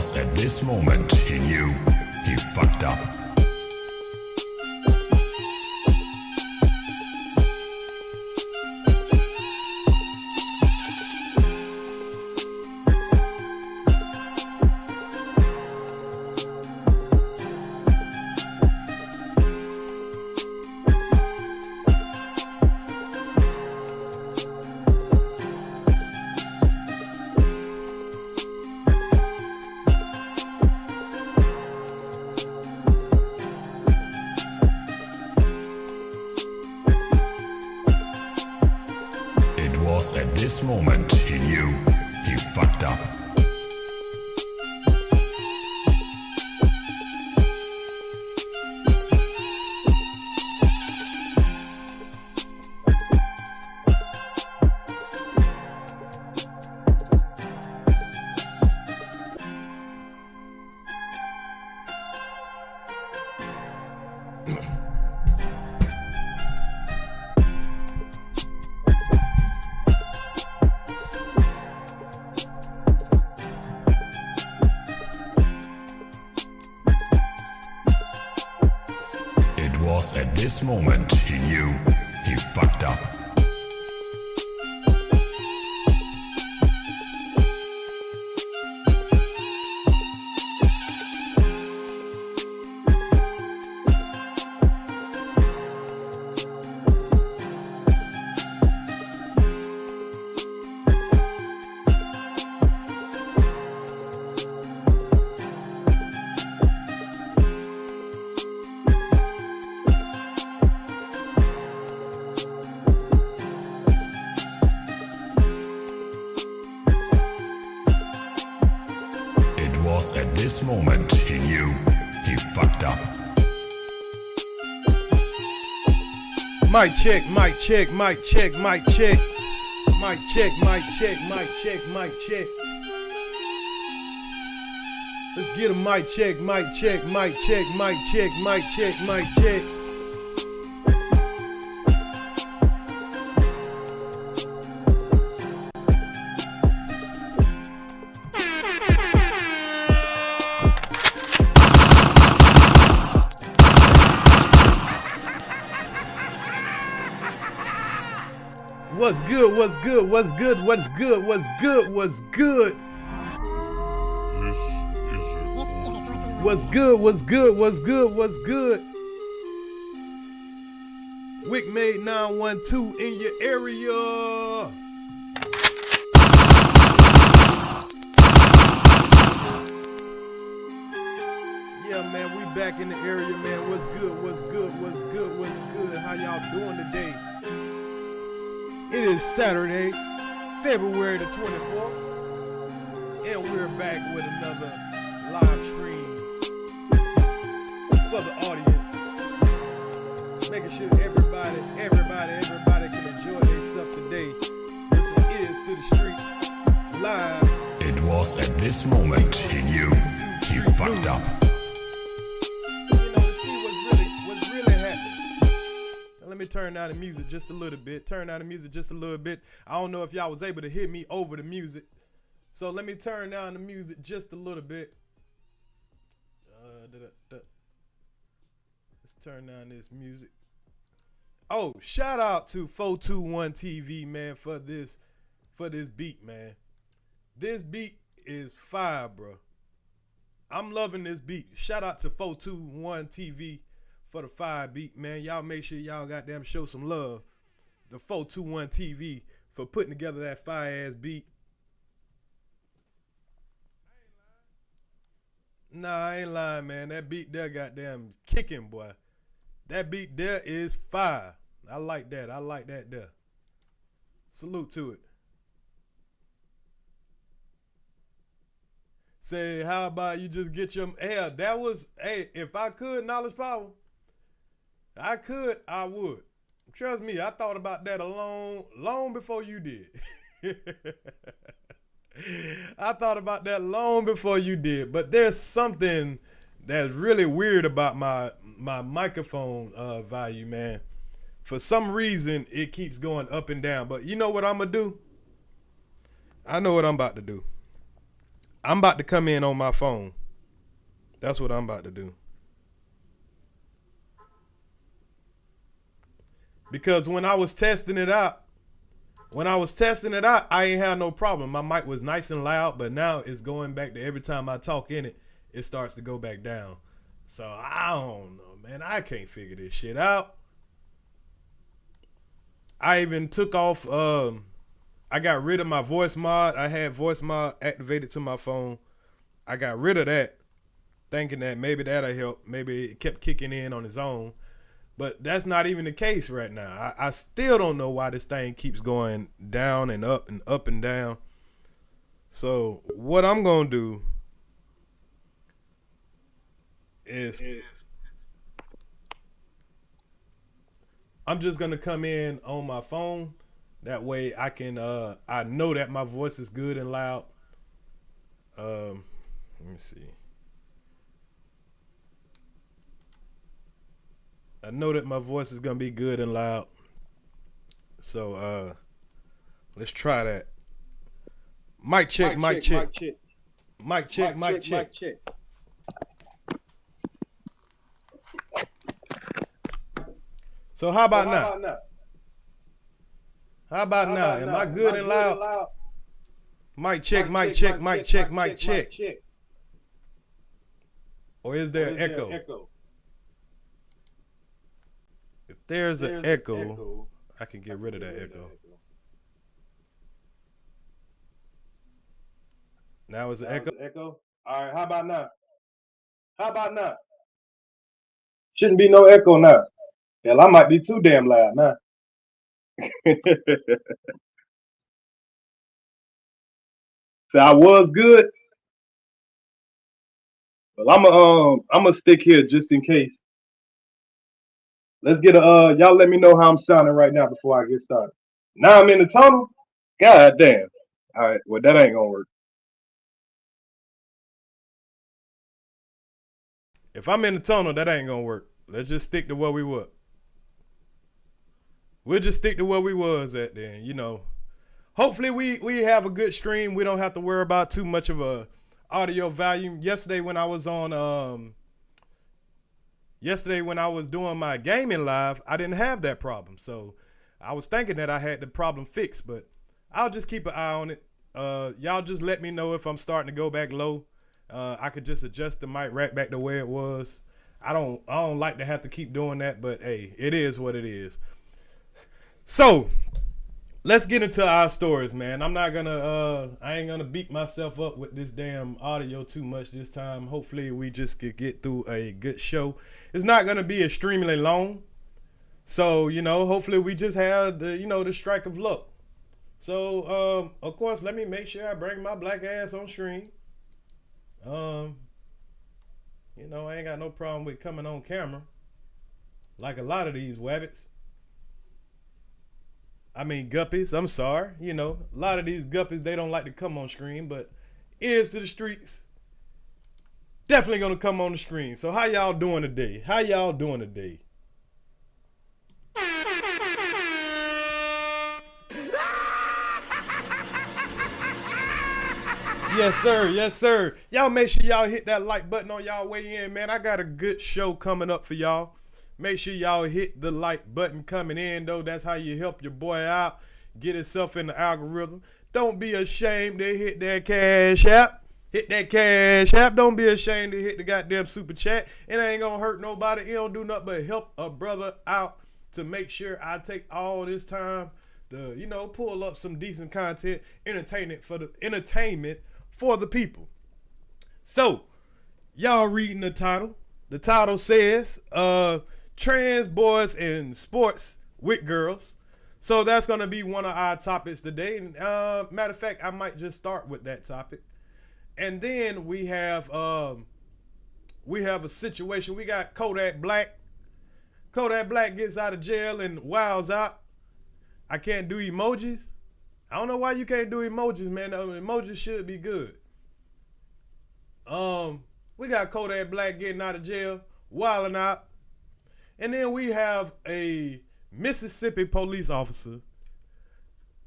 was at this moment he knew he fucked up. At this moment he knew he fucked up. At this moment he knew he fucked up. At this moment he knew he fucked up. Mic check, mic check, mic check, mic check. Mic check, mic check, mic check, mic check. Let's get a mic check, mic check, mic check, mic check, mic check, mic check. What's good, what's good, what's good, what's good, what's good, what's good? What's good, what's good, what's good, what's good? Wick made 912 in your area. Yeah, man, we back in the area, man. What's good, what's good, what's good, what's good? How y'all doing today? It is Saturday, February the 24th, and we're back with another live stream for the audience. Making sure everybody can enjoy themselves today. This one is to the streets live. It was at this moment he knew he fucked up. Let me turn down the music just a little bit. I don't know if y'all was able to hear me over the music. So let me turn down the music just a little bit. Let's turn down this music. Oh, shout out to 421 TV, man, for this beat, man. This beat is fire, bro. I'm loving this beat. Shout out to 421 TV. For the fire beat, man. Y'all make sure y'all goddamn show some love. The 421 TV for putting together that fire ass beat. Nah, I ain't lying, man. That beat there goddamn kicking, boy. That beat there is fire. I like that. I like that there. Salute to it. Say, how about you just get your hell? That was, hey, if I could, knowledge power. I would. Trust me, I thought about that long before you did. I thought about that long before you did. But there's something that's really weird about my microphone value, man. For some reason, it keeps going up and down. But you know what I'm going to do? I know what I'm about to do. I'm about to come in on my phone. That's what I'm about to do. Because when I was testing it out, I ain't had no problem. My mic was nice and loud, but now it's going back to every time I talk in it, it starts to go back down. So I don't know, man. I can't figure this shit out. I even took off, I got rid of my voice mod. I had voice mod activated to my phone. I got rid of that, thinking that maybe that'll help. Maybe it kept kicking in on its own. But that's not even the case right now. I still don't know why this thing keeps going down and up and up and down. So what I'm going to do is I'm just going to come in on my phone. That way I can, I know that my voice is good and loud. Let me see. I know that my voice is going to be good and loud. So, let's try that. Mic check. Mic check. So how about now? How about now? Am I good and loud? Mic check. Or is there an echo? If there's an echo, I can get rid of that echo. Now is the echo? All right, how about now? Shouldn't be no echo now. Hell, I might be too damn loud now. So I was good. Well, I'm gonna stick here just in case. Let's get y'all let me know how I'm sounding right now before I get started. Now I'm in the tunnel? God damn. All right, well, that ain't gonna work. If I'm in the tunnel, that ain't gonna work. Let's just stick to where we were. We'll just stick to where we was at then, you know. Hopefully we have a good stream. We don't have to worry about too much of a audio volume. Yesterday when I was doing my gaming live, I didn't have that problem. So I was thinking that I had the problem fixed, but I'll just keep an eye on it. Y'all just let me know if I'm starting to go back low. I could just adjust the mic right back to where it was. I don't like to have to keep doing that, but hey, it is what it is. So let's get into our stories, man. I ain't gonna beat myself up with this damn audio too much this time. Hopefully we just could get through a good show. It's not gonna be extremely long. So, you know, hopefully we just have the strike of luck. So, of course, let me make sure I bring my black ass on stream. I ain't got no problem with coming on camera. Like a lot of these wabbits. I mean guppies, I'm sorry. A lot of these guppies, they don't like to come on screen, but Earz to the Streetz, definitely gonna come on the screen. So how y'all doing today? Yes, sir. Y'all make sure y'all hit that like button on y'all way in, man. I got a good show coming up for y'all. Make sure y'all hit the like button coming in, though. That's how you help your boy out, get himself in the algorithm. Don't be ashamed to hit that cash app. Don't be ashamed to hit the goddamn super chat. It ain't gonna hurt nobody. It don't do nothing but help a brother out to make sure I take all this time to, pull up some decent content, entertainment for the people. So, y'all reading the title. The title says, trans boys in sports with girls. So that's going to be one of our topics today. And, matter of fact, I might just start with that topic. And then we have a situation. We got Kodak Black. Kodak Black gets out of jail and wows out. I can't do emojis. I don't know why you can't do emojis, man. Emojis should be good. We got Kodak Black getting out of jail, wilding out. And then we have a Mississippi police officer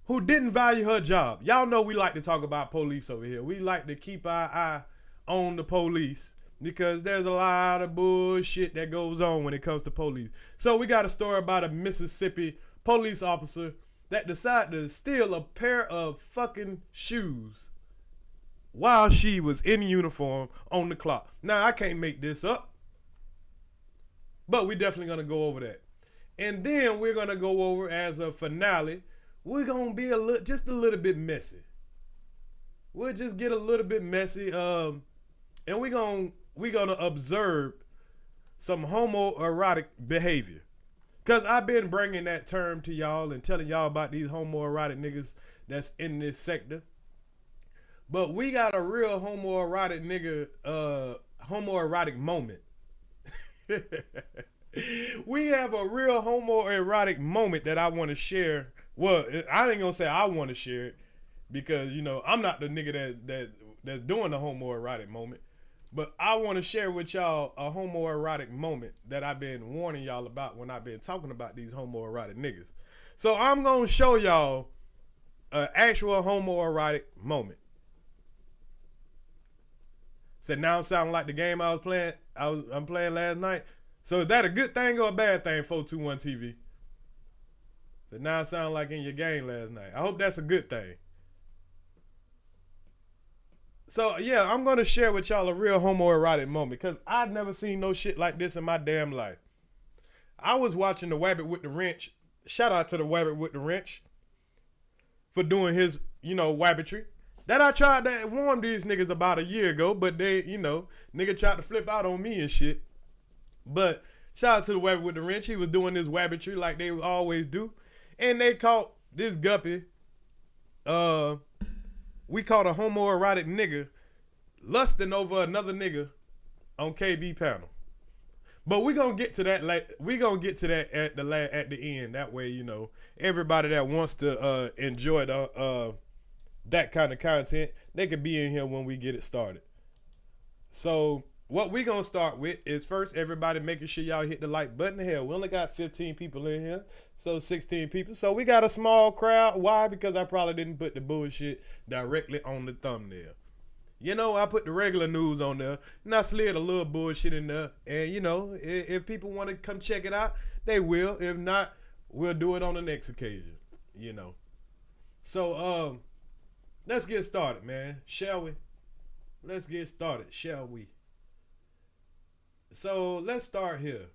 who didn't value her job. Y'all know we like to talk about police over here. We like to keep our eye on the police because there's a lot of bullshit that goes on when it comes to police. So we got a story about a Mississippi police officer that decided to steal a pair of fucking shoes while she was in uniform on the clock. Now, I can't make this up, but we're definitely going to go over that. And then we're going to go over, as a finale, we're going to be just a little bit messy. We'll just get a little bit messy, and we're going to observe some homoerotic behavior. Because I've been bringing that term to y'all and telling y'all about these homoerotic niggas that's in this sector. But we got a real homoerotic nigga, homoerotic moment. We have a real homoerotic moment that I want to share. Well, I ain't gonna say I want to share it because, you know, I'm not the nigga that's doing the homoerotic moment. But I want to share with y'all a homoerotic moment that I've been warning y'all about when I've been talking about these homoerotic niggas. So I'm gonna show y'all an actual homoerotic moment. Said now I'm sounding like the game I'm playing last night. So is that a good thing or a bad thing, 421 TV? Said now I sound like in your game last night. I hope that's a good thing. So yeah, I'm gonna share with y'all a real homoerotic moment because I've never seen no shit like this in my damn life. I was watching the Wabbit with the Wrench. Shout out to the Wabbit with the Wrench for doing his, wabbitry. That I tried to warn these niggas about a year ago, but they, nigga tried to flip out on me and shit. But shout out to the Wabbit with the Wrench. He was doing this wabbitry like they always do. And they caught this guppy. We caught a homoerotic nigga lusting over another nigga on KB panel. But we're gonna get to that at the end. That way, everybody that wants to enjoy that kind of content, they could be in here when we get it started. So what we gonna start with is first everybody making sure y'all hit the like button. Hell, we only got 15 people in here, so 16 people. So we got a small crowd. Why? Because I probably didn't put the bullshit directly on the thumbnail. I put the regular news on there, and I slid a little bullshit in there. And if people want to come check it out, they will. If not, we'll do it on the next occasion. So let's get started, man. Shall we? Let's get started, shall we? So let's start here.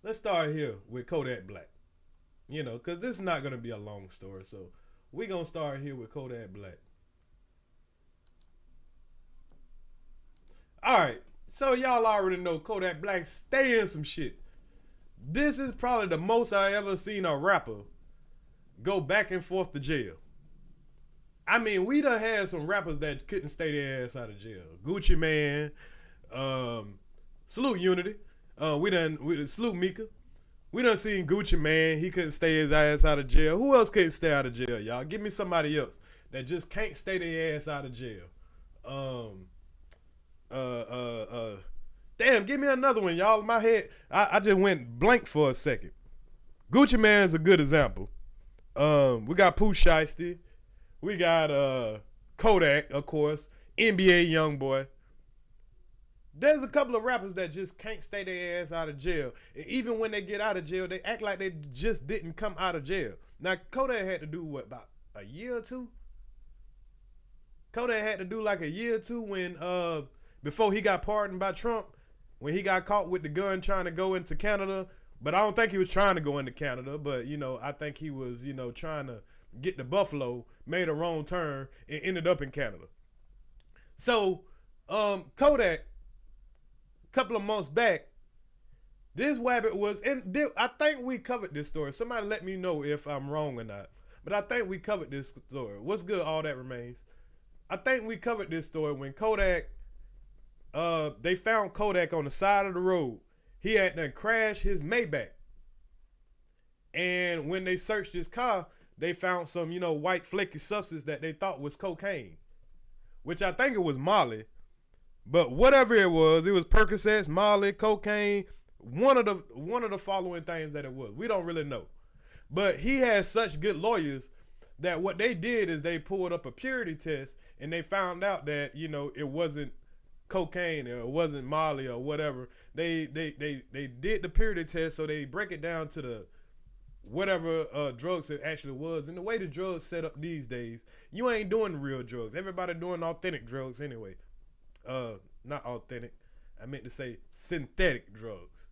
Let's start here with Kodak Black. Because this is not going to be a long story. So we're going to start here with Kodak Black. Alright, so y'all already know Kodak Black stay in some shit. This is probably the most I ever seen a rapper go back and forth to jail. I mean, we done had some rappers that couldn't stay their ass out of jail. Gucci Man, Salute Unity, we done Salute Mika. We done seen Gucci Man, he couldn't stay his ass out of jail. Who else couldn't stay out of jail, y'all? Give me somebody else that just can't stay their ass out of jail. Damn, give me another one, y'all. My head, I just went blank for a second. Gucci Man's a good example. We got Pooh Shiesty. We got Kodak, of course. NBA Youngboy. There's a couple of rappers that just can't stay their ass out of jail. And even when they get out of jail, they act like they just didn't come out of jail. Now, Kodak had to do, about a year or two? Kodak had to do like a year or two when, before he got pardoned by Trump, when he got caught with the gun trying to go into Canada. But I don't think he was trying to go into Canada, but, I think he was, trying to get to Buffalo, made a wrong turn, and ended up in Canada. So, Kodak, a couple of months back, this wabbit was, and I think we covered this story. Somebody let me know if I'm wrong or not. But I think we covered this story. What's good? All that remains. I think we covered this story when Kodak, they found Kodak on the side of the road. He had to crash his Maybach. And when they searched his car, they found some, white flaky substance that they thought was cocaine, which I think it was Molly. But whatever it was Percocets, Molly, cocaine, one of the following things that it was. We don't really know. But he has such good lawyers that what they did is they pulled up a purity test and they found out that, you know, it wasn't cocaine or it wasn't Molly or whatever. They did the purity test, so they break it down to the whatever drugs it actually was. And the way the drugs set up these days, you ain't doing real drugs. Everybody doing authentic drugs anyway. Not authentic. I meant to say synthetic drugs.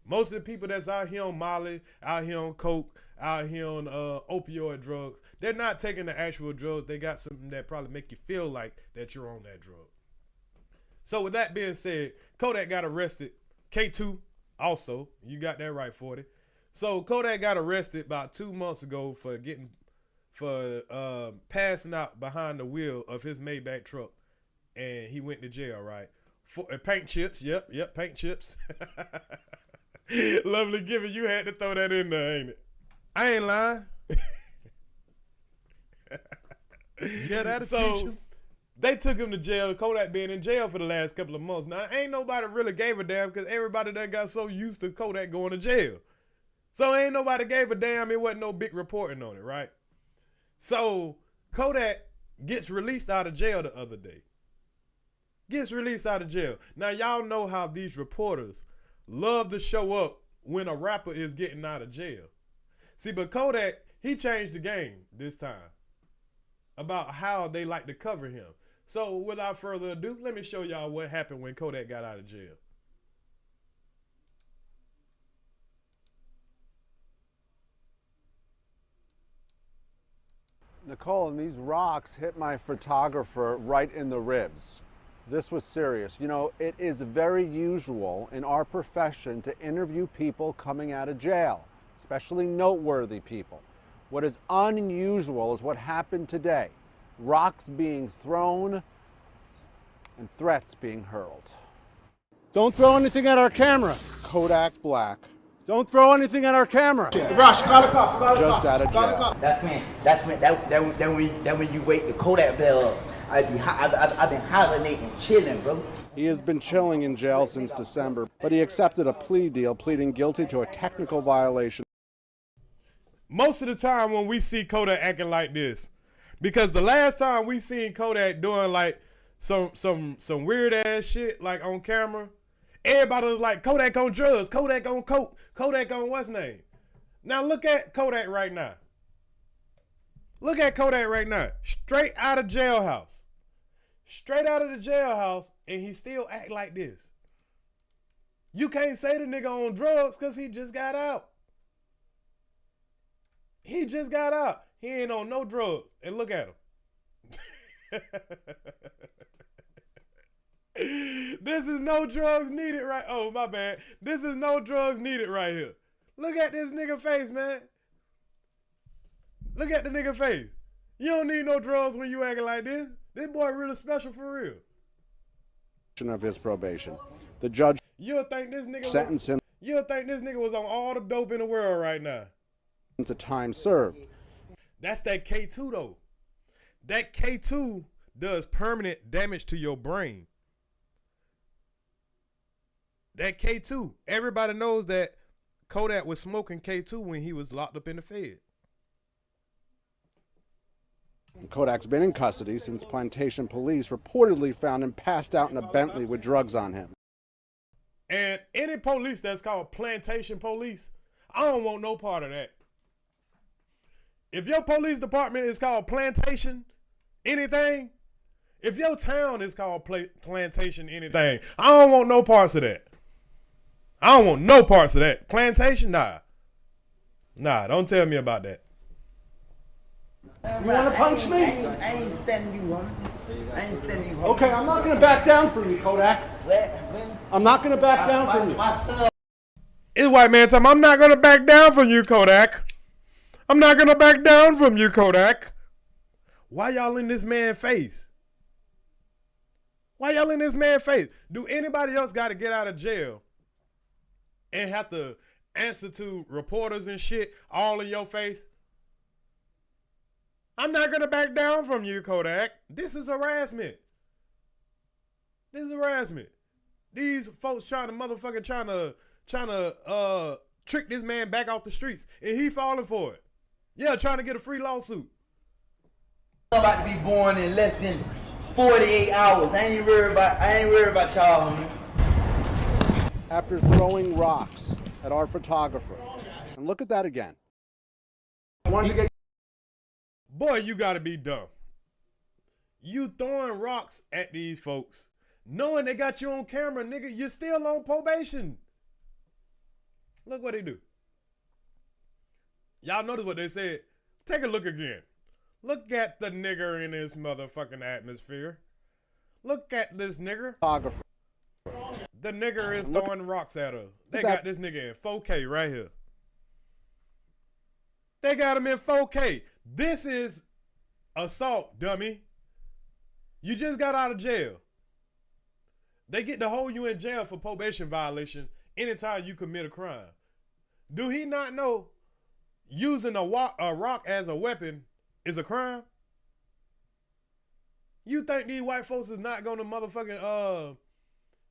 Most of the people that's out here on Molly, out here on coke, out here on opioid drugs, they're not taking the actual drugs. They got something that probably make you feel like that you're on that drug. So with that being said, Kodak got arrested. K2 also, you got that right, 40. So Kodak got arrested about 2 months ago for passing out behind the wheel of his Maybach truck, and he went to jail, right? For paint chips, yep, paint chips. Lovely Given, you had to throw that in there, ain't it? I ain't lying. Yeah, that'll teach So you. they took him to jail. Kodak been in jail for the last couple of months. Now, ain't nobody really gave a damn because everybody that got so used to Kodak going to jail. So ain't nobody gave a damn. It wasn't no big reporting on it, right? So Kodak gets released out of jail the other day. Gets released out of jail. Now, y'all know how these reporters love to show up when a rapper is getting out of jail. See, but Kodak, he changed the game this time about how they like to cover him. So without further ado, let me show y'all what happened when Kodak got out of jail. Nicole, and these rocks hit my photographer right in the ribs. This was serious. You know, it is very usual in our profession to interview people coming out of jail, especially noteworthy people. What is unusual is what happened today. Rocks being thrown and threats being hurled. Don't throw anything at our camera. Kodak Black. Don't throw anything at our camera. Rush, call the cops, call the Just cops. out of Call the jail. cops. That's when you wait the Kodak bell up. I've been hibernating, chilling, bro. He has been chilling in jail since December, but he accepted a plea deal, pleading guilty to a technical violation. Most of the time when we see Kodak acting like this, because the last time we seen Kodak doing like some weird ass shit like on camera, everybody was like, Kodak on drugs, Kodak on coke, Kodak on what's name. Now look at Kodak right now. Look at Kodak right now. Straight out of jailhouse. Straight out of the jailhouse, and he still act like this. You can't say the nigga on drugs because he just got out. He just got out. He ain't on no drugs. And look at him. This is no drugs needed right. Oh, my bad. This is no drugs needed right here. Look at this nigga face, man. Look at the nigga face. You don't need no drugs when you acting like this. This boy really special for real. Of his probation. The judge You'll think this nigga sentenced him was on all the dope in the world right now. to time served. That's that K2 though. That K2 does permanent damage to your brain. That K2. Everybody knows that Kodak was smoking K2 when he was locked up in the Fed. Kodak's been in custody since Plantation police reportedly found him passed out in a Bentley with drugs on him. And any police that's called plantation police, I don't want no part of that. If your police department is called plantation anything, if your town is called plantation anything, I don't want no parts of that. I don't want no parts of that. Plantation, nah. Nah, don't tell me about that. You want to punch me? I ain't standing you, woman. I ain't standing you, woman. Okay, I'm not going to back down from you, Kodak. I'm not going to back down from you. My son. It's white man time. I'm not going to back down from you, Kodak. I'm not going to back down from you, Kodak. Why y'all in this man's face? Why y'all in this man's face? Do anybody else got to get out of jail and have to answer to reporters and shit all in your face? I'm not going to back down from you, Kodak. This is harassment. This is harassment. These folks trying to trick this man back off the streets, and he falling for it. Yeah, trying to get a free lawsuit. I'm about to be born in less than 48 hours. I ain't worried about y'all, homie. After throwing rocks at our photographer. And look at that again. Boy, you gotta be dumb. You throwing rocks at these folks, knowing they got you on camera, nigga. You're still on probation. Look what they do. Y'all notice what they said? Take a look again. Look at the nigger in this motherfucking atmosphere. Look at this nigger. Photographer. The nigger is throwing rocks at us. They got this nigga in 4K right here. They got him in 4K. This is assault, dummy. You just got out of jail. They get to hold you in jail for probation violation anytime you commit a crime. Do he not know using a rock as a weapon is a crime? You think these white folks is not gonna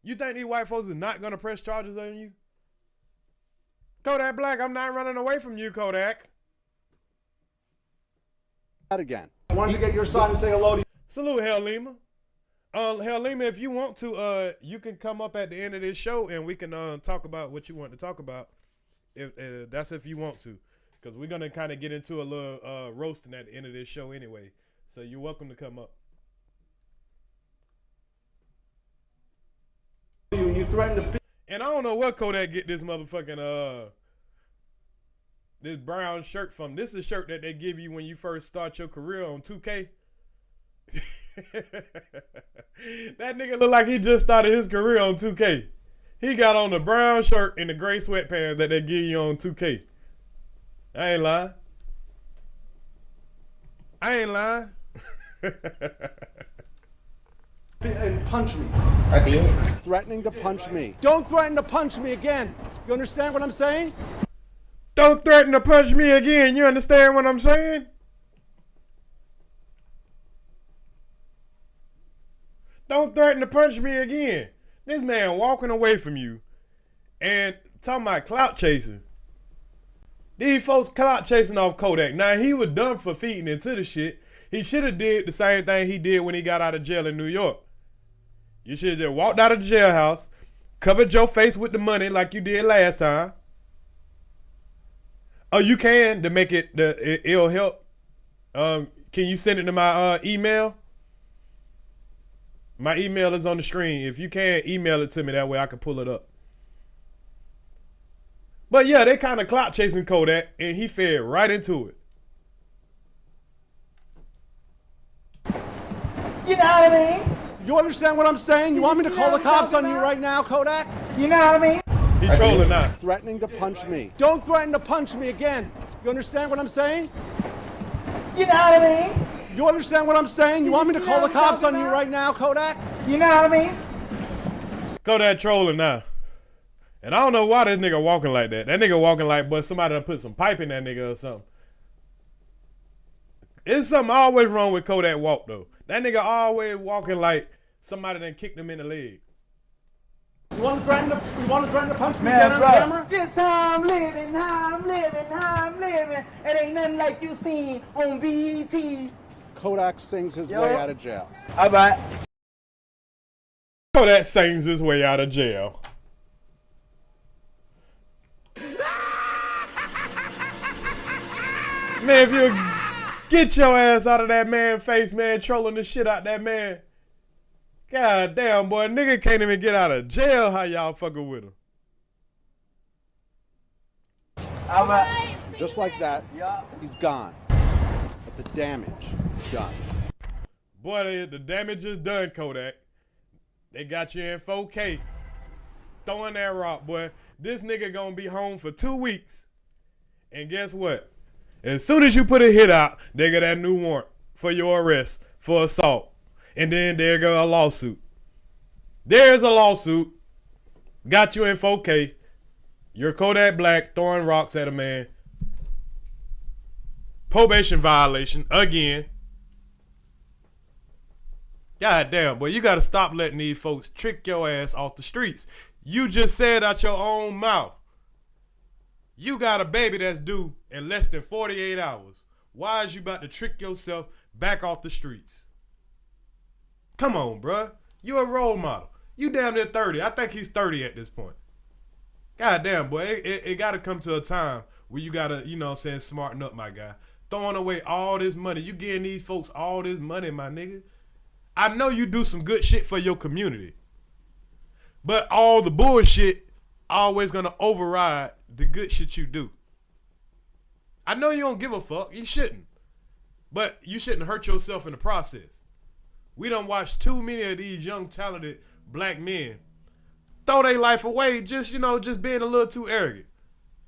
you think these white folks is not gonna press charges on you? Kodak Black, I'm not running away from you, Kodak. That again. I wanted to get your side and say hello to you. Salute, Hell Lima. Hell Lima, if you want to, you can come up at the end of this show and we can talk about what you want to talk about. If that's if you want to, because we're gonna kind of get into a little roasting at the end of this show anyway. So you're welcome to come up. You threatened to. And I don't know where Kodak get this motherfucking this brown shirt from. This is a shirt that they give you when you first start your career on 2K. That nigga look like he just started his career on 2K. He got on the brown shirt and the gray sweatpants that they give you on 2K. I ain't lying. And punch me. I did. Threatening to punch me. Don't threaten to punch me again. You understand what I'm saying? Don't threaten to punch me again. You understand what I'm saying? Don't threaten to punch me again. This man walking away from you and talking about clout chasing. These folks clout chasing off Kodak. Now, he was done for feeding into the shit. He should have did the same thing he did when he got out of jail in New York. You should have just walked out of the jailhouse, covered your face with the money like you did last time. Oh, you can to make it'll help. Can you send it to my email? My email is on the screen. If you can, email it to me. That way I can pull it up. But yeah, they kind of clout chasing Kodak, and he fed right into it. You know what I mean? You understand what I'm saying? You want me to call the cops on you right now, Kodak? You know what I mean? He trolling now. Threatening to punch me. Don't threaten to punch me again. You understand what I'm saying? You know what I mean? You understand what I'm saying? You want me to call the cops on you right now, Kodak? You know what I mean? Kodak trolling now. And I don't know why this nigga walking like that. That nigga walking like, but somebody done put some pipe in that nigga or something. It's something always wrong with Kodak walk though. That nigga always walking like somebody done kicked him in the leg. You want to threaten to punch me again on camera? This how I'm living, how I'm living, how I'm living. It ain't nothing like you seen on BET. Kodak sings his way out of jail. All right. Kodak sings his way out of jail. Man, if you get your ass out of that man's face, man, trolling the shit out that man. God damn, boy, nigga can't even get out of jail. How y'all fucking with him? All right. Just like that, he's gone. But the damage, done. Boy, the damage is done, Kodak. They got you in 4K. Throwing that rock, boy. This nigga gonna be home for 2 weeks. And guess what? As soon as you put a hit out, they got that new warrant for your arrest for assault. And then there go a lawsuit. There's a lawsuit. Got you in 4K. You're Kodak Black throwing rocks at a man. Probation violation again. God damn, boy, you gotta stop letting these folks trick your ass off the streets. You just said out your own mouth. You got a baby that's due in less than 48 hours. Why is you about to trick yourself back off the streets? Come on, bruh. You a role model. You damn near 30. I think he's 30 at this point. God damn, boy. It got to come to a time where you got to, you know what I'm saying, smarten up, my guy. Throwing away all this money. You giving these folks all this money, my nigga. I know you do some good shit for your community. But all the bullshit always going to override the good shit you do. I know you don't give a fuck. You shouldn't. But you shouldn't hurt yourself in the process. We done watched too many of these young, talented black men throw their life away just, you know, just being a little too arrogant.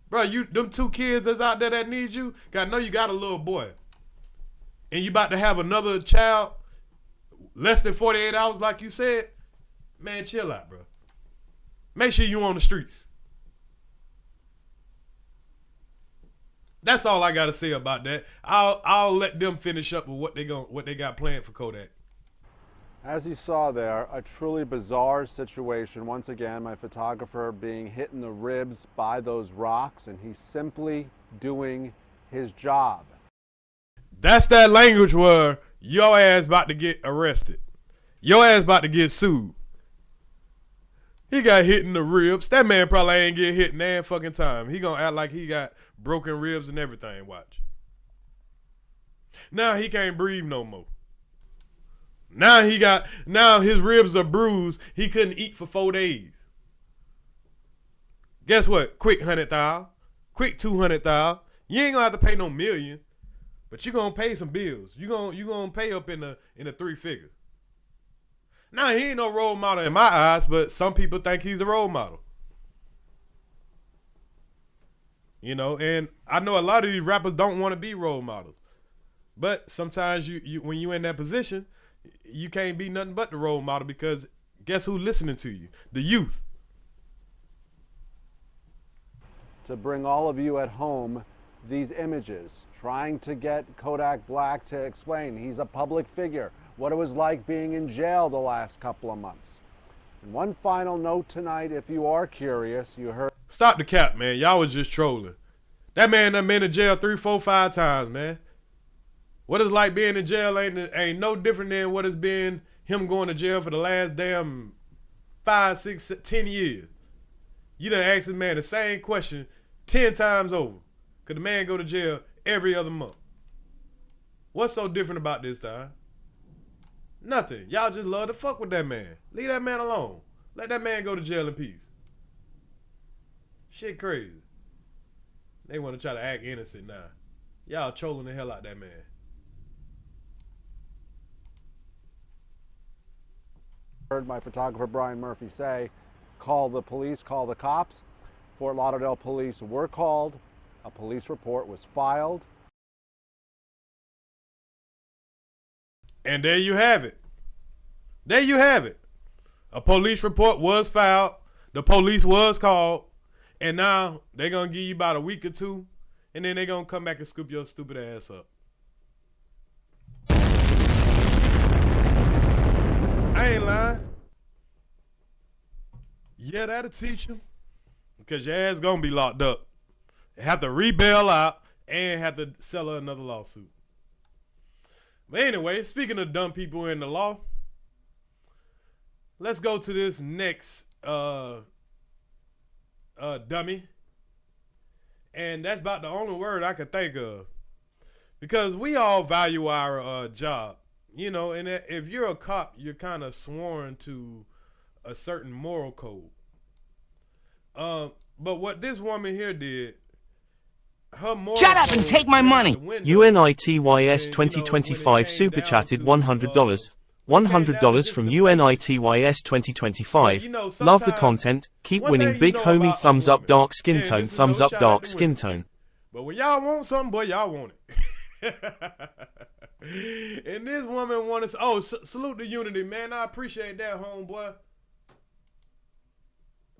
Bro, them 2 kids that's out there that need you, I know you got a little boy. And you about to have another child less than 48 hours like you said. Man, chill out, bro. Make sure you on the streets. That's all I gotta say about that. I'll let them finish up with what they got planned for Kodak. As you saw there, a truly bizarre situation. Once again, my photographer being hit in the ribs by those rocks, and he's simply doing his job. That's that language where your ass about to get arrested. Your ass about to get sued. He got hit in the ribs. That man probably ain't get hit nan fucking time. He gonna act like he got broken ribs and everything. Watch. Now he can't breathe no more. Now his ribs are bruised. He couldn't eat for 4 days. Guess what? Quick 100,000. Quick 200,000. You ain't gonna have to pay no million, but you gonna pay some bills. You gonna pay up in the 3 figures. Now he ain't no role model in my eyes, but some people think he's a role model. You know, and I know a lot of these rappers don't want to be role models, but sometimes you when you in that position, you can't be nothing but the role model, because guess who's listening to you? The youth. To bring all of you at home these images, trying to get Kodak Black to explain he's a public figure, what it was like being in jail the last couple of months. And one final note tonight, if you are curious, you heard... Stop the cap, man. Y'all was just trolling. That man done been in jail 3, 4, 5 times, man. What it's like being in jail ain't no different than what it's been him going to jail for the last damn 5, 6, 10 years. You done asked this man the same question 10 times over. Could the man go to jail every other month? What's so different about this time? Nothing. Y'all just love to fuck with that man. Leave that man alone. Let that man go to jail in peace. Shit crazy. They want to try to act innocent now. Y'all trolling the hell out that man. Heard my photographer Brian Murphy say, call the police, call the cops. Fort Lauderdale police were called. A police report was filed. And there you have it. There you have it. A police report was filed. The police was called. And now they're going to give you about a week or 2. And then they're going to come back and scoop your stupid ass up. I ain't lying. Yeah, that'll teach you. Because your ass going to be locked up. Have to re-bail out and have to sell her another lawsuit. But anyway, speaking of dumb people in the law, let's go to this next dummy. And that's about the only word I could think of. Because we all value our job. You know, and if you're a cop, you're kind of sworn to a certain moral code. But what this woman here did, her moral Shut up and take my money. UNITYS 2025 super chatted $100. $100 from UNITYS 2025. Love the content. Keep winning, big homie. Thumbs up, dark skin tone. Thumbs up, dark skin tone. But when y'all want something, boy, y'all want it. And this woman wanted to, salute the unity, man. I appreciate that, homeboy.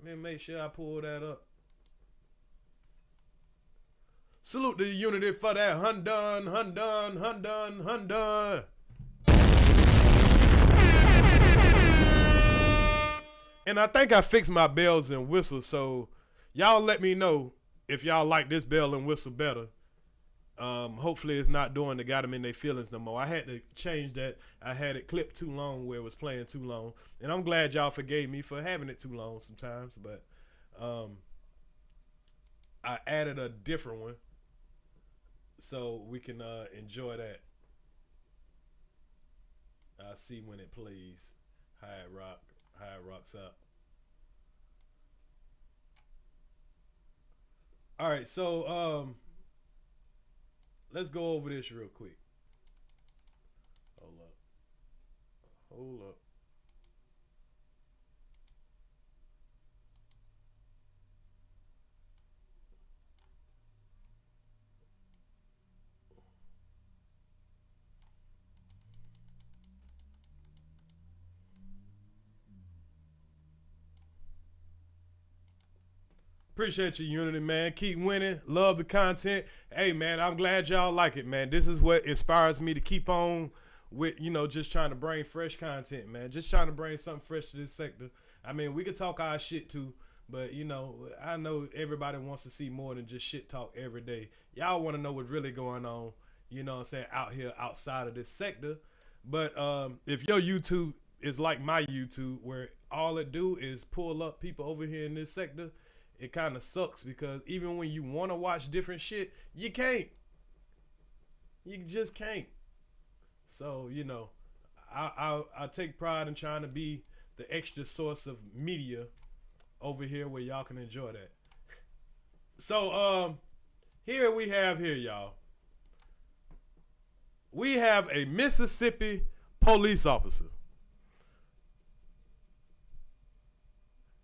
Let me make sure I pull that up. Salute the unity for that. Hundun, hundun, hundun, hundun. And I think I fixed my bells and whistles, so y'all let me know if y'all like this bell and whistle better, hopefully it's not doing the got them in their feelings no more. I had to change that. I had it clipped too long where it was playing too long. And I'm glad y'all forgave me for having it too long sometimes. But I added a different one so we can enjoy that. I see when it plays how it rocks out. All right, so let's go over this real quick. Hold up. Appreciate you, Unity, man. Keep winning. Love the content. Hey, man, I'm glad y'all like it, man. This is what inspires me to keep on with, just trying to bring fresh content, man. Just trying to bring something fresh to this sector. I mean, we could talk our shit too, but, I know everybody wants to see more than just shit talk every day. Y'all want to know what's really going on, out here outside of this sector. But if your YouTube is like my YouTube, where all it do is pull up people over here in this sector, it kind of sucks because even when you want to watch different shit, you can't. You just can't. So, I take pride in trying to be the extra source of media over here where y'all can enjoy that. So, here, y'all. We have a Mississippi police officer.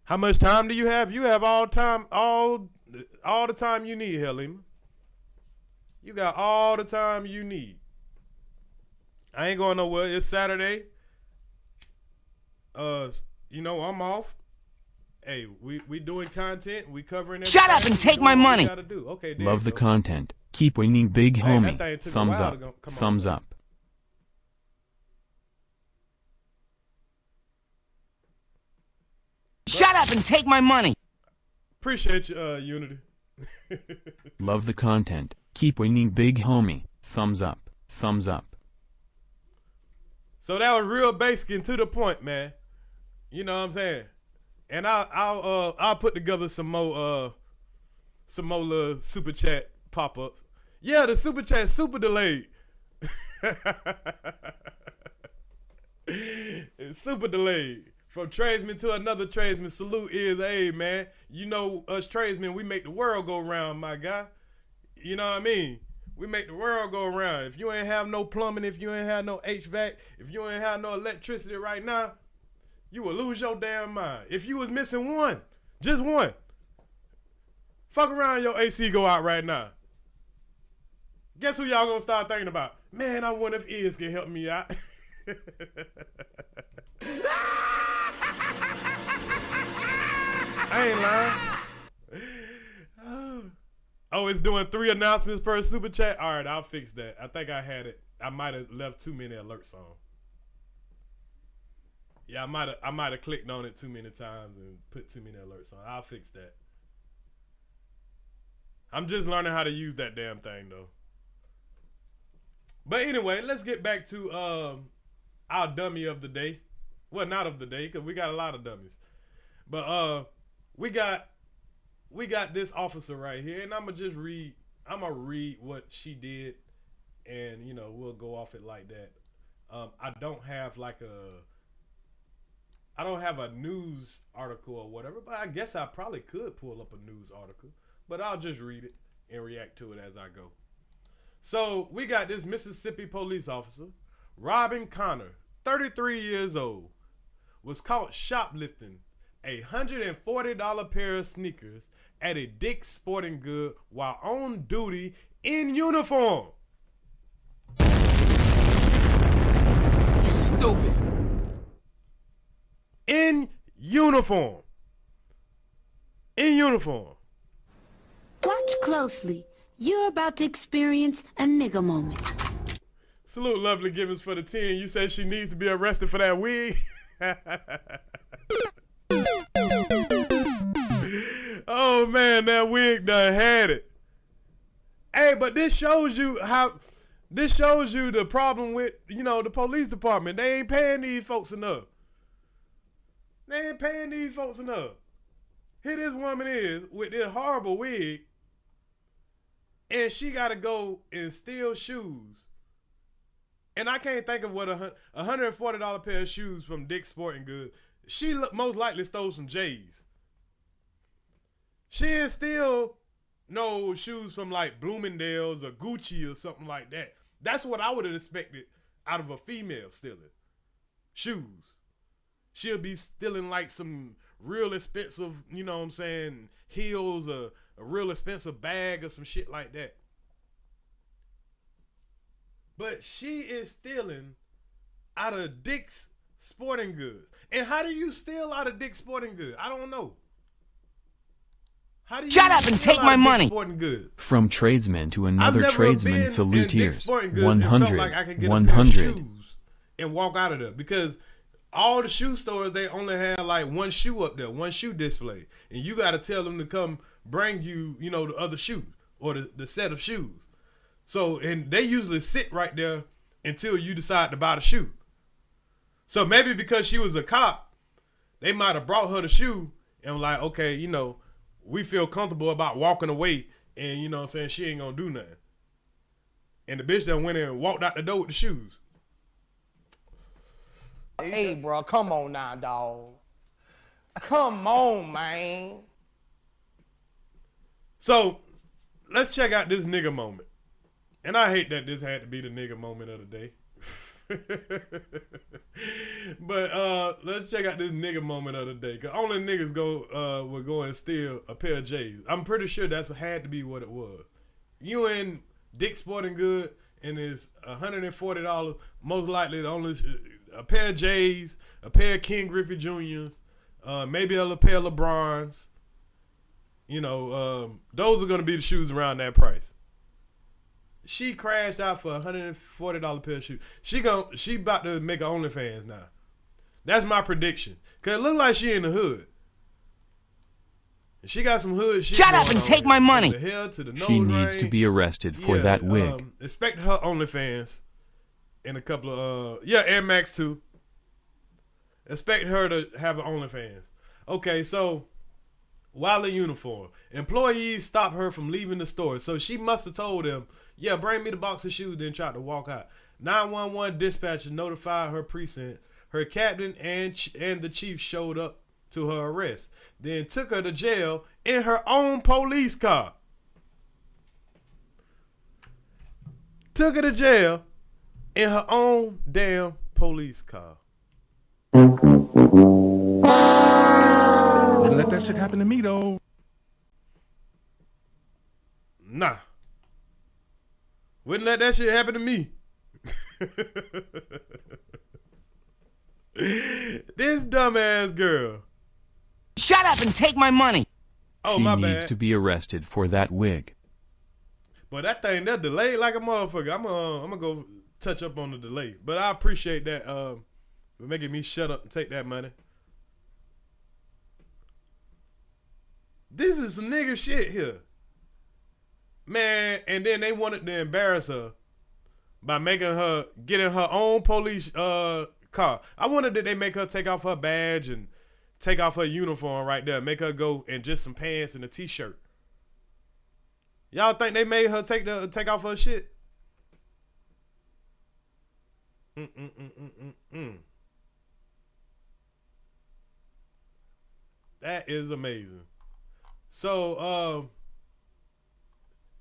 How much time do you have? You have all the time you need, Helima. You got all the time you need. I ain't going nowhere. It's Saturday. I'm off. Hey, we doing content. We covering everything. Shut up and take my money. Okay, love the content. Keep winning, big homie. Thumbs up. Thumbs up. Shut up and take my money. Appreciate you, Unity. Love the content. Keep winning, big homie. Thumbs up. Thumbs up. So that was real basic and to the point, man. You know what I'm saying? And I'll put together some more little super chat pop-ups. Yeah, the super chat super delayed. It's super delayed. From tradesman to another tradesman, salute is, hey, man, us tradesmen, we make the world go round, my guy. You know what I mean? We make the world go around. If you ain't have no plumbing, if you ain't have no HVAC, if you ain't have no electricity right now, you will lose your damn mind. If you was missing one, just one, fuck around, your AC go out right now. Guess who y'all gonna start thinking about? Man, I wonder if Earz can help me out. I ain't lying. Oh, it's doing 3 announcements per super chat? All right, I'll fix that. I think I had it. I might have left too many alerts on. Yeah, I might have clicked on it too many times and put too many alerts on. I'll fix that. I'm just learning how to use that damn thing, though. But anyway, let's get back to our dummy of the day. Well, not of the day, because we got a lot of dummies. But we got this officer right here, and I'm gonna read what she did, and we'll go off it like that. I don't have a news article or whatever, but I guess I probably could pull up a news article, but I'll just read it and react to it as I go. So we got this Mississippi police officer, Robin Connor, 33 years old, was caught shoplifting a $140 pair of sneakers at a Dick's Sporting Good while on duty in uniform. You stupid. In uniform. In uniform. Watch closely. You're about to experience a nigga moment. Salute Lovely Gibbons for the 10. You said she needs to be arrested for that wig. Oh Oh man, that wig done had it. Hey, but this shows you the problem with, the police department. They ain't paying these folks enough. Here this woman is with this horrible wig, and she got to go and steal shoes. And I can't think of what $140 pair of shoes from Dick's Sporting Goods. She most likely stole some J's. She didn't steal no shoes from like Bloomingdale's or Gucci or something like that. That's what I would have expected out of a female stealing shoes. She'll be stealing like some real expensive, heels or a real expensive bag or some shit like that. But she is stealing out of Dick's Sporting Goods. And how do you steal out of Dick's Sporting Goods? I don't know. How do you Shut up and take my money. From tradesman to another tradesman, salute ears. 100. 100. And walk out of there. Because all the shoe stores, they only have like one shoe up there, one shoe display. And you got to tell them to come bring you, the other shoe or the set of shoes. So, and they usually sit right there until you decide to buy the shoe. So maybe because she was a cop, they might have brought her the shoe and were like, okay, we feel comfortable about walking away and, she ain't gonna do nothing. And the bitch done went in and walked out the door with the shoes. Hey, bro, come on now, dog. Come on, man. So, let's check out this nigga moment. And I hate that this had to be the nigga moment of the day. But let's check out this nigga moment of the day. Cause only niggas will go and steal a pair of J's. I'm pretty sure that's what had to be what it was. You in Dick's Sporting Goods and it's $140. Most likely the only a pair of J's, a pair of Ken Griffey Jr.'s, maybe a pair of LeBrons. Those are gonna be the shoes around that price. She crashed out for $140 pair of shoes. She about to make an OnlyFans now. That's my prediction. Cause it look like she in the hood. She got some hood shit. Shut up and take my money. From the hair to the nose She needs ring. to be arrested for that wig. Expect her OnlyFans in a couple of Air Max 2. Expect her to have an OnlyFans. Okay, so while in uniform, employees stopped her from leaving the store. So she must have told them, yeah, bring me the box of shoes, then tried to walk out. 911 dispatcher notified her precinct. Her captain and the chief showed up to her arrest. Then took her to jail in her own police car. Took her to jail in her own damn police car. Wouldn't let that shit happen to me, though. Nah. Wouldn't let that shit happen to me. This dumbass girl. Shut up and take my money. Oh, She my needs bad. to be arrested for that wig. But that thing, that delayed like a motherfucker. I'm gonna go touch up on the delay. But I appreciate that for making me shut up and take that money. This is some nigga shit here. Man, and then they wanted to embarrass her by making her get in her own police car. I wonder did they make her take off her badge and take off her uniform right there, make her go in just some pants and a t-shirt. Y'all think they made her take off her shit? That is amazing. So,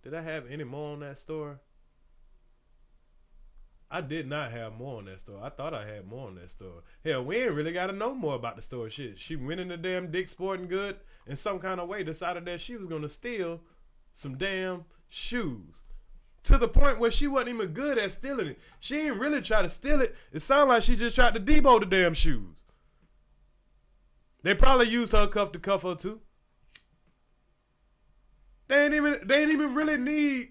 did I have any more on that story? I did not have more on that story. I thought I had more on that story. Hell, we ain't really got to know more about the story. Shit, she went in the damn Dick's Sporting Goods in some kind of way, decided that she was going to steal some damn shoes. To the point where she wasn't even good at stealing it. She didn't really try to steal it. It sounded like she just tried to debo the damn shoes. They probably used her cuff to cuff her too. They ain't even really need.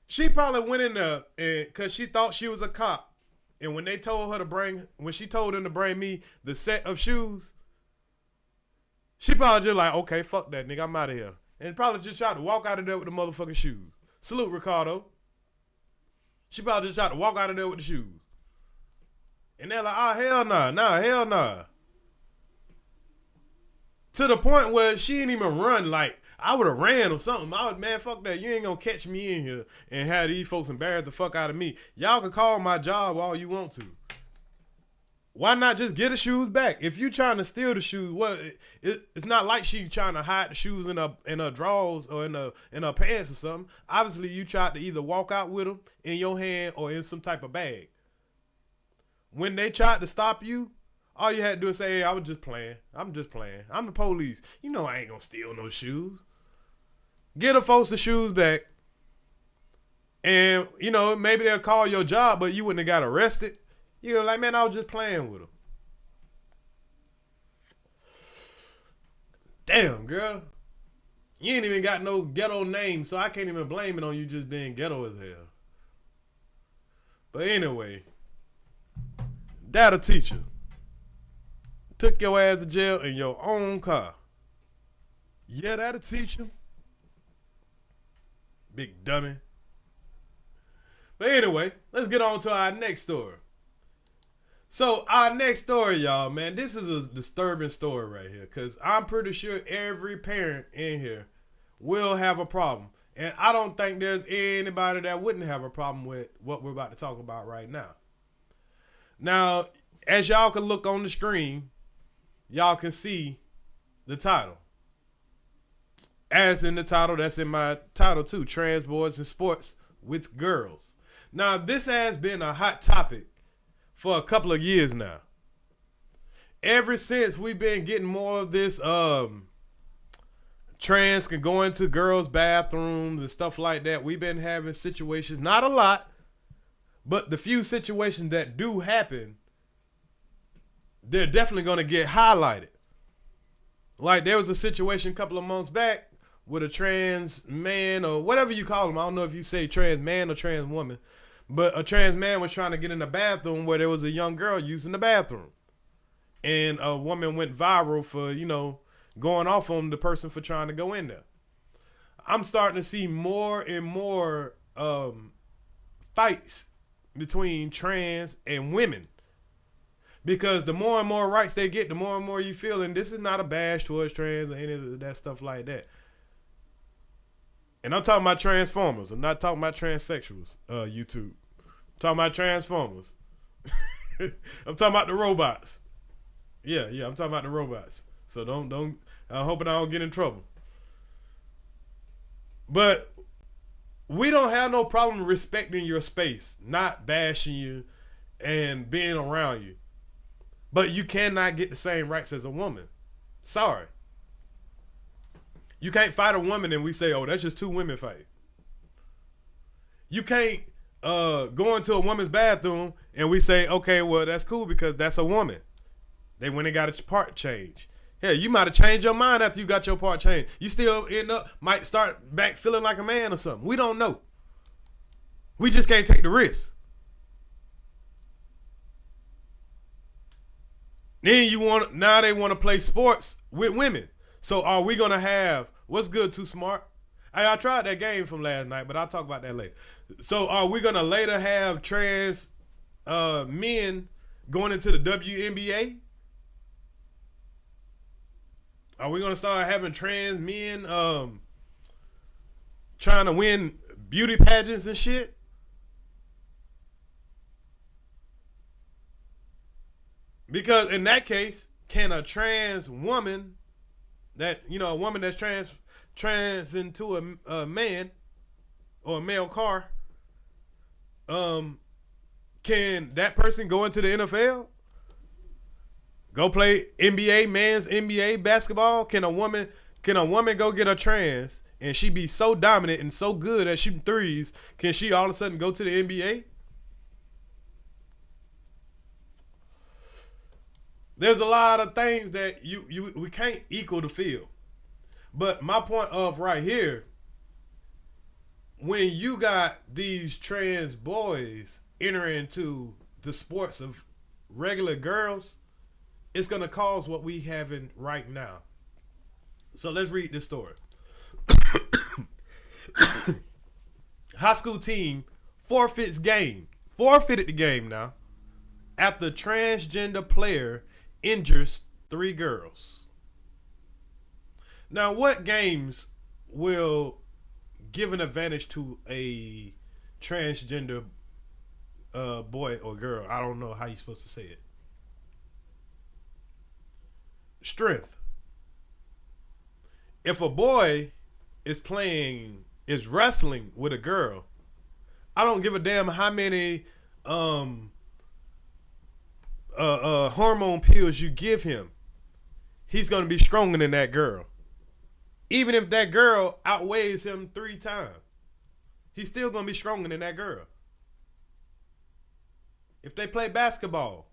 She probably went in there and cause she thought she was a cop. And when they told her to when she told them to bring me the set of shoes, She probably just like, okay, fuck that, nigga, I'm out of here. And probably just tried to walk out of there with the motherfucking shoes. Salute, Ricardo. She probably just tried to walk out of there with the shoes. And they're like, oh, hell nah, hell nah. To the point where she didn't even run. Like, I would have ran or something. I was, man, fuck that. You ain't gonna catch me in here and have these folks embarrass the fuck out of me. Y'all can call my job all you want to. Why not just get the shoes back? If you trying to steal the shoes, well, it's not like she trying to hide the shoes in her drawers or in her pants or something. Obviously, you tried to either walk out with them in your hand or in some type of bag. When they tried to stop you, all you had to do is say, hey, I was just playing. I'm just playing. I'm the police. You know I ain't gonna steal no shoes. Get the folks the shoes back. And, you know, maybe they'll call your job, but you wouldn't have got arrested. You're like, man, I was just playing with them. Damn, girl. You ain't even got no ghetto name, so I can't even blame it on you just being ghetto as hell. But anyway, that a teacher. Took your ass to jail in your own car. Yeah, that a teacher. Big dummy. But anyway, let's get on to our next story. So our next story, y'all, man, this is a disturbing story right here, because I'm pretty sure every parent in here will have a problem. And I don't think there's anybody that wouldn't have a problem with what we're about to talk about right now. Now, as y'all can look on the screen, y'all can see the title. As in the title, that's in my title too, Trans Boys in Sports with Girls. Now, this has been a hot topic for a couple of years now. Ever since we've been getting more of this trans can go into girls' bathrooms and stuff like that, we've been having situations, not a lot, but the few situations that do happen, they're definitely going to get highlighted. Like there was a situation a couple of months back with a trans man or whatever you call them. I don't know if you say trans man or trans woman. But a trans man was trying to get in the bathroom where there was a young girl using the bathroom. And a woman went viral for, you know, going off on the person for trying to go in there. I'm starting to see more and more fights between trans and women. Because the more and more rights they get, the more and more you feel. And this is not a bash towards trans or any of that stuff like that. And I'm talking about transformers. I'm not talking about transsexuals, YouTube. I'm talking about transformers. I'm talking about the robots. Yeah, I'm talking about the robots. So don't I'm hoping I don't get in trouble. But we don't have no problem respecting your space, not bashing you and being around you. But you cannot get the same rights as a woman. Sorry. You can't fight a woman and we say, oh, that's just two women fighting. You can't go into a woman's bathroom and we say, okay, well, that's cool because that's a woman. They went and got a part changed. Hell, you might have changed your mind after you got your part changed. You still might start back feeling like a man or something. We don't know. We just can't take the risk. Then now they want to play sports with women. So are we going to have, what's good, Too Smart? I tried that game from last night, but I'll talk about that later. So are we going to later have trans men going into the WNBA? Are we going to start having trans men trying to win beauty pageants and shit? Because in that case, can a trans woman a woman that's trans into a man or a male car, can that person go into the NFL? Go play NBA, men's NBA basketball? Can a woman go get a trans and she be so dominant and so good at shooting threes, can she all of a sudden go to the NBA? There's a lot of things that we can't equal the field. But my point of right here, when you got these trans boys entering into the sports of regular girls, it's going to cause what we having right now. So let's read this story. High school team forfeited the game now after transgender player injures 3 girls. Now, what games will give an advantage to a transgender boy or girl? I don't know how you're supposed to say it. Strength. If a boy is wrestling with a girl, I don't give a damn how many hormone pills you give him. He's going to be stronger than that girl. Even if that girl outweighs him 3 times, he's still going to be stronger than that girl. If they play basketball,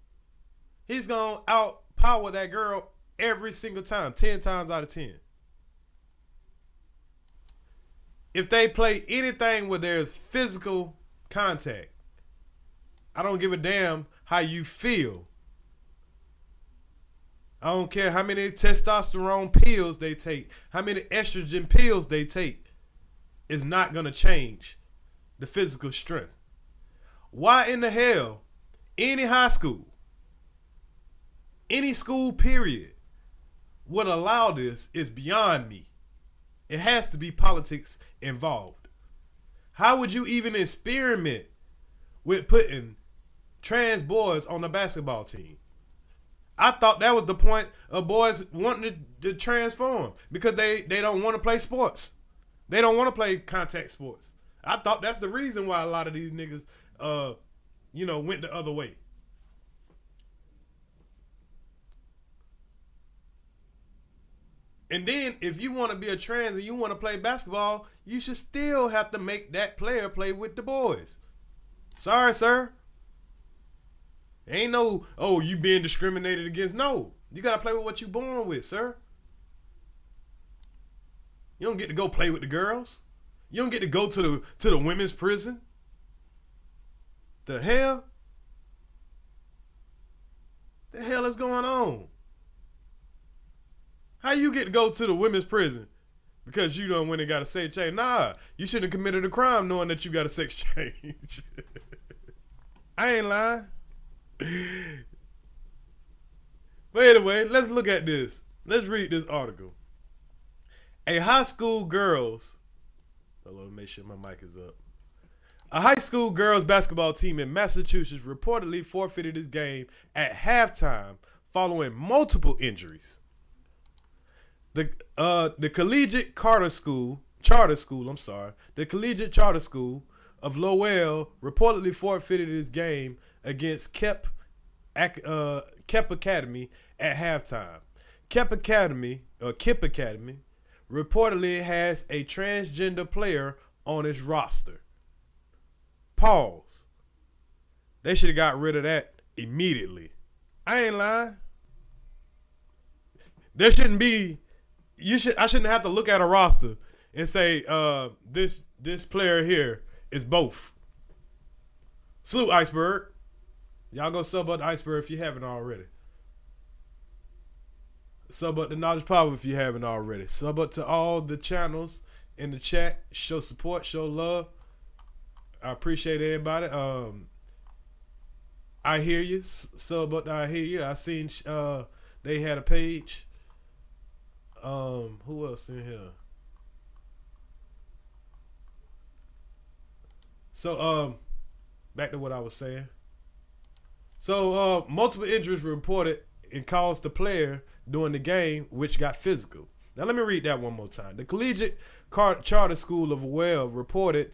he's going to outpower that girl every single time, 10 times out of 10. If they play anything where there's physical contact, I don't give a damn how you feel. I don't care how many testosterone pills they take, how many estrogen pills they take. It's not going to change the physical strength. Why in the hell any high school, any school period would allow this is beyond me. It has to be politics involved. How would you even experiment with putting trans boys on the basketball team? I thought that was the point of boys wanting to transform because they don't want to play sports. They don't want to play contact sports. I thought that's the reason why a lot of these niggas, went the other way. And then if you want to be a trans and you want to play basketball, you should still have to make that player play with the boys. Sorry, sir. Ain't no, you being discriminated against. No, you got to play with what you born with, sir. You don't get to go play with the girls. You don't get to go to the women's prison. The hell? The hell is going on? How you get to go to the women's prison because you done went and got a sex change? Nah, you shouldn't have committed a crime knowing that you got a sex change. I ain't lying. But anyway, let's look at this. Let's read this article. A high school girls, hold on, make sure my mic is up. A high school girls basketball team in Massachusetts reportedly forfeited this game at halftime following multiple injuries. The Collegiate Charter School of Lowell reportedly forfeited this game against Kep Academy at halftime. Kep Academy reportedly has a transgender player on its roster. Pause. They should have got rid of that immediately. I ain't lying. There shouldn't be. I shouldn't have to look at a roster and say this player here is both. Salute, Iceberg. Y'all go sub up the Iceberg if you haven't already. Sub up the Knowledge Power if you haven't already. Sub up to all the channels in the chat. Show support, show love. I appreciate everybody. I hear you. Sub up to I hear you. I seen they had a page. Who else in here? So back to what I was saying. So multiple injuries were reported and caused the player during the game, which got physical. Now let me read that one more time. The Collegiate Charter School of Well reportedly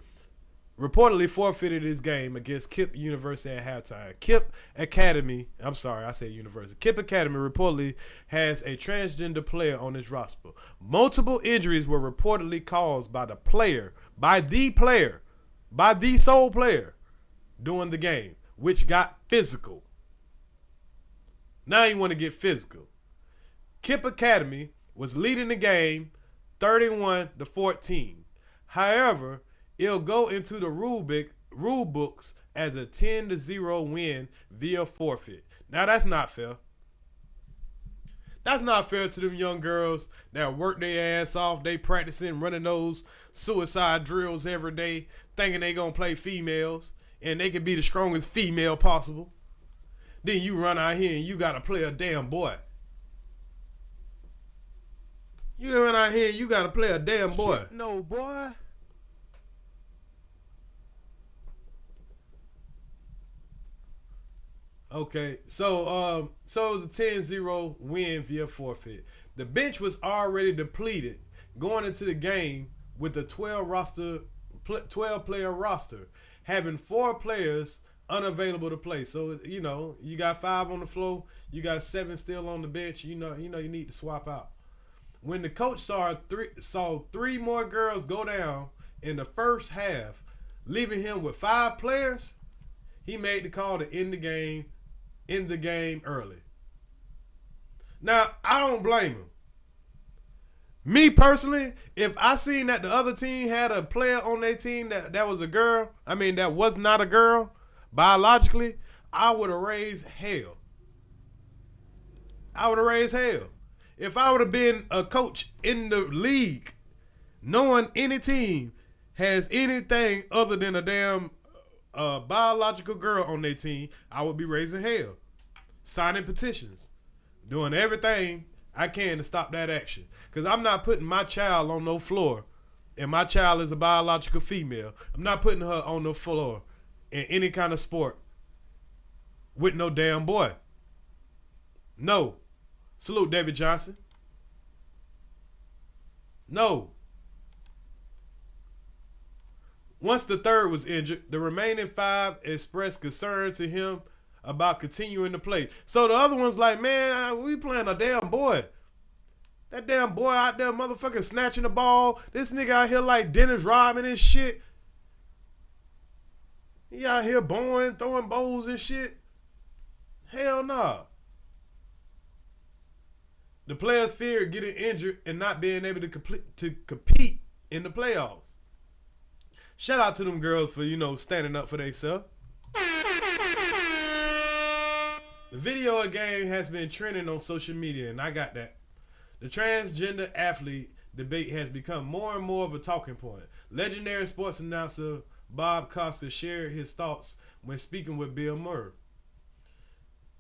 forfeited his game against Kip University at halftime. Kip Academy reportedly has a transgender player on his roster. Multiple injuries were reportedly caused by the sole player during the game, which got physical. Now you want to get physical. Kip Academy was leading the game 31-14. However, it'll go into the rule books as a 10-0 win via forfeit. Now that's not fair. That's not fair to them young girls that work their ass off. They practicing running those suicide drills every day, thinking they gonna play females and they can be the strongest female possible. Then you run out here and you gotta play a damn boy. You run out here and you gotta play a damn boy. Shit, no, boy. Okay, so so the 10-0 win via forfeit. The bench was already depleted going into the game with the 12 player roster, having 4 players unavailable to play. So you know you got 5 on the floor, you got 7 still on the bench. You know you need to swap out. When the coach saw 3 more girls go down in the first half, leaving him with 5 players, he made the call to end the game early. Now, I don't blame him. Me personally, if I seen that the other team had a player on their team that was a girl, that was not a girl, biologically, I would have raised hell. If I would have been a coach in the league, knowing any team has anything other than a damn biological girl on their team, I would be raising hell, signing petitions, doing everything I can to stop that action. Because I'm not putting my child on no floor, and my child is a biological female. I'm not putting her on the floor in any kind of sport with no damn boy. No. Salute David Johnson. No. Once the third was injured, the remaining 5 expressed concern to him about continuing to play. So the other one's like, man, we playing a damn boy. That damn boy out there motherfucking snatching the ball. This nigga out here like Dennis Rodman and shit. He out here throwing bowls and shit. Hell nah. The players feared getting injured and not being able to compete in the playoffs. Shout out to them girls for, standing up for themselves. The video game has been trending on social media, and I got that. The transgender athlete debate has become more and more of a talking point. Legendary sports announcer Bob Costas shared his thoughts when speaking with Bill Murray.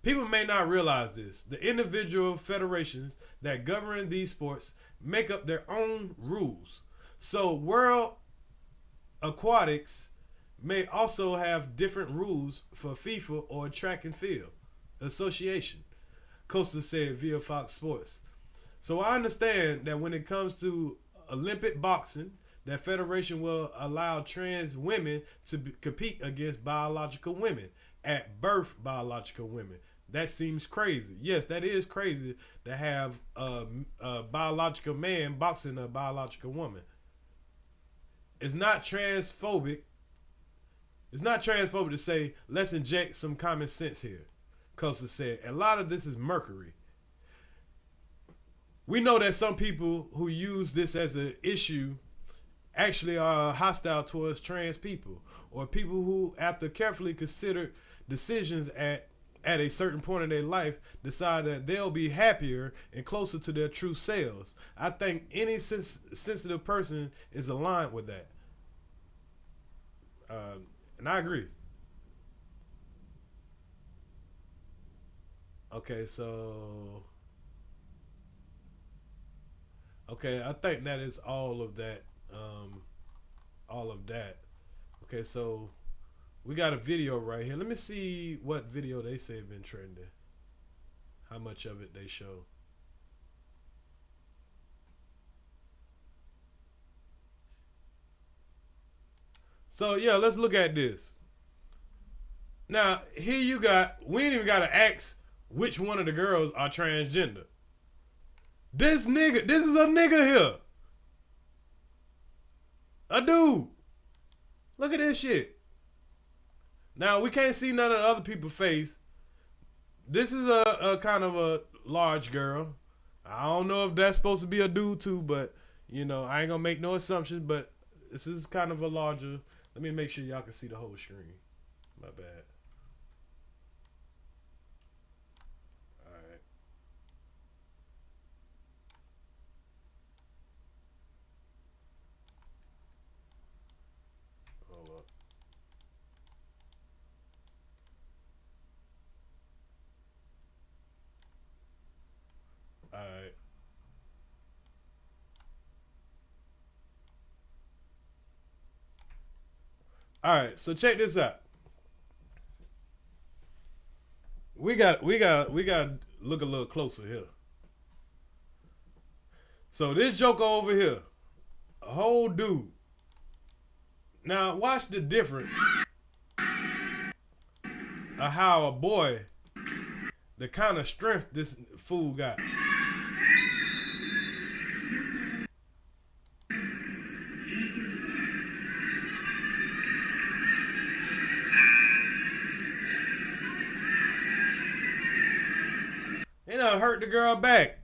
People may not realize this. The individual federations that govern these sports make up their own rules. So World Aquatics may also have different rules for FIFA or Track and Field Association, Costa said via Fox Sports. So I understand that when it comes to Olympic boxing, that federation will allow trans women to compete against biological women, at birth biological women. That seems crazy. Yes, that is crazy to have a biological man boxing a biological woman. It's not transphobic. It's not transphobic to say, let's inject some common sense here. Costa said, a lot of this is mercury. We know that some people who use this as an issue actually are hostile towards trans people, or people who, after carefully considered decisions at a certain point in their life, decide that they'll be happier and closer to their true selves. I think any sensitive person is aligned with that. And I agree. Okay, so... Okay, I think that is all of that. Okay, so we got a video right here. Let me see what video they say have been trending. How much of it they show. So yeah, let's look at this. Now, here you got, we ain't even got to ask which one of the girls are transgender. This is a nigga here. A dude. Look at this shit. Now, we can't see none of the other people's face. This is a kind of a large girl. I don't know if that's supposed to be a dude too, but, you know, I ain't gonna make no assumptions, but this is kind of a larger. Let me make sure y'all can see the whole screen. My bad. All right, so check this out. We got look a little closer here. So this joker over here, a whole dude. Now watch the difference of how a boy, the kind of strength this fool got. It done hurt the girl back.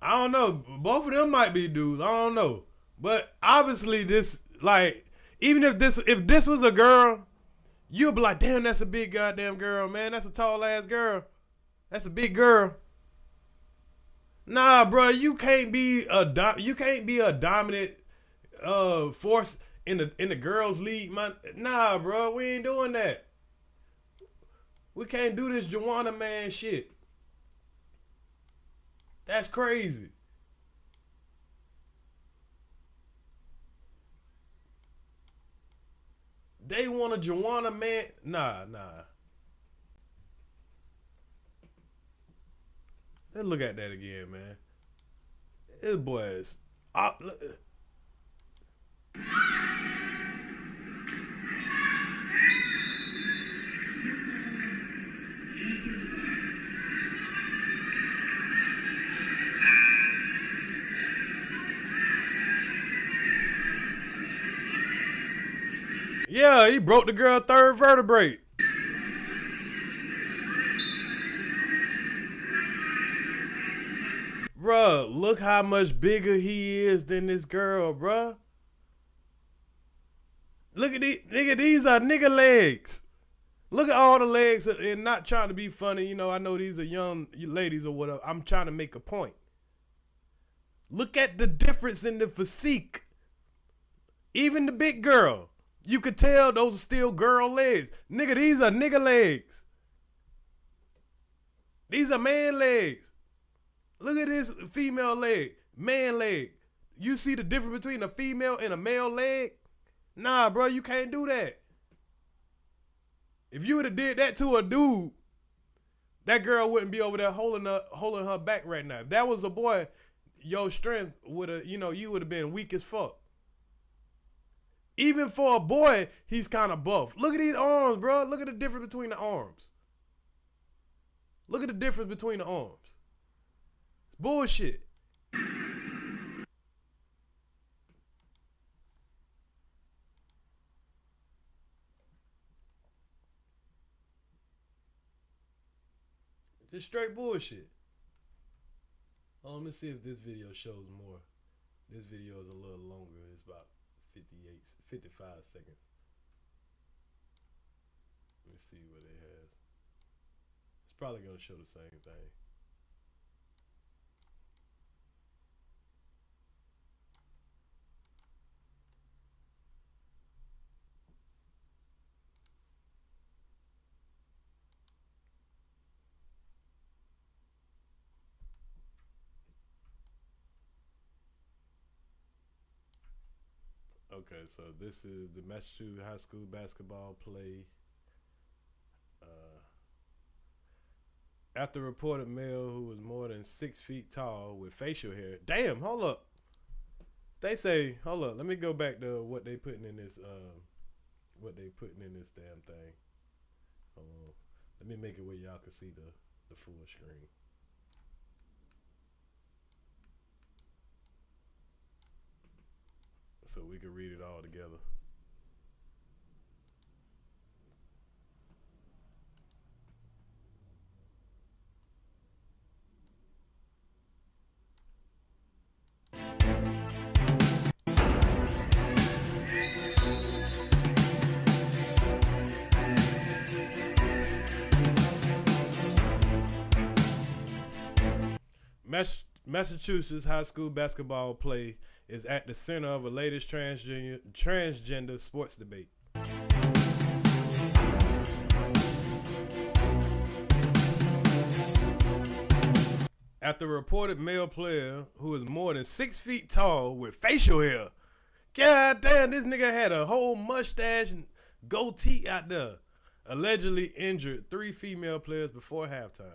I don't know. Both of them might be dudes. I don't know. But obviously this, like, even if this was a girl, you'll be like, damn, that's a big goddamn girl, man. That's a tall ass girl. That's a big girl. Nah, bro, you can't be a dominant force in the girls' league, man. Nah, bro, we ain't doing that. We can't do this Joanna man shit. That's crazy. They want a Joanna man. Nah. Let's look at that again, man. This boy is yeah, he broke the girl's third vertebrae. Bruh, look how much bigger he is than this girl, bruh. Look at these, nigga, these are nigga legs. Look at all the legs, and not trying to be funny, you know, I know these are young ladies or whatever. I'm trying to make a point. Look at the difference in the physique. Even the big girl. You could tell those are still girl legs. Nigga, these are nigga legs. These are man legs. Look at this female leg, man leg. You see the difference between a female and a male leg? Nah, bro, you can't do that. If you would have did that to a dude, that girl wouldn't be over there holding her back right now. If that was a boy, your strength would have, you know, you would have been weak as fuck. Even for a boy, he's kind of buff. Look at these arms, bro. Look at the difference between the arms. Look at the difference between the arms. It's bullshit. Just straight bullshit. Oh, let me see if this video shows more. This video is a little longer. It's about 55 seconds. Let me see what it has. It's probably going to show the same thing. Okay, so this is the Massachusetts high school basketball play. After reported male who was more than 6 feet tall with facial hair. Damn, hold up. They say, hold up, let me go back to what they putting in this damn thing. Hold on. Let me make it where y'all can see the full screen. So we can read it all together. Massachusetts high school basketball play is at the center of the latest transgender sports debate. after a reported male player who is more than 6 feet tall with facial hair. God damn, this nigga had a whole mustache and goatee out there. Allegedly injured 3 female players before halftime.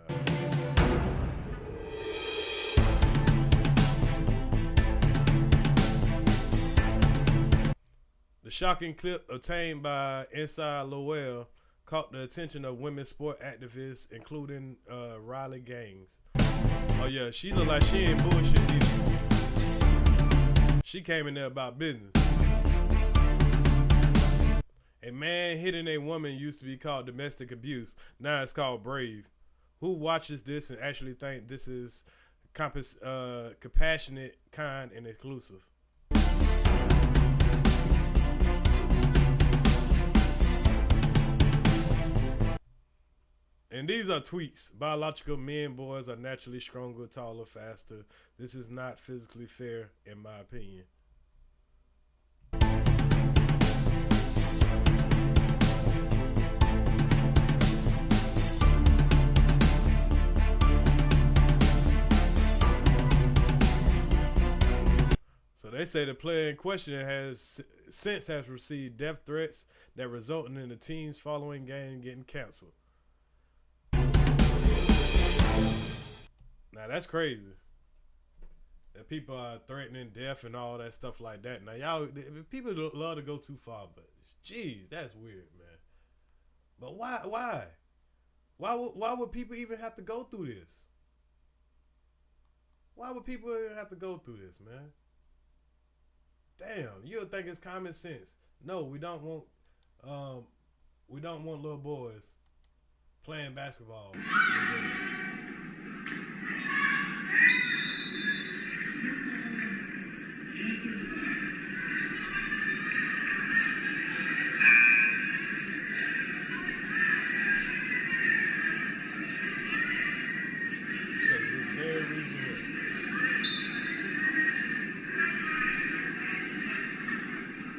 The shocking clip obtained by Inside Lowell caught the attention of women's sport activists, including Riley Gaines. Oh yeah, she look like she ain't bullshit either. She came in there about business. A man hitting a woman used to be called domestic abuse. Now it's called brave. Who watches this and actually think this is compassionate, kind, and inclusive? And these are tweets. Biological men, boys are naturally stronger, taller, faster. This is not physically fair, in my opinion. So they say the player in question has received death threats that resulted in the team's following game getting canceled. Now that's crazy. That people are threatening death and all that stuff like that. Now y'all, people love to go too far, but geez, that's weird, man. But why? Why would people even have to go through this? Why would people even have to go through this, man? Damn, you'll think it's common sense. No, we don't want little boys playing basketball.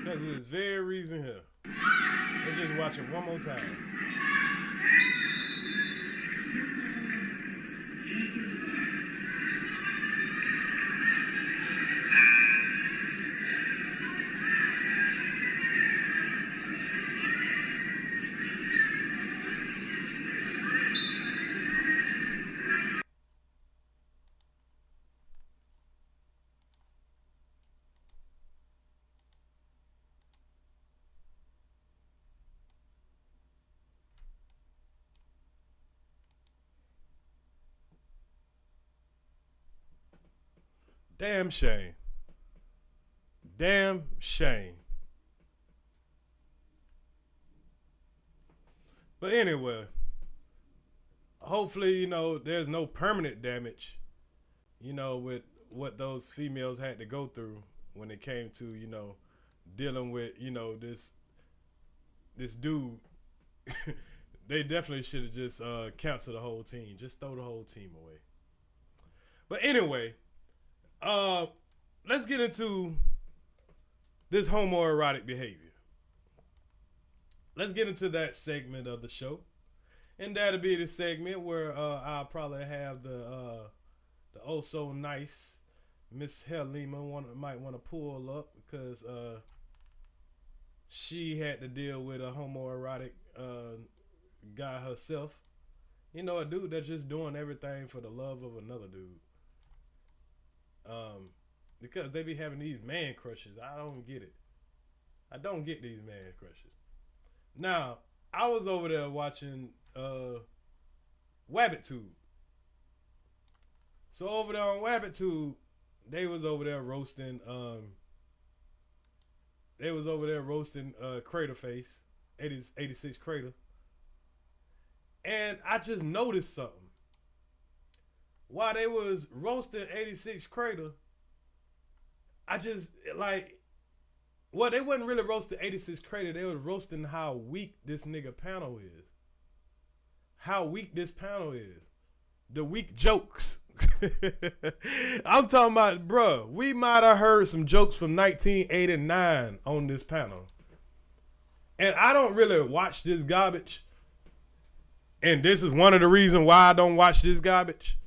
Because of this very reason here. Let's just watch it one more time. Damn shame. Damn shame. But anyway, hopefully, there's no permanent damage, with what those females had to go through when it came to, dealing with, this dude. They definitely should have just canceled the whole team. Just throw the whole team away. But anyway, let's get into this homoerotic behavior. Let's get into that segment of the show, and that'll be the segment where I'll probably have the oh so nice Miss Helima might want to pull up because she had to deal with a homoerotic guy herself. A dude that's just doing everything for the love of another dude. Because they be having these man crushes. I don't get it. I don't get these man crushes. Now, I was over there watching WabbitTube. So over there on WabbitTube, they was over there roasting Crater Face, 86 Crater. And I just noticed something. While they was roasting 86 Crater, I just they wasn't really roasting 86 Crater. They was roasting how weak this nigga panel is. How weak this panel is. The weak jokes. I'm talking about, bruh, we might have heard some jokes from 1989 on this panel. And I don't really watch this garbage. And this is one of the reasons why I don't watch this garbage.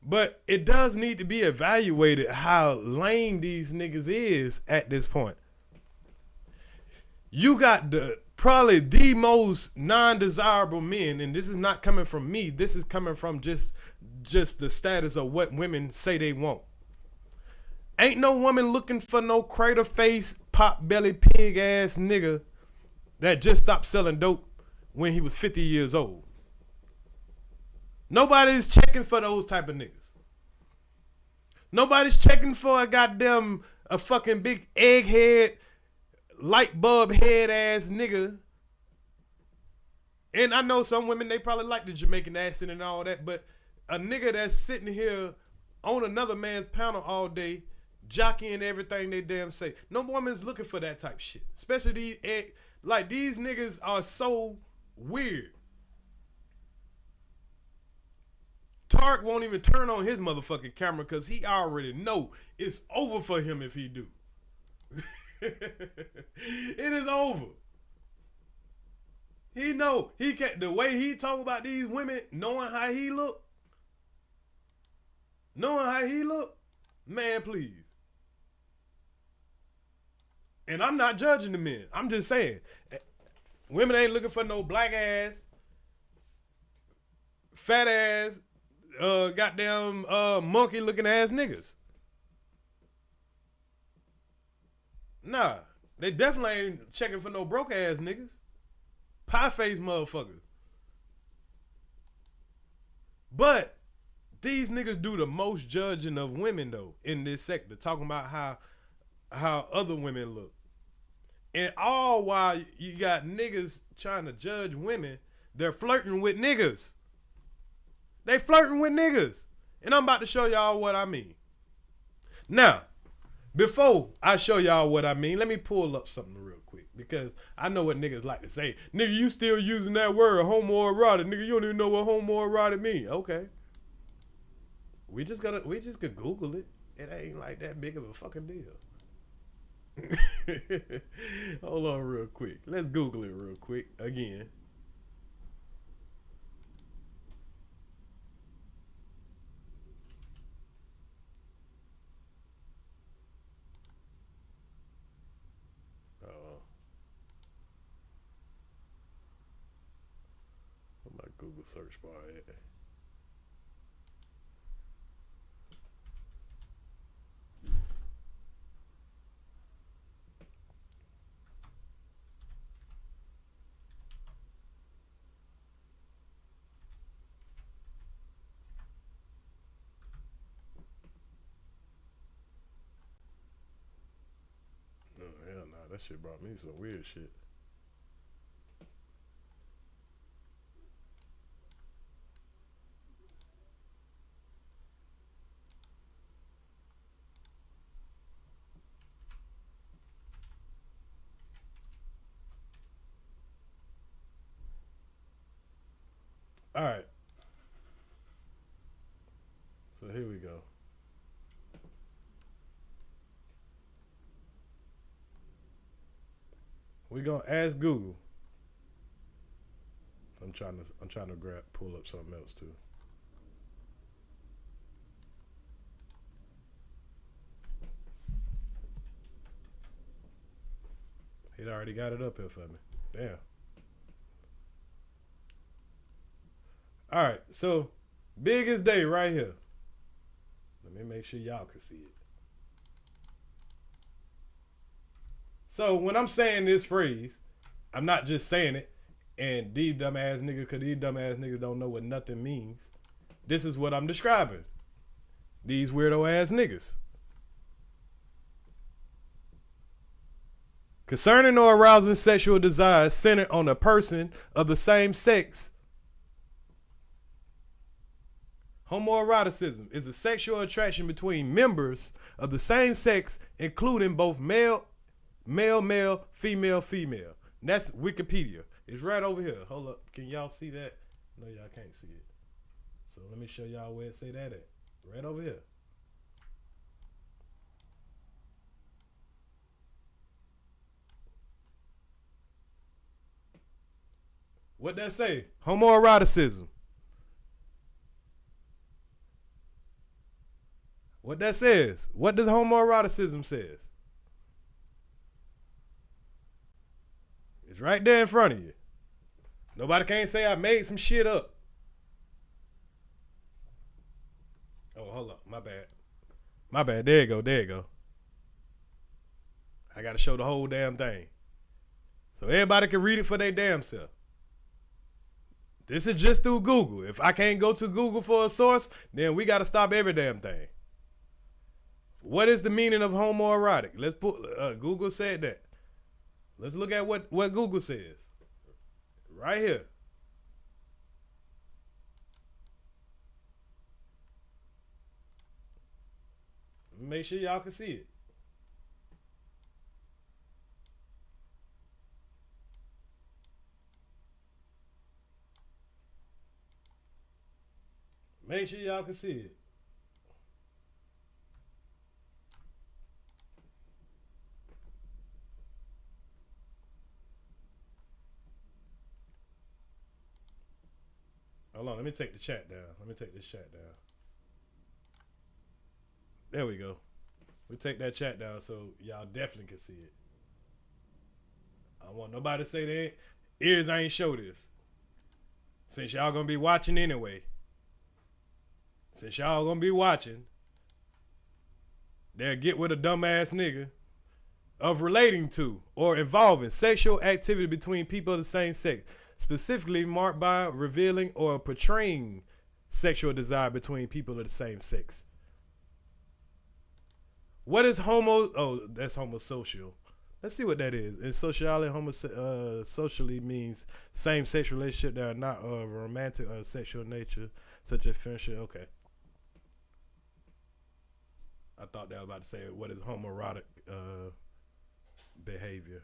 But it does need to be evaluated how lame these niggas is at this point. You got probably the most non-desirable men, and this is not coming from me. This is coming from just the status of what women say they want. Ain't no woman looking for no crater face, pot belly, pig ass nigga that just stopped selling dope when he was 50 years old. Nobody's checking for those type of niggas. Nobody's checking for a fucking big egghead, light bulb head ass nigga. And I know some women, they probably like the Jamaican accent and all that, but a nigga that's sitting here on another man's panel all day, jockeying everything they damn say. No woman's looking for that type shit. Especially these niggas are so weird. Tark won't even turn on his motherfucking camera because he already know it's over for him if he do. It is over. He know he can't. The way he talk about these women, knowing how he look, man, please. And I'm not judging the men. I'm just saying, women ain't looking for no black ass, fat ass, goddamn monkey looking ass niggas. Nah, they definitely ain't checking for no broke ass niggas. Pie face motherfuckers. But these niggas do the most judging of women though in this sector, talking about how other women look. And all while you got niggas trying to judge women, they're flirting with niggas. They flirting with niggas. And I'm about to show y'all what I mean. Now, before I show y'all what I mean, let me pull up something real quick. Because I know what niggas like to say. Nigga, you still using that word, homoerotic. Nigga, you don't even know what homoerotic mean. Okay. We just could Google it. It ain't like that big of a fucking deal. Hold on real quick. Let's Google it real quick again. Where my Google search bar at? That shit brought me some weird shit. All right. So here we go. We're gonna ask Google. I'm trying to pull up something else too. It already got it up here for me. Damn. All right, so biggest day right here. Let me make sure y'all can see it. So when I'm saying this phrase, I'm not just saying it, and these dumbass niggas, because these dumbass niggas don't know what nothing means. This is what I'm describing. These weirdo ass niggas. Concerning or arousing sexual desires centered on a person of the same sex. Homoeroticism is a sexual attraction between members of the same sex, including both male, female. That's Wikipedia. It's right over here. Hold up. Can y'all see that? No, y'all can't see it. So let me show y'all where it say that at. Right over here. What that say? Homoeroticism. What that says? What does homoeroticism says? It's right there in front of you. Nobody can't say I made some shit up. Oh, hold up. My bad. My bad. There you go. There you go. I got to show the whole damn thing. So everybody can read it for their damn self. This is just through Google. If I can't go to Google for a source, then we got to stop every damn thing. What is the meaning of homoerotic? Let's put, Google said that. Let's look at what Google says. Right here. Make sure y'all can see it. Make sure y'all can see it. Hold on, let me take the chat down. Let me take this chat down. There we go. We take that chat down so y'all definitely can see it. I don't want nobody to say that Earz I ain't show this. Since y'all gonna be watching anyway. Since y'all gonna be watching, they'll get with a dumbass nigga of relating to or involving sexual activity between people of the same sex, specifically marked by revealing or portraying sexual desire between people of the same sex. What is oh, that's homosocial. Let's see what that is. And socially, socially means same-sex relationship that are not of romantic or sexual nature, such as friendship. Okay. I thought that was about to say, what is homoerotic behavior?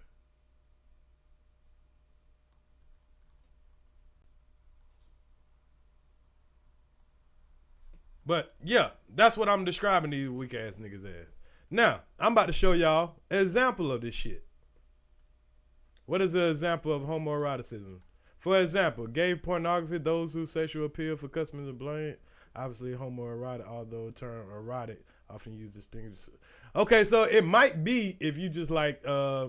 But yeah, that's what I'm describing these weak ass niggas as. Now, I'm about to show y'all an example of this shit. What is an example of homoeroticism? For example, gay pornography, those whose sexual appeal for customers are blamed. Obviously, homoerotic, although the term erotic often used distinguish. Okay, so it might be if you just like gay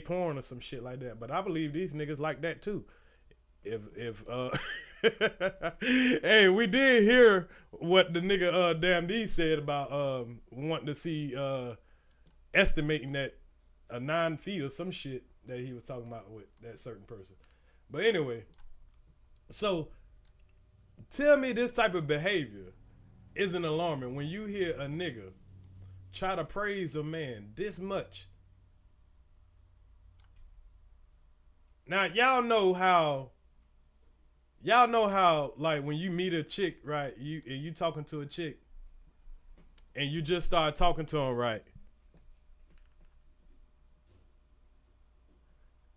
porn or some shit like that. But I believe these niggas like that too. If hey, we did hear what the nigga Damn D said about wanting to see estimating that a 9 feet or some shit that he was talking about with that certain person. But anyway, so tell me this type of behavior isn't alarming when you hear a nigga try to praise a man this much. Now y'all know how like when you meet a chick, right? You talking to a chick and you just start talking to them, right?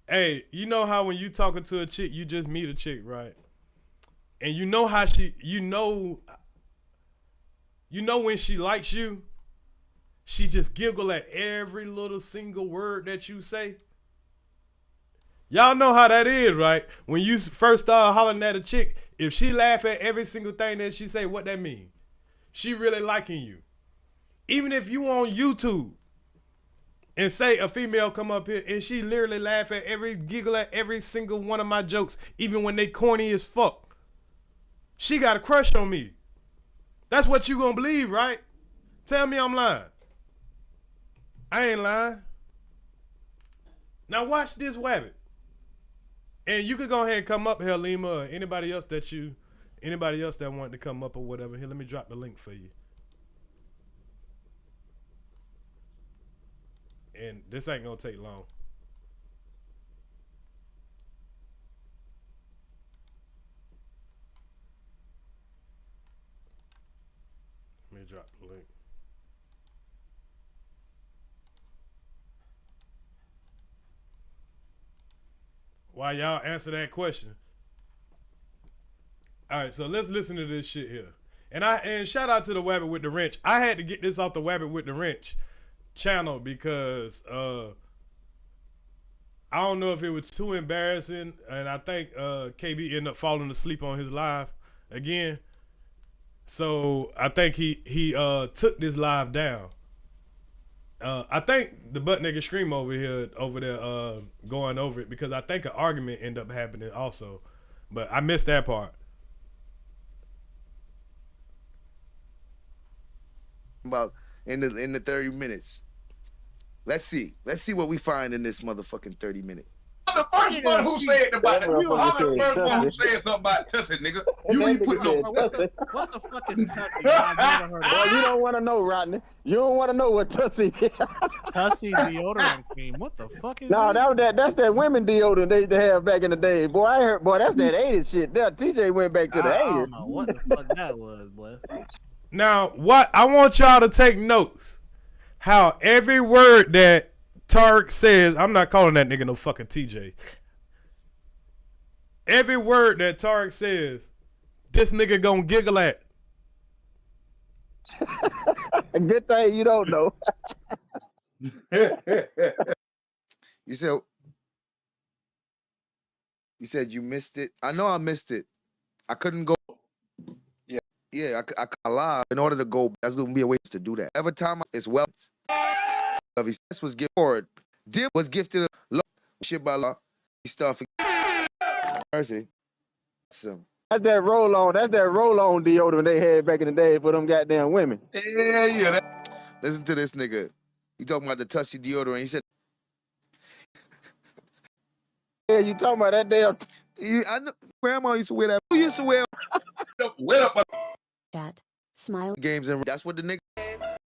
Hey, you know how when you talking to a chick, you just meet a chick, right? And you know how you know when she likes you, she just giggle at every little single word that you say. Y'all know how that is, right? When you first start hollering at a chick, if she laugh at every single thing that she say, what that mean? She really liking you. Even if you on YouTube and say a female come up here and she literally laugh at giggle at every single one of my jokes, even when they corny as fuck, she got a crush on me. That's what you gonna believe, right? Tell me I'm lying. I ain't lying. Now watch this wabbit. And you could go ahead and come up here, Lima, or anybody else that wanted to come up or whatever. Here, let me drop the link for you. And this ain't gonna take long. Let me drop the link. While y'all answer that question. All right, so let's listen to this shit here. And shout out to the Wabbit with the Wrench. I had to get this off the Wabbit with the Wrench channel because I don't know if it was too embarrassing, and I think KB ended up falling asleep on his live again. So I think he took this live down. I think the butt nigga scream over there going over it because I think an argument ended up happening also, but I missed that part. About in the 30 minutes. Let's see what we find in this motherfucking 30 minutes. The first one who said about it. You are the first one who said something about Tussie, nigga. You ain't put no. What the fuck is Tussie? I've never heard of Well, you don't want to know, Rodney. You don't want to know what Tussie is. Tussie deodorant cream. What the fuck is No, that? that's that women deodorant they have back in the day. Boy, I heard, boy, that's that 80s shit. That TJ went back to the 80s. I don't know what the fuck that was, boy. Now, what I want y'all to take notes. How every word that Tarek says, I'm not calling that nigga no fucking TJ. Every word that Tarek says, this nigga gonna giggle at. Good thing you don't know. You said you missed it. I know I missed it. I couldn't go. Yeah, I lied. In order to go, that's gonna be a way to do that. Every time it's well. This was gifted forward. Dim was gifted a shit by law stuff. Mercy. That's that roll on. That's that roll on deodorant they had back in the day for them goddamn women. Yeah. Listen to this nigga. He talking about the Tussie deodorant. He said, "Yeah, you talking about that damn." I know grandma used to wear that. Who used to wear? Wet up. Chat. Smile. Games and that's what the niggas.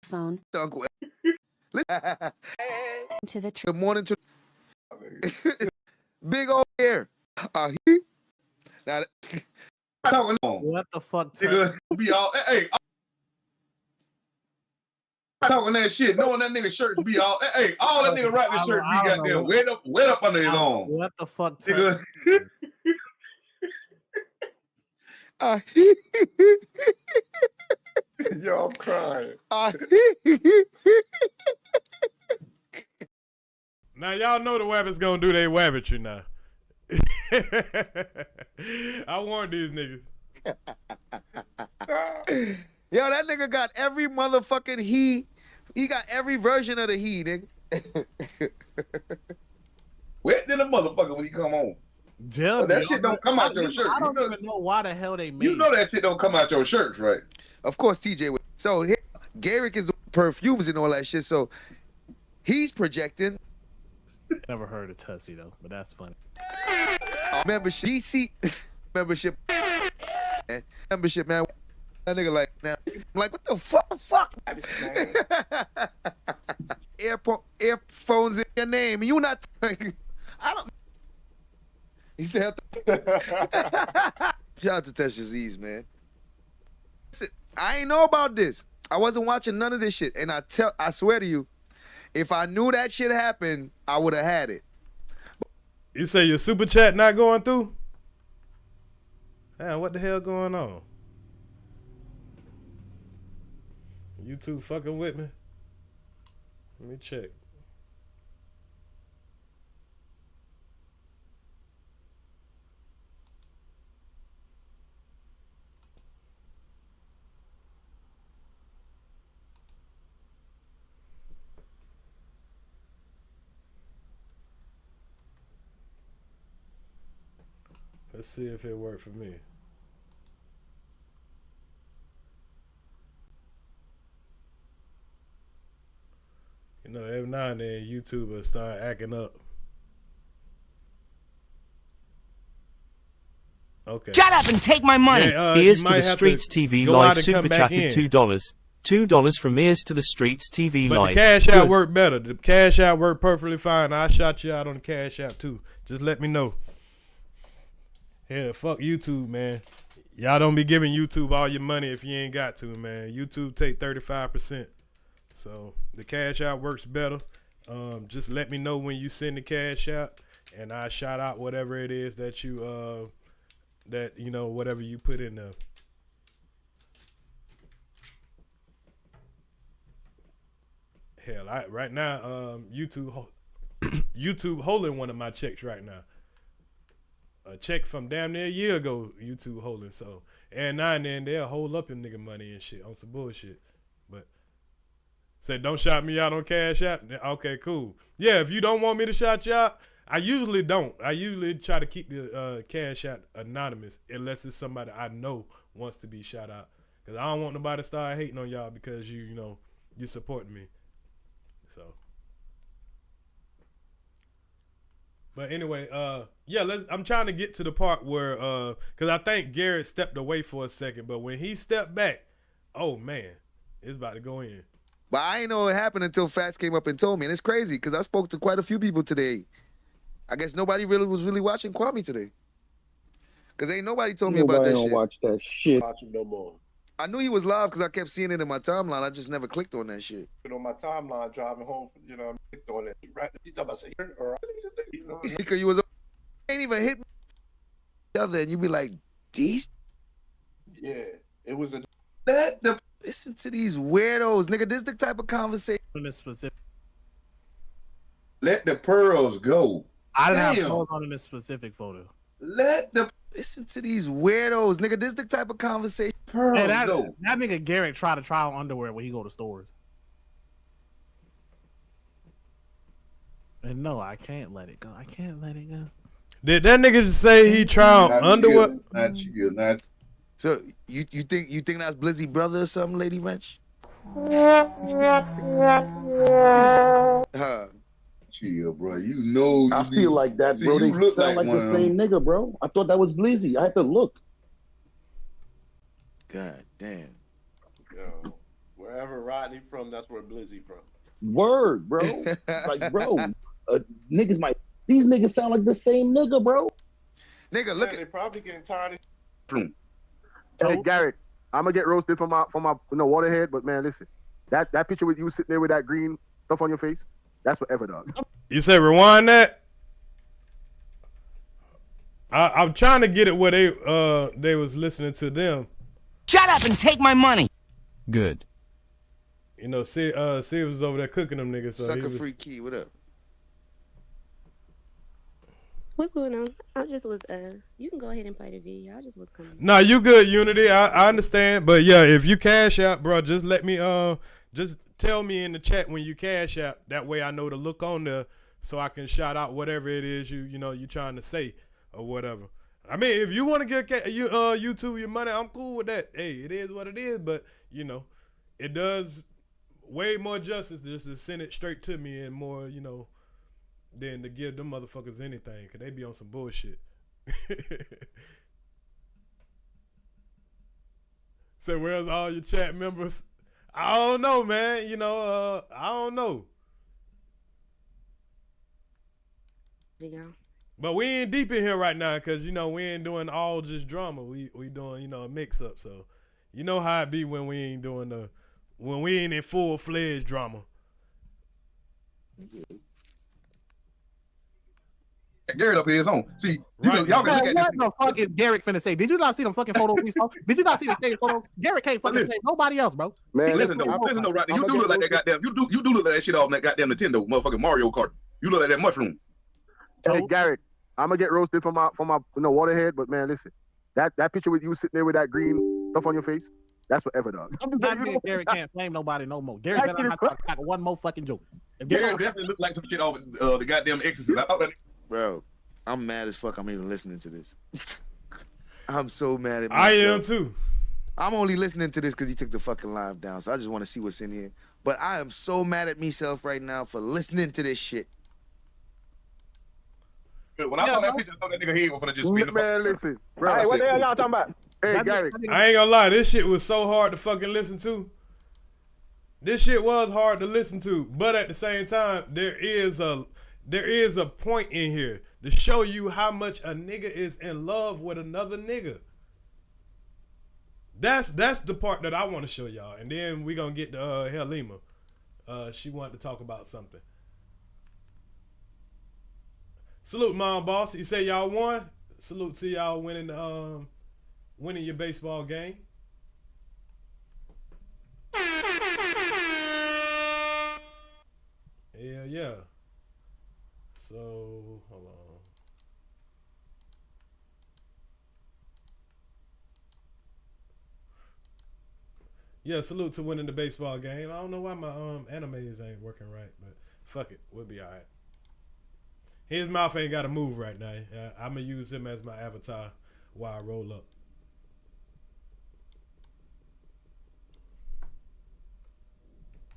Phone. Uncle. To the Good morning to big old hair. Now, What the fuck? Nigga, be all hey. Talking that shit, knowing that nigga shirt be all hey, all that nigga right the shirt be goddamn wet up under his arm. What the fuck? Nigga. Yo, I'm crying. Now y'all know the wabbit's gonna do their wabbitry now. I warned these niggas. Yo, that nigga got every motherfucking he got every version of the he, nigga. Wet than a motherfucker when he come home. Well, that shit don't come out your shirt. I don't even know why the hell they made. You know that shit don't come out your shirts, right? Of course, TJ. So Garrick is perfumes and all that shit. So he's projecting. Never heard of Tussie though, but that's funny. Membership, DC membership, man. That nigga like now, I'm like, what the fuck? Earphones in your name, you not. I don't. He said, shout out to Tesha Z's, man. I ain't know about this. I wasn't watching none of this shit, and I swear to you, if I knew that shit happened, I would have had it. You say your super chat not going through? Damn, what the hell going on? You two fucking with me? Let me check. Let's see if it worked for me. You know, every now and then YouTubers start acting up. Okay. Shut up and take my money. Yeah, Earz to the Streetz TV Live super chatted $2. $2 from Earz to the Streetz TV but Live. The cash out worked better. The cash out worked perfectly fine. I shot you out on the cash out too. Just let me know. Yeah, fuck YouTube, man. Y'all don't be giving YouTube all your money if you ain't got to, man. YouTube take 35%. So the cash out works better. Just let me know when you send the cash out, and I shout out whatever it is that you whatever you put in there. Hell, right now YouTube holding one of my checks right now. a check from damn near a year ago. YouTube holding so, and now and then they'll hold up in nigga money and shit on some bullshit. But said don't shout me out on Cash App. Okay, cool. Yeah, if you don't want me to shout you out, I usually don't. I usually try to keep the Cash App anonymous unless it's somebody I know wants to be shout out. Cause I don't want nobody to start hating on y'all because you know you supporting me. So. But anyway, yeah, I'm trying to get to the part where, cause I think Garrett stepped away for a second, but when he stepped back, oh man, it's about to go in. But I ain't know what happened until Fats came up and told me, and it's crazy because I spoke to quite a few people today. I guess nobody was really watching Kwame today, cause ain't nobody told me about that don't shit. Watch that shit. Watch him no more. I knew he was live because I kept seeing it in my timeline. I just never clicked on that shit. On my timeline, driving home, you know, I clicked on it. Right? He talking about here or you know, Because you was ain't even hit the other, and you be like, "These." Yeah, it was a. Listen to these weirdos, nigga. This the type of conversation. Let the pearls go. I didn't have pearls on in this specific photo. Let the listen to these weirdos, nigga. This the type of conversation. Hey, that nigga Garrett tried to try on underwear when he go to stores. And no, I can't let it go. I can't let it go. Did that nigga just say he tried on underwear? Not you, not. So you think that's Blizzy brother or something, Lady Wrench? Chill, bro. You know. I feel like that, bro. They sound like the same nigga, bro. I thought that was Blizzy. I had to look. God damn. Yo, wherever Rodney from, that's where Blizzy from. Word, bro. Like, bro, these niggas sound like the same nigga, bro. Nigga, look They probably getting tired of. Hey Garrett, I'm gonna get roasted from my waterhead, but man, listen, that picture with you sitting there with that green stuff on your face, that's forever, dog. You said rewind that. I'm trying to get it where they was listening to them. Shut up and take my money. Good. You know, Sid was over there cooking them niggas. So Sucker Free Key, what up? What's going on? I just was you can go ahead and play the video. I just was coming. Nah, you good, Unity. I understand. But yeah, if you cash out, bro, just let me just tell me in the chat when you cash out. That way I know to look on there so I can shout out whatever it is you trying to say or whatever. I mean, if you want to get YouTube your money, I'm cool with that. Hey, it is what it is, but you know, it does way more justice just to send it straight to me and more, you know, than to give them motherfuckers anything, cause they be on some bullshit. So where's all your chat members? I don't know, man. You know, I don't know. But we ain't deep in here right now, cause you know we ain't doing all just drama. We doing a mix up. So you know how it be when we ain't doing when we ain't in full-fledged drama. Garrett up here is on. See, Right. y'all can look at What this. the fuck is Garrett finna say? Did you not see them fucking photos we saw? Did you not see the same photo? Garrett can't fucking say nobody else, bro. Man, Listen though, Rodney. You do look like that goddamn. You do look like that shit off that goddamn Nintendo, motherfucking Mario Kart. You look like that mushroom. Hey Garrett, I'm gonna get roasted from my waterhead, but man, listen, that picture with you sitting there with that green stuff on your face, that's forever, dog. That nigga Garrett can't blame nobody no more. Garrett better not crack one more fucking joke. Garrett definitely looked like some shit off the goddamn Exorcist. I thought that. Bro, I'm mad as fuck. I'm even listening to this. I'm so mad at myself. I am too. I'm only listening to this because he took the fucking live down, so I just want to see what's in here. But I am so mad at myself right now for listening to this shit. When I saw that picture, I thought that nigga head was gonna just spin. Man, listen. Bro, Hey, what the hell y'all talking about? Hey, Garrett. I ain't gonna lie, this shit was so hard to fucking listen to. This shit was hard to listen to, but at the same time, there is a point in here to show you how much a nigga is in love with another nigga. That's the part that I want to show y'all, and then we gonna get to Helima. She wanted to talk about something. Salute, Mom Boss. You say y'all won? Salute to y'all winning your baseball game. Hell yeah. So, hold on. Yeah, salute to winning the baseball game. I don't know why my animes ain't working right, but fuck it, we'll be all right. His mouth ain't got to move right now. I'm gonna use him as my avatar while I roll up.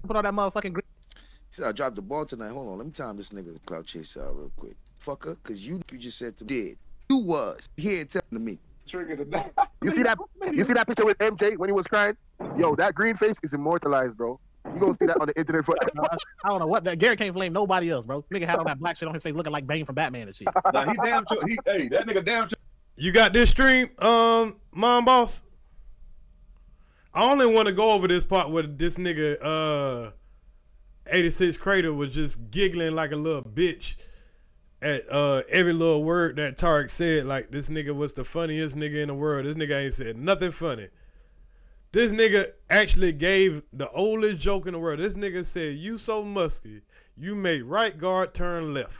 Put on that motherfucking green. He said, I dropped the ball tonight. Hold on, let me time this nigga Cloud Chase out real quick. Fucker, because you just said to me, did. You was here telling to me. Trigger the day. You see that picture with MJ when he was crying? Yo, that green face is immortalized, bro. You gonna see that on the internet for I don't know what that Garrett can't blame nobody else, bro. Nigga had all that black shit on his face looking like Bane from Batman and shit. Nah, he damn sure. Hey, that nigga damn sure. You got this stream, Mom Boss? I only want to go over this part where this nigga 86 Crater was just giggling like a little bitch at every little word that Tarek said. Like, this nigga was the funniest nigga in the world. This nigga ain't said nothing funny. This nigga actually gave the oldest joke in the world. This nigga said, you so musky, you make right guard turn left.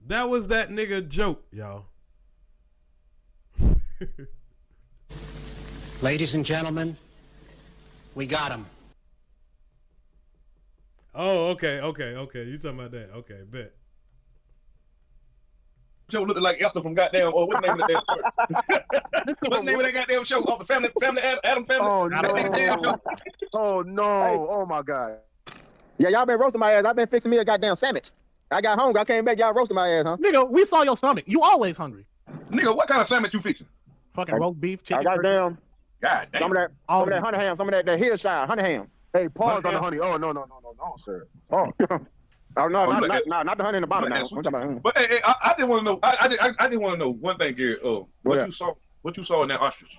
That was that nigga joke, y'all. Ladies and gentlemen, we got him. Oh, okay. You talking about that? Okay, bet. Joe looked like Esther from goddamn. Oh, what's the name of that show? What's the name of that goddamn show? Off the family, Adam Family. Oh no! Oh no! Oh my God! Yeah, y'all been roasting my ass. I've been fixing me a goddamn sandwich. I got hungry. I came back. Y'all roasting my ass, huh? Nigga, we saw your stomach. You always hungry. Nigga, what kind of sandwich you fixing? Fucking roast beef, chicken. I got damn. God damn. Some of that honey ham. Some of that hillshire honey ham. Hey, pause on the honey. Oh no, sir. Oh. Oh no, not the honey in the bottom now. But hey, I didn't want to know. I didn't want to know one thing, Gary. What you saw in that ostrich?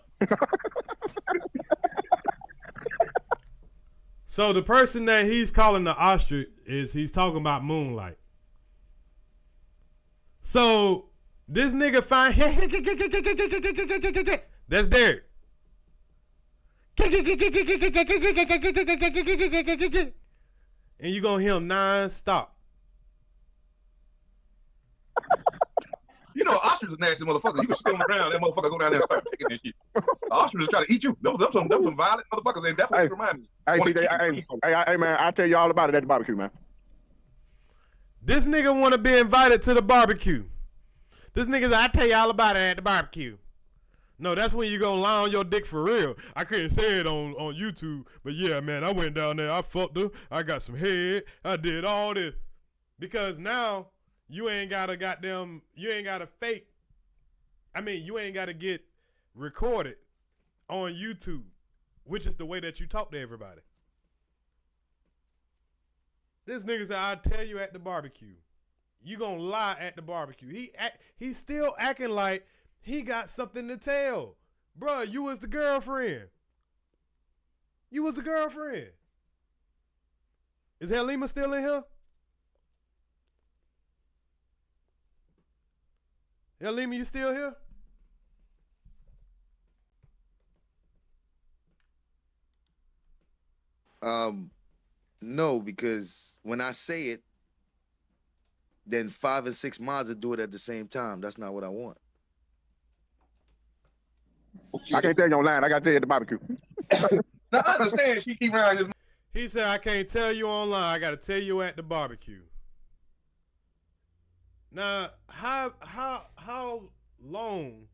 So the person that he's calling the ostrich he's talking about Moonlight. So this nigga find that's Derek. And you gonna hear him non-stop. You know, ostrich is a nasty motherfucker. You can spin him around, that motherfucker go down there and start picking that shit. Ostrich is trying to eat you. Them some violent motherfuckers. And that's what remind me. Hey, man, I'll tell you all about it at the barbecue, man. This nigga want to be invited to the barbecue. This nigga, I tell you all about it at the barbecue. No, that's when you gonna lie on your dick for real. I couldn't say it on YouTube, but yeah, man, I went down there, I fucked her, I got some head, I did all this. Because now, you ain't gotta fake. I mean, you ain't gotta get recorded on YouTube, which is the way that you talk to everybody. This nigga said, I'll tell you at the barbecue. You gonna lie at the barbecue. He's still acting like he got something to tell. Bruh, you was the girlfriend. Is Halima still in here? Halima, you still here? No, because when I say it, then 5 and 6 mods will do it at the same time. That's not what I want. I can't tell you online. I gotta tell you at the barbecue. Now, I understand she keep around his. He said, I can't tell you online. I gotta tell you at the barbecue. Now, how long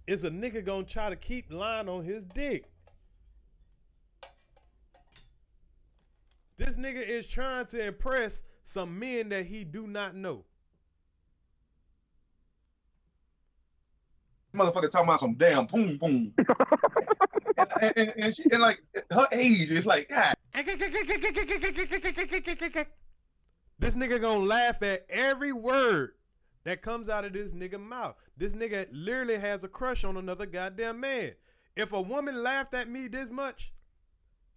is a nigga gonna try to keep lying on his dick? This nigga is trying to impress some men that he do not know. Motherfucker talking about some damn boom boom. and she, and like her age is like, God. This nigga gonna laugh at every word that comes out of this nigga mouth. This nigga literally has a crush on another goddamn man. If a woman laughed at me this much,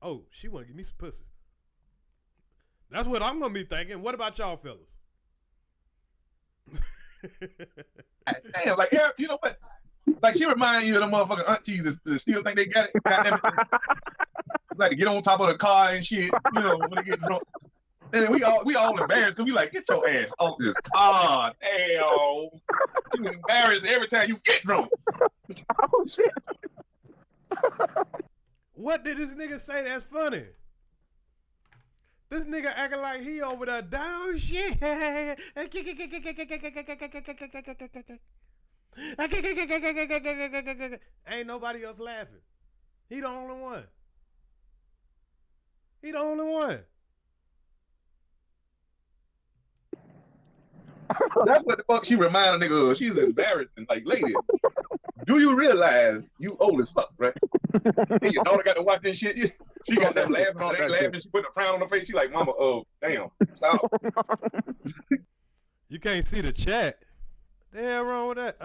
oh, she wanna give me some pussy. That's what I'm gonna be thinking. What about y'all fellas? Damn, like, you know what? Like, she remind you of the motherfucking aunties that still think they got it. Goddamn it. Like, to get on top of the car and shit, you know, when they get drunk. And we all embarrassed because we like, get your ass off this car. Damn. You embarrassed every time you get drunk. Oh shit. What did this nigga say that's funny? This nigga acting like he over there down shit. Ain't nobody else laughing. He the only one. He the only one. That's what the fuck she remind a nigga of. She's embarrassing. Like, lady, do you realize you old as fuck, right? And your daughter got to watch this shit. She got them laughing on that laughing. She put a frown on her face. She like, mama, damn. Stop. You can't see the chat. The hell wrong with that?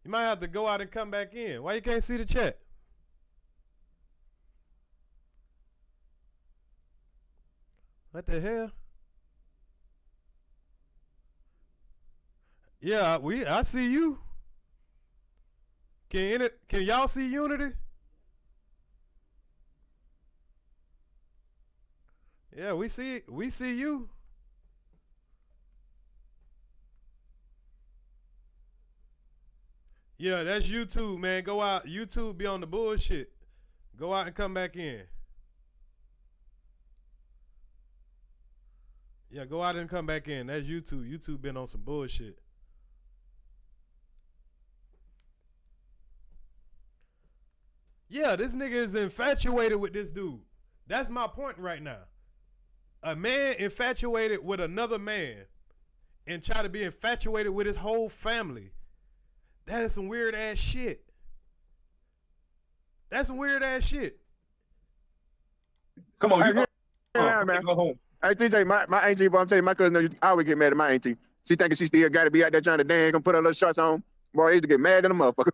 You might have to go out and come back in. Why you can't see the chat? What the hell? Yeah, I see you. Can y'all see Unity? Yeah, we see you. Yeah, that's YouTube, man. Go out. YouTube be on the bullshit. Go out and come back in. Yeah, go out and come back in. That's YouTube. YouTube been on some bullshit. Yeah, this nigga is infatuated with this dude. That's my point right now. A man infatuated with another man and try to be infatuated with his whole family. That is some weird ass shit. That's some weird ass shit. Come on, you man. Go home. Hey, TJ, my auntie, boy, I'm telling you, my cousin, I always get mad at my auntie. She thinking she still got to be out there trying to dance and put her little shorts on. Boy, I used to get mad at a motherfucker.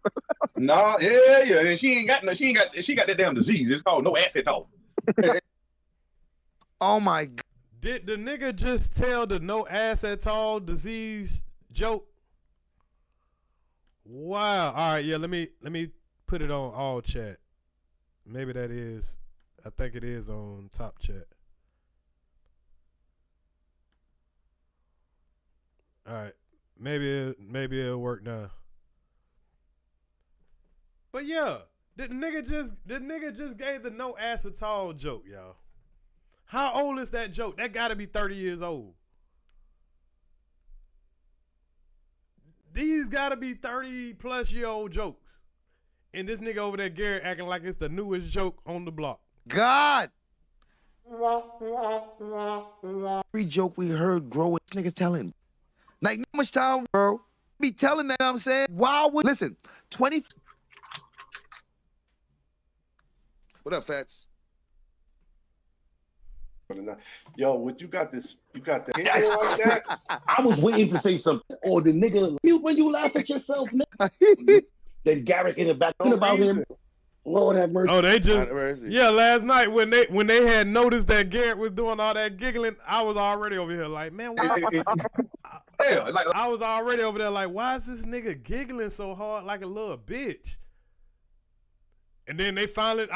Nah, yeah. And she got that damn disease. It's called no asset talk. Oh my God. Did the nigga just tell the no ass at all disease joke? Wow. All right, yeah, let me put it on all chat. Maybe that is. I think it is on top chat. All right. Maybe it'll work now. But yeah, the nigga just gave the no ass at all joke, y'all. How old is that joke? That gotta be 30 years old. These gotta be 30-plus-year-old jokes. And this nigga over there, Garrett, acting like it's the newest joke on the block. God! Every joke we heard growing, niggas telling. Like, not much time, bro. Be telling that, I'm saying. Why would, listen, 20. What up, Fats? Yo, what you got this? You got the like that? I was waiting to say something. Or the nigga, when you laugh at yourself, nigga. Then Garrett in the back about him. Lord have mercy. Oh, they just last night when they had noticed that Garrett was doing all that giggling, I was already over here like, man, why? I was already over there like, why is this nigga giggling so hard like a little bitch? And then I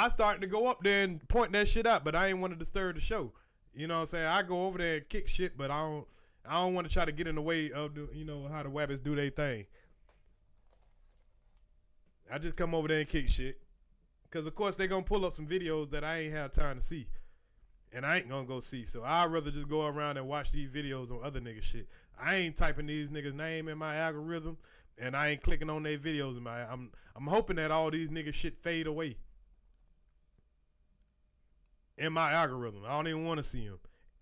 started to go up there and point that shit out, but I ain't want to disturb the show. You know what I'm saying? I go over there and kick shit, but I don't want to try to get in the way of how the wabbits do their thing. I just come over there and kick shit. Because, of course, they going to pull up some videos that I ain't have time to see. And I ain't going to go see. So I'd rather just go around and watch these videos on other niggas shit. I ain't typing these niggas' name in my algorithm. And I ain't clicking on their videos. I'm hoping that all these niggas shit fade away. In my algorithm. I don't even want to see them.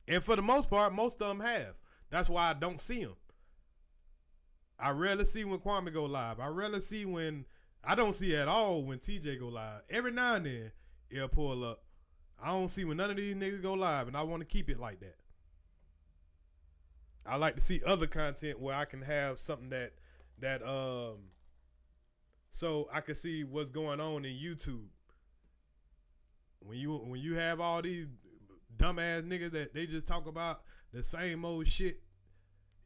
And for the most part, most of them have. That's why I don't see them. I rarely see when Kwame go live. I rarely see when... I don't see at all when TJ go live. Every now and then, it'll pull up. I don't see when none of these niggas go live, and I want to keep it like that. I like to see other content where I can have something that so I can see what's going on in YouTube. When you have all these dumbass niggas that they just talk about the same old shit,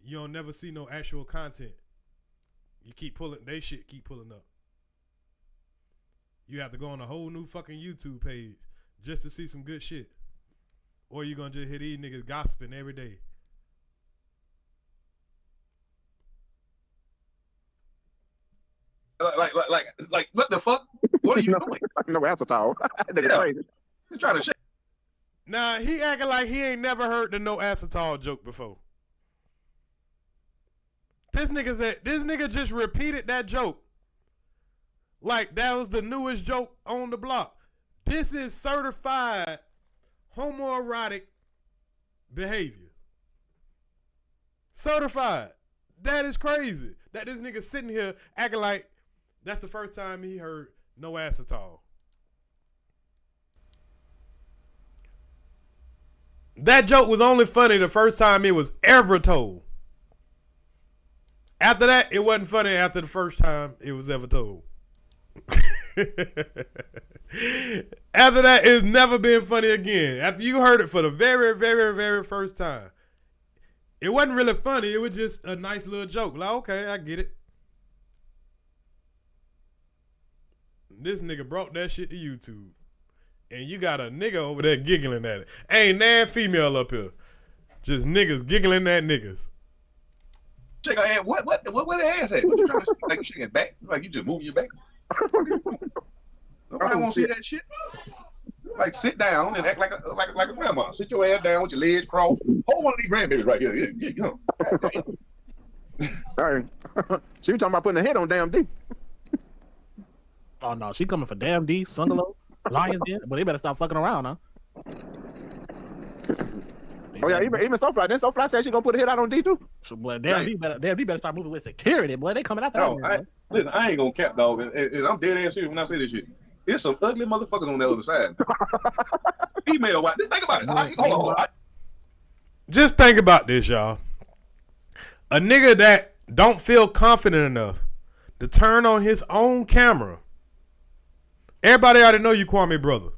you don't never see no actual content. You keep pulling, they shit keep pulling up. You have to go on a whole new fucking YouTube page just to see some good shit. Or you gonna just hear these niggas gossiping every day? Like, what the fuck? What are you doing? No acetol. Yeah. He's trying to shake. Nah, he acting like he ain't never heard the no acetol joke before. This nigga just repeated that joke. Like that was the newest joke on the block. This is certified homoerotic behavior. Certified. That is crazy. That this nigga sitting here acting like that's the first time he heard no acetol. That joke was only funny the first time it was ever told. After that, it wasn't funny after the first time it was ever told. After that, it's never been funny again. After you heard it for the very, very, very first time, it wasn't really funny. It was just a nice little joke. Like, okay, I get it. This nigga brought that shit to YouTube. And you got a nigga over there giggling at it. Ain't nan female up here. Just niggas giggling at niggas. Shake her ass. What the ass at? What you trying to say? Like you shaking back? Like you just moving your back? Nobody want to see that shit. Like sit down and act like a grandma. Sit your ass down with your legs crossed. Hold one of these grandbabies right here. Yeah. All right. She was talking about putting a head on damn D. Oh no, she coming for damn D, Sungalow, Lions Den, but they better stop fucking around, huh? Oh yeah, even Soulfly. Then Soulfly said she gonna put a hit out on D too. So boy, damn D better start moving with security, boy. They coming after that. Listen, I ain't gonna cap, dog, and I'm dead ass serious when I say this shit. There's some ugly motherfuckers on the other side. Female white. Just think about it. Hold on. Just think about this, y'all. A nigga that don't feel confident enough to turn on his own camera. Everybody already know you Kwame brother.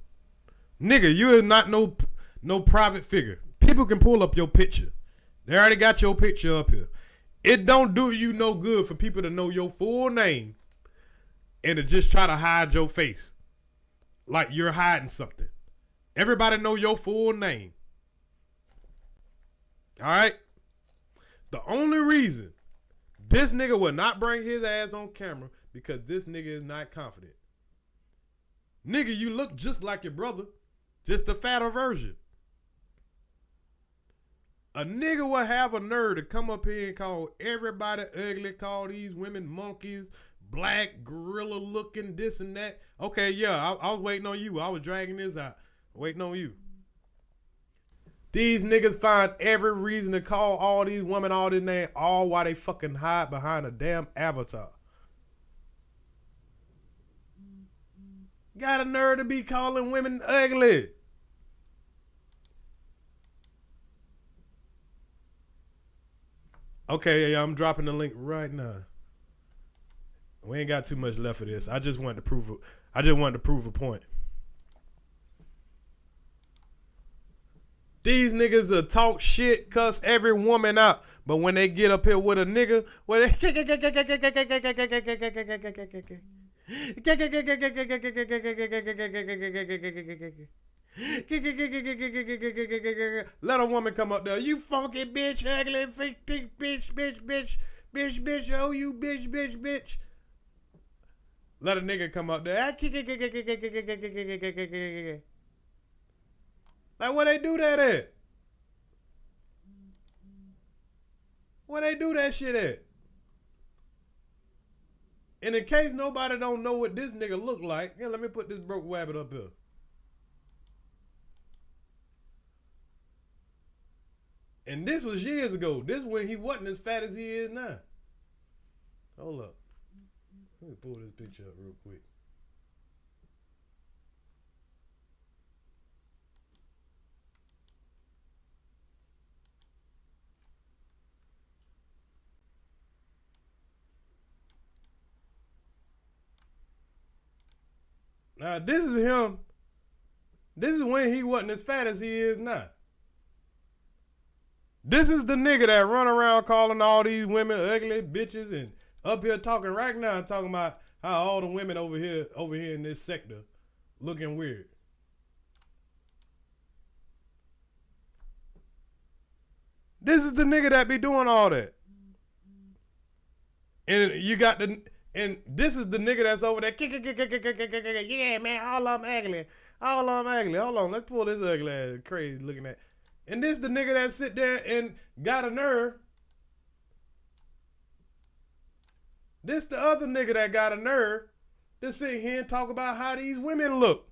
Nigga, you is not no private figure. People can pull up your picture. They already got your picture up here. It don't do you no good for people to know your full name and to just try to hide your face. Like you're hiding something. Everybody know your full name. Alright? The only reason this nigga will not bring his ass on camera because this nigga is not confident. Nigga, you look just like your brother. Just a fatter version. A nigga will have a nerve to come up here and call everybody ugly, call these women monkeys, black, gorilla looking, this and that. Okay, yeah, I was waiting on you. I was dragging this out. Waiting on you. These niggas find every reason to call all these women all this name, all while they fucking hide behind a damn avatar. Got a nerve to be calling women ugly. Okay, yeah, I'm dropping the link right now. We ain't got too much left of this. I just wanted to prove a point. These niggas will talk shit, cuss every woman out, but when they get up here with a nigga, let a woman come up there. You funky bitch, ugly fake bitch, oh you bitch. Let a nigga come up there. Like where they do that at? Where they do that shit at? And in case nobody don't know what this nigga look like, here, let me put this broke wabbit up here. And this was years ago. This when he wasn't as fat as he is now. Hold up. Let me pull this picture up real quick. Now, this is him. This is when he wasn't as fat as he is now. This is the nigga that run around calling all these women ugly bitches and up here talking right now, talking about how all the women over here in this sector looking weird. This is the nigga that be doing all that. And you got and this is the nigga that's over there. Yeah, man, all of them ugly. All of them ugly. Hold on, let's pull this ugly ass crazy looking at. And this the nigga that sit there and got a nerve. This the other nigga that got a nerve to sit here and talk about how these women look.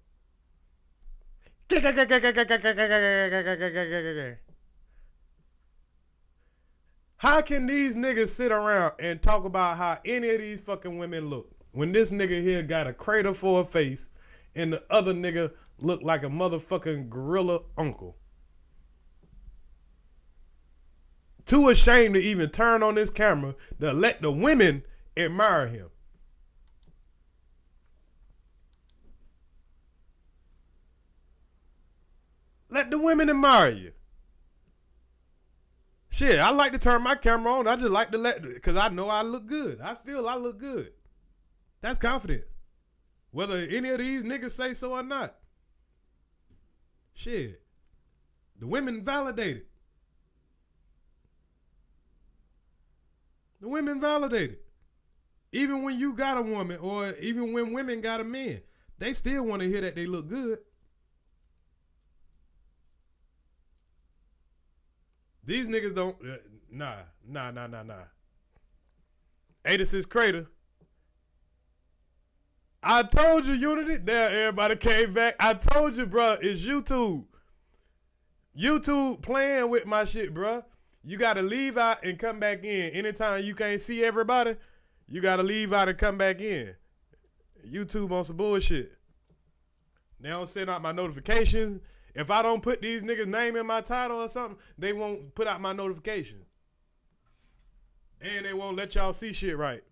How can these niggas sit around and talk about how any of these fucking women look when this nigga here got a crater for a face and the other nigga look like a motherfucking gorilla uncle? Too ashamed to even turn on this camera to let the women admire him. Let the women admire you. Shit, I like to turn my camera on. I just like to because I know I look good. I feel I look good. That's confidence. Whether any of these niggas say so or not. Shit. The women validate it. The women validate it. Even when you got a woman or even when women got a man, they still want to hear that they look good. These niggas don't, nah. 86 Crater. I told you, Unity. There, everybody came back. I told you, bro, it's YouTube. YouTube playing with my shit, bro. You got to leave out and come back in. Anytime you can't see everybody, you got to leave out and come back in. YouTube on some bullshit. They don't send out my notifications. If I don't put these niggas' name in my title or something, they won't put out my notification. And they won't let y'all see shit right.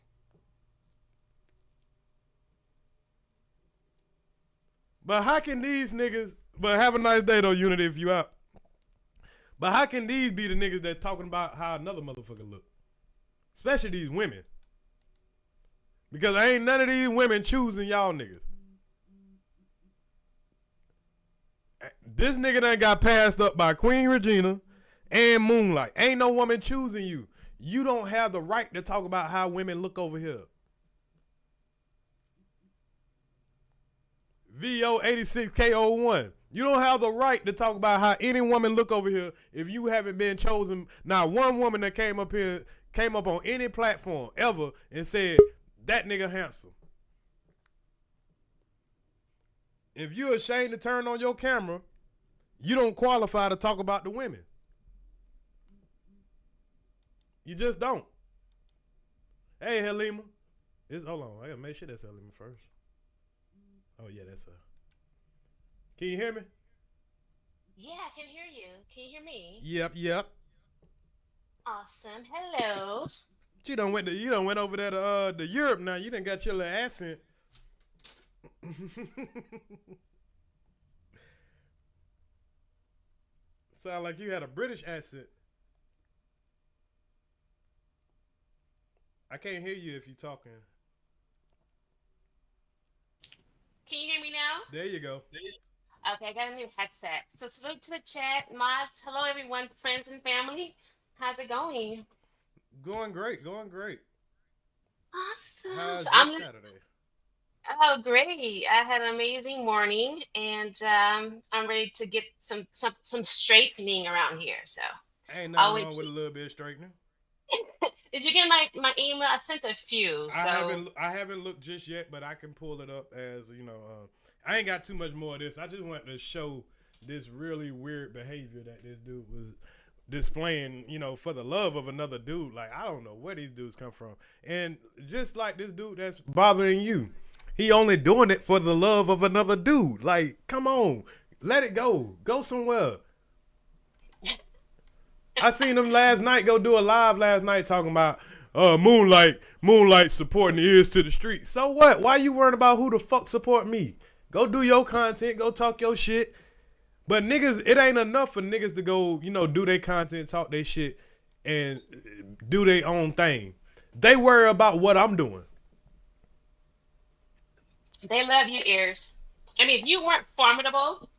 But how can these niggas, but have a nice day though, Unity, if you out. But how can these be the niggas that talking about how another motherfucker look? Especially these women. Because ain't none of these women choosing y'all niggas. This nigga done got passed up by Queen Regina and Moonlight. Ain't no woman choosing you. You don't have the right to talk about how women look over here. VO86KO1. You don't have the right to talk about how any woman look over here if you haven't been chosen. Now, one woman that came up on any platform ever and said, that nigga handsome. If you're ashamed to turn on your camera, you don't qualify to talk about the women. You just don't. Hey, Halima. Hold on. I gotta make sure that's Halima first. Oh, yeah, that's her. Can you hear me? Yeah, I can hear you. Can you hear me? Yep. Awesome. Hello. You done went over there to Europe now. You done got your little accent. Sound like you had a British accent. I can't hear you if you're talking. Can you hear me now? There you go. Okay, I got a new headset. So salute to the chat, mods. Hello, everyone, friends and family. How's it going? Going great. Awesome. How's So your Saturday? Oh, great. I had an amazing morning, and I'm ready to get some straightening around here. So Ain't nothing wrong with a little bit of straightening. Did you get my email? I sent a few. So I haven't looked just yet, but I can pull it up as, I ain't got too much more of this. I just wanted to show this really weird behavior that this dude was displaying, for the love of another dude. Like, I don't know where these dudes come from. And just like this dude that's bothering you, he only doing it for the love of another dude. Like, come on, let it go. Go somewhere. I seen him last night go do a live last night talking about Moonlight supporting the Earz to the street. So what? Why you worried about who the fuck support me? Go do your content, go talk your shit. But niggas, it ain't enough for niggas to go, do their content, talk their shit, and do their own thing. They worry about what I'm doing. they love you, Earz. I mean, if you weren't formidable,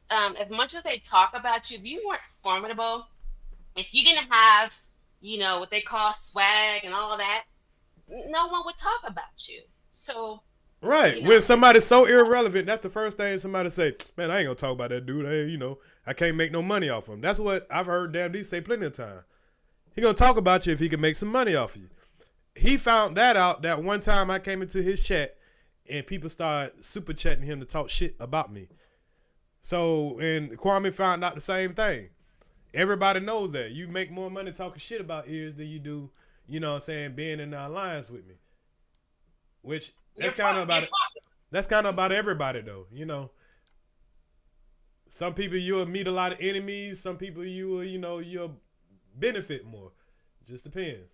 as much as they talk about you, if you weren't formidable, If you didn't have, what they call swag and all that, no one would talk about you. So, right. When somebody's so irrelevant, that's the first thing somebody say, man, I ain't gonna talk about that dude. Hey, I can't make no money off him. That's what I've heard Damn D say plenty of time. He gonna talk about you if he can make some money off you. He found that out that one time I came into his chat and people started super chatting him to talk shit about me. So, and Kwame found out the same thing. Everybody knows that. You make more money talking shit about Earz than you do, being in the alliance with me. Which, that's kind of about everybody though, Some people you'll meet a lot of enemies. Some people you'll benefit more. Just depends.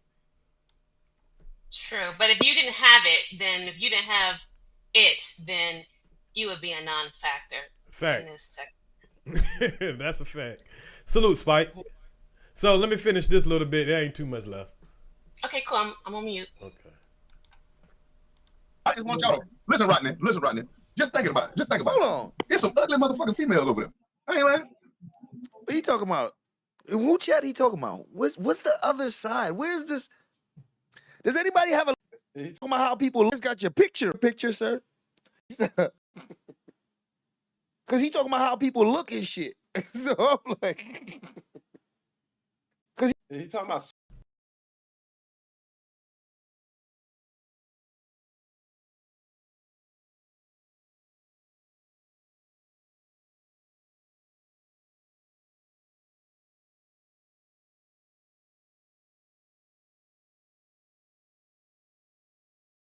True, but if you didn't have it, then you would be a non-factor. Fact. In this sector. That's a fact. Salute, Spike. So let me finish this little bit. There ain't too much left. Okay, cool. I'm on mute. Okay. I just want y'all to listen, Rodney. Just think about it. Hold on. There's some ugly motherfucking females over there. I ain't lying. What he talking about? Who chat he talking about? What's the other side? Where's this? Does anybody have a talking about how people got your picture, sir? Because he talking about how people look and shit. So I'm like, because he talking about.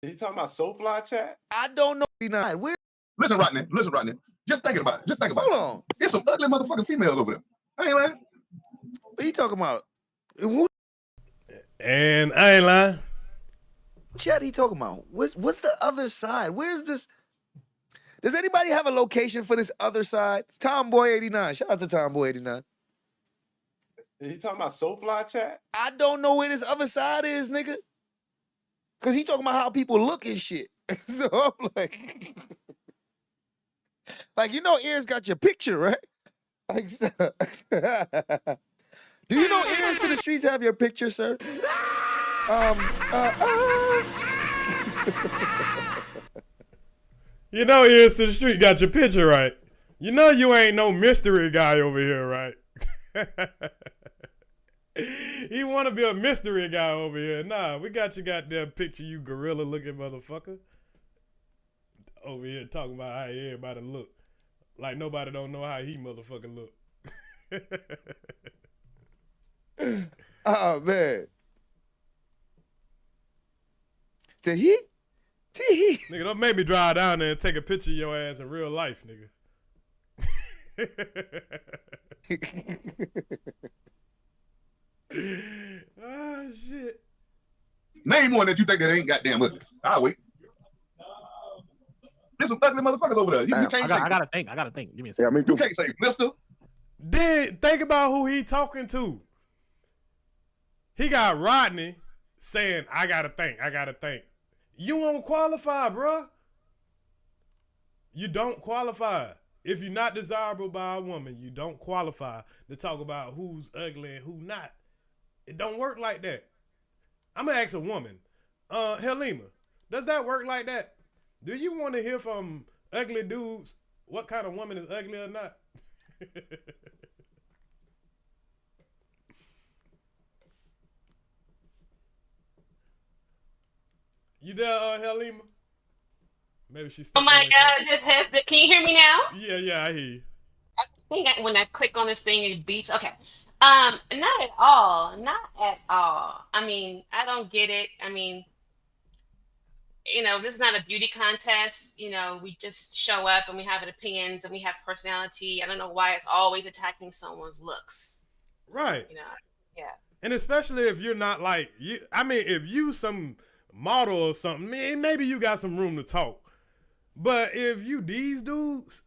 He talking about Soulfly chat? I don't know. Where? Listen, Rodney. Just think about it. Hold on. There's some ugly motherfucking females over there. I ain't lying. What he talking about? Who And I ain't lying. chat he talking about? What's the other side? Where's this? Does anybody have a location for this other side? Tomboy89. Shout out to Tomboy89. He talking about Soulfly chat? I don't know where this other side is, nigga. Because he talking about how people look and shit. So I'm like, Earz got your picture, right? Like, do you know Earz to the streets have your picture, sir? Earz to the street got your picture, right? You ain't no mystery guy over here, right? You want to be a mystery guy over here. Nah, we got your goddamn picture, you gorilla looking motherfucker. Over here talking about how everybody look. Like nobody don't know how he motherfucking look. Oh, man. Did he? Nigga, don't make me drive down there and take a picture of your ass in real life, nigga. Ah, shit. Name one that you think that ain't goddamn ugly. I'll wait. There's some ugly motherfuckers over there. You can't I gotta think. Give me a second. Yeah, me too. You can't say mister. Then think about who he talking to. He got Rodney saying, I gotta think. You won't qualify, bruh. You don't qualify. If you're not desirable by a woman, you don't qualify to talk about who's ugly and who not. It don't work like that. I'm gonna ask a woman, Helima, does that work like that? Do you want to hear from ugly dudes what kind of woman is ugly or not? You there, Helima? Maybe she's. Oh my God! Can you hear me now? Yeah, I hear you. I think when I click on this thing, it beeps. Okay. Not at all. I mean, I don't get it. I mean, this is not a beauty contest. We just show up and we have opinions and we have personality. I don't know why it's always attacking someone's looks. Right. Yeah. And especially if you're not like you. I mean, if you some model or something, maybe you got some room to talk. But if you these dudes,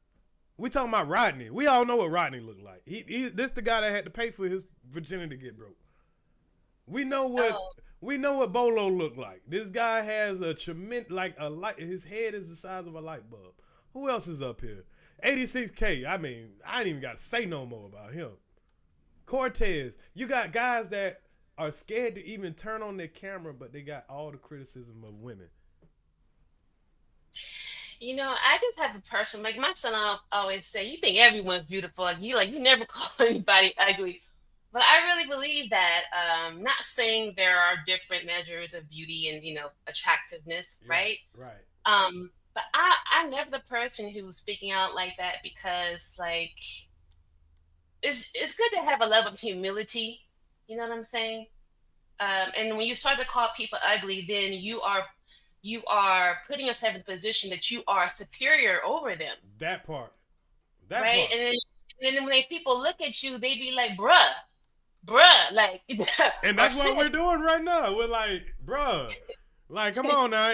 we talking about Rodney. We all know what Rodney looked like. This the guy that had to pay for his virginity to get broke. We know what Bolo looked like. This guy has a tremendous light. His head is the size of a light bulb. Who else is up here? 86K. I mean, I ain't even got to say no more about him. Cortez. You got guys that are scared to even turn on their camera, but they got all the criticism of women. You know, I just have a person, like my son always say, you think everyone's beautiful. Like you never call anybody ugly. But I really believe that, not saying there are different measures of beauty and, attractiveness, right? Right. But I'm never the person who's speaking out like that because, like, it's good to have a level of humility. You know what I'm saying? And when you start to call people ugly, then you are putting yourself in a position that you are superior over them. That part. Right? And then when people look at you, they be like, bruh, like. And that's what we're doing right now. We're like, bruh, like, come on now.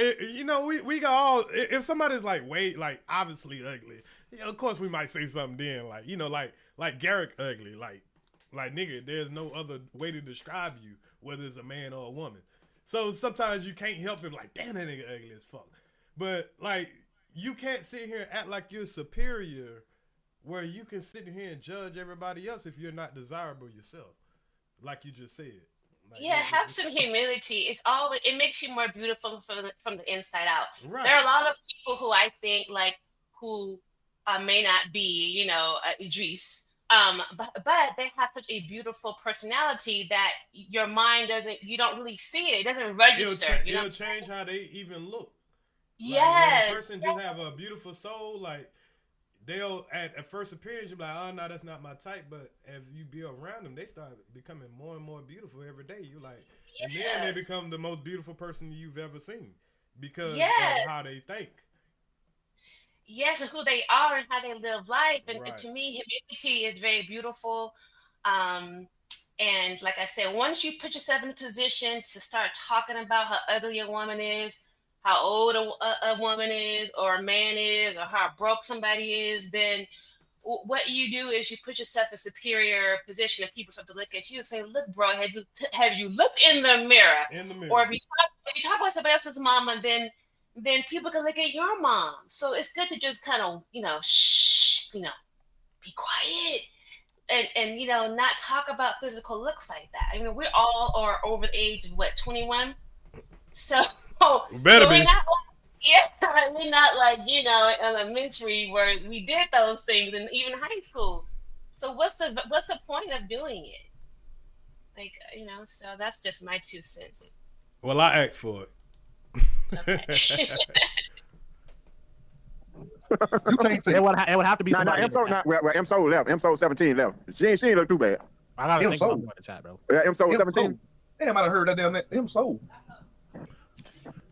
We got all. If somebody's like, like obviously ugly, of course we might say something then, like Garrick ugly, like nigga. There's no other way to describe you, whether it's a man or a woman. So sometimes you can't help it, like, damn, that nigga ugly as fuck. But like, you can't sit here and act like you're superior, where you can sit here and judge everybody else if you're not desirable yourself. Like you just said. Like, have some humility. It makes you more beautiful from the inside out. Right. There are a lot of people who I think who may not be, Idris, but they have such a beautiful personality that your mind you don't really see it. It doesn't register. It'll change how they even look. Yes. When a person just have a beautiful soul, like, they'll at first appearance, you're like, oh no, that's not my type. But as you be around them, they start becoming more and more beautiful every day. You like, and then they become the most beautiful person you've ever seen because of how they think. Yes, and who they are and how they live life. And, Right. and to me, humility is very beautiful. And like I said, once you put yourself in a position to start talking about how ugly a woman is, how old a woman is, or a man is, or how broke somebody is, then what you do is you put yourself in a superior position, and people start to look at you and say, "Look, bro, have you looked in the mirror?" Or if you talk about somebody else's mama, then people can look at your mom. So it's good to just kind of shh, be quiet, and not talk about physical looks like that. I mean, we all are over the age of 21, so. Better be. We're not like, elementary where we did those things, and even high school. So what's the point of doing it? Like, so that's just my 2 cents. Well, I asked for it. Okay. You can't It would have to be somebody. M-Soul left. M-Soul 17 left. She ain't look too bad. I gotta think about the chat, bro. Yeah, M-Soul 17. Damn, I'd have heard that damn M-Soul.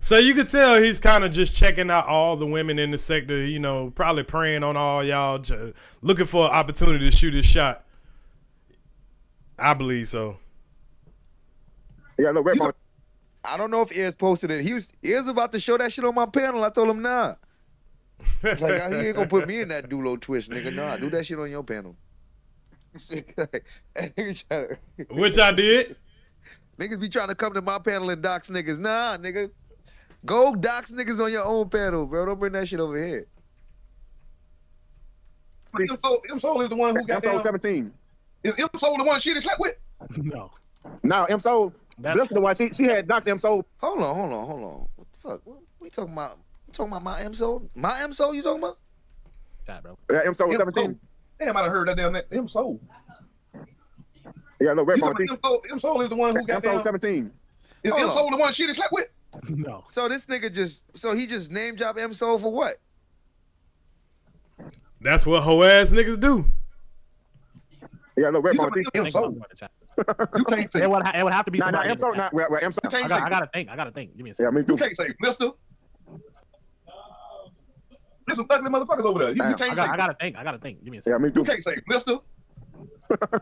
So you could tell he's kind of just checking out all the women in the sector, probably preying on all y'all, looking for an opportunity to shoot his shot. I believe so. Yeah, look, I don't know if Earz posted it. Earz about to show that shit on my panel. I told him nah. Like, he ain't gonna put me in that dulo twist, nigga. Nah, do that shit on your panel. Which I did. Niggas be trying to come to my panel and dox niggas. Nah, nigga. Go dox niggas on your own panel, bro. Don't bring that shit over here. M-Soul is the one who got M-Soul 17. Is M-Soul the one she slept with? No. No, M-Soul. That's the one. She had doxed M-Soul. Hold on. What the fuck? What we talking about? We talking about my M-Soul? My M-Soul you talking about? Chat, bro. Yeah, M-Soul 17. Damn, I'd have heard that damn M-Soul. Yeah, look, M-Soul is the one who got M-Soul 17. Is M-Soul the one she slept with? No. So this nigga he just name drop M-Soul for what? That's what hoe ass niggas do. Yeah, look, M-Soul. You can't say. It would have to be somebody. M-Soul, not M-Soul. I gotta think. Give me a second. Yeah, me too. You can't say, mister. There's some ugly motherfuckers over there. You can't say. I gotta think. Give me a second. Yeah, me too. You can't say, mister.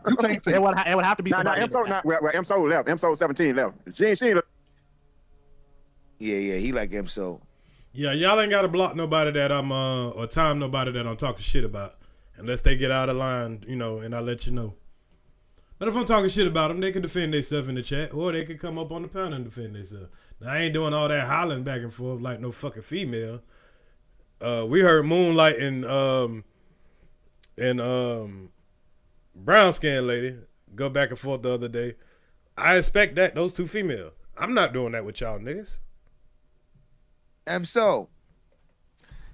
You can't say. It would have to be somebody. M-Soul left. M-Soul 17 left. She ain't. Yeah, he like M-Soul. Yeah, y'all ain't gotta block nobody that I'm or time nobody that I'm talking shit about, unless they get out of line, and I let you know. But if I'm talking shit about them, they can defend themselves in the chat, or they can come up on the panel and defend themselves. Now, I ain't doing all that hollering back and forth like no fucking female. We heard Moonlight and brown skin lady. go back and forth the other day. I expect that, those two females. I'm not doing that with y'all niggas. So,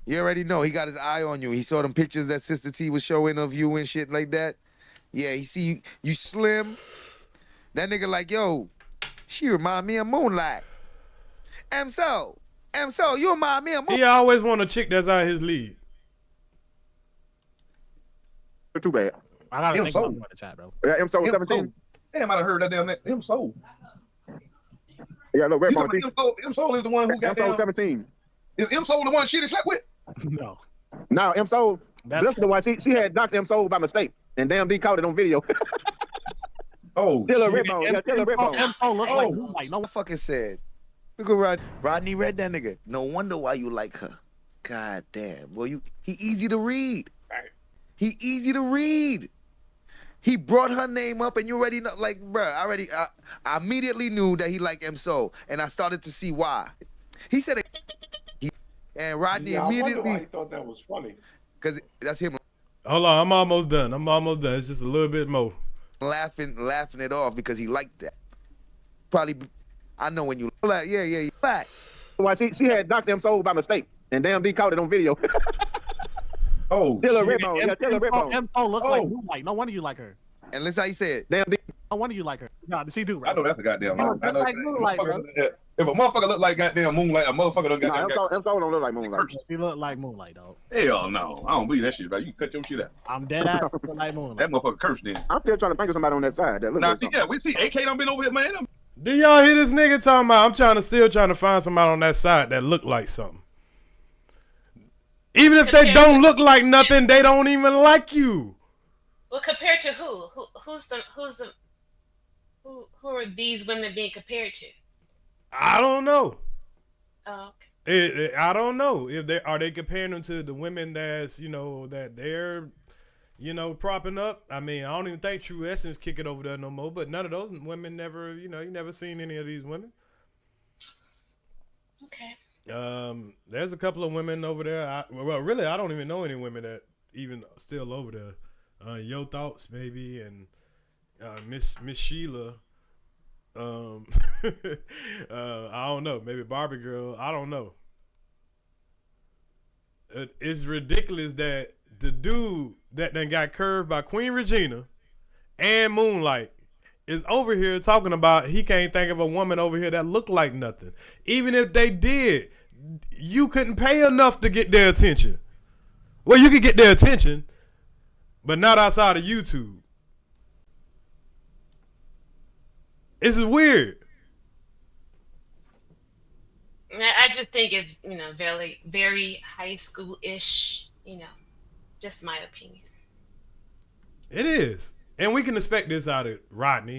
you already know he got his eye on you. He saw them pictures that Sister T was showing of you and shit like that. Yeah, he see you slim. That nigga like, yo, she remind me of Moonlight. So, you remind me of Moonlight. He always want a chick that's out his league. Too bad. I gotta think about the chat, bro. Yeah, M-Soul 17. Damn, I'd have heard that damn M-Soul. Yeah, look, red M-Soul is the one who got M-Soul 17. Is M-Soul the one she slept with? No. No, M-Soul. That's the one. She had doxed M-Soul by mistake, and damn D caught it on video. Oh, tell her Redbone. Yeah, tell her Redbone. M-Soul looks like Moonlight. No fucking said. Look at Rodney read that nigga. No wonder why you like her. God damn. Boy, he easy to read. He easy to read. He brought her name up, and you already know, like, bruh, I immediately knew that he liked M-Soul, and I started to see why. He said it, and Rodney I immediately. wonder why he thought that was funny. Because that's him. Hold on, I'm almost done. It's just a little bit more. Laughing it off because he liked that. Probably, I know when you like, yeah, back. Why she had doxed M-Soul by mistake, and damn D caught it on video. Oh, tell her Redbone. Yeah, tell her Redbone. M-Soul looks like Moonlight. No wonder you like her. And listen how you said. Damn D. No wonder you like her. No, she do, right? I know that's a goddamn. I know, like Moonlight, bro. If a motherfucker look like goddamn Moonlight, a motherfucker don't got M-Soul don't look like Moonlight. She look like Moonlight, dog. Hell no, I don't believe that shit, bro. You cut your shit out. I'm dead ass look like Moonlight. That motherfucker cursed then. I'm still trying to think of somebody on that side. That look like yeah, we see AK done been over here, man. Do y'all hear this nigga talking about? I'm still trying to find somebody on that side that look like something. Even if they don't look like nothing, they don't even like you. Well, compared to who? Who are these women being compared to? I don't know. Oh, okay. I don't know if they comparing them to the women that's that they're propping up. I mean, I don't even think True Essence kick it over there no more. But none of those women never you never seen any of these women. Okay. There's a couple of women over there. Really, I don't even know any women that even still over there. Yo Thoughts maybe, and Miss Sheila. I don't know. Maybe Barbie Girl. I don't know. It's ridiculous that the dude that then got curved by Queen Regina and Moonlight is over here talking about he can't think of a woman over here that looked like nothing. Even if they did, you couldn't pay enough to get their attention. Well, you could get their attention, but not outside of YouTube. This is weird. I just think it's very, very high school-ish. Just my opinion. It is. And we can expect this out of Rodney.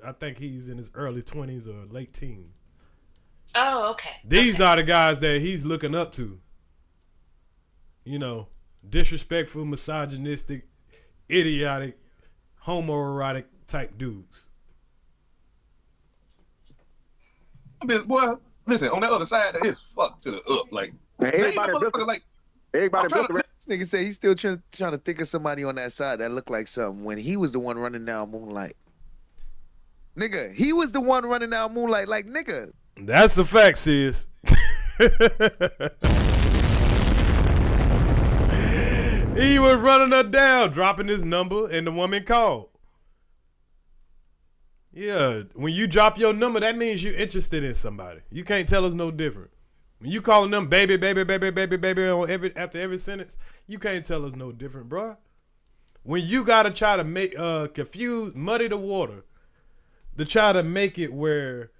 I think he's in his early 20s or late teens. Oh, okay. These are the guys that he's looking up to. Disrespectful, misogynistic, idiotic, homoerotic type dudes. I mean, boy, listen, on the other side, it's fucked to the up. Like, everybody This nigga say he's still trying to think of somebody on that side that looked like something when he was the one running down Moonlight. Nigga, he was the one running down Moonlight. Like, nigga. That's a fact, sis. He was running her down, dropping his number, and the woman called. Yeah, when you drop your number, that means you're interested in somebody. You can't tell us no different. When you calling them baby, baby, baby, baby, baby after every sentence, you can't tell us no different, bro. When you gotta try to make muddy the water, to try to make it where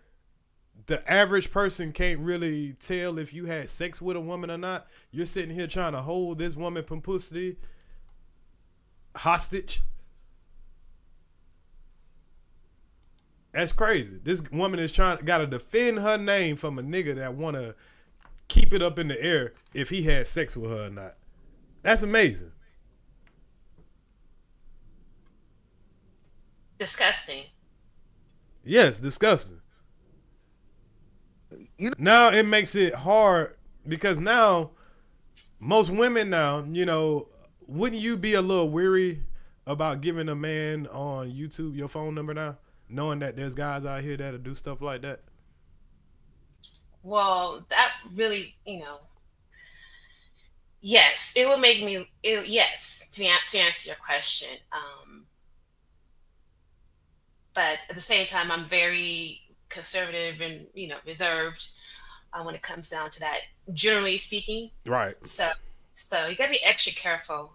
the average person can't really tell if you had sex with a woman or not, you're sitting here trying to hold this woman pussy hostage. That's crazy. This woman is gotta defend her name from a nigga that wanna keep it up in the air if he had sex with her or not. That's amazing. Disgusting. Yes, disgusting. Now it makes it hard because now most women now, wouldn't you be a little weary about giving a man on YouTube your phone number now, knowing that there's guys out here that'll do stuff like that? Well, that really, yes, it would make me. Yes, to answer your question. But at the same time, I'm very conservative and reserved when it comes down to that. Generally speaking, right. So you got to be extra careful.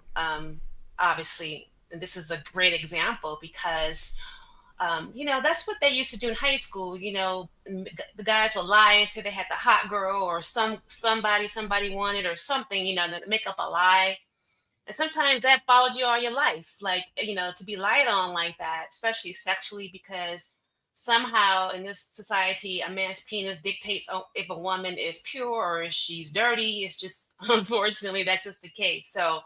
Obviously, and this is a great example because that's what they used to do in high school. The guys would lie and say they had the hot girl or somebody wanted or something. Make up a lie. And sometimes that follows you all your life, to be lied on like that, especially sexually, because somehow in this society, a man's penis dictates if a woman is pure or if she's dirty. It's just, unfortunately, that's just the case. So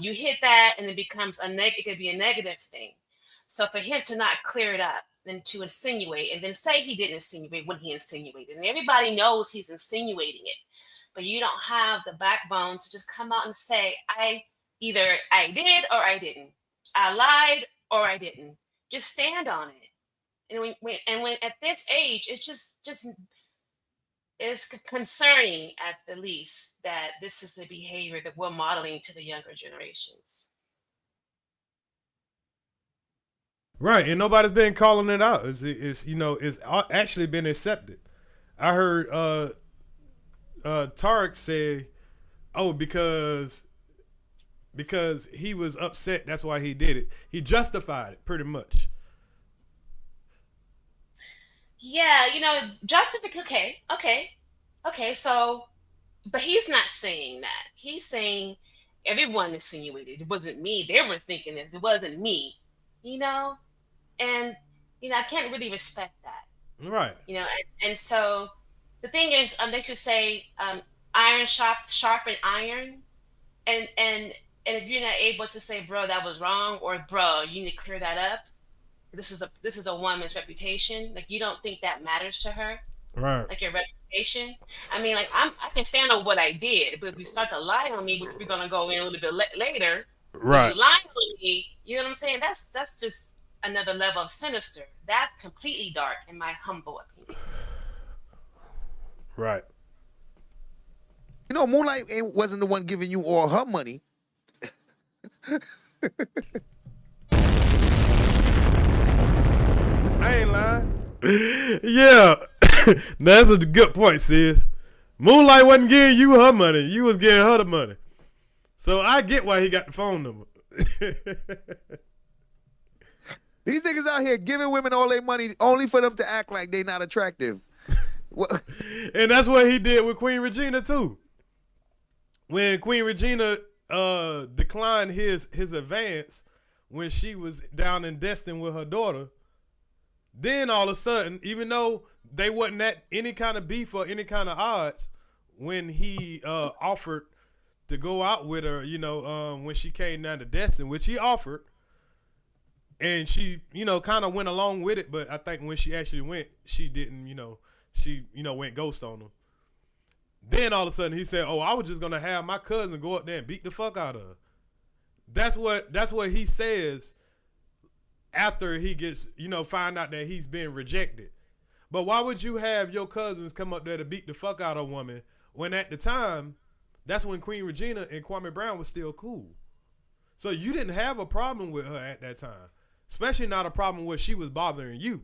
you hit that and it becomes it could be a negative thing. So for him to not clear it up and to insinuate and then say he didn't insinuate when he insinuated, and everybody knows he's insinuating it, but you don't have the backbone to just come out and say, either I did or I didn't. I lied or I didn't. Just stand on it. And when at this age, it's just it's concerning at the least that this is a behavior that we're modeling to the younger generations. Right, and nobody's been calling it out. It's actually been accepted. I heard Tarek say, "Oh, because he was upset, that's why he did it." He justified it pretty much. Yeah, okay. So, but he's not saying that. He's saying everyone insinuated it wasn't me. They were thinking this. It wasn't me. And I can't really respect that. Right. And so the thing is, they should say iron sharpen iron, and if you're not able to say, bro, that was wrong, or bro, you need to clear that up. This is a woman's reputation. Like, you don't think that matters to her, right? Like your reputation. I mean, like I can stand on what I did, but if you start to lie on me, which we're gonna go in a little bit later, right? If you lie on me, you know what I'm saying? That's just another level of sinister. That's completely dark, in my humble opinion. Right. Moonlight wasn't the one giving you all her money. I ain't lying. Yeah. That's a good point, sis. Moonlight wasn't giving you her money. You was giving her the money. So I get why he got the phone number. These niggas out here giving women all their money only for them to act like they not attractive. And that's what he did with Queen Regina too. When Queen Regina declined his advance when she was down in Destin with her daughter, then all of a sudden, even though they wasn't at any kind of beef or any kind of odds, when he offered to go out with her, when she came down to Destin, which he offered, and she, kind of went along with it, but I think when she actually went, she didn't, she, went ghost on him. Then all of a sudden he said, "Oh, I was just gonna have my cousin go up there and beat the fuck out of her." That's what he says after he gets, find out that he's been rejected. But why would you have your cousins come up there to beat the fuck out of a woman when at the time, that's when Queen Regina and Kwame Brown was still cool? So you didn't have a problem with her at that time, especially not a problem where she was bothering you.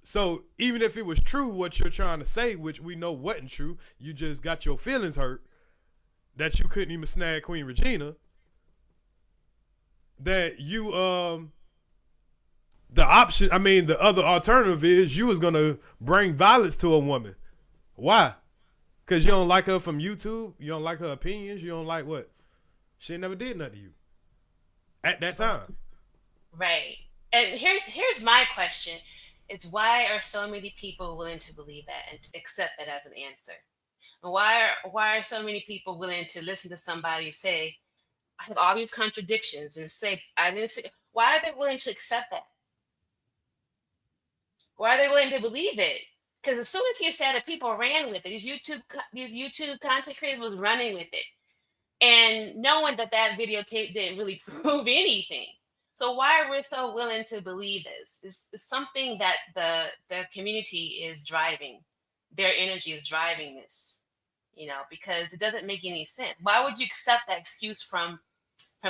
So even if it was true what you're trying to say, which we know wasn't true, you just got your feelings hurt that you couldn't even snag Queen Regina, that you the other alternative is you was gonna bring violence to a woman. Why? Because you don't like her from YouTube, you don't like her opinions, you don't like what? She never did nothing to you at that time. Right. And here's my question. It's why are so many people willing to believe that and to accept that as an answer? And why are so many people willing to listen to somebody say, I have all these contradictions, and say, I didn't say? Why are they willing to accept that? Why are they willing to believe it? Because as soon as he said it, people ran with it. These YouTube content creators was running with it. and knowing that videotape didn't really prove anything. So why are we so willing to believe this? It's something that the community is driving. Their energy is driving this, because it doesn't make any sense. Why would you accept that excuse from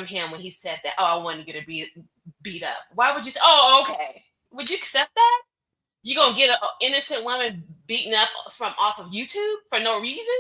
him when he said that, I wanted to get her beat up? Why would you say, okay? Would you accept that? You gonna get an innocent woman beaten up off of YouTube for no reason?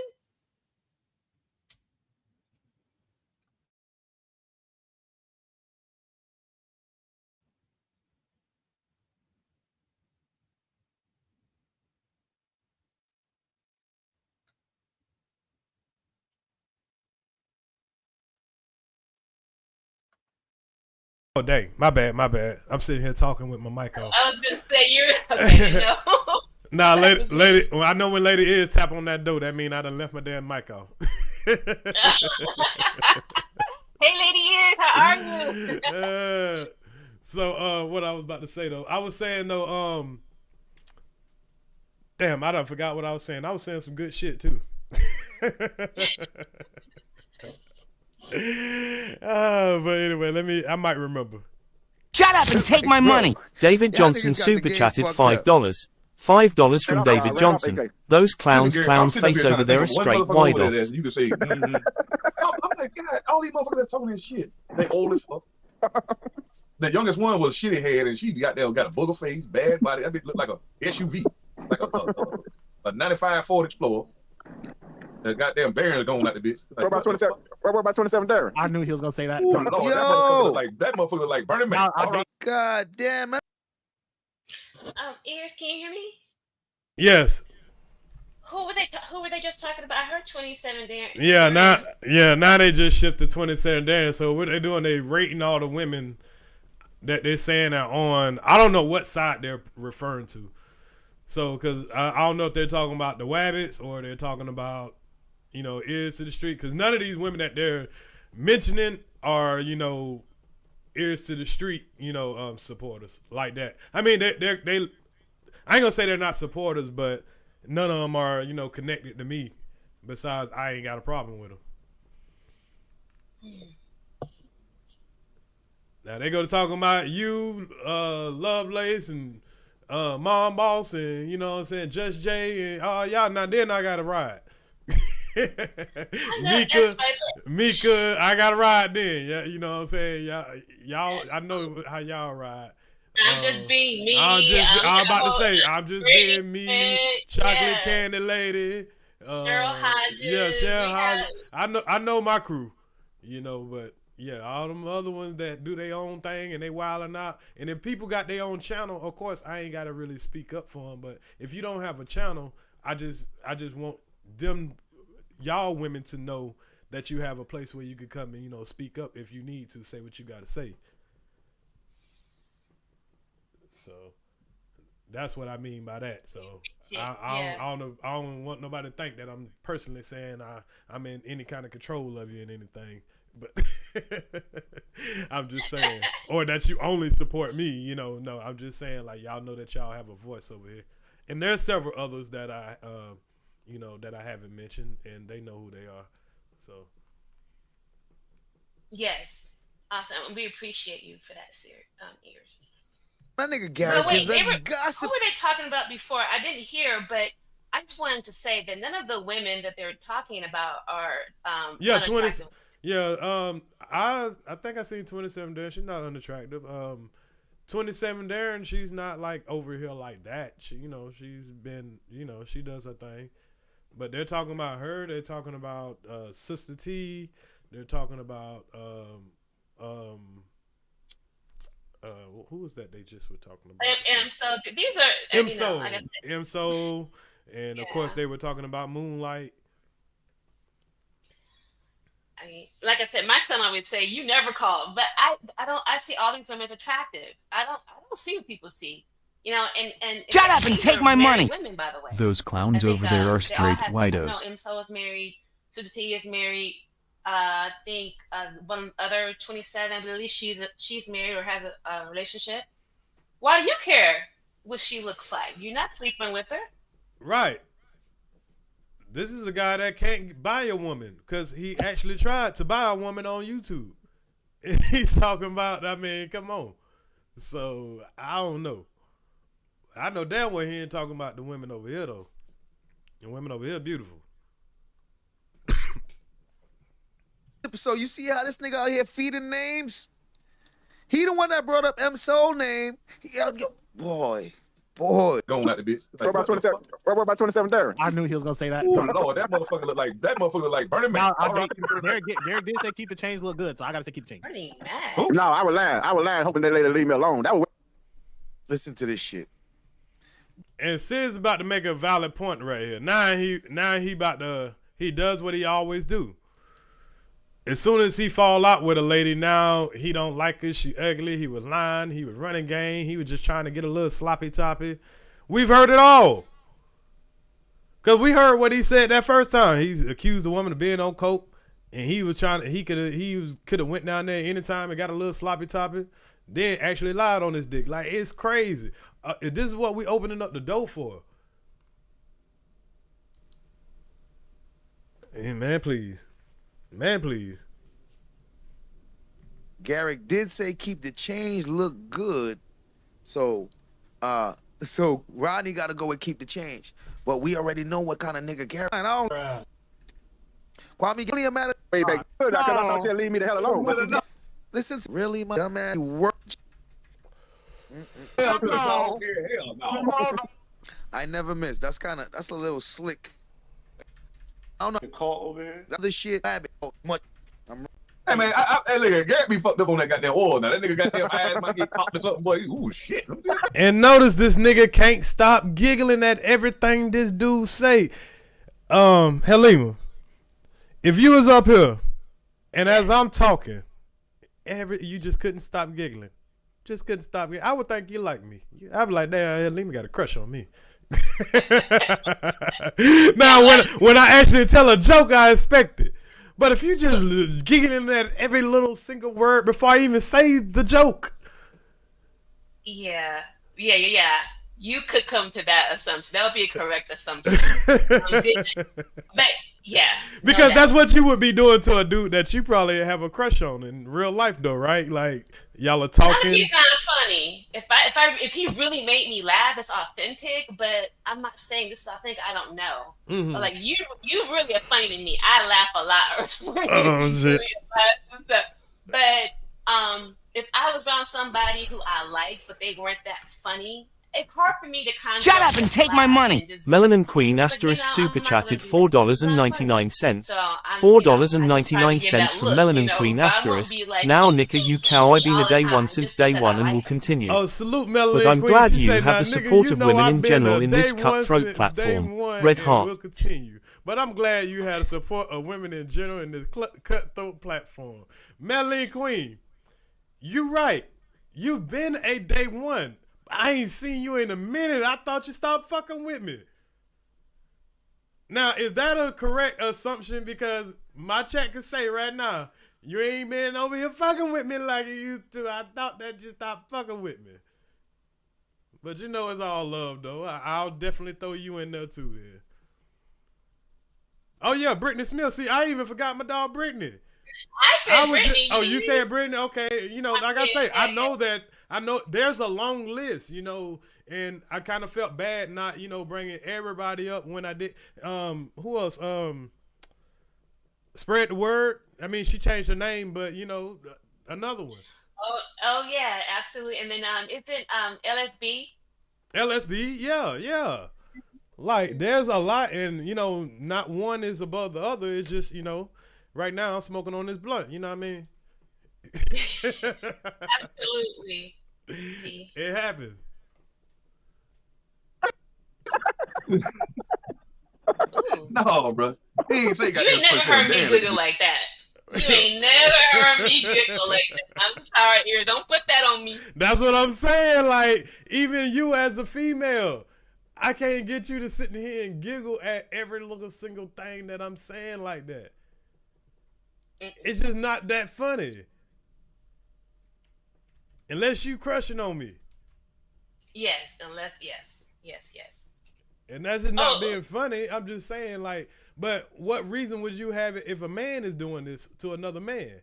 Oh dang, my bad. I'm sitting here talking with my mic off. I was gonna say you're okay. No. Nah, lady. Well, I know when Lady Earz tap on that door, that mean I done left my damn mic off. Hey, Lady Earz, how are you? So, what I was about to say though, I was saying though, damn, I done forgot what I was saying. I was saying some good shit too. But anyway, I might remember. Shut up and take my money. David Johnson super chatted $5. $5 from David Johnson. Those clowns clown face over there are straight wide off. You can say, I'm like, God, all these motherfuckers that talking that shit, they old as fuck. The youngest one was shitty head, and she got a booger face, bad body. That bitch looked like a SUV, like a 95 Ford Explorer. The goddamn bearings going like the bitch. Like, what about 27 Darren? I knew he was gonna say that. Ooh, Lord, that motherfucker look like Burning Man. God damn it. Earz, can you hear me? Yes. Who were they just talking about? I heard 27 Darren. Now they just shifted 27 Darren. So what they doing? They rating all the women that they're saying are on. I don't know what side they're referring to. So, because I don't know if they're talking about the wabbits or they're talking about, Earz to the street. Because none of these women that they're mentioning are, Earz to the street, supporters like that. I mean, they I ain't gonna say they're not supporters, but none of them are, connected to me. Besides, I ain't got a problem with them. Now they go to talking about you, Lovelace, and Mom Boss, and Just Jay, and y'all. Now then, I got to ride. Mika, I got to ride then. Yeah, you know what I'm saying? Y'all, I know how y'all ride. I'm just being me. I'm about to say, I'm just being me. Chocolate Candy Lady. Cheryl Hodges. Yeah, Cheryl Hodges. I know my crew, but yeah, all them other ones that do their own thing and they wilding out. And if people got their own channel, of course, I ain't got to really speak up for them. But if you don't have a channel, I just want y'all women to know that you have a place where you could come and, speak up if you need to, say what you got to say. So that's what I mean by that. So I don't want nobody to think that I'm personally saying I'm in any kind of control of you and anything. But I'm just saying, or that you only support me, no, I'm just saying, like, y'all know that y'all have a voice over here. And there's several others that I haven't mentioned, and they know who they are. So yes, awesome. We appreciate you for that, Earz. My nigga Garrett wait, gossip. who were they talking about before? I didn't hear, but I just wanted to say that none of the women that they're talking about are unattractive. I think I seen 27 Darren. She's not unattractive. 27 Darren, she's not like over here like that. She, she's been, she does her thing. But they're talking about her. They're talking about Sister T. They're talking about who was that they just were talking about? So these are MSO, and of course they were talking about Moonlight. I mean, like I said, my son always say, "You never call," but I see all these women as attractive. I don't see what people see, and shut up and take my money. Women, by the way, those clowns over there are straight whitos. MSO is married. Suja T is married. I think one other 27, I believe she's married or has a relationship. Why do you care what she looks like? You're not sleeping with her, right? This is a guy that can't buy a woman because he actually tried to buy a woman on YouTube. And he's talking about, I mean, come on. So, I don't know. I know damn well he ain't talking about the women over here, though. The women over here are beautiful. So you see how this nigga out here feeding names? He the one that brought up M Soul name. Boy. Going at the bitch. What about 27? What about 27 Darren? I knew he was gonna say that. Ooh, Lord, that motherfucker look like Bernie Mac. Derek did say keep the change look good, so I gotta say keep the change. Bernie Mac. No, I was lying, hoping they later leave me alone. That was. Listen to this shit. And Sid's about to make a valid point right here. Now he about to, he does what he always do. As soon as he fall out with a lady, now he don't like her. She ugly. He was lying. He was running game. He was just trying to get a little sloppy toppy. We've heard it all. Cause we heard what he said that first time. He accused the woman of being on coke, and he was trying to. He could have went down there anytime and got a little sloppy toppy. Then actually lied on his dick. Like, it's crazy. This is what we opening up the door for. Hey, man, please. Man, please. Garrick did say keep the change look good. So Rodney got to go and keep the change. But we already know what kind of nigga Garrick. I don't. Kwame, give me a matter. Way back. I thought you'd leave me the hell alone. Listen, really, my dumb man, you work. Hell no. I never miss. That's a little slick. I don't know. The call over here. The other shit, much. Hey man, hey nigga, Garrett be fucked up on that goddamn oil now. That nigga goddamn eyes might get popped or something, boy. Ooh shit. And notice this nigga can't stop giggling at everything this dude say. Halima, if you was up here and as I'm talking, you just couldn't stop giggling. Just couldn't stop giggling. I would think you like me. I'd be like, damn, Halima got a crush on me. Now, when I actually tell a joke, I expect it. But if you just giggling at every little single word before I even say the joke. Yeah. You could come to that assumption. That would be a correct assumption. But yeah. Because that's what you would be doing to a dude that you probably have a crush on in real life, though, right? Like y'all are talking. Not if he's kind of funny. If he really made me laugh, it's authentic. But I'm not saying this is authentic. I don't know. Mm-hmm. But like you really are funny to me. I laugh a lot. Oh shit. But if I was around somebody who I like, but they weren't that funny, it's hard for me to kind Shut up and take my money. Melanin Queen asterisk super chatted $4.99. $4.99 from Melanin Queen asterisk. Now Nika, you cow, I've been a day one since day one and will continue. Oh, salute Melanin But I'm Queen. glad She you said, have the support of women in general in this cutthroat platform. Red heart. We'll continue. But I'm glad you had the support of women in general in this cutthroat platform. Melanin Queen, you right. You've been a day one. I ain't seen you in a minute. I thought you stopped fucking with me. Now, is that a correct assumption? Because my chat could say right now, you ain't been over here fucking with me like you used to. I thought that you stopped fucking with me. But you know it's all love, though. I'll definitely throw you in there, too, then. Oh, yeah, Brittany Smith. See, I even forgot my dog, Brittany. I said Brittany. Oh, you said Brittany? Okay. You know, like I say, I know there's a long list, you know, and I kind of felt bad not, you know, bringing everybody up when I did. Who else? Spread the word. I mean, she changed her name, but, you know, another one. Oh yeah, absolutely. And then isn't LSB? LSB, yeah. Like, there's a lot, and, you know, not one is above the other. It's just, you know, right now I'm smoking on this blunt. You know what I mean? Absolutely. See. It happens. No, bro. You ain't never heard me giggle like that. You ain't never heard me giggle like that. I'm sorry, Earz. Don't put that on me. That's what I'm saying. Like, even you as a female, I can't get you to sit in here and giggle at every little single thing that I'm saying like that. It's just not that funny. Unless you crushing on me. Yes. And that's just not being funny. I'm just saying, like, but what reason would you have it if a man is doing this to another man?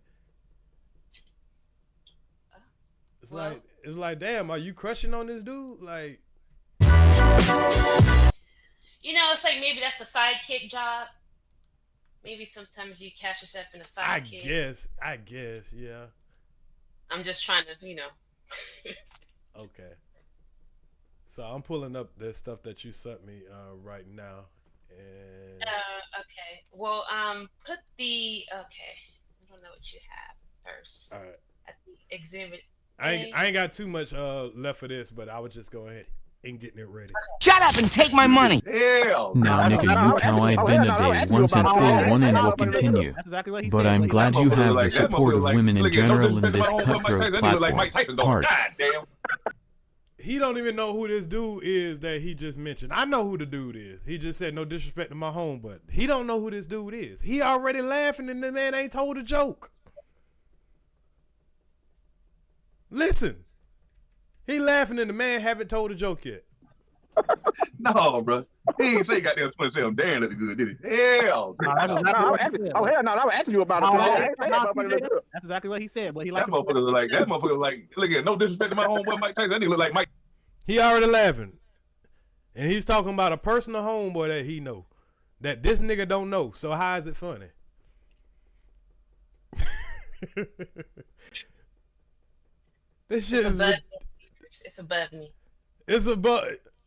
It's like, damn, are you crushing on this dude? Like, you know, it's like maybe that's a sidekick job. Maybe sometimes you catch yourself in a sidekick. I guess, yeah. I'm just trying to, you know. Okay. So I'm pulling up the stuff that you sent me right now. And Okay. Well, put the I don't know what you have first. All right. At the exhibit. I ain't got too much left for this, but I would just go ahead and getting it ready. Shut up and take my money. Hell. Now, nigga, you how I been a day one since day one and will continue. But I'm glad you have the support of women in general in this cutthroat platform. Heart. He don't even know who this dude is that he just mentioned. I know who the dude is. He just said no disrespect to my home, but he don't know who this dude is. He already laughing and the man ain't told a joke. Listen. He laughing and the man haven't told a joke yet. No, bro. He ain't say goddamn 27 damn that's good, did he? Hell. I was asking you about it. That's exactly what he said. But he that motherfucker like, look at no disrespect to my homeboy Mike Tyson. That nigga look like Mike. He already laughing. And he's talking about a personal homeboy that he know. That this nigga don't know. So how is it funny? This shit is... It's above me. It's above...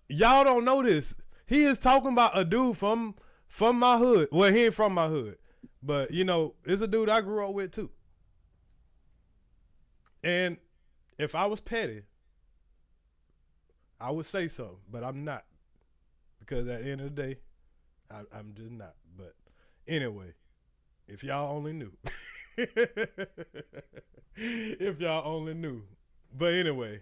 Y'all don't know this. He is talking about a dude from my hood. Well, he ain't from my hood. But, you know, it's a dude I grew up with, too. And if I was petty, I would say something. But I'm not. Because at the end of the day, I'm just not. But anyway, if y'all only knew. If y'all only knew. But anyway,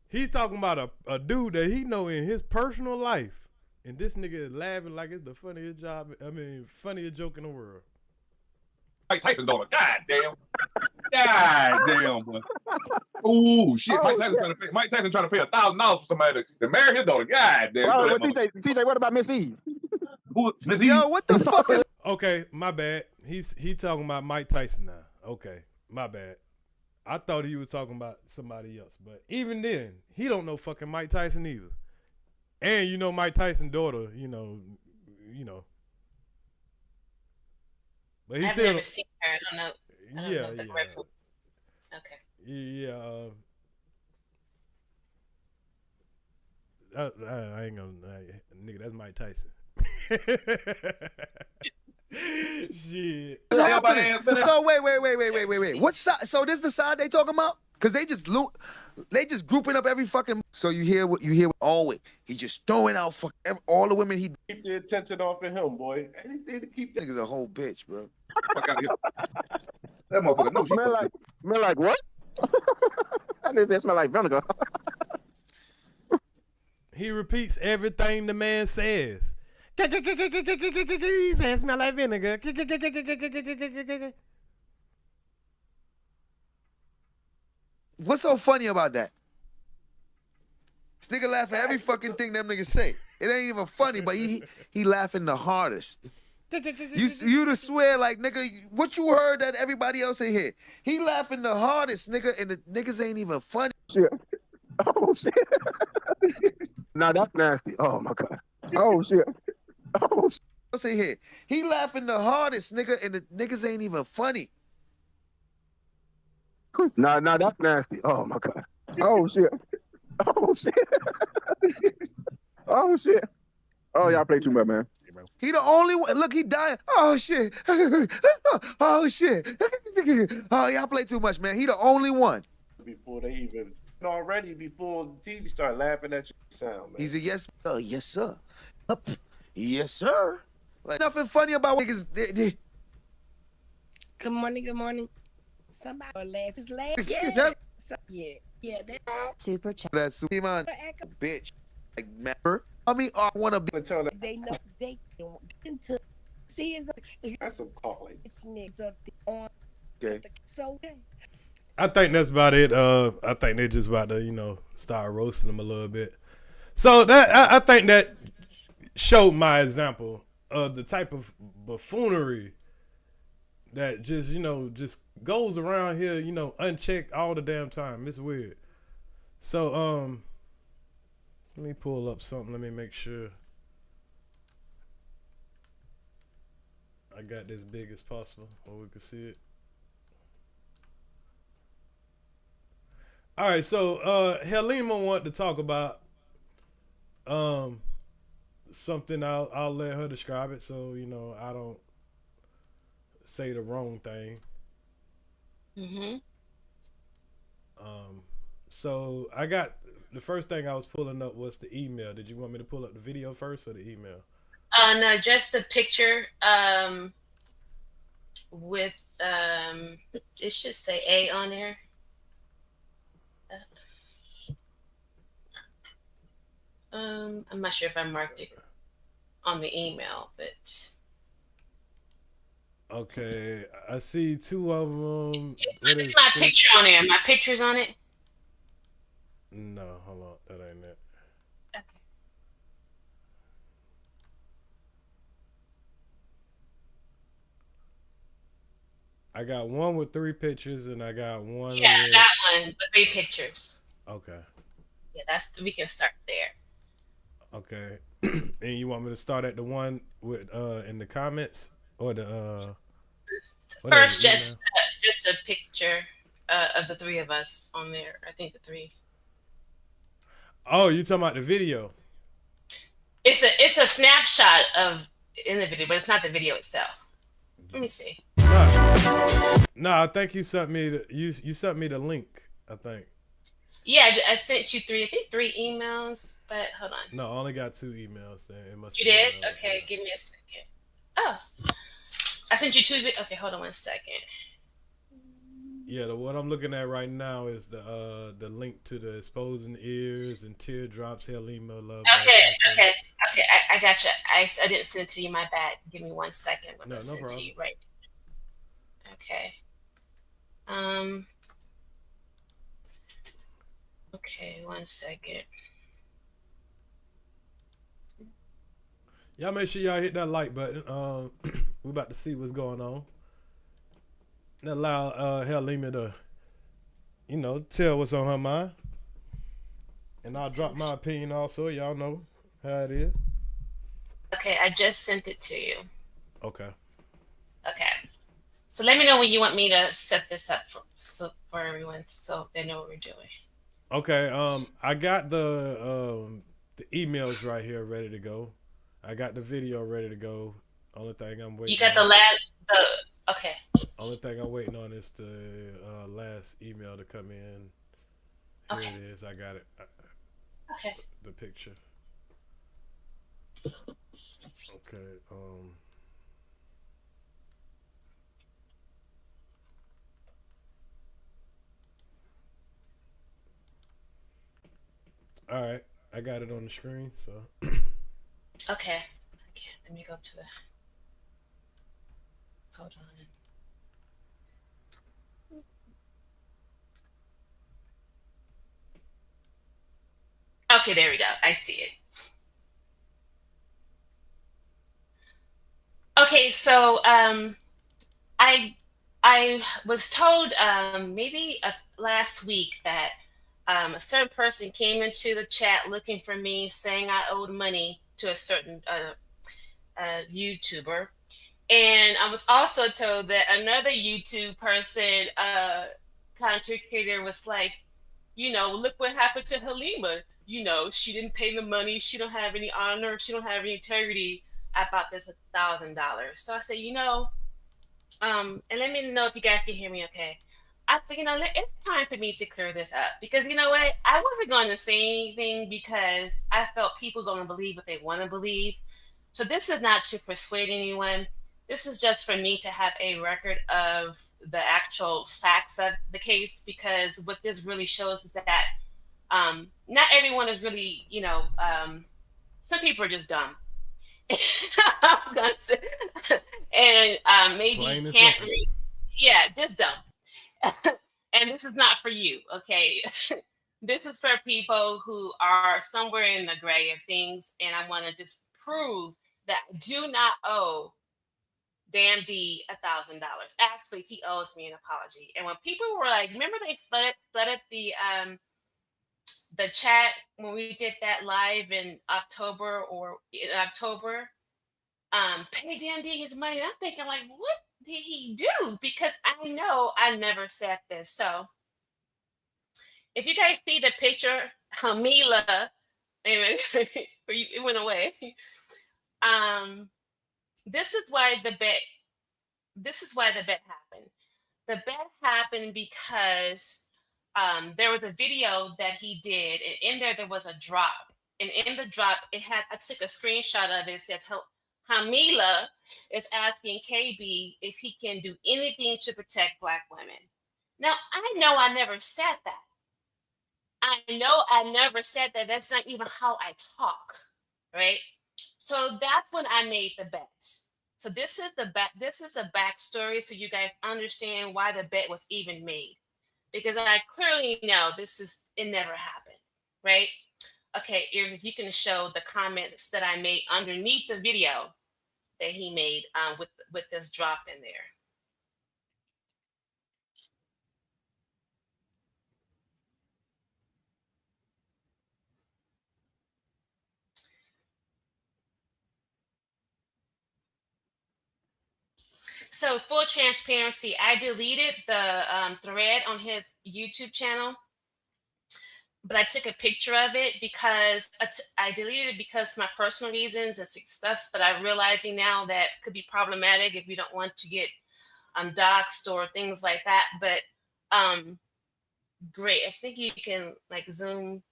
he's talking about a dude that he know in his personal life. And this nigga is laughing like it's the funniest joke in the world. Mike Tyson daughter. God damn, boy. Ooh, shit. Mike Tyson trying to pay $1,000 for somebody to marry his daughter. God damn. TJ, what about Miss Eve? Who, Miss Eve? Yo, what the fuck is... Okay, my bad. He talking about Mike Tyson now. Okay, my bad. I thought he was talking about somebody else. But even then, he don't know fucking Mike Tyson either. And you know Mike Tyson's daughter, you know. But I've never seen her. I don't know the reference. Okay. Yeah. I ain't gonna... nigga, that's Mike Tyson. Shit. So wait. What side? So this the side they talking about? Cause they just grouping up every fucking. So you hear what always. He just throwing out all the women he keep the attention off of him, boy. Anything to keep that nigga's a whole bitch, bro. Fuck out of here. That motherfucker knows. Smell like what? I didn't say smell like vinegar. He repeats everything the man says. He said smell like vinegar. What's so funny about that? This nigga laugh at every fucking thing them niggas say. It ain't even funny, but he laughing the hardest. You to swear like, nigga, what you heard that everybody else ain't hear? He laughing the hardest, nigga, and the niggas ain't even funny. Shit. Oh, shit. Now that's nasty. Oh, my God. Oh, shit. Oh, shit. What's in here? He laughing the hardest, nigga, and the niggas ain't even funny. Nah, that's nasty. Oh, my God. Oh, shit. Oh, shit. Oh, shit. Oh, y'all play too much, man. He the only one. Look, he dying. Oh, shit. Oh, shit. Oh, y'all play too much, man. He the only one. Before they even... Already, before TV start laughing at your sound, man. He's a yes sir. Yes, sir. Like, nothing funny about niggas. Good morning. Somebody laugh is laugh. Yeah. Super chat. That's super man. Bitch. Like, member. I mean, I want to be. They know they don't get into. See, it's that's some calling. It's niggas up on. Okay. So. I think that's about it. I think they're just about to, start roasting them a little bit. So that I think that showed my example of the type of buffoonery that just, just goes around here, unchecked all the damn time. It's weird. So, let me pull up something. Let me make sure I got this big as possible where we can see it. All right, so Helima wanted to talk about something. I'll let her describe it, so I don't say the wrong thing. So I got the first thing I was pulling up was the email. Did you want me to pull up the video first or the email? No, just the picture. With it should say A on there. I'm not sure if I marked it on the email, but okay, I see two of them. It's my picture on there. My picture's on it. No, hold on, that ain't it. Okay. I got one with 3 pictures, and I got one. Yeah, with... that one with 3 pictures. Okay. Yeah, we can start there. Okay. And you want me to start at the one with in the comments or the first just a picture of the 3 of us on there. I think the 3. Oh, you talking about the video? It's a snapshot in the video, but it's not the video itself. Let me see. No, I think you sent me you sent me the link, I think. Yeah, I sent you 3 emails, but hold on. No, I only got 2 emails. It must you be did? Okay, give me a second. Oh, I sent you 2. Okay, hold on 1 second. Yeah, what I'm looking at right now is the link to the Exposing Earz and Teardrops, Helima Love. Okay, I got you. I didn't send it to you, my bad. Give me 1 second. No problem. To you, right. Okay. Okay, 1 second. Y'all make sure y'all hit that like button. We're about to see what's going on. And allow Helima to, tell what's on her mind. And I'll drop my opinion also. Y'all know how it is. Okay, I just sent it to you. Okay. Okay. So let me know when you want me to set this up for everyone so they know what we're doing. Okay. I got the emails right here ready to go. I got the video ready to go. Only thing I'm waiting. You got okay. Only thing I'm waiting on is the last email to come in. Here it is. I got it. Okay. The picture. Okay. All right. I got it on the screen. So. Okay. Let me go to the. Hold on. Okay, there we go. I see it. Okay, so I was told maybe last week that a certain person came into the chat looking for me, saying I owed money to a certain YouTuber. And I was also told that another YouTube person, content creator, was like, look what happened to Helima. She didn't pay the money. She don't have any honor. She don't have any integrity. I bought this $1,000. So I said, and let me know if you guys can hear me okay. I said, it's time for me to clear this up, because you know what? I wasn't going to say anything because I felt people going to believe what they want to believe. So this is not to persuade anyone. This is just for me to have a record of the actual facts of the case, because what this really shows is that not everyone is really, some people are just dumb. I'm gonna say, and maybe can't read. Yeah, just dumb. And this is not for you, okay? This is for people who are somewhere in the gray of things, and I want to just prove that I do not owe Damn D $1,000. Actually, he owes me an apology. And when people were like, remember they flooded the chat when we did that live in October pay Damn D his money. I'm thinking like, what did he do? Because I know I never said this. So if you guys see the picture, Hamila, it went away. This is why the bet happened. The bet happened because there was a video that he did, and in there was a drop. And in the drop, I took a screenshot of it. It says Hamila is asking KB if he can do anything to protect Black women. Now, I know I never said that. I know I never said that. That's not even how I talk, right? So that's when I made the bet. So this is a backstory so you guys understand why the bet was even made. Because I clearly know it never happened, right? Okay, Earz, if you can show the comments that I made underneath the video that he made with this drop in there. So full transparency, I deleted the thread on his YouTube channel, but I took a picture of it because I deleted it because for my personal reasons and stuff that I'm realizing now that could be problematic if you don't want to get doxxed or things like that. But great. I think you can like zoom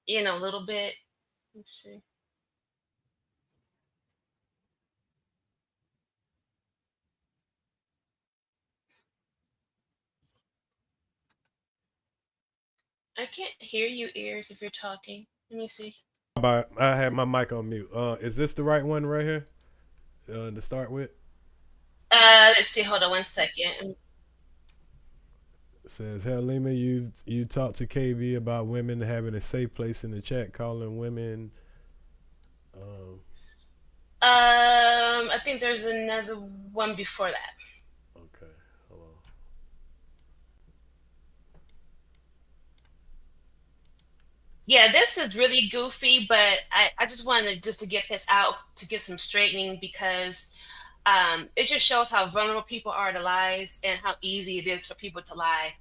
in a little bit. Let's see. I can't hear you, Earz, if you're talking. Let me see. I had my mic on mute. Is this the right one right here to start with? Let's see. Hold on 1 second. It says, "Hell, Lima, you talked to KB about women having a safe place in the chat, calling women." I think there's another one before that. Okay, hold on. Yeah, this is really goofy, but I just wanted to get this out to get some straightening because it just shows how vulnerable people are to lies and how easy it is for people to lie,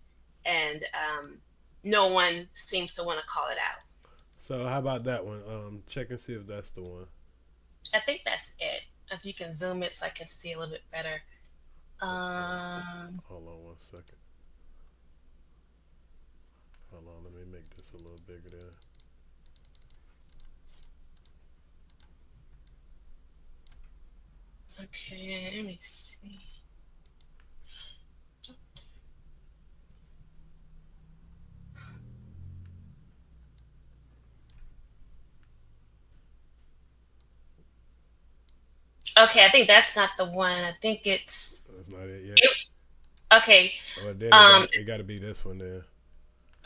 and no one seems to want to call it out. So how about that one? Check and see if that's the one. I think that's it. If you can zoom it so I can see a little bit better. Hold on 1 second. Hold on, let me make this a little bigger there. Okay, let me see. Okay, I think that's not the one. I think it's. That's not it yet. Okay. Well, then it got to be this one there.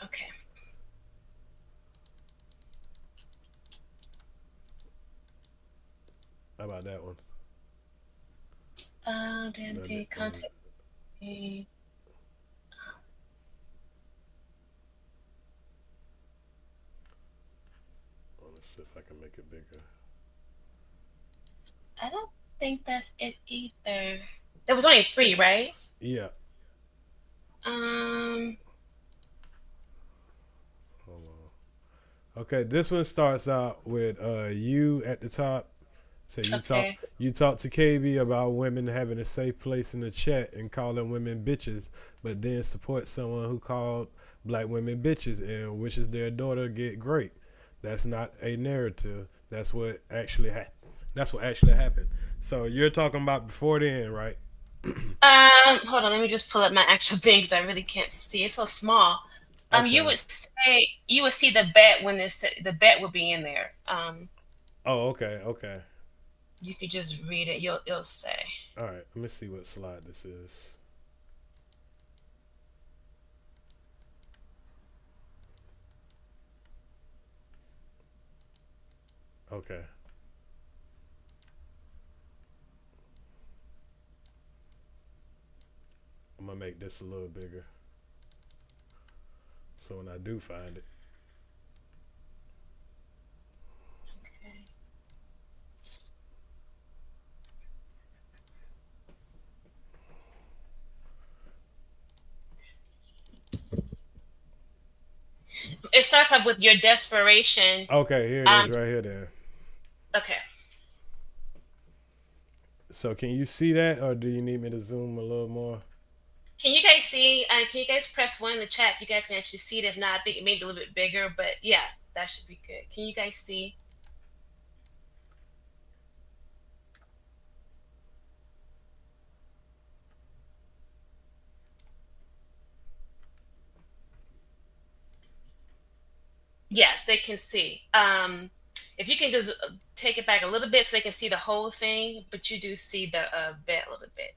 Okay. How about that one? Damn, contact me. Let's see if I can make it bigger. I don't think that's it either. There was only 3, right? Yeah. Hold on. Okay, this one starts out with you at the top. So you talk to KB about women having a safe place in the chat and calling women bitches, but then support someone who called Black women bitches and wishes their daughter get great. That's not a narrative. That's what actually happened. That's what actually happened. So you're talking about before then, right? Hold on, let me just pull up my actual thing because I really can't see. It's so small. Okay. You would see the bet when the bet would be in there. Oh, okay. You could just read it. It'll say. All right, let me see what slide this is. Okay. I'm gonna make this a little bigger. So when I do find it. It starts off with your desperation. Okay, here it is right here then. Okay. So can you see that, or do you need me to zoom a little more? Can you guys see? Can you guys press 1 in the chat? You guys can actually see it. If not, I think it may be a little bit bigger, but yeah, that should be good. Can you guys see? Yes, they can see. If you can just take it back a little bit so they can see the whole thing, but you do see the bed a little bit.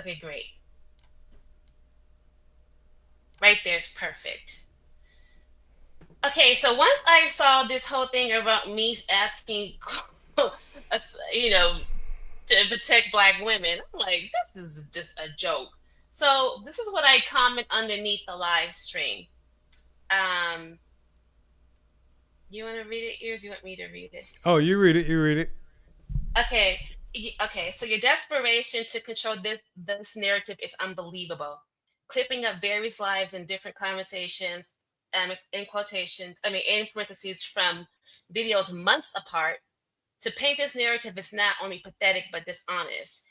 Okay, great. Right there's perfect. Okay, so once I saw this whole thing about me asking, you know, to protect Black women, I'm like, this is just a joke. So this is what I comment underneath the live stream. You want to read it, Earz? You want me to read it? Oh, you read it. You read it. Okay. Okay. So your desperation to control this narrative is unbelievable. Clipping up various lives and different conversations, in quotations, in parentheses, from videos months apart. To paint this narrative is not only pathetic but dishonest.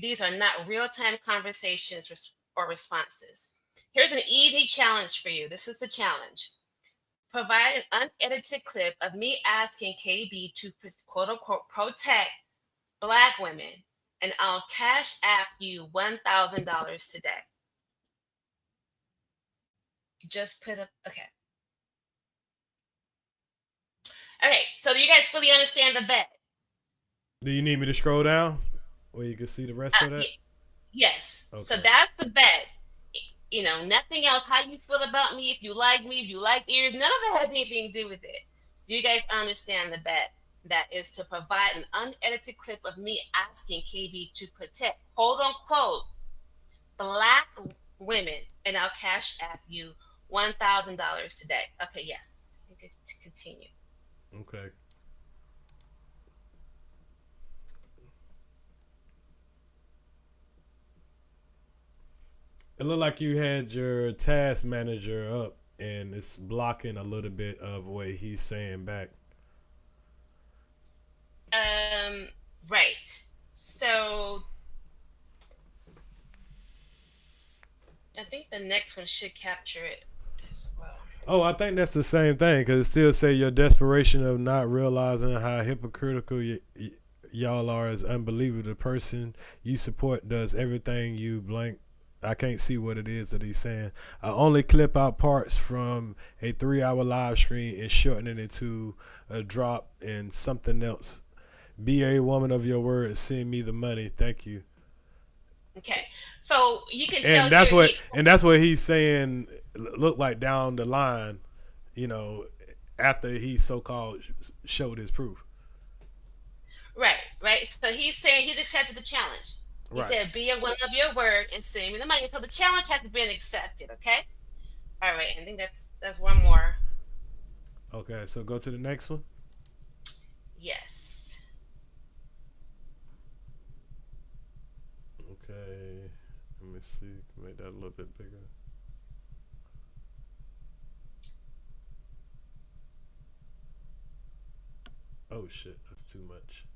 These are not real-time conversations or responses. Here's an easy challenge for you. This is the challenge. Provide an unedited clip of me asking KB to quote-unquote protect Black women, and I'll cash app you $1,000 today. Just put up, okay. Okay, so do you guys fully understand the bet? Do you need me to scroll down where you can see the rest of that? Yes. Okay. So that's the bet. You know, nothing else. How you feel about me, if you like Earz, none of it has anything to do with it. Do you guys understand the bet? That is to provide an unedited clip of me asking KB to protect, quote unquote, Black women, and I'll cash app you $1,000 today. Okay, yes. You can continue. Okay. It looked like you had your task manager up and it's blocking a little bit of what he's saying back. Right. So I think the next one should capture it as well. Oh, I think that's the same thing because it still say your desperation of not realizing how hypocritical y'all are is unbelievable. The person you support does everything you blank. I can't see what it is that he's saying. I only clip out parts from a 3-hour live stream and shorten it into a drop and something else. Be a woman of your word and send me the money. Thank you. Okay, so you can tell. And that's what he's saying. Look like down the line, you know, after he so-called showed his proof. Right. So he's saying he's accepted the challenge. He said, "Be a woman of your word and send me the money." So the challenge has been accepted. Okay. All right. I think that's one more. Okay. So go to the next one. Yes. Okay. Let me see. Make that a little bit bigger. Oh shit, that's too much.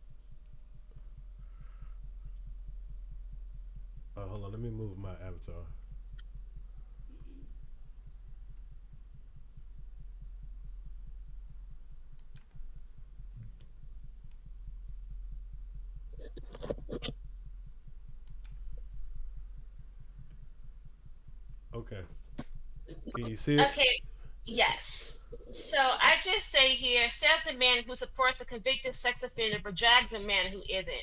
Oh, hold on, let me move my avatar. Okay. Can you see it? Okay. Yes. So I just say here, says the man who supports a convicted sex offender but drags a man who isn't.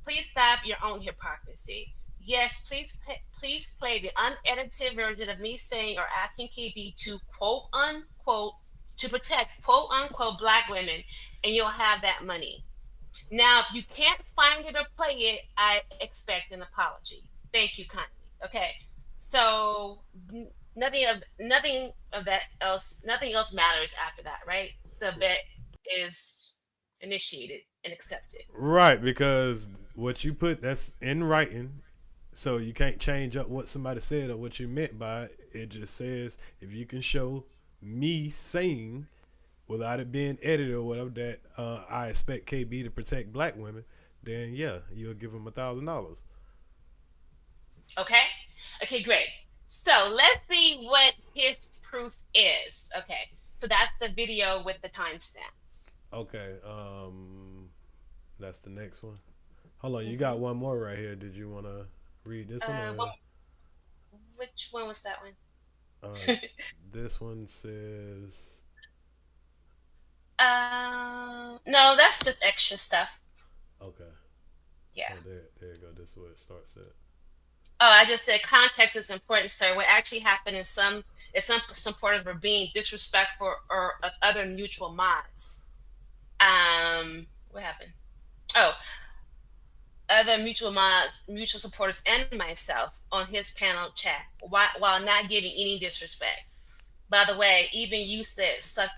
Please stop your own hypocrisy. Yes, please play the unedited version of me saying or asking KB to quote unquote to protect quote unquote black women, and you'll have that money. Now, if you can't find it or play it, I expect an apology. Thank you kindly. Okay. So nothing else matters after that, right? The bet is initiated and accepted. Right, because what you put, that's in writing, so you can't change up what somebody said or what you meant by it. It just says, if you can show me saying without it being edited or whatever that I expect KB to protect black women, then yeah, you'll give him $1,000. Okay, great. So let's see what his proof is. Okay, so that's the video with the timestamps. Okay, that's the next one. Hold on, you got one more right here. Did you want to read this one? Which one was that one? This one says. No, that's just extra stuff. Okay. Yeah. Oh, there you go. This is where it starts at. Oh, I just said context is important, sir. What actually happened is some supporters were being disrespectful or of other mutual mods. What happened? Oh, other mutual supporters and myself on his panel chat while not giving any disrespect. By the way, even you said suck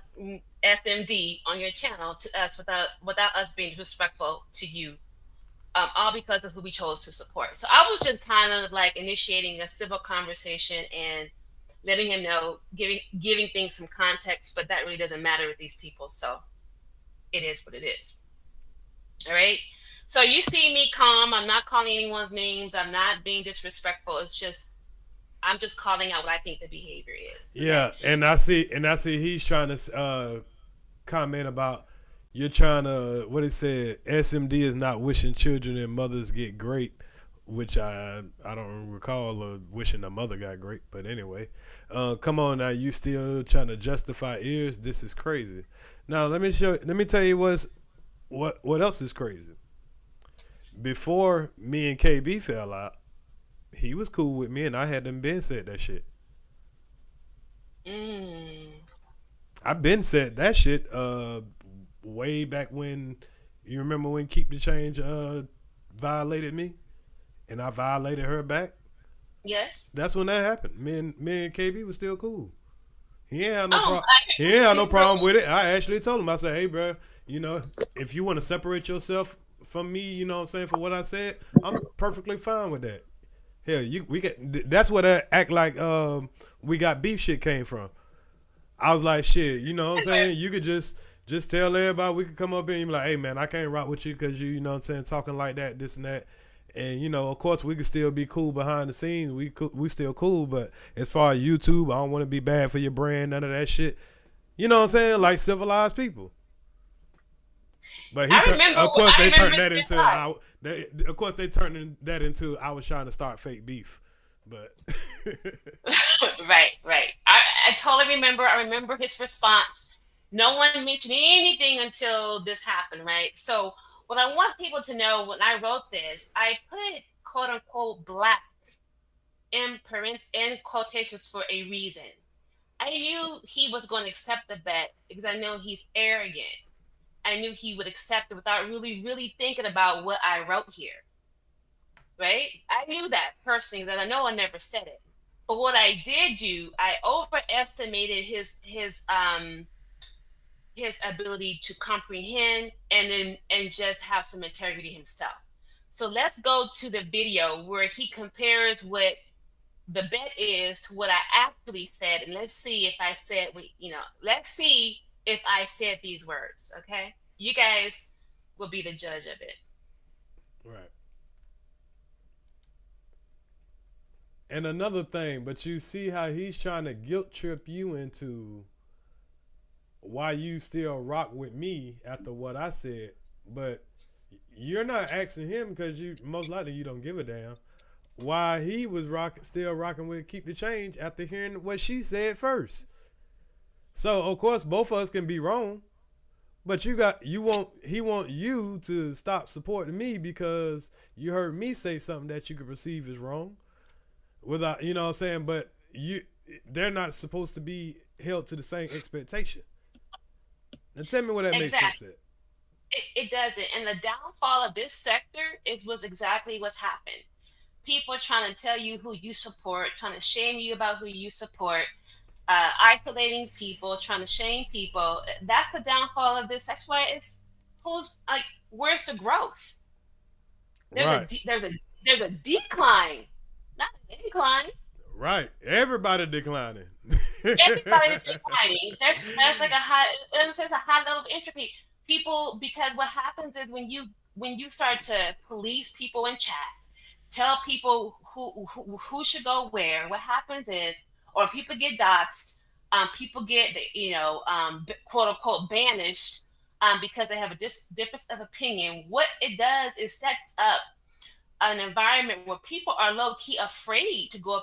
SMD on your channel to us without us being disrespectful to you. All because of who we chose to support. So I was just kind of like initiating a civil conversation and letting him know, giving things some context, but that really doesn't matter with these people. So it is what it is. All right. So you see me calm. I'm not calling anyone's names. I'm not being disrespectful. It's just, I'm just calling out what I think the behavior is. Okay? Yeah. And I see he's trying to comment about, you're trying to, what it said, SMD is not wishing children and mothers get great, which I don't recall wishing a mother got great, but anyway. Come on now, you still trying to justify Earz? This is crazy. Now let me tell you what else is crazy. Before me and KB fell out, he was cool with me and I hadn't been said that shit. I've been said that shit way back when, you remember when Keep the Change violated me and I violated her back? Yes. That's when that happened. Me and KB was still cool. He ain't had no problem with it. I actually told him, I said, hey bro, you know, if you want to separate yourself from me, you know what I'm saying, for what I said, I'm perfectly fine with that. Hell, that's what that act like we got beef shit came from. I was like, shit, you know what I'm saying? You could just tell everybody, we could come up and be like, hey man, I can't rock with you because you know what I'm saying, talking like that, this and that. And you know, of course we could still be cool behind the scenes. We still cool, but as far as YouTube, I don't want to be bad for your brand, none of that shit. You know what I'm saying? Like civilized people. But they turned that into I was trying to start fake beef. But Right. I totally remember. I remember his response. No one mentioned anything until this happened, right? So what I want people to know, when I wrote this, I put quote unquote black in quotations for a reason. I knew he was going to accept the bet because I know he's arrogant. I knew he would accept it without really thinking about what I wrote here, right? I knew that personally, that I know I never said it. But what I did do, I overestimated his ability to comprehend and just have some integrity himself. So let's go to the video where he compares what the bet is to what I actually said, and let's see if I said, let's see if I said these words. Okay, you guys will be the judge of it. Right. And another thing, but you see how he's trying to guilt trip you into why you still rock with me after what I said, but you're not asking him because you most likely you don't give a damn why he was still rocking with Keep the Change after hearing what she said first. So of course both of us can be wrong, But he want you to stop supporting me because you heard me say something that you could perceive as wrong. Without, you know what I'm saying? But they're not supposed to be held to the same expectation. Now tell me what that makes sense. It doesn't. And the downfall of this sector was exactly what's happened. People are trying to tell you who you support, trying to shame you about who you support, isolating people, trying to shame people. That's the downfall of this. That's why where's the growth? There's a decline, not an incline. Right. Everybody declining. Everybody is declining. That's like a high level of entropy. People, because what happens is when you start to police people in chats, tell people who should go where, what happens is, or people get doxxed, people get quote unquote banished because they have a difference of opinion. What it does is sets up an environment where people are low key afraid to go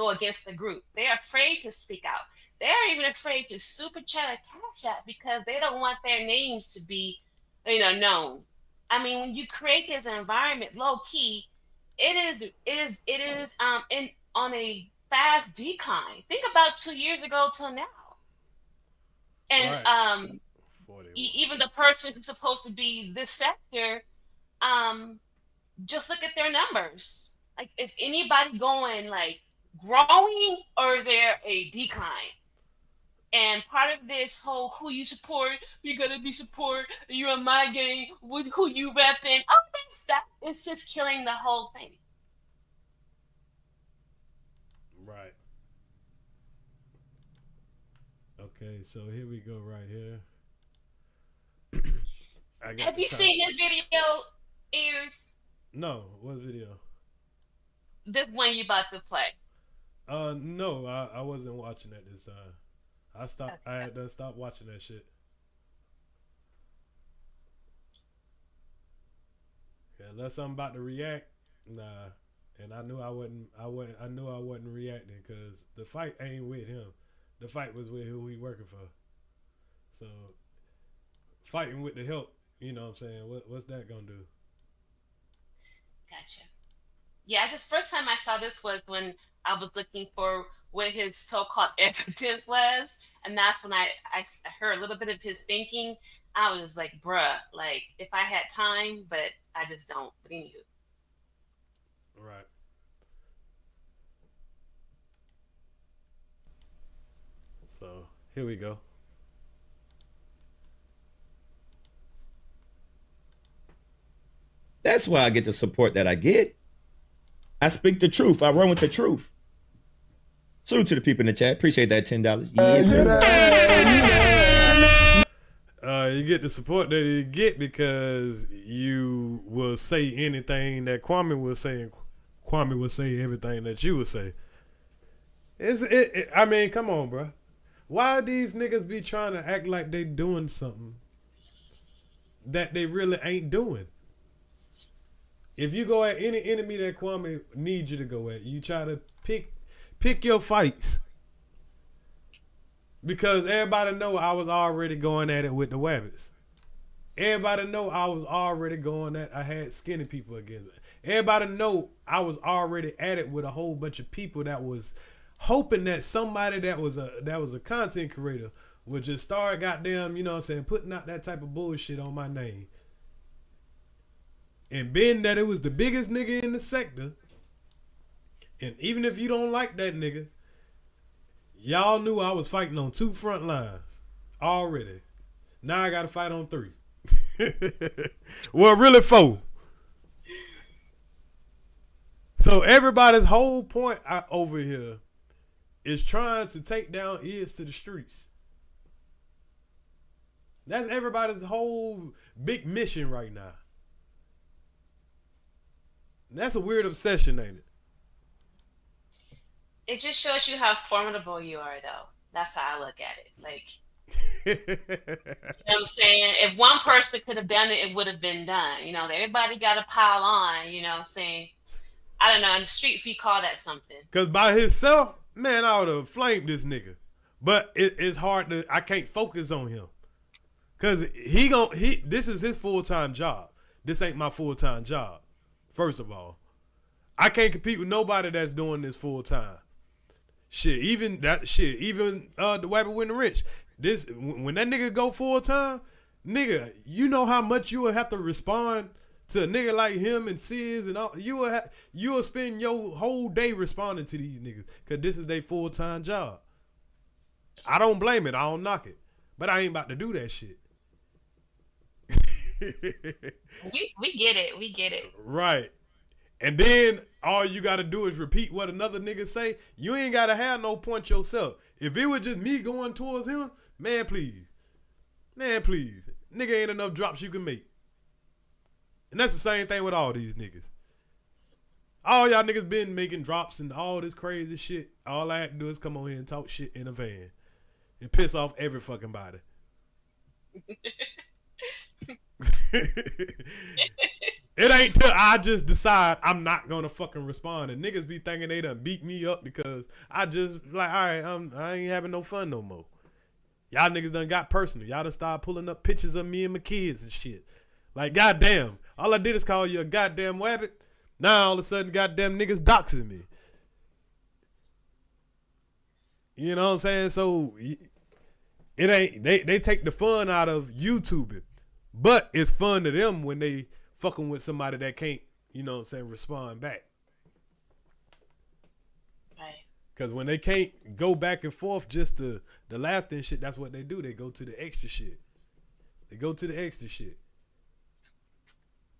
against the group. They're afraid to speak out. They're even afraid to super chat or cash out because they don't want their names to be, known. I mean, when you create this environment low key, it is on a fast decline. Think about 2 years ago till now. And even the person who's supposed to be this sector, just look at their numbers. Like, is anybody growing, or is there a decline? And part of this whole who you support, you gotta be support, you're on my game, with who you repping, all that stuff, it's just killing the whole thing. Right. Okay, so here we go right here. Have you seen this video, Earz? No, what video? This one you about to play. No, I wasn't watching that this time. I stopped. Okay. I had to stop watching that shit. Yeah, unless I'm about to react, nah. And I knew I wasn't reacting because the fight ain't with him. The fight was with who he working for. So fighting with the help, you know what I'm saying? What's that gonna do? Gotcha. Yeah, first time I saw this was when I was looking for what his so-called evidence was, and that's when I heard a little bit of his thinking. I was like, bruh, if I had time, but I just don't. But anywho. Right. So here we go. That's why I get the support that I get. I speak the truth. I run with the truth. Salute to the people in the chat. Appreciate that $10. Yes, sir. You get the support that you get because you will say anything that Kwame will say, and Kwame will say everything that you will say. I mean, come on, bro. Why these niggas be trying to act like they doing something that they really ain't doing? If you go at any enemy that Kwame needs you to go at, you try to pick your fights. Because everybody know I was already going at it with the wabbits. Everybody know I was already I had skinny people against me. Everybody know I was already at it with a whole bunch of people that was hoping that somebody that was a content creator would just start goddamn, you know what I'm saying, putting out that type of bullshit on my name. And being that it was the biggest nigga in the sector, and even if you don't like that nigga, y'all knew I was fighting on 2 front lines already. Now I got to fight on 3. Well, really 4. So everybody's whole point over here is trying to take down Earz to the streets. That's everybody's whole big mission right now. That's a weird obsession, ain't it? It just shows you how formidable you are, though. That's how I look at it. You know what I'm saying? If one person could have done it, it would have been done. You know, everybody got to pile on, you know what I'm saying? I don't know. In the streets, we call that something. Because by himself, man, I would have flamed this nigga. But it's hard I can't focus on him. Cause this is his full-time job. This ain't my full-time job. First of all, I can't compete with nobody that's doing this full-time. Even the Wabbit Winning Rich. This when that nigga go full-time, nigga, you know how much you will have to respond to a nigga like him and Sis and all. You will spend your whole day responding to these niggas because this is their full-time job. I don't blame it. I don't knock it. But I ain't about to do that shit. we get it. We get it. Right. And then all you got to do is repeat what another nigga say. You ain't got to have no point yourself. If it was just me going towards him, man, please. Man, please. Nigga ain't enough drops you can make. And that's the same thing with all these niggas. All y'all niggas been making drops and all this crazy shit. All I have to do is come on here and talk shit in a van. And piss off every fucking body. It ain't till I just decide I'm not gonna fucking respond. And niggas be thinking they done beat me up because I just like, all right, I ain't having no fun no more. Y'all niggas done got personal. Y'all done started pulling up pictures of me and my kids and shit. Like, goddamn. All I did is call you a goddamn wabbit. Now all of a sudden, goddamn niggas doxing me. You know what I'm saying? So it ain't they take the fun out of YouTubing. But it's fun to them when they fucking with somebody that can't, you know what I'm saying, respond back. Right. Cause when they can't go back and forth just the laughter and shit, that's what they do. They go to the extra shit.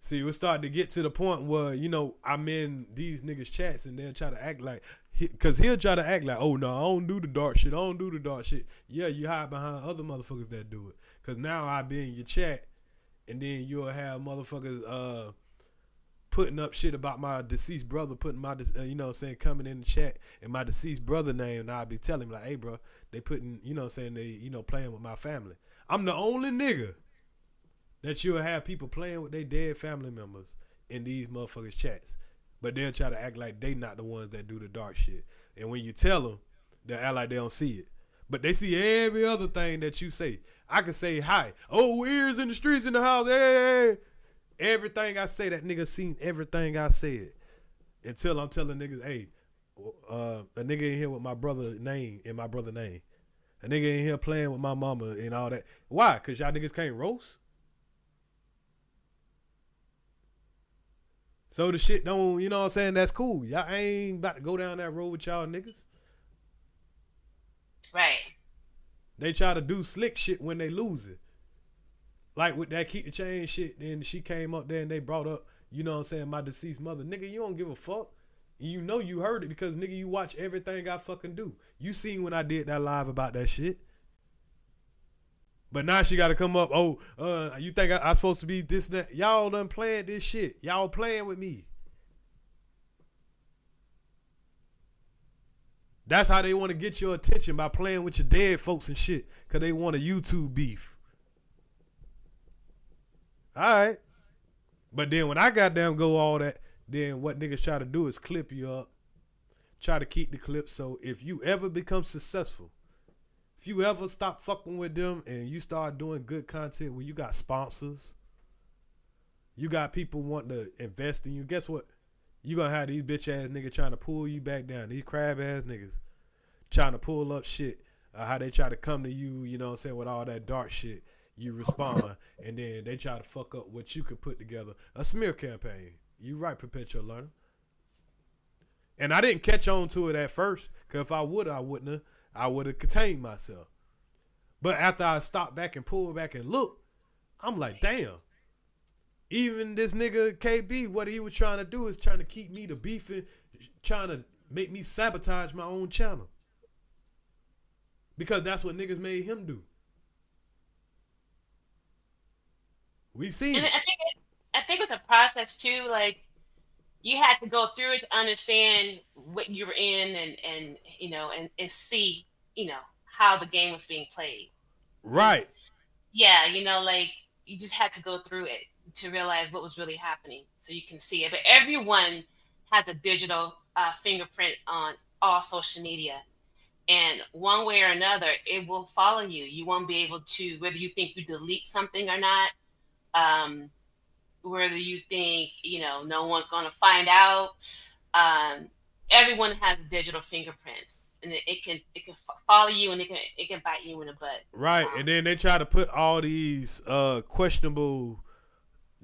See, we're starting to get to the point where, you know, I'm in these niggas' chats and they'll try to act like, because he'll try to act like, oh, no, I don't do the dark shit. Yeah, you hide behind other motherfuckers that do it. Because now I be in your chat and then you'll have motherfuckers putting up shit about my deceased brother, putting my, you know what I'm saying, coming in the chat and my deceased brother name. And I'll be telling him like, hey, bro, they putting, you know what I'm saying, they, you know, playing with my family. I'm the only nigga that you'll have people playing with their dead family members in these motherfuckers' chats. But they'll try to act like they not the ones that do the dark shit. And when you tell them, they'll act like they don't see it. But they see every other thing that you say. I can say hi. Oh, Earz in the streets in the house. Hey. Everything I say, that nigga seen everything I said. Until I'm telling niggas, hey, a nigga in here with my brother name and my brother name. A nigga in here playing with my mama and all that. Why? Because y'all niggas can't roast? So the shit don't, you know what I'm saying? That's cool. Y'all ain't about to go down that road with y'all niggas. Right. They try to do slick shit when they lose it. Like with that keep the change shit, then she came up there and they brought up, you know what I'm saying, my deceased mother. Nigga, you don't give a fuck. You know you heard it because, nigga, you watch everything I fucking do. You seen when I did that live about that shit. But now she got to come up, you think I supposed to be this, that? Y'all done playing this shit. Y'all playing with me. That's how they want to get your attention, by playing with your dead folks and shit, because they want a YouTube beef. All right. But then when I goddamn go all that, then what niggas try to do is clip you up, try to keep the clip. So if you ever become successful, if you ever stop fucking with them and you start doing good content where you got sponsors, you got people wanting to invest in you, guess what? You gonna have these bitch ass niggas trying to pull you back down. These crab ass niggas trying to pull up shit. How they try to come to you, you know what I'm saying, with all that dark shit. You respond, and then they try to fuck up what you could put together. A smear campaign. You right, Perpetual Learner. And I didn't catch on to it at first, because if I would, I wouldn't have. I would have contained myself. But after I stopped back and pulled back and looked, I'm like, damn. Even this nigga KB, what he was trying to do is trying to keep me to beefing, trying to make me sabotage my own channel. Because that's what niggas made him do. We seen it. I think it's a process too. Like, you had to go through it to understand what you were in and you know, and see, you know, how the game was being played. Right. Yeah, you know, like, you just had to go through it to realize what was really happening so you can see it. But everyone has a digital fingerprint on all social media. And one way or another, it will follow you. You won't be able to, whether you think you delete something or not, whether you think, you know, no one's going to find out. Everyone has digital fingerprints, and it can follow you, and it can bite you in the butt. Right, and then they try to put all these questionable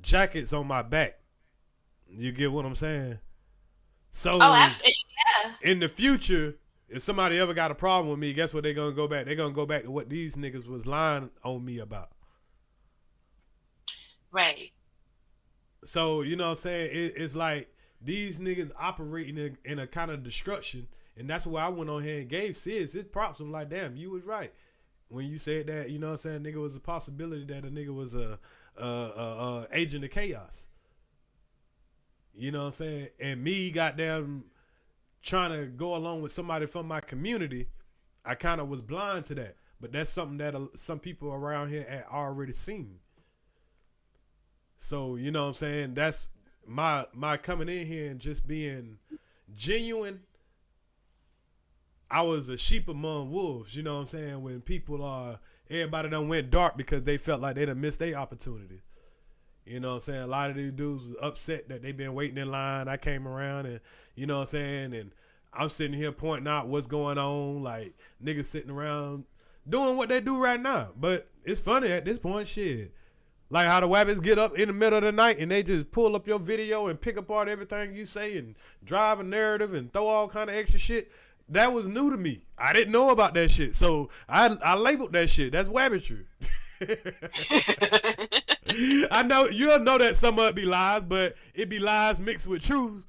jackets on my back. You get what I'm saying? So, in the future, if somebody ever got a problem with me, guess what they're gonna go back? They're gonna go back to what these niggas was lying on me about. Right. So, you know what I'm saying? It's like these niggas operating in a kind of destruction, and that's why I went on here and gave Sid his props. I'm like, damn, you was right when you said that. You know what I'm saying? Nigga was a possibility that a nigga was a agent of chaos. You know what I'm saying? And me, goddamn, trying to go along with somebody from my community, I kind of was blind to that. But that's something that some people around here had already seen. So, you know what I'm saying? That's my coming in here and just being genuine. I was a sheep among wolves, you know what I'm saying? When everybody done went dark because they felt like they done missed their opportunity. You know what I'm saying? A lot of these dudes was upset that they been waiting in line. I came around and, you know what I'm saying? And I'm sitting here pointing out what's going on. Like, niggas sitting around doing what they do right now. But it's funny at this point, shit. Like how the wabbits get up in the middle of the night and they just pull up your video and pick apart everything you say and drive a narrative and throw all kind of extra shit. That was new to me. I didn't know about that shit. So I labeled that shit. That's wabbitry. I know you'll know that some of it be lies, but it be lies mixed with truth.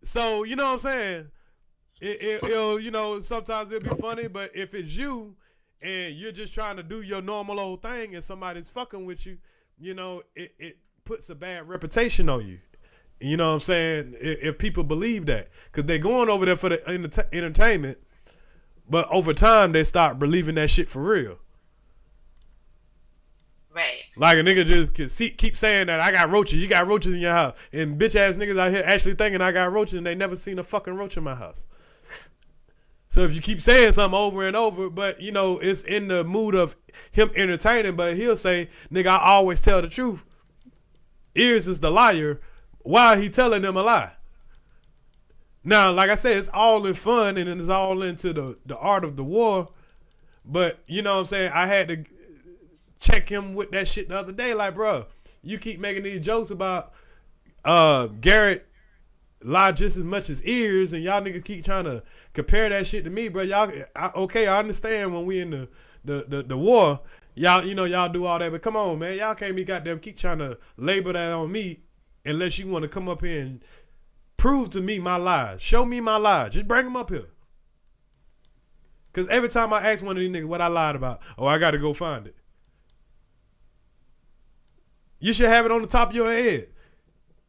So you know what I'm saying? It'll, you know, sometimes it'll be funny, but if it's you and you're just trying to do your normal old thing and somebody's fucking with you, you know, it puts a bad reputation on you. You know what I'm saying? If people believe that, because they're going over there for the entertainment, but over time they start believing that shit for real. Right. Like a nigga just can keep saying that I got roaches, you got roaches in your house, and bitch ass niggas out here actually thinking I got roaches and they never seen a fucking roach in my house. So if you keep saying something over and over, but you know it's in the mood of him entertaining, but he'll say, "Nigga, I always tell the truth." Earz is the liar. Why he telling them a lie? Now, like I said, it's all in fun and it's all into the art of the war. But you know what I'm saying? I had to check him with that shit the other day. Like, bro, you keep making these jokes about Garrett lie just as much as Earz, and y'all niggas keep trying to compare that shit to me, bro. Y'all, okay, I understand when we in the war, y'all, you know, y'all do all that, but come on, man, y'all can't be goddamn keep trying to label that on me unless you want to come up here and prove to me my lies. Show me my lies. Just bring them up here. Because every time I ask one of these niggas what I lied about, oh, I got to go find it. You should have it on the top of your head.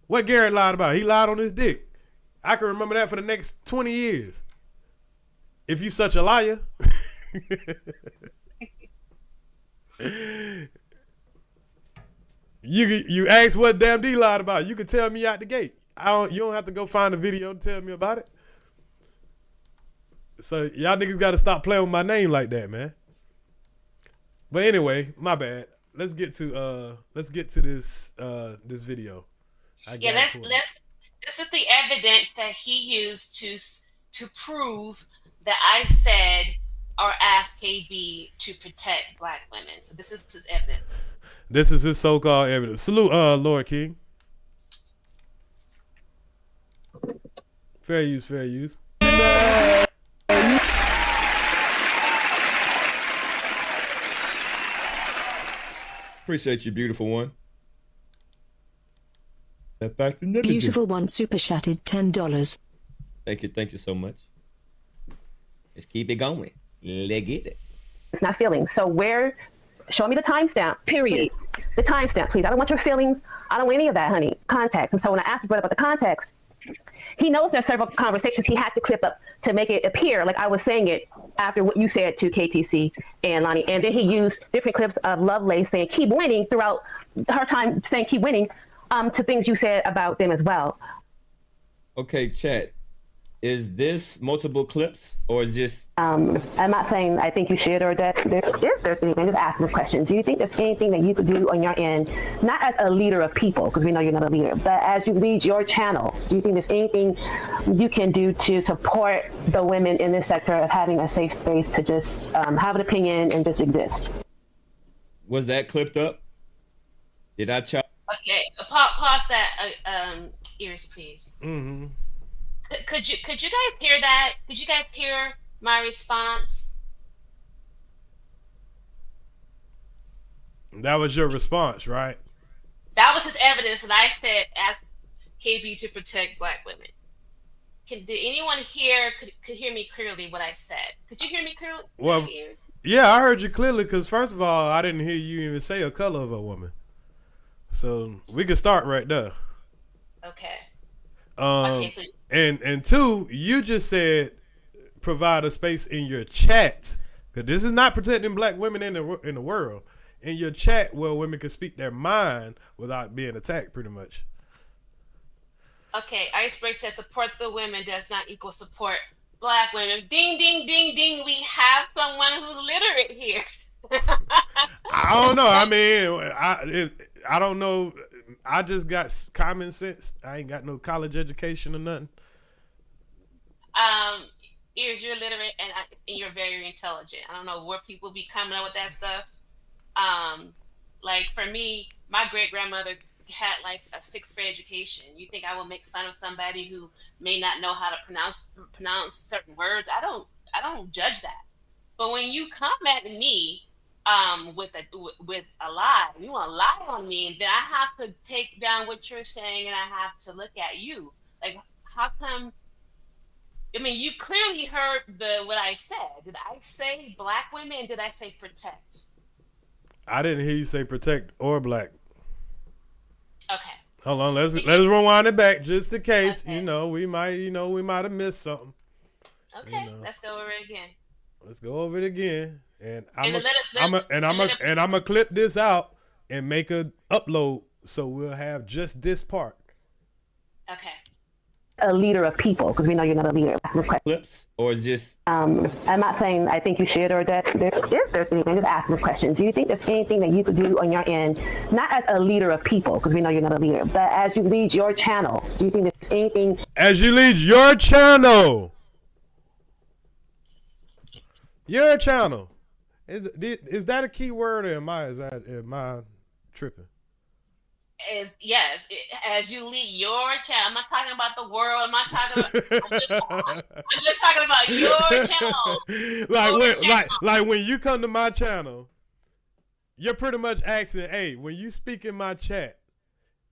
What Garrett lied about? He lied on his dick. I can remember that for the next 20 years. If you such a liar. You ask what damn D lied about. You can tell me out the gate. You don't have to go find a video to tell me about it. So y'all niggas got to stop playing with my name like that, man. But anyway, my bad. Let's get to this this video. This is the evidence that he used to prove that I said or asked KB to protect black women. So this is his evidence. This is his so-called evidence. Salute, Lord King. Fair use, fair use. Appreciate you, beautiful one. Beautiful one super chatted $10. Thank you so much. Let's keep it going. Let's get it. It's not feelings. So show me the timestamp. Period. Please. The timestamp, please. I don't want your feelings. I don't want any of that, honey. Context. And so when I asked the brother about the context, he knows there are several conversations he had to clip up to make it appear like I was saying it after what you said to KTC and Lonnie. And then he used different clips of Lovelace saying keep winning throughout her time saying keep winning to things you said about them as well. Okay, chat. Is this multiple clips or is this? I'm not saying I think you should or that if there's anything, just ask me questions. Do you think there's anything that you could do on your end, not as a leader of people, because we know you're not a leader, but as you lead your channel, do you think there's anything you can do to support the women in this sector of having a safe space to just have an opinion and just exist? Was that clipped up? Did I chop? Okay, pause that, Earz, please. Mm-hmm. Could you guys hear that? Could you guys hear my response? That was your response, right? That was his evidence, and I said, ask KB to protect Black women. Did anyone here could hear me clearly what I said? Could you hear me clearly? Well, yeah, I heard you clearly because first of all, I didn't hear you even say a color of a woman. So we can start right there. Okay. Okay, so and two, you just said provide a space in your chat, because this is not protecting Black women in the world. In your chat, where women can speak their mind without being attacked, pretty much. Okay, Icebreak says support the women does not equal support Black women. Ding, ding, ding, ding. We have someone who's literate here. I don't know. I mean, I don't know. I just got common sense. I ain't got no college education or nothing. Earz, you're literate and you're very intelligent. I don't know where people be coming up with that stuff. Like for me, my great grandmother had like a 6th grade education. You think I will make fun of somebody who may not know how to pronounce certain words? I don't judge that. But when you come at me with a lie, you want to lie on me, and then I have to take down what you're saying, and I have to look at you. Like, how come? I mean, you clearly heard what I said. Did I say Black women? Did I say protect? I didn't hear you say protect or Black. Okay. Hold on, let's rewind it back just in case. Okay. We might have missed something. Okay, let's go over it again. Let's go over it again, and I'm gonna clip this out and make a upload so we'll have just this part. Okay. A leader of people, because we know you're not a leader. Clips or is this? I'm not saying I think you should or that if there's anything, just ask me questions. Do you think there's anything that you could do on your end, not as a leader of people, because we know you're not a leader, but as you lead your channel? Do you think there's anything? As you lead your channel. Your channel. Is that a key word or am I tripping? Yes, as you lead your channel. I'm not talking about the world. I'm not talking about. I'm just talking about your channel. Like when you come to my channel, you're pretty much asking, hey, when you speak in my chat,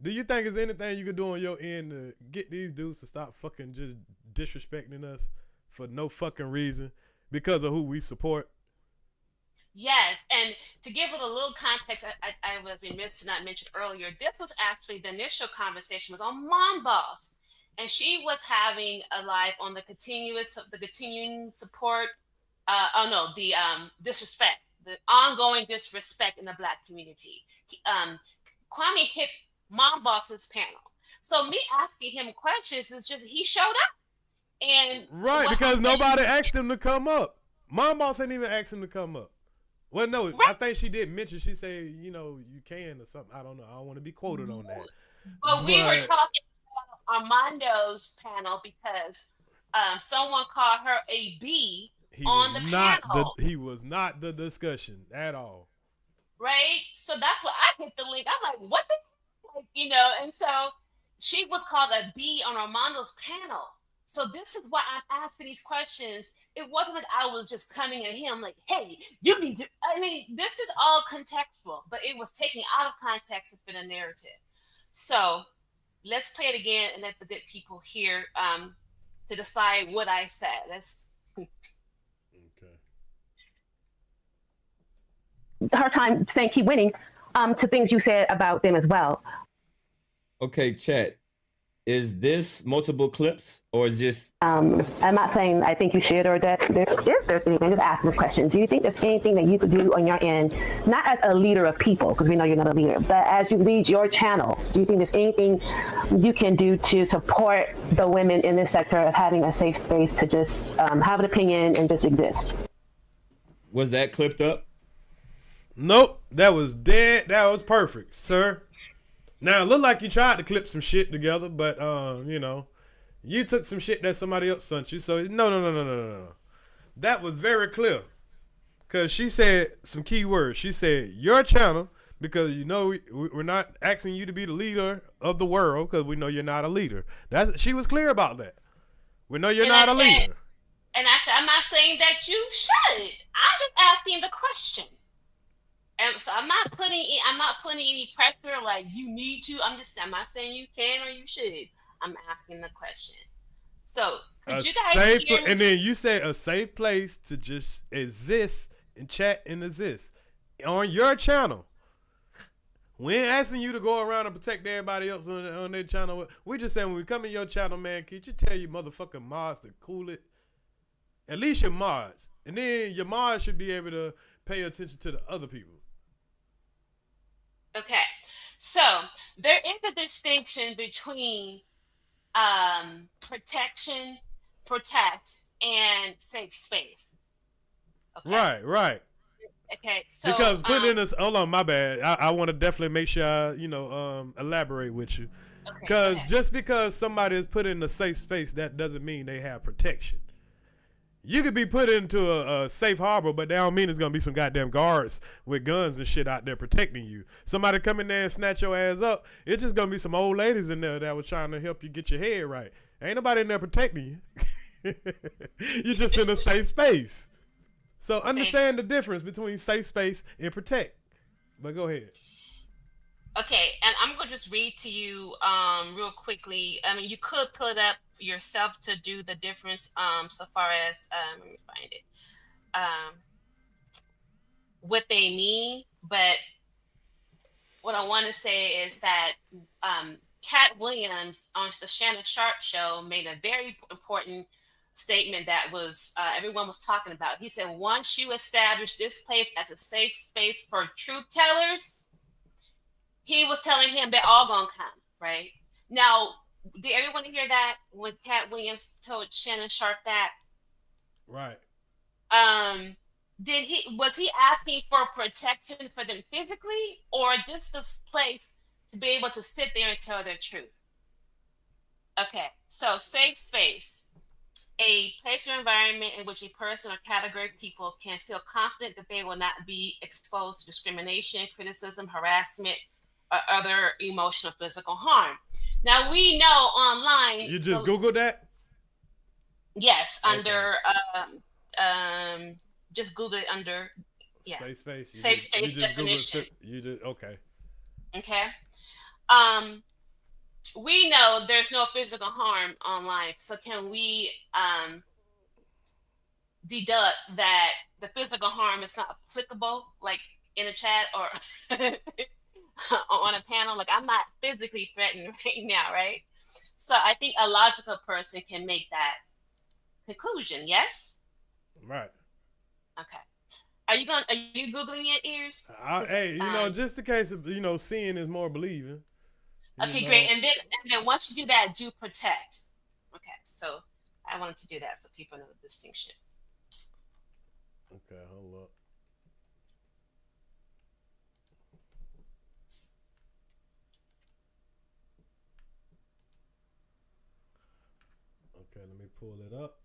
do you think there's anything you can do on your end to get these dudes to stop fucking just disrespecting us for no fucking reason because of who we support? Yes, and to give it a little context, I was remiss to not mention earlier, this was actually the initial conversation was on Mom Boss, and she was having a live on the continuing support, disrespect, the ongoing disrespect in the Black community. Kwame hit Mom Boss's panel. So me asking him questions is just, he showed up. And right, because nobody asked him to come up. Mom Boss ain't even asked him to come up. Well, no, right. I think she did mention, she said, you can or something. I don't know. I don't want to be quoted on that. But we were talking about Armando's panel because someone called her a B on the panel. He was not the discussion at all. Right? So that's what I hit the link. I'm like, what the, and so she was called a B on Armando's panel. So this is why I'm asking these questions. It wasn't like I was just coming at him like, hey, you need to, this is all contextual, but it was taken out of context to fit a narrative. So let's play it again and let the good people hear to decide what I said. Okay. Her time saying keep winning to things you said about them as well. Okay, chat. is this multiple clips or is this? I'm not saying I think you should or that if there's anything, just asking the question. Do you think there's anything that you could do on your end, not as a leader of people, because we know you're not a leader, but as you lead your channel, do you think there's anything you can do to support the women in this sector of having a safe space to just have an opinion and just exist? Was that clipped up? Nope, that was dead. That was perfect, sir. Now, it looked like you tried to clip some shit together, but, you know, you took some shit that somebody else sent you. So, no. That was very clear. Because she said some key words. She said, your channel, because, you know, we're not asking you to be the leader of the world because we know you're not a leader. She was clear about that. We know you're not a leader. And I said, I'm not saying that you should. I'm just asking the question. And so I'm not putting any pressure like you need to. I'm not saying you can or you should. I'm asking the question. So could you guys hear me? And then you say a safe place to just exist and chat and exist on your channel. We ain't asking you to go around and protect everybody else on their channel. We just saying when we come in your channel, man, could you tell your motherfucking mods to cool it? At least your mods. And then your mods should be able to pay attention to the other people. Okay, so there is a distinction between protect, and safe space. Okay? Right. Okay, so because putting in this, hold on, my bad. I want to definitely make sure I, elaborate with you. Because just because somebody is put in a safe space, that doesn't mean they have protection. You could be put into a safe harbor, but that don't mean there's going to be some goddamn guards with guns and shit out there protecting you. Somebody come in there and snatch your ass up, it's just going to be some old ladies in there that was trying to help you get your head right. Ain't nobody in there protecting you. You're just in a safe space. So understand the difference between safe space and protect. But go ahead. Okay, and I'm going to just read to you real quickly. I mean, you could pull it up for yourself to do the difference so far as, let me find it, what they mean. But what I want to say is that Cat Williams on the Shannon Sharp show made a very important statement that was everyone was talking about. He said, once you establish this place as a safe space for truth tellers, he was telling him they're all gonna come, right? Now, did everyone hear that when Cat Williams told Shannon Sharp that? Right. Was he asking for protection for them physically, or just this place to be able to sit there and tell their truth? Okay, so safe space, a place or environment in which a person or category of people can feel confident that they will not be exposed to discrimination, criticism, harassment, or other emotional physical harm. Now we know online. You just Googled that? Yes, okay. Under just Google it under safe space. Safe space definition. You did okay. Okay. We know there's no physical harm online, so can we deduct that the physical harm is not applicable, like in a chat or on a panel? Like, I'm not physically threatened right now, right? So I think a logical person can make that conclusion. Yes. Right. Okay. Are you Googling it, Earz? Hey, just in case of, seeing is more believing. Okay, great. And then once you do that, do protect. Okay, so I wanted to do that so people know the distinction. Okay, hold up. Okay, let me pull it up.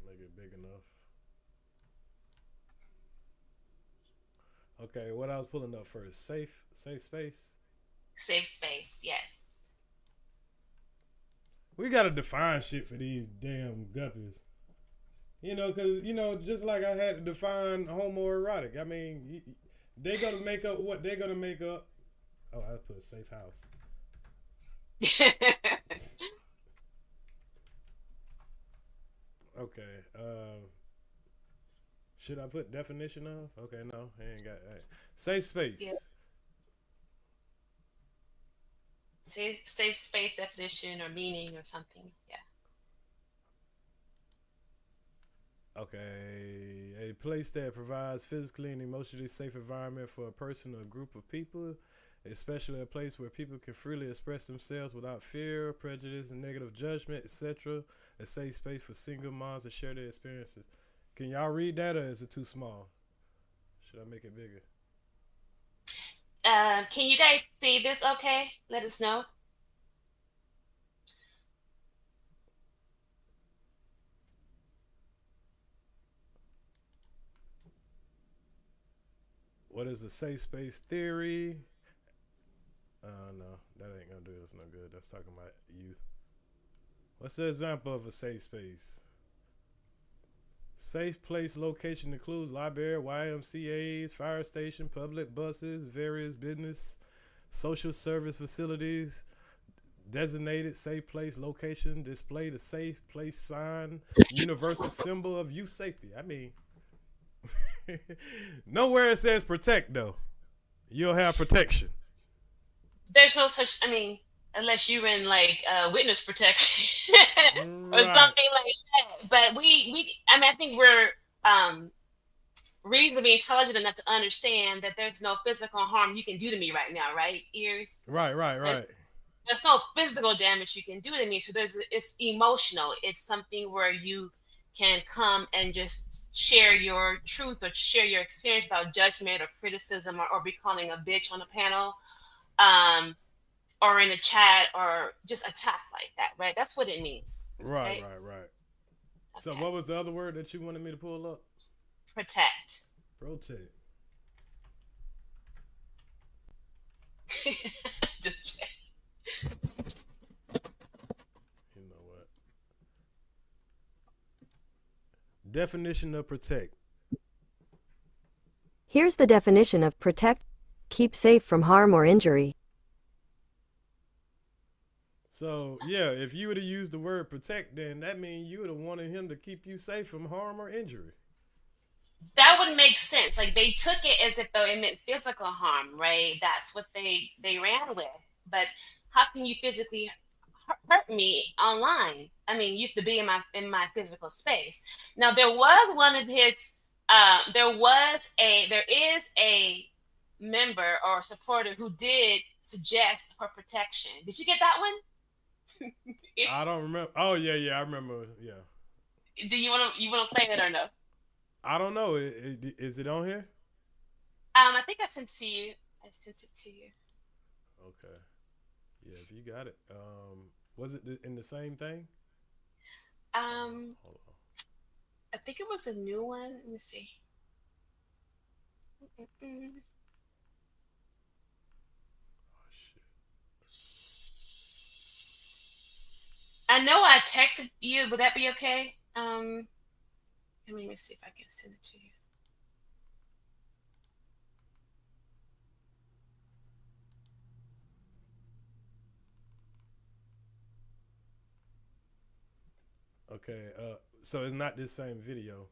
Make it big enough. Okay, what I was pulling up first. Safe space? Safe space, yes. We gotta define shit for these damn guppies. Because, just like I had to define homoerotic. I mean, they gonna make up what they're gonna make up. Oh, I put safe house. Okay. Should I put definition of? Okay, no, I ain't got that. Safe space. Yeah. Safe space definition or meaning or something. Yeah. Okay, a place that provides physically and emotionally safe environment for a person or a group of people, especially a place where people can freely express themselves without fear, prejudice, and negative judgment, etc. A safe space for single moms to share their experiences. Can y'all read that, or is it too small? Should I make it bigger? Can you guys see this okay? Let us know. What is a safe space theory? No, that ain't gonna do us no good. That's talking about youth. What's the example of a safe space? Safe place location includes library, YMCAs, fire station, public buses, various business, social service facilities. Designated safe place location display the safe place sign, universal symbol of youth safety. I mean, nowhere it says protect though. You'll have protection. There's no such. I mean, unless you're in like witness protection or Right. something like that. But we. I mean, I think we're reasonably intelligent enough to understand that there's no physical harm you can do to me right now, right? Ears. Right. There's no physical damage you can do to me. So it's emotional. It's something where you can come and just share your truth or share your experience without judgment or criticism or be calling a bitch on a panel, or in a chat or just attack like that, right? That's what it means. Right. So what was the other word that you wanted me to pull up? Protect. Just check. You know what? Definition of protect. Here's the definition of protect. Keep safe from harm or injury. So yeah, if you would have used the word protect, then that means you would have wanted him to keep you safe from harm or injury. That would make sense. Like they took it as if though it meant physical harm, right? That's what they ran with. But how can you physically hurt me online? I mean, you have to be in my physical space. Now there was one of his. There is a member or supporter who did suggest for protection. Did you get that one? I don't remember. Oh yeah, I remember. Yeah. Do you want to play it or no? I don't know. Is it on here? I think I sent it to you. Okay. Yeah, if you got it. Was it in the same thing? Hold on. I think it was a new one. Let me see. I know I texted you. Would that be okay? Let me see if I can send it to you. Okay. So it's not this same video.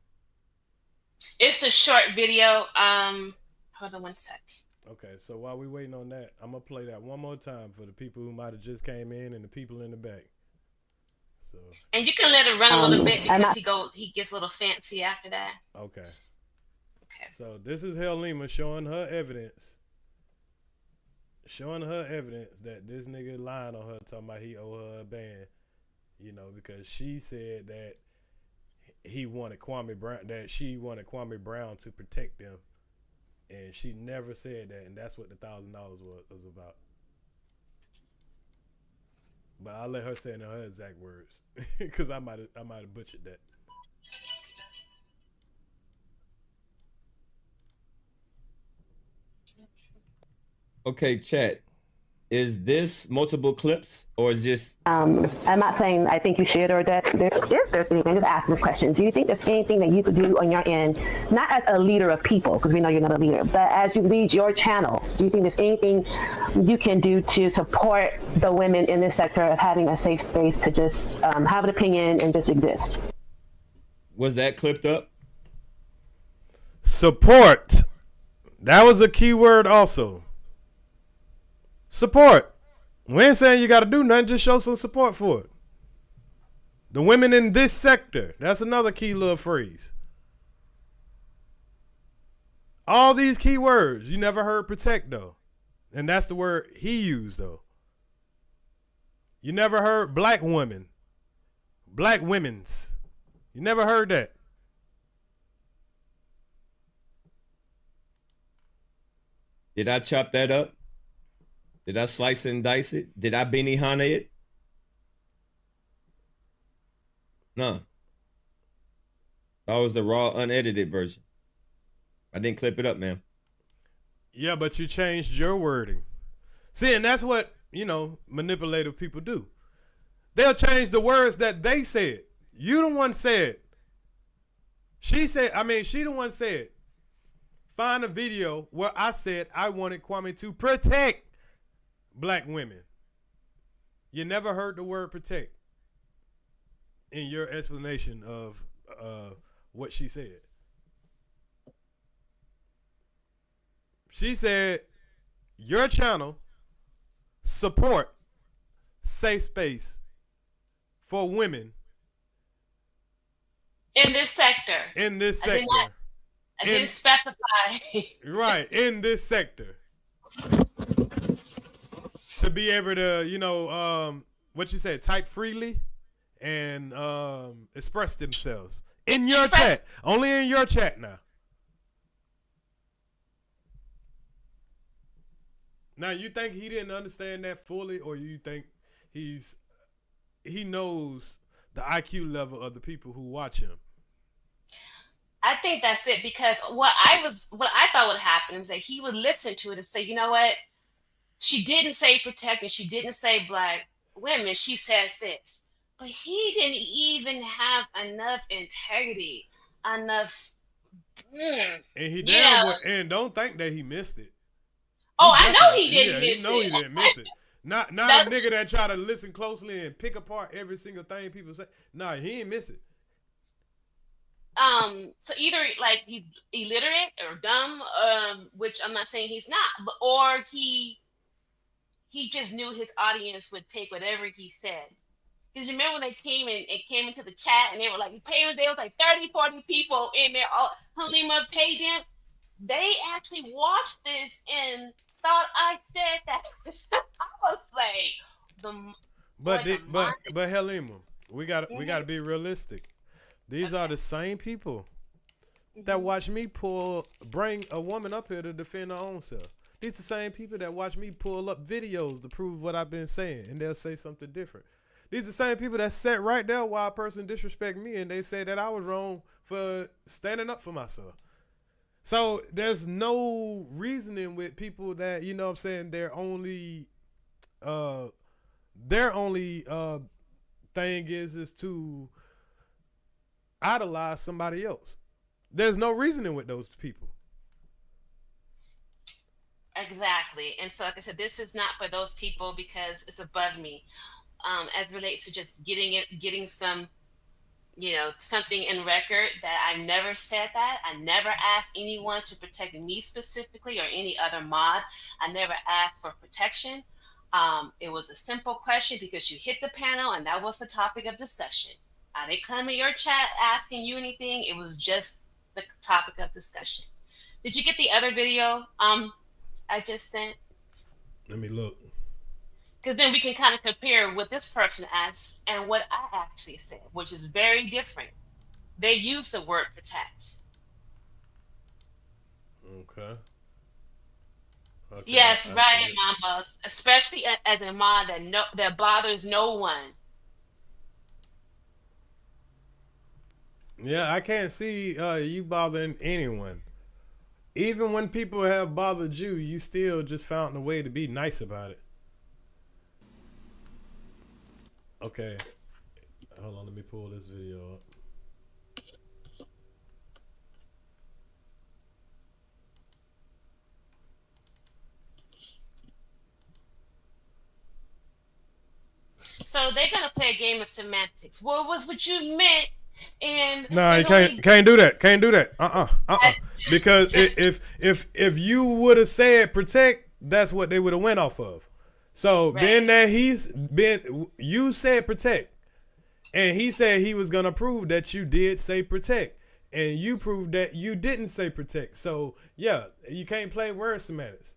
It's the short video. Hold on one sec. Okay, so while we waiting on that, I'm gonna play that one more time for the people who might have just came in and the people in the back. So. And you can let it run a little bit because he gets a little fancy after that. Okay. So this is Helima showing her evidence that this nigga lying on her, talking about he owe her a band, you know, because she said that she wanted Kwame Brown to protect them, and she never said that, and that's what the $1,000 was about. But I'll let her say it in her exact words, because I might have butchered that. Okay, chat. Is this multiple clips or is this? I'm not saying I think you should or that if there's anything, just ask me questions. Do you think there's anything that you could do on your end, not as a leader of people, because we know you're not a leader, but as you lead your channel, do you think there's anything you can do to support the women in this sector of having a safe space to just have an opinion and just exist? Was that clipped up? Support. That was a key word also. Support. We ain't saying you got to do nothing. Just show some support for it. The women in this sector. That's another key little phrase. All these key words. You never heard protect, though. And that's the word he used, though. You never heard black women. Black women's. You never heard that. Did I chop that up? Did I slice and dice it? Did I Benihana it? No. That was the raw, unedited version. I didn't clip it up, man. Yeah, but you changed your wording. See, and that's what, manipulative people do. They'll change the words that they said. You the one said. She the one said. Find a video where I said I wanted Kwame to protect black women. You never heard the word protect in your explanation of what she said. She said, your channel support safe space for women. In this sector. I didn't specify. Right, in this sector. To be able to, what you said, type freely and express themselves. In your chat. Only in your chat now. Now, you think he didn't understand that fully, or you think he knows the IQ level of the people who watch him? I think that's it, because what I thought would happen is that he would listen to it and say, you know what? She didn't say protect and she didn't say black women. She said this. But he didn't even have enough integrity, enough. And don't think that he missed it. Oh, I know he didn't miss it. He didn't miss it. Not a nigga that try to listen closely and pick apart every single thing people say. Nah, he ain't miss it. So either like he's illiterate or dumb, which I'm not saying he's not, or he just knew his audience would take whatever he said. Because you remember when they came into the chat and they were like, there was like 30, 40 people in there. All Halima paid them. They actually watched this and thought I said that. I was like, but Halima, we gotta be realistic. These are the same people that watch me bring a woman up here to defend her own self. These are the same people that watch me pull up videos to prove what I've been saying, and they'll say something different. These are the same people that sat right there while a person disrespect me, and they say that I was wrong for standing up for myself. So there's no reasoning with people that, you know what I'm saying, their only thing is to idolize somebody else. There's no reasoning with those people. Exactly. And so, like I said, this is not for those people because it's above me. As relates to just getting some, something in record that I never said that. I never asked anyone to protect me specifically or any other mod. I never asked for protection. It was a simple question because you hit the panel and that was the topic of discussion. I didn't come in your chat asking you anything. It was just the topic of discussion. Did you get the other video I just sent? Let me look. Because then we can kind of compare what this person asked and what I actually said, which is very different. They use the word protect. Okay. Yes, right, my boss. Especially as a mod that bothers no one. Yeah, I can't see you bothering anyone. Even when people have bothered you, you still just found a way to be nice about it. Okay. Hold on, let me pull this video up. So they're going to play a game of semantics. What was what you meant? And no, you can't do that. Can't do that. Because if you would have said protect, that's what they would have went off of. So being that you said protect, and he said he was gonna prove that you did say protect, and you proved that you didn't say protect. So yeah, you can't play word semantics.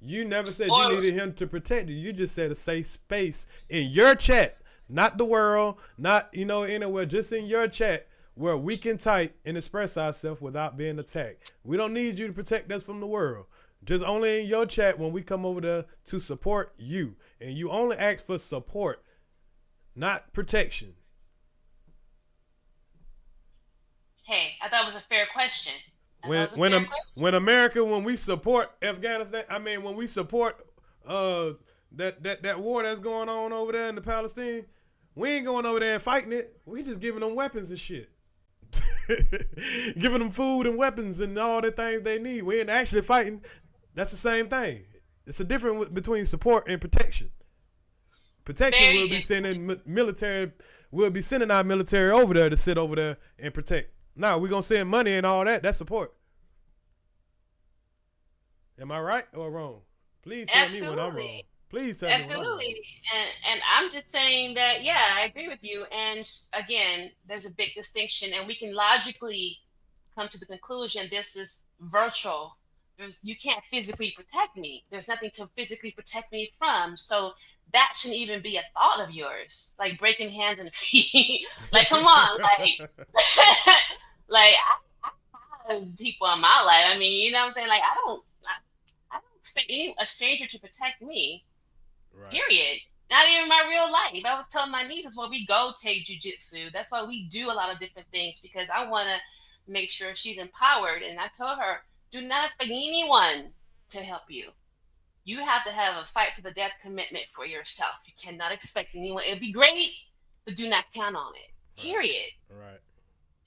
You never said you needed him to protect you. You just said a safe space in your chat, not the world, not anywhere, just in your chat where we can type and express ourselves without being attacked. We don't need you to protect us from the world. Just only in your chat when we come over there to support you. And you only ask for support, not protection. Hey, I thought it was a fair question. When America, when we support Afghanistan, when we support that war that's going on over there in the Palestine, we ain't going over there and fighting it. We just giving them weapons and shit. Giving them food and weapons and all the things they need. We ain't actually fighting. That's the same thing. It's a difference between support and protection. Protection will be sending military. We'll be sending our military over there to sit over there and protect. Now we're gonna send money and all that. That's support. Am I right or wrong? Please tell me when I'm wrong. Please tell me when I'm wrong. Absolutely. And I'm just saying that, yeah, I agree with you. And again, there's a big distinction, and we can logically come to the conclusion this is virtual. You can't physically protect me. There's nothing to physically protect me from. So that shouldn't even be a thought of yours. Like breaking hands and feet. Like, come on. Like, I have people in my life. I mean, you know what I'm saying? Like, I don't expect a stranger to protect me. Right. Period. Not even my real life. I was telling my niece that's why we go take jujitsu. That's why we do a lot of different things, because I want to make sure she's empowered. And I told her, do not expect anyone to help you. You have to have a fight to the death commitment for yourself. You cannot expect anyone. It'd be great, but do not count on it. Period. Right.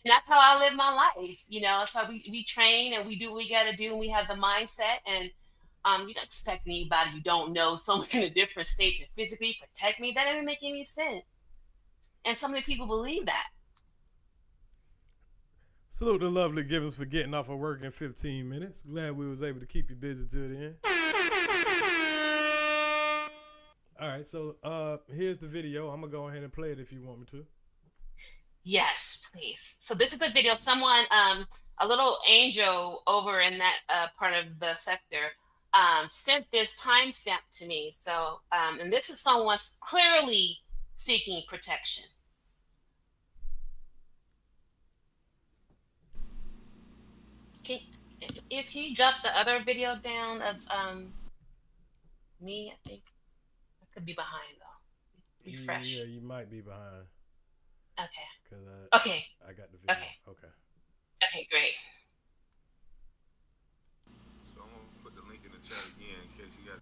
And that's how I live my life. That's how we train and we do what we got to do, and we have the mindset. And you don't expect anybody you don't know, someone in a different state, to physically protect me. That doesn't make any sense. And so many people believe that. Salute the lovely Givens for getting off of work in 15 minutes. Glad we was able to keep you busy till the end. All right, so here's the video. I'm going to go ahead and play it if you want me to. Yes, please. So this is the video. Someone, a little angel over in that part of the sector, sent this timestamp to me. So, and this is someone clearly seeking protection. Can you drop the other video down of me? I think I could be behind though. Refresh. Yeah, you might be behind. Okay. Okay. I got the video. Okay. Okay, great. So I'm gonna put the link in the chat again in case you got.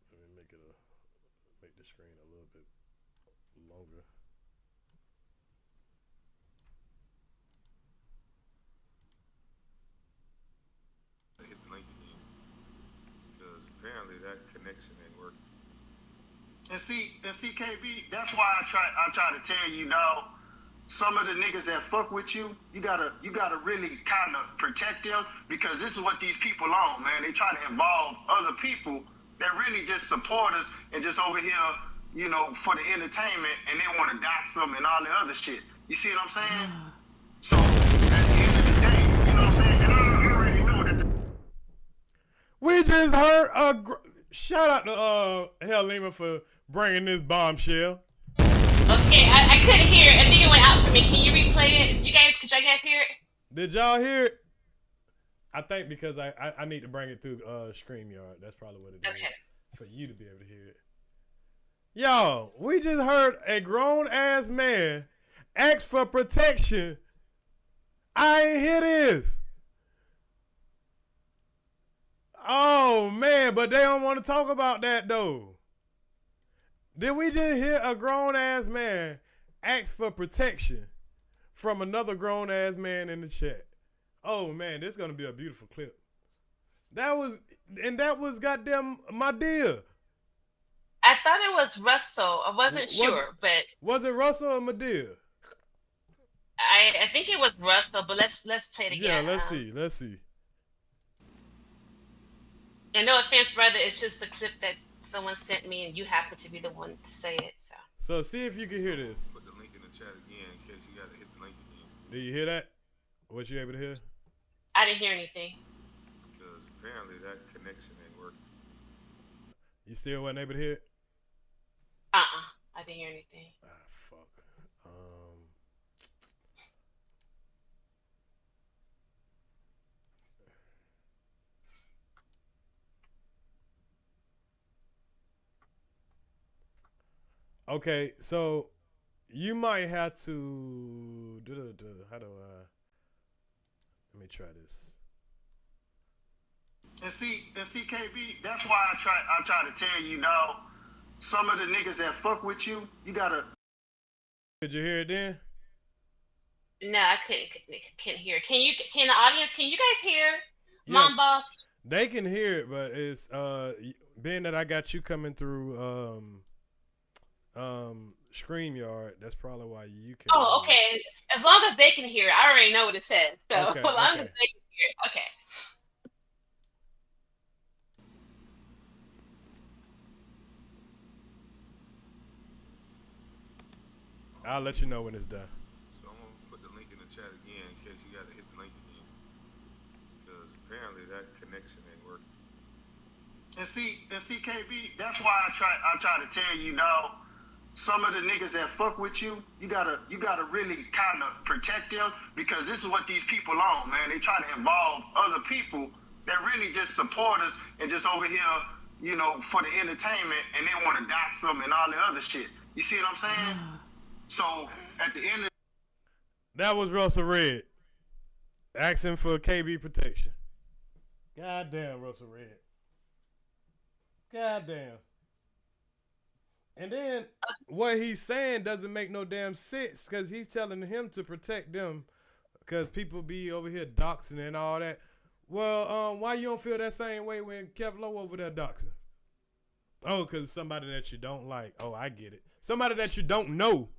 Let me make the screen a little bit longer. Hit the link again because apparently that connection ain't working. And see, KB, that's why I try to tell you now. Some of the niggas that fuck with you, you gotta really kind of protect them, because this is what these people on, man. They try to involve other people that really just support us and just over here, for the entertainment, and they want to dox them and all the other shit. You see what I'm saying? So at the end of the day, you know what I'm saying? And I already know that. We just heard shout out to Helima for bringing this bombshell. Okay, I couldn't hear it. I think it went out for me. Can you replay it? Could you guys hear it? Did y'all hear it? I think because I need to bring it through StreamYard. That's probably what it is. For you to be able to hear it. Yo, we just heard a grown-ass man ask for protection. I ain't hear this. Oh, man, but they don't want to talk about that, though. Did we just hear a grown-ass man ask for protection from another grown-ass man in the chat? Oh, man, this is going to be a beautiful clip. That was goddamn my dear. I thought it was Russell. I wasn't sure, but was it Russell or Medea? I think it was Russell. But let's play it again. Yeah, let's see. And no offense, brother. It's just the clip that someone sent me, and you happen to be the one to say it. So see if you can hear this. Put the link in the chat again in case you got to hit the link again. Did you hear that? Was you able to hear? I didn't hear anything. Because apparently that connection ain't working. You still wasn't able to hear it? I didn't hear anything. Fuck. Okay, so you might have to how do I? Let me try this. And see, KB, that's why I try to tell you now. Some of the niggas that fuck with you, you gotta. Did you hear it then? No, I couldn't hear. Can the audience? Can you guys hear, Mom Boss? They can hear it, but it's being that I got you coming through StreamYard, that's probably why you can. Oh, okay. As long as they can hear it, I already know what it says. So okay, as long as they can hear it, okay. I'll let you know when it's done. So I'm gonna put the link in the chat again in case you got to hit the link again. Because apparently that connection ain't working. And see, KB, that's why I try to tell you now. Some of the niggas that fuck with you, you gotta really kind of protect them, because this is what these people on, man. They try to involve other people that really just support us and just over here, you know, for the entertainment, and they want to dox them and all the other shit. You see what I'm saying? So at the end of that was Russell Red asking for KB protection. Goddamn, Russell Red. Goddamn. And then what he's saying doesn't make no damn sense, because he's telling him to protect them because people be over here doxing and all that. Well, why you don't feel that same way when Kev Lowe over there doxing? Oh, because somebody that you don't like. Oh, I get it. Somebody that you don't know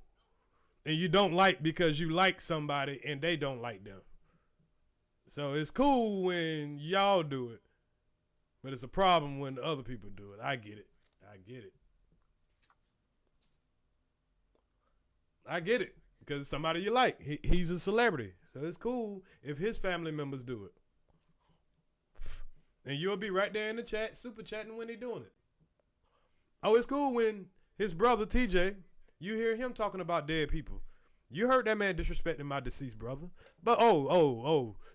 and you don't like because you like somebody and they don't like them. So it's cool when y'all do it, but it's a problem when other people do it. I get it. I get it. I get it, because it's somebody you like. He's a celebrity, so it's cool if his family members do it. And you'll be right there in the chat, super chatting when they're doing it. Oh, it's cool when his brother TJ, you hear him talking about dead people. You heard that man disrespecting my deceased brother. But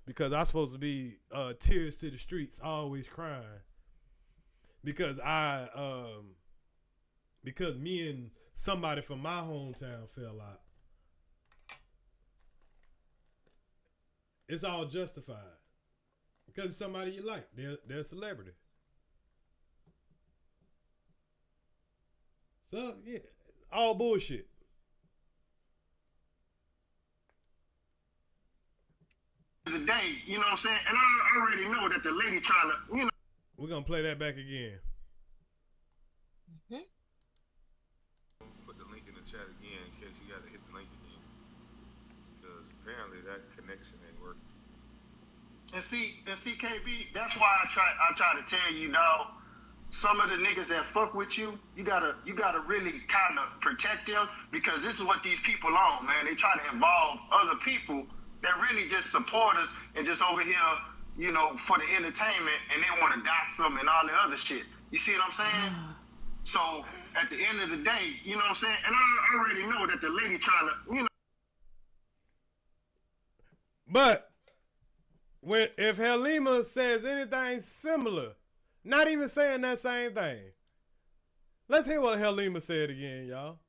because I'm supposed to be tears to the streets, always crying. Because because me and somebody from my hometown fell out. It's all justified. Because it's somebody you like. They're a celebrity. So, yeah, all bullshit. the day, you know what I'm saying? And I already know that the lady trying to, you know. We're going to play that back again. Put the link in the chat again in case you got to hit the link again. Because apparently that connection ain't working. And see, KB, that's why I try to tell you now, some of the niggas that fuck with you, you gotta really kind of protect them, because this is what these people on, man. They try to involve other people that really just support us and just over here, you know, for the entertainment, and they want to dox them and all the other shit. You see what I'm saying? So at the end of the day, you know what I'm saying? And I already know that the lady trying to, you know. But if Halima says anything similar, not even saying that same thing, let's hear what Halima said again, y'all.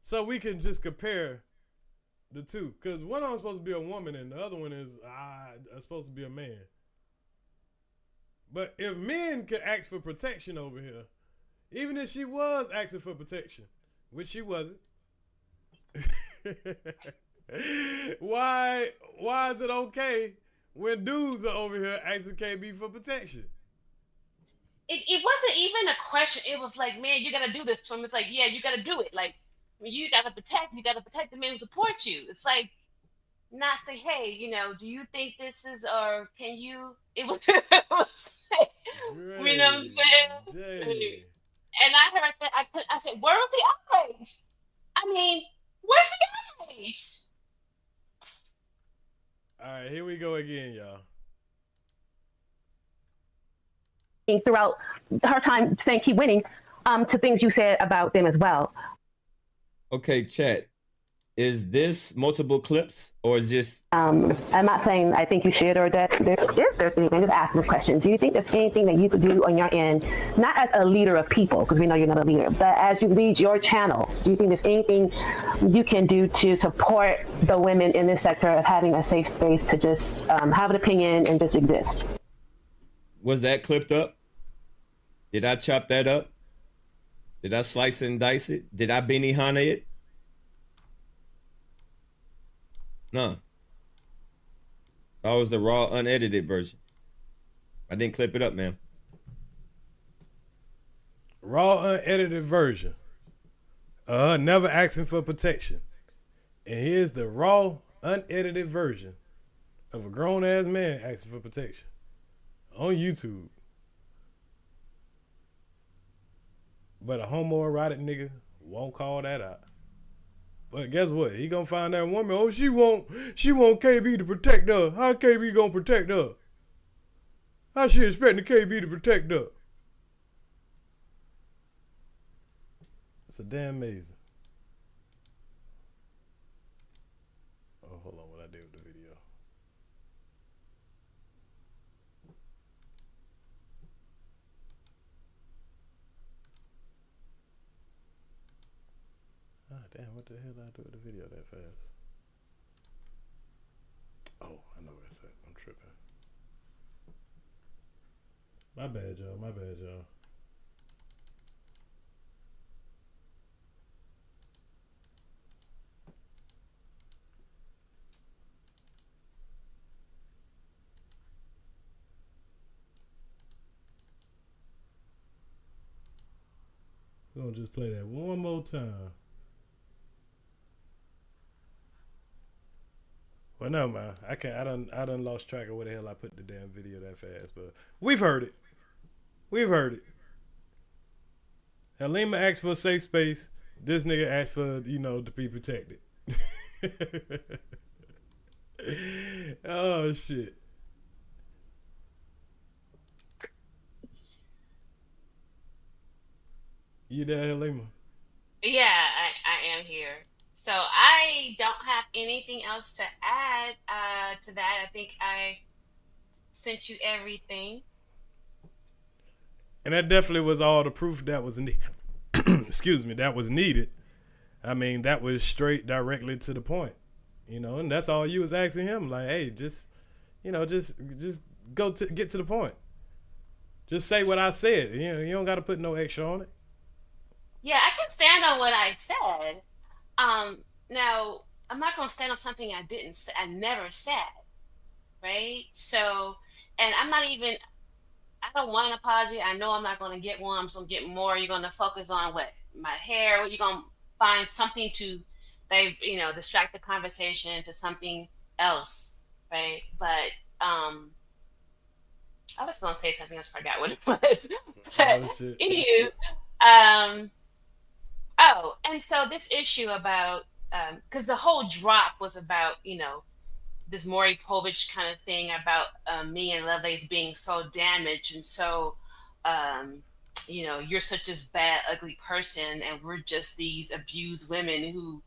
So we can just compare the two. Because one of them is supposed to be a woman and the other one is supposed to be a man. But if men could ask for protection over here, even if she was asking for protection, which she wasn't, why is it okay when dudes are over here asking KB for protection? it wasn't even a question. It was like, man, you gotta do this to him. It's like, yeah, you gotta do it. Like, you gotta protect the men who support you. It's like, not say, hey, you know, do you think this is, or can you? It was, it was like, you know what I'm saying? And I heard that I said, where was the outrage? I mean, where's the outrage? All right, here we go again, y'all. Throughout her time saying keep winning, to things you said about them as well. Okay, chat. Is this multiple clips or is this? I'm not saying I think you should or that there's anything. Just asking questions. Do you think there's anything that you could do on your end, not as a leader of people, because we know you're not a leader, but as you lead your channel? Do you think there's anything you can do to support the women in this sector of having a safe space to just have an opinion and just exist? Was that clipped up? Did I chop that up? Did I slice and dice it? Did I Benihana it? No. That was the raw, unedited version. I didn't clip it up, man. Raw, unedited version. Never asking for protection. And here's the raw, unedited version of a grown-ass man asking for protection on YouTube. But a homoerotic nigga won't call that out. But guess what? He gonna find that woman. Oh, she want KB to protect her. How KB gonna protect her? How she expecting KB to protect her? It's a damn amazing. Oh, hold on, what I did with the video. Ah, damn, what the hell did I do with the video that fast? Oh, I know where it's at. I'm tripping. My bad, y'all. My bad, y'all. We're gonna just play that one more time. Well, no, man. I done lost track of where the hell I put the damn video that fast, but we've heard it. We've heard it. Halima asked for a safe space. This nigga asked for, you know, to be protected. Oh, shit. You there, Halima? Yeah, I am here. So I don't have anything else to add to that. I think I sent you everything. And that definitely was all the proof that was needed. Excuse me, that was needed. I mean, that was straight directly to the point, you know, and that's all you was asking him. Like, hey, just, you know, just get to the point. Just say what I said. You know, you don't got to put no extra on it. Yeah, I can stand on what I said. Now I'm not going to stand on something I never said. Right. So, and I don't want an apology. I know I'm not going to get one. I'm just going to get more. You're going to focus on what? My hair. You're going to find something to, distract the conversation to something else. Right. But, I was going to say something else. I forgot what it was. But anywho, and so this issue about, because the whole drop was about, this Maury Povich kind of thing about me and Lovelace being so damaged and so, you're such a bad, ugly person, and we're just these abused women who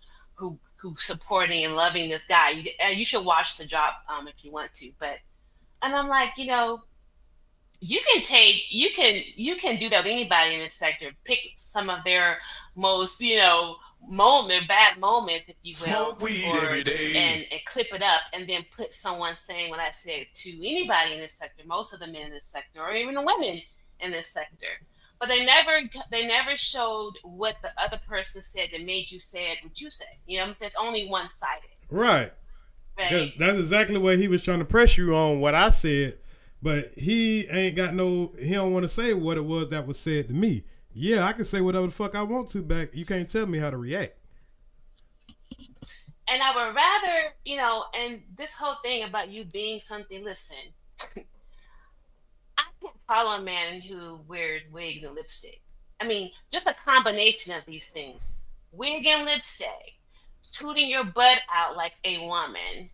supporting and loving this guy. You should watch the drop if you want to, and I'm like, you can do that with anybody in this sector. Pick some of their most, bad moments, if you will, Smoke weed every day. And clip it up, and then put someone saying what I said to anybody in this sector, most of the men in this sector, or even the women in this sector. But they never showed what the other person said that made you say what you said. You know what I'm saying? It's only one-sided. Right. Right. That's exactly what he was trying to press you on, what I said, But he ain't got no. He don't want to say what it was that was said to me. Yeah, I can say whatever the fuck I want to back. You can't tell me how to react. And I would rather, and this whole thing about you being something. Listen, I can't follow a man who wears wigs and lipstick. I mean, just a combination of these things: wig and lipstick, tooting your butt out like a woman,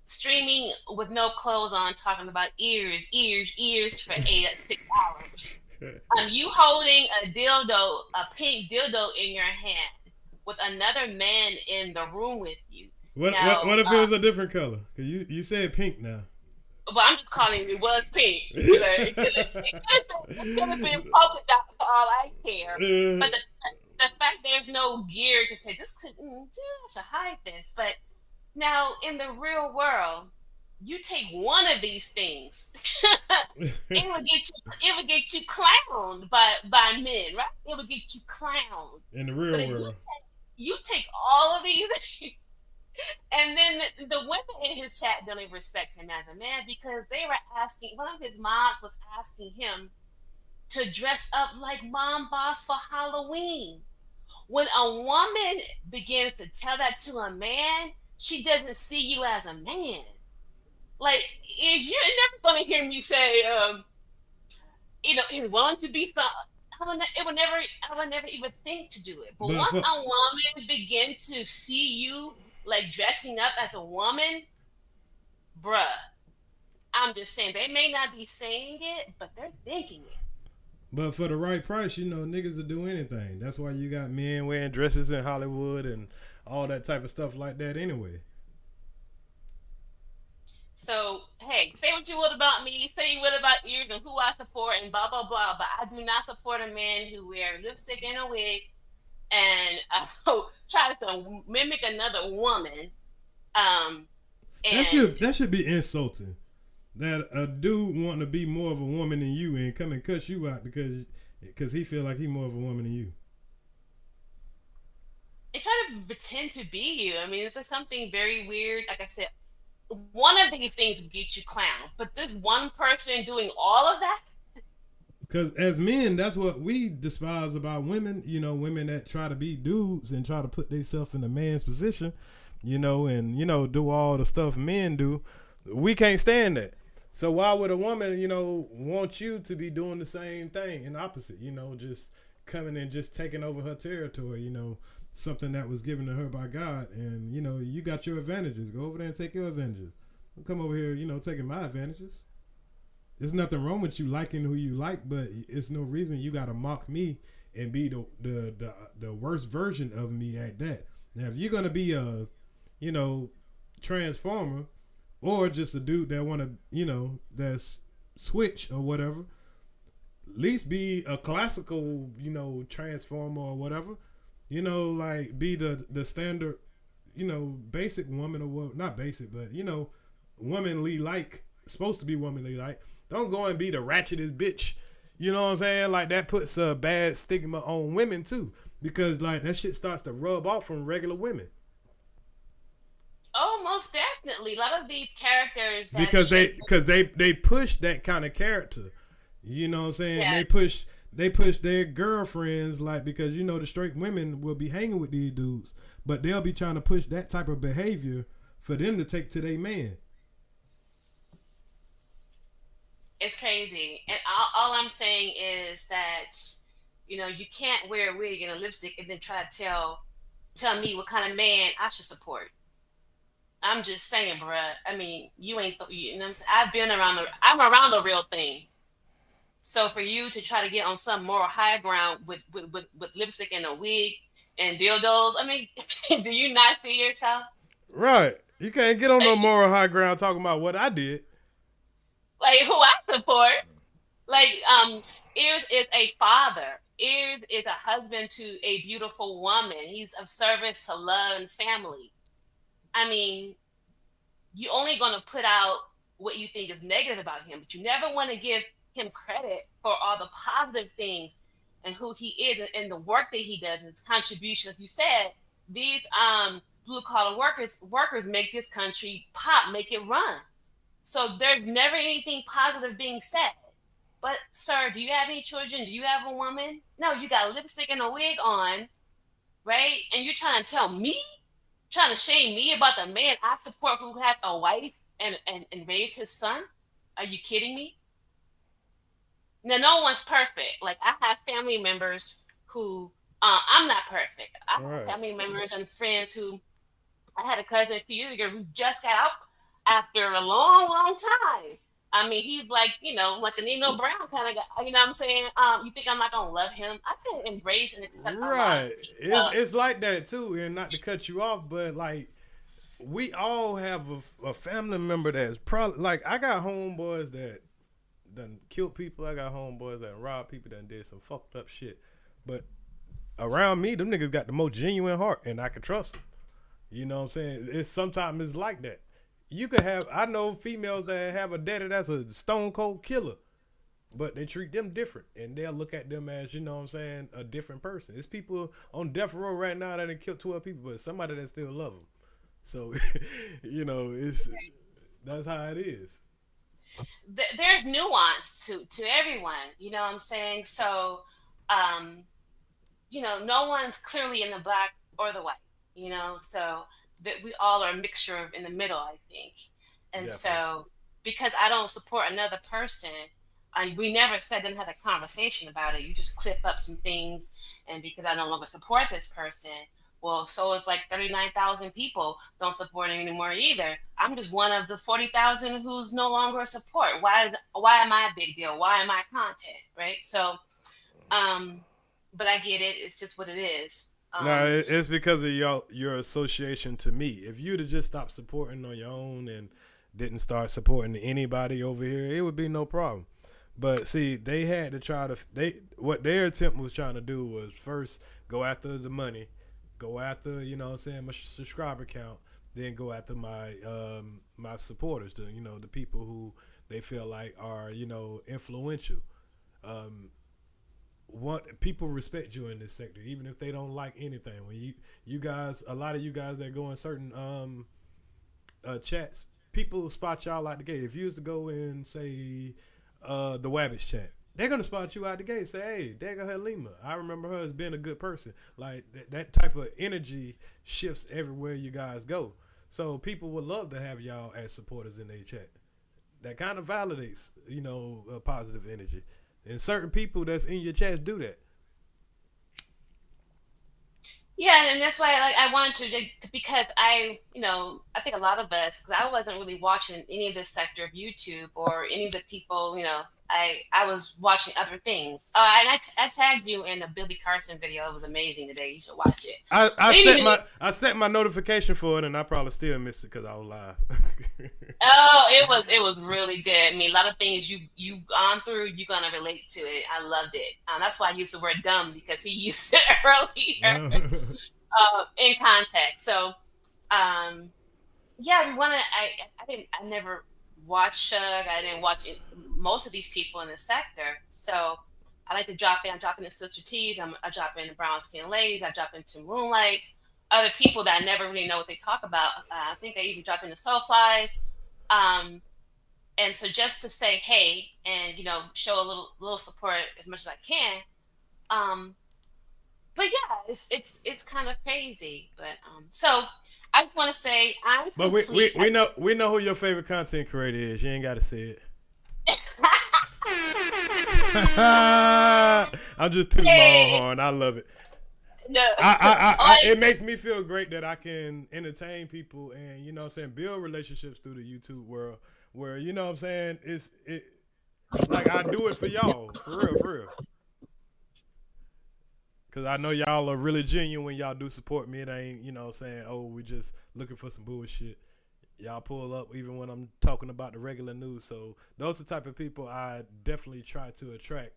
streaming with no clothes on, talking about ears for 6 hours. You holding a pink dildo in your hand with another man in the room with you. What if it was a different color? Cause you said pink now. Well, I'm just calling it was pink. It could have been polka dot for all I care. But the fact there's no gear to say this could I should hide this. But now in the real world, you take one of these things, it would get you clowned by men, right? It would get you clowned in the real world. You take all of these, and then the women in his chat don't even respect him as a man because they were asking. One of his moms was asking him to dress up like Mom Boss for Halloween. When a woman begins to tell that to a man, she doesn't see you as a man. Like, you're never going to hear me say, he wanted to be thought. I would never even think to do it. But once a woman begin to see you like dressing up as a woman, bruh, I'm just saying they may not be saying it, but they're thinking it. But for the right price, niggas will do anything. That's why you got men wearing dresses in Hollywood and all that type of stuff like that anyway. So, hey, say what you would about me, say you would about Earz and who I support and blah, blah, blah, but I do not support a man who wears lipstick and a wig and try to mimic another woman. That should be insulting. That a dude wanting to be more of a woman than you and come and cuss you out because he feel like he more of a woman than you. And try to pretend to be you. I mean, it's like something very weird. Like I said, one of these things will get you clowned, but this one person doing all of that. Because as men, that's what we despise about women. Women that try to be dudes and try to put themselves in a man's position, and do all the stuff men do. We can't stand that. So why would a woman, want you to be doing the same thing and opposite? Just coming and just taking over her territory. Something that was given to her by God, and you got your advantages. Go over there and take your advantages. Don't come over here, taking my advantages. There's nothing wrong with you liking who you like, but it's no reason you gotta mock me and be the worst version of me at that. Now, if you're gonna be a, transformer, or just a dude that wanna, that's switch or whatever, at least be a classical, transformer or whatever. Like be the standard, basic woman, or not basic, but womanly like, supposed to be womanly like. Don't go and be the ratchetest bitch. You know what I'm saying? Like that puts a bad stigma on women too, because like that shit starts to rub off from regular women. Oh, most definitely. A lot of these characters because they push that kind of character. You know what I'm saying? Yeah. They push their girlfriends, like, because the straight women will be hanging with these dudes, but they'll be trying to push that type of behavior for them to take to their man. It's crazy. And all I'm saying is that, you can't wear a wig and a lipstick and then try to tell me what kind of man I should support. I'm just saying, bruh. I mean, you ain't, you know what I'm saying? I'm around the real thing. So for you to try to get on some moral high ground with lipstick and a wig and dildos, I mean, do you not see yourself? Right. You can't get on no moral high ground talking about what I did. Like who I support. Like, Earz is a father. Earz is a husband to a beautiful woman. He's of service to love and family. I mean, you only gonna put out what you think is negative about him, but you never want to give him credit for all the positive things and who he is and the work that he does and his contributions. You said these blue collar workers make this country pop, make it run. So there's never anything positive being said. But, sir, do you have any children? Do you have a woman? No, you got lipstick and a wig on, right? And you're trying to tell me, trying to shame me about the man I support who has a wife and raised his son? Are you kidding me? Now, no one's perfect. Like, I have family members who, I'm not perfect. I have family members and friends who, I had a cousin a few years ago who just got out after a long, long time. I mean, he's like, you know, like a Nino Brown kind of guy. You know what I'm saying? You think I'm not gonna love him? I couldn't embrace and accept. Right. It's like that too, and not to cut you off, but like we all have a family member that's probably like I got homeboys that done killed people. I got homeboys that robbed people, that did some fucked up shit. But around me, them niggas got the most genuine heart, and I can trust them. You know what I'm saying? Sometimes it's like that. You could have, I know females that have a daddy that's a stone cold killer, but they treat them different, and they'll look at them as, you know what I'm saying, a different person. It's people on death row right now that have killed 12 people, but somebody that still love them. So, you know, that's how it is. There's nuance to everyone, you know what I'm saying? So, you know, no one's clearly in the black or the white, you know, so that we all are a mixture of in the middle, I think. And so because I don't support another person, we never sat down and had a conversation about it. You just clip up some things, and because I no longer support this person, well, so it's like 39,000 people don't support him anymore either. I'm just one of the 40,000 who's no longer a support. Why am I a big deal? Why am I content, right? So, but I get it. It's just what it is. No, it's because of your association to me. If you'd have just stopped supporting on your own and didn't start supporting anybody over here, it would be no problem. But see, they had to try to what their attempt was trying to do was first go after the money, go after, you know what I'm saying, my subscriber count, then go after my my supporters, the people who they feel like are, influential. People respect you in this sector, even if they don't like anything. When you guys, a lot of you guys that go in certain chats, people spot y'all out the gate. If you used to go in, say, the Wabbit chat, they're gonna spot you out the gate. Say, hey, there go Halima. I remember her as being a good person. Like that type of energy shifts everywhere you guys go. So people would love to have y'all as supporters in their chat. That kind of validates, positive energy. And certain people that's in your chats do that. Yeah, and that's why I wanted to, because I think a lot of us, because I wasn't really watching any of this sector of YouTube or any of the people, I was watching other things. And I tagged you in the Billy Carson video. It was amazing today. You should watch it. I set my notification for it, and I probably still missed it because I was live. Oh, it was really good. I mean, a lot of things you gone through, you're gonna relate to it. I loved it. That's why I used the word dumb, because he used it earlier in context. So, yeah, we want to. I never watched Shug. I didn't watch most of these people in the sector. So I like to drop in. I drop into Sister T's. I drop into Brown Skin Ladies. I drop into Moonlights. Other people that I never really know what they talk about. I think I even dropped into Soulflies. And so just to say hey and show a little support as much as I can. But yeah, it's kind of crazy. But so I just want to say I'm. But we know who your favorite content creator is. You ain't got to say it. I'm just too small horn. I love it. No, it makes me feel great that I can entertain people and build relationships through the YouTube world where it's like I do it for y'all, for real. Cause I know y'all are really genuine when y'all do support me. It ain't oh, we just looking for some bullshit. Y'all pull up even when I'm talking about the regular news. So those are the type of people I definitely try to attract.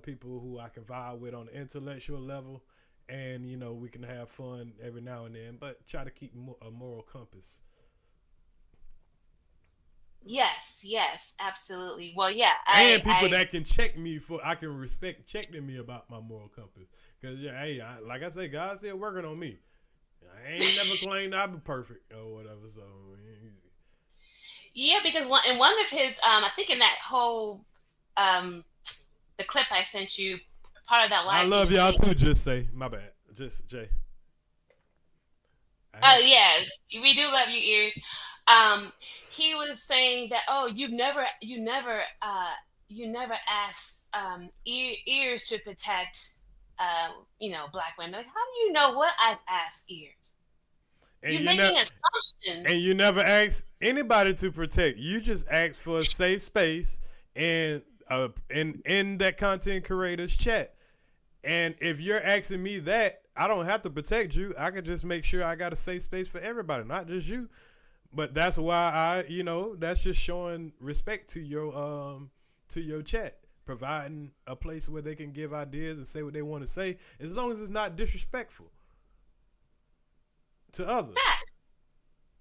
People who I can vibe with on the intellectual level. And, we can have fun every now and then, but try to keep a moral compass. Yes, absolutely. Well, yeah. And people that can check me I can respect checking me about my moral compass. Because, like I said, God's still working on me. I ain't never claimed I've been perfect or whatever. So, Yeah, because in one of his, I think in that whole, the clip I sent you, part of that live. I love y'all too. Just say my bad. Just Jay. Oh yes, we do love you, Earz. He was saying that you never asked Earz to protect black women. Like, how do you know what I've asked Earz? And You're making assumptions. And you never ask anybody to protect. You just ask for a safe space and in that content creator's chat. And if you're asking me that, I don't have to protect you. I can just make sure I got a safe space for everybody, not just you. But that's why that's just showing respect to your chat, providing a place where they can give ideas and say what they want to say, as long as it's not disrespectful to others.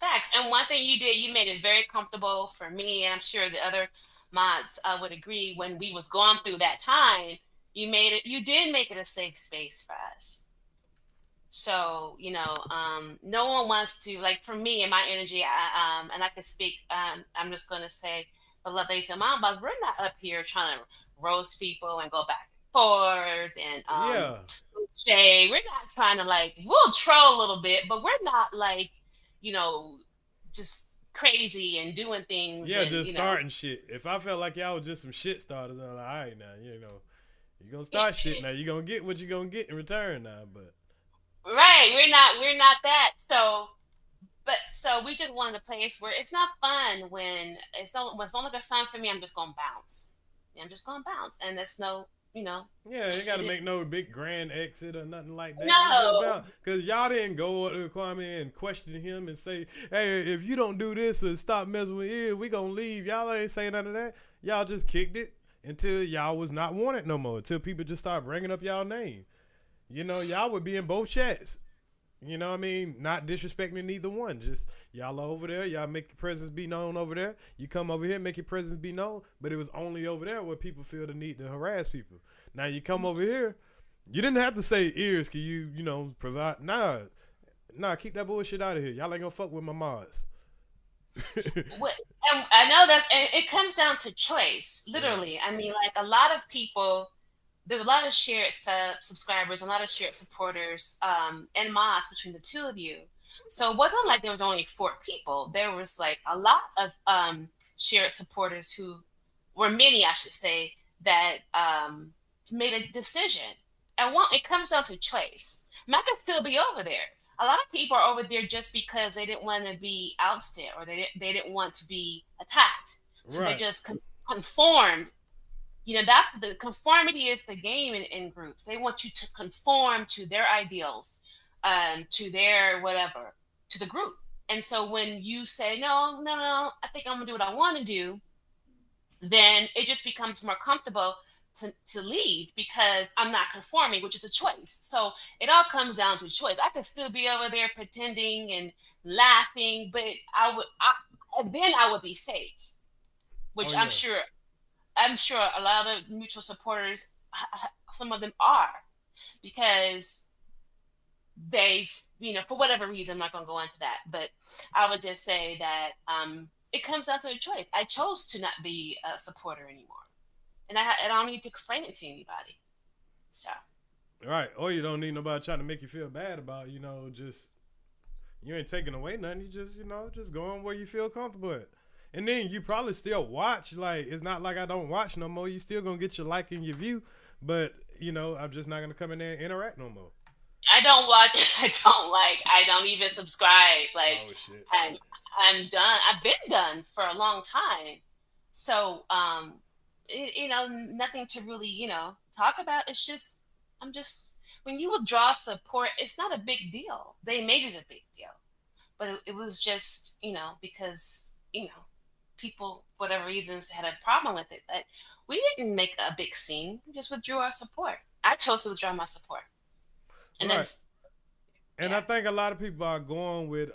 Facts. And one thing you did, you made it very comfortable for me, and I'm sure the other mods would agree. When we was going through that time, you did make it a safe space for us. So no one wants to, like, for me and my energy. And I can speak. I'm just gonna say, the love they said, Mom Boss, we're not up here trying to roast people and go back and forth and shade. We're not trying to, we'll troll a little bit, but we're not just crazy and doing things. Yeah, just starting shit. If I felt like y'all was just some shit starters, I'm like, all right, now, you're gonna start shit now. You're gonna get what you're gonna get in return now, but. Right, we're not that. So we just wanted a place where it's not fun when it's no longer fun for me. I'm just gonna bounce. And there's no, Yeah, you got to make no big grand exit or nothing like that. No, because y'all didn't go to Kwame and question him and say, "Hey, if you don't do this or stop messing with Earz, we gonna leave." Y'all ain't saying none of that. Y'all just kicked it until y'all was not wanted no more. Until people just start bringing up y'all name. Y'all would be in both chats. Not disrespecting neither one. Just y'all are over there. Y'all make your presence be known over there. You come over here, make your presence be known. But it was only over there where people feel the need to harass people. Now you come over here, you didn't have to say Earz. Can you, provide? Nah, keep that bullshit out of here. Y'all ain't gonna fuck with my mods. I know it comes down to choice. Literally, yeah. I mean, a lot of people. There's a lot of shared subscribers, a lot of shared supporters, and mods between the two of you. So it wasn't like there was only 4 people. There was a lot of shared supporters who were many, I should say, that made a decision. And it comes down to choice. I could still be over there. A lot of people are over there just because they didn't want to be ousted or they didn't want to be attacked. So They just conformed. That's the conformity is the game in groups. They want you to conform to their ideals, to their whatever, to the group. And so when you say, no, I think I'm gonna do what I want to do, then it just becomes more comfortable to leave because I'm not conforming, which is a choice. So it all comes down to choice. I could still be over there pretending and laughing, but then I would be fake, which I'm sure a lot of the mutual supporters, some of them are, because they, for whatever reason, I'm not going to go into that, but I would just say that it comes down to a choice. I chose to not be a supporter anymore, and I don't need to explain it to anybody. So. Right, or you don't need nobody trying to make you feel bad about, just you ain't taking away nothing. You just, just going where you feel comfortable at. And then you probably still watch. It's not like I don't watch no more. You still gonna get your like and your view, but I'm just not gonna come in there and interact no more. I don't watch. I don't even subscribe. Oh, shit. I'm done. I've been done for a long time. So nothing to really talk about. It's just when you withdraw support, it's not a big deal. They made it a big deal, but it was just because people, for whatever reasons, had a problem with it. But we didn't make a big scene. We just withdrew our support. I chose to withdraw my support. And I think a lot of people are going with,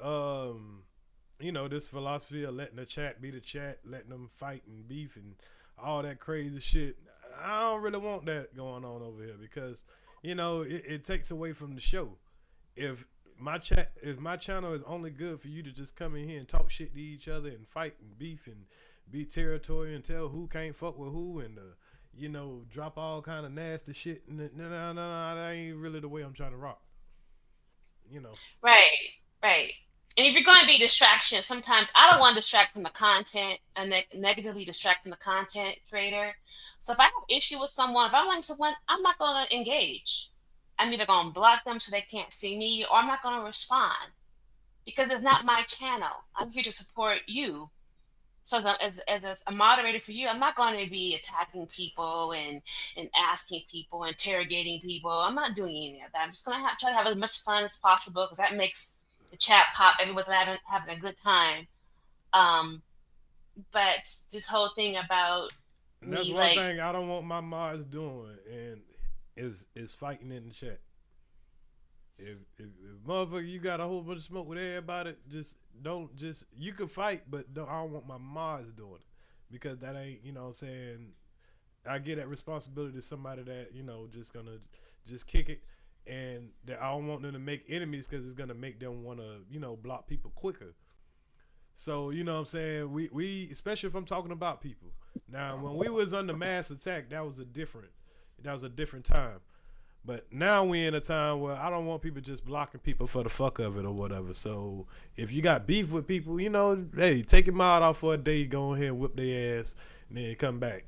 this philosophy of letting the chat be the chat, letting them fight and beef and all that crazy shit. I don't really want that going on over here because, it takes away from the show. If my channel is only good for you to just come in here and talk shit to each other and fight and beef and be territorial and tell who can't fuck with who and drop all kind of nasty shit. No, that ain't really the way I'm trying to rock. Right. And if you're going to be distraction, sometimes I don't want to distract from the content and negatively distract from the content creator. So if I have an issue with someone, if I don't like someone, I'm not going to engage. I'm either going to block them so they can't see me, or I'm not going to respond because it's not my channel. I'm here to support you. So as a moderator for you, I'm not going to be attacking people and asking people, interrogating people. I'm not doing any of that. I'm just going to try to have as much fun as possible because that makes the chat pop. Everyone's having a good time. But this whole thing about and that's me, one thing I don't want my mods doing, and is fighting in the chat. If motherfucker, you got a whole bunch of smoke with everybody, you can fight, but I don't want my mods doing it because that ain't, what I'm saying. I get that responsibility to somebody that, just gonna just kick it, and that I don't want them to make enemies because it's gonna make them want to, block people quicker. So, what I'm saying, we especially if I'm talking about people. Now, when we was under mass attack, that was a different time. But now we in a time where I don't want people just blocking people for the fuck of it or whatever. So if you got beef with people, hey, take your mod off for a day, go ahead and whip their ass, and then come back.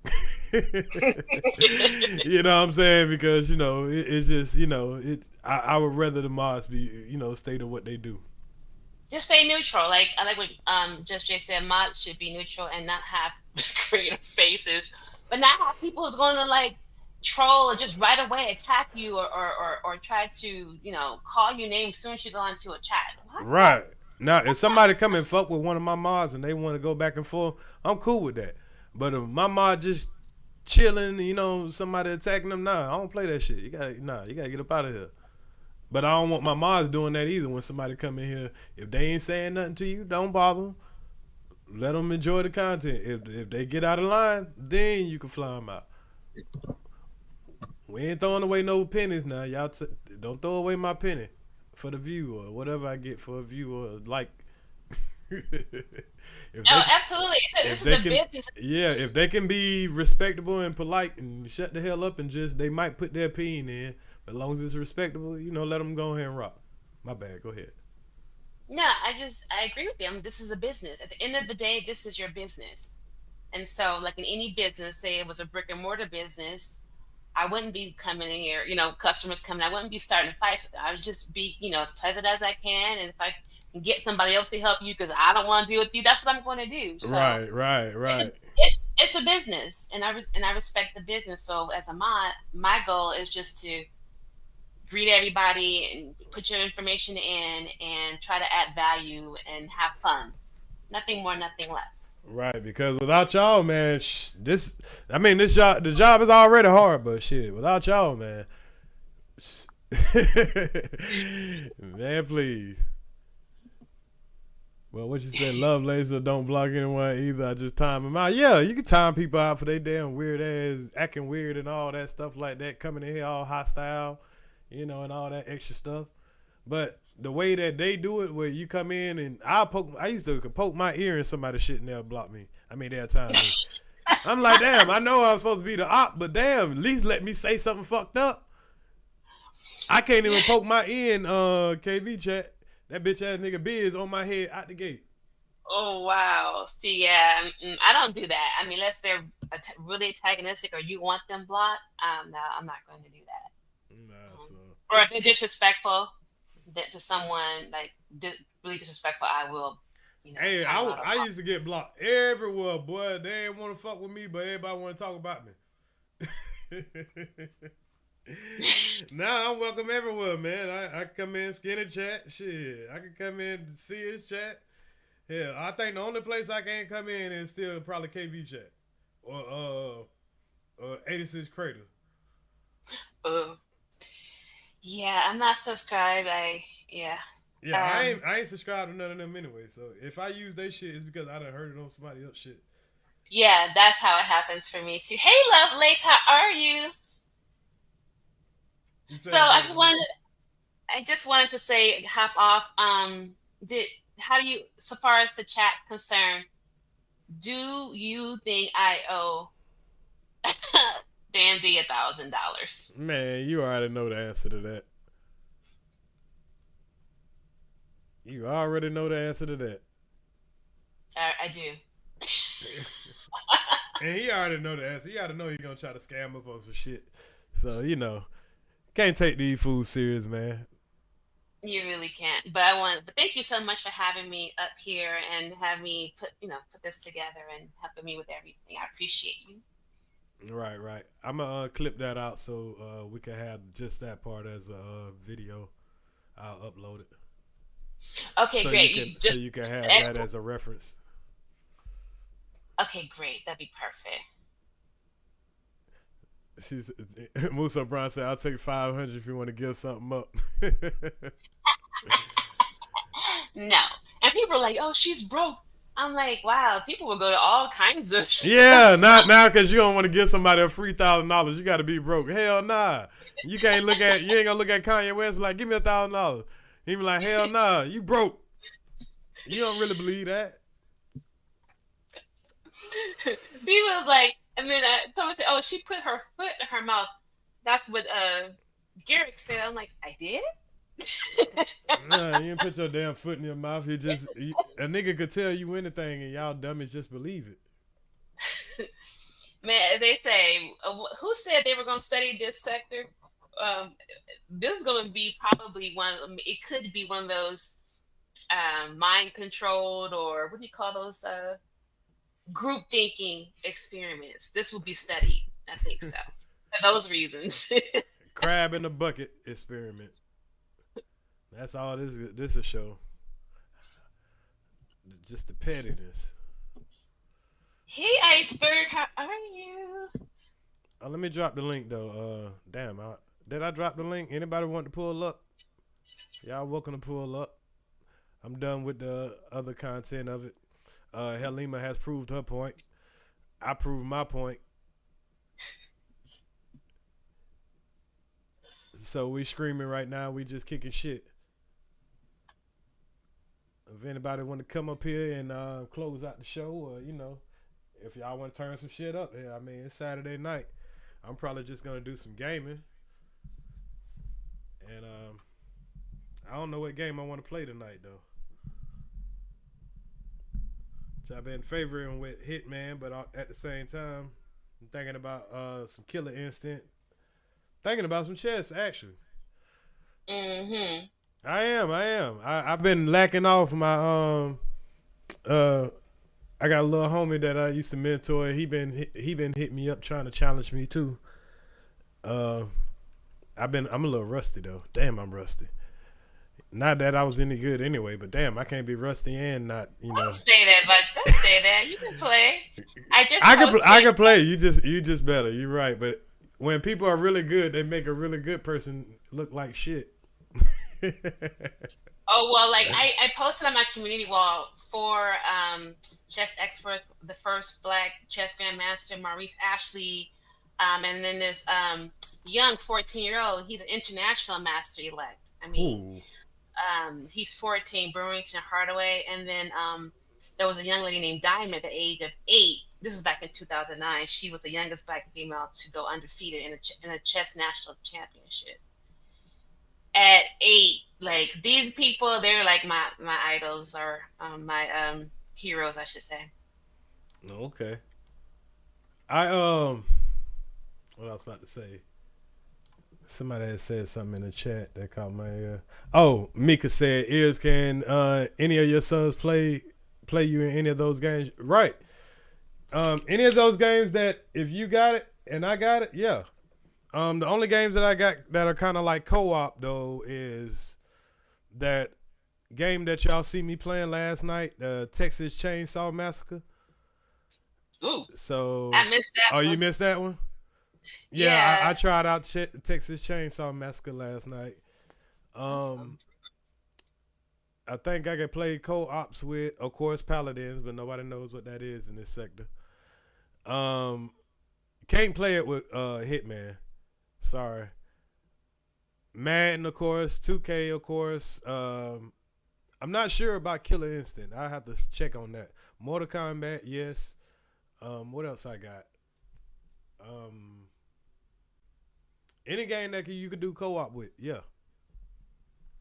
You know what I'm saying? Because, it's just, I would rather the mods be, stay to what they do. Just stay neutral. Like I like what Just Jay said, mods should be neutral and not have creative faces, but not have people who's going to troll or just right away attack you or try to call you names as soon as you go into a chat. What? Right. Now if somebody come and fuck with one of my mods and they want to go back and forth, I'm cool with that. But if my mod just chilling, somebody attacking them, I don't play that shit. You gotta get up out of here. But I don't want my mods doing that either. When somebody come in here, if they ain't saying nothing to you, don't bother them. Let them enjoy the content. If they get out of line, then you can fly them out. We ain't throwing away no pennies now. Y'all don't throw away my penny for the view or whatever I get for a view or like. Absolutely. This is a business. Yeah, if they can be respectable and polite and shut the hell up and they might put their opinion in. As long as it's respectable, let them go ahead and rock. My bad. Go ahead. No, I agree with you. This is a business. At the end of the day, this is your business. And so, like in any business, say it was a brick and mortar business, I wouldn't be coming in here, customers coming, I wouldn't be starting fights with them. I would just be, as pleasant as I can. And if I can get somebody else to help you because I don't want to deal with you, that's what I'm going to do. So right. It's a business, and I respect the business. So as a mod, my goal is just to greet everybody and put your information in and try to add value and have fun. Nothing more, nothing less. Right, because without y'all, man, the job is already hard, but shit, without y'all, man, man, please. Well, what you said, love laser, don't block anyone either. I just time them out. Yeah, you can time people out for they damn weird ass, acting weird and all that stuff like that, coming in here all hostile, and all that extra stuff. But the way that they do it, where you come in and I used to poke my ear in somebody's shit and they'll block me. They'll time me. I'm like, damn, I know I'm supposed to be the op, but damn, at least let me say something fucked up. I can't even poke my ear in KV chat. That bitch ass nigga Biz on my head out the gate. Oh, wow. See, yeah, I don't do that. Unless they're really antagonistic or you want them blocked, no, I'm not going to do that. Or if they're disrespectful to someone, really disrespectful, I will. Hey, I used to get blocked everywhere, boy. They didn't want to fuck with me, but everybody want to talk about me. Now I'm welcome everywhere, man. I come in, skinny chat, shit. I can come in, see his chat. Yeah, I think the only place I can't come in is still probably KV chat or 86 Crater. Yeah, I'm not subscribed. Yeah, I ain't subscribed to none of them anyway. So if I use their shit, it's because I done heard it on somebody else's shit. Yeah, that's how it happens for me too. Hey, Lovelace, how are you? So I just wanted. I just wanted to say, hop off. How do you, so far as the chat's concerned, do you think I owe Damn D $1,000? Man, you already know the answer to that. You already know the answer to that. I do. And he already know the answer. He already know he's gonna try to scam up on some shit. So, you know, can't take these fools serious, man. You really can't. But thank you so much for having me up here and have me put this together and helping me with everything. I appreciate you. Right. I'm gonna clip that out so we can have just that part as a video. I'll upload it. Okay, so great. So you can have that as a reference. Okay, great. That'd be perfect. Musa Brown said, "I'll take 500 if you want to give something up." No, and people are like, "Oh, she's broke." I'm like, "Wow, people will go to all kinds of." Yeah, not now because you don't want to give somebody a free $1,000. You got to be broke. Hell nah. You ain't gonna look at Kanye West like, "Give me $1,000." He be like, "Hell nah, you broke." You don't really believe that. People was like, and then someone said, "Oh, she put her foot in her mouth." That's what Garrick said. I'm like, I did? Nah, you didn't put your damn foot in your mouth. A nigga could tell you anything, and y'all dummies just believe it. Man, they say, who said they were going to study this sector? This is going to be probably it could be one of those mind controlled, or what do you call those group thinking experiments. This will be studied. I think so. For those reasons. Crab in the bucket experiment. That's all this is a show. Just the pettiness. Hey, Iceberg, how are you? Let me drop the link though. Damn, did I drop the link? Anybody want to pull up? Y'all welcome to pull up. I'm done with the other content of it. Helima has proved her point. I proved my point. So we screaming right now. We just kicking shit. If anybody want to come up here and close out the show, or if y'all want to turn some shit up, I mean, it's Saturday night. I'm probably just gonna do some gaming, and I don't know what game I want to play tonight though. So I've been favoring with Hitman, but at the same time, I'm thinking about some Killer Instinct. Thinking about some chess, actually. Mm-hmm. I am. I've been lacking off my I got a little homie that I used to mentor. He been hitting me up trying to challenge me too. I'm a little rusty though. Damn, I'm rusty. Not that I was any good anyway, but damn, I can't be rusty and not, Don't say that much. Don't say that. You can play. I can play. You just better. You're right. But when people are really good, they make a really good person look like shit. Oh, well, like I posted on my community wall for chess experts, the first Black chess grandmaster, Maurice Ashley, and then this young 14-year-old. He's an international master elect. I mean, he's 14, Burlington Hardaway, and then there was a young lady named Diamond at the age of 8. This was back in 2009. She was the youngest Black female to go undefeated in a chess national championship. At 8, like these people, they're like my idols, or my heroes, I should say. Okay. What I was about to say. Somebody had said something in the chat that caught my ear. Oh, Mika said, "Earz, can any of your sons play you in any of those games?" Right. Any of those games that if you got it and I got it, yeah. The only games that I got that are kind of like co-op though is that game that y'all see me playing last night, the Texas Chainsaw Massacre. Ooh. So I missed that. Oh, you missed that one? Yeah. I tried out Texas Chainsaw Massacre last night. I think I can play co-ops with, of course, Paladins, but nobody knows what that is in this sector. Can't play it with Hitman. Sorry. Madden, of course. 2K, of course. I'm not sure about Killer Instinct. I have to check on that. Mortal Kombat, yes. What else I got? Any game that you could do co-op with, yeah.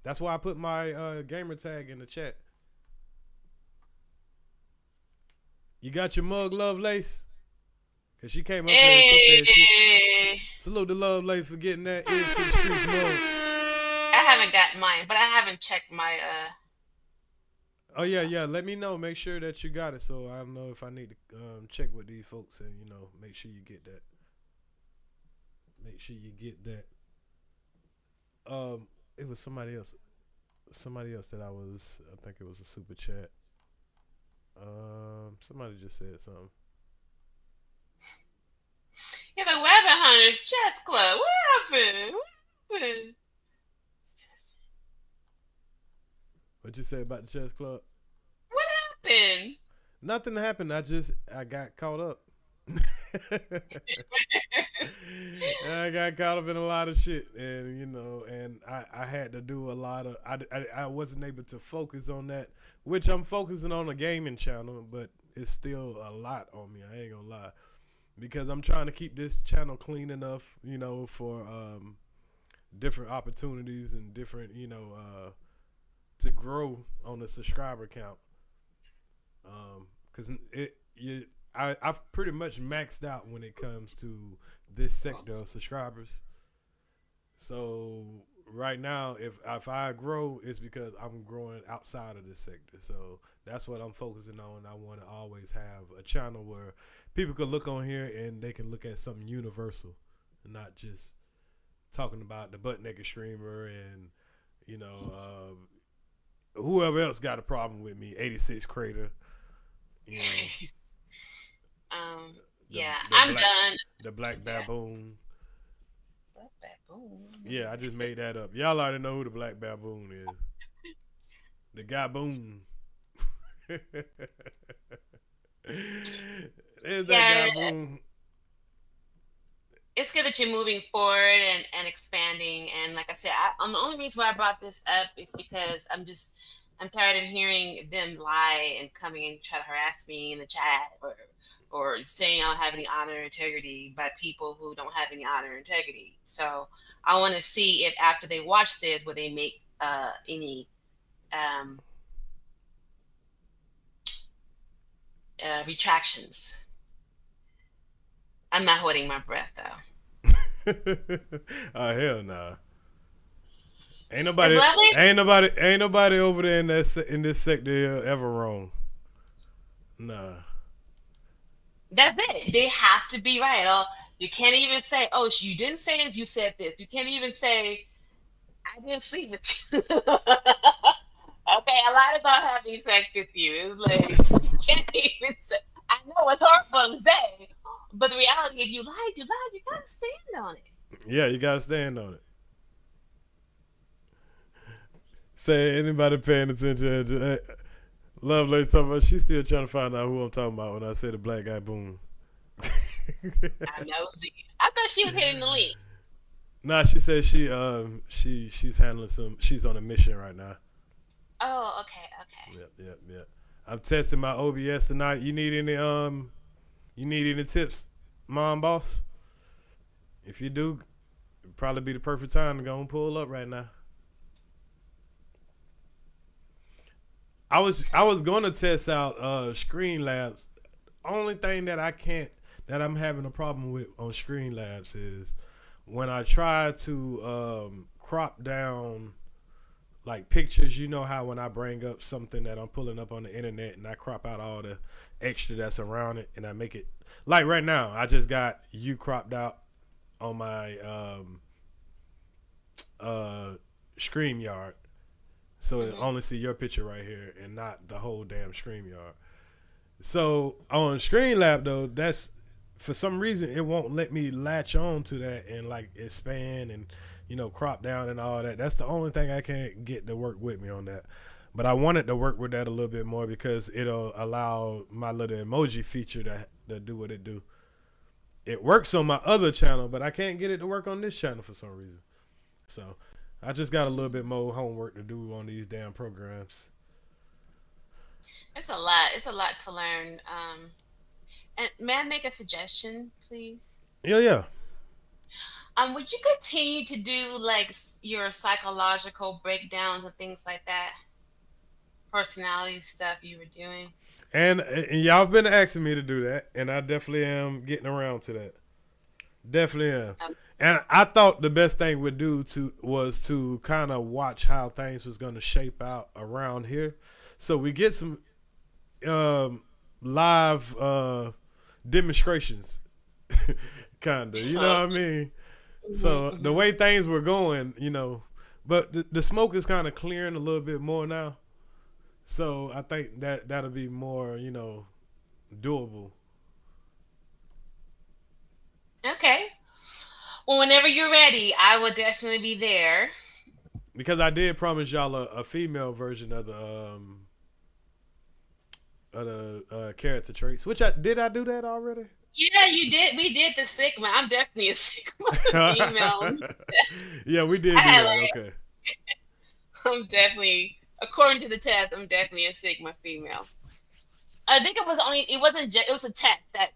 That's why I put my gamer tag in the chat. You got your mug, Lovelace? Cause she came up here and she said salute to Lovelace for getting that Earz to the Streetz mug. I haven't got mine, but I haven't checked my Oh yeah. Let me know. Make sure that you got it, so I don't know if I need to check with these folks and make sure you get that. Make sure you get that. It was somebody else. Somebody else that I think it was a super chat. Somebody just said something. Yeah, the Wabbit Hunters Chess Club. What happened? What you say about the chess club? What happened? Nothing happened. I got caught up. I got caught up in a lot of shit, and and I had to do a lot of. I wasn't able to focus on that, which I'm focusing on a gaming channel, but it's still a lot on me. I ain't gonna lie, because I'm trying to keep this channel clean enough, for different opportunities and different, to grow on the subscriber count. Because I've pretty much maxed out when it comes to this sector of subscribers. So right now, if I grow, it's because I'm growing outside of this sector. So that's what I'm focusing on. I want to always have a channel where people can look on here and they can look at something universal and not just talking about the butt naked streamer and whoever else got a problem with me, 86 Crater. I'm done. The Black Baboon. Black Baboon. Yeah, I just made that up. Y'all already know who the Black Baboon is. The Gaboon. There's that Gaboon. It's good that you're moving forward and expanding. And like I said, the only reason why I brought this up is because I'm tired of hearing them lie and coming and try to harass me in the chat or saying I don't have any honor or integrity by people who don't have any honor or integrity. So I want to see if after they watch this, will they make any retractions. I'm not holding my breath though. Oh hell nah. Ain't nobody over there in this sector ever wrong. Nah. That's it. They have to be right. You can't even say, "Oh, you didn't say this. You said this." You can't even say, "I didn't sleep with you." Okay, I lied about having sex with you. It's like you can't even say. I know it's horrible to say, but the reality, if you lied, you lied. You gotta stand on it. Yeah, you gotta stand on it. Say anybody paying attention. Lovely talking about she's still trying to find out who I'm talking about when I say the black guy boom. I know. See, I thought she was hitting the link. Nah, she said she's handling she's on a mission right now. Oh, okay. Yep. I'm testing my OBS tonight. You need any tips, mom boss? If you do, it'd probably be the perfect time to go and pull up right now. I was gonna test out Streamlabs. Only thing that I'm having a problem with on Streamlabs is when I try to crop down like pictures. You know how when I bring up something that I'm pulling up on the internet and I crop out all the extra that's around it and I make it like right now I just got you cropped out on my StreamYard. So it only see your picture right here and not the whole damn StreamYard. So on Streamlab though, that's for some reason it won't let me latch on to that and like expand and crop down and all that. That's the only thing I can't get to work with me on that. But I wanted to work with that a little bit more because it'll allow my little emoji feature to do what it do. It works on my other channel, but I can't get it to work on this channel for some reason. So I just got a little bit more homework to do on these damn programs. It's a lot. It's a lot to learn. And may I make a suggestion, please? Yeah. Would you continue to do like your psychological breakdowns and things like that? Personality stuff you were doing. And y'all been asking me to do that, and I definitely am getting around to that. Definitely am. And I thought the best thing we'd do was to kind of watch how things was going to shape out around here. So we get some live demonstrations, kind of, you know what I mean? So the way things were going, you know, but the smoke is kind of clearing a little bit more now. So I think that'll be more, you know, doable. Okay. Well, whenever you're ready, I will definitely be there. Because I did promise y'all a female version of the character traits. Which did I do that already? Yeah, you did. We did the Sigma. I'm definitely a Sigma female. Yeah, we did do that. Okay. I'm definitely, according to the test, I'm definitely a Sigma female. I think it was a test that,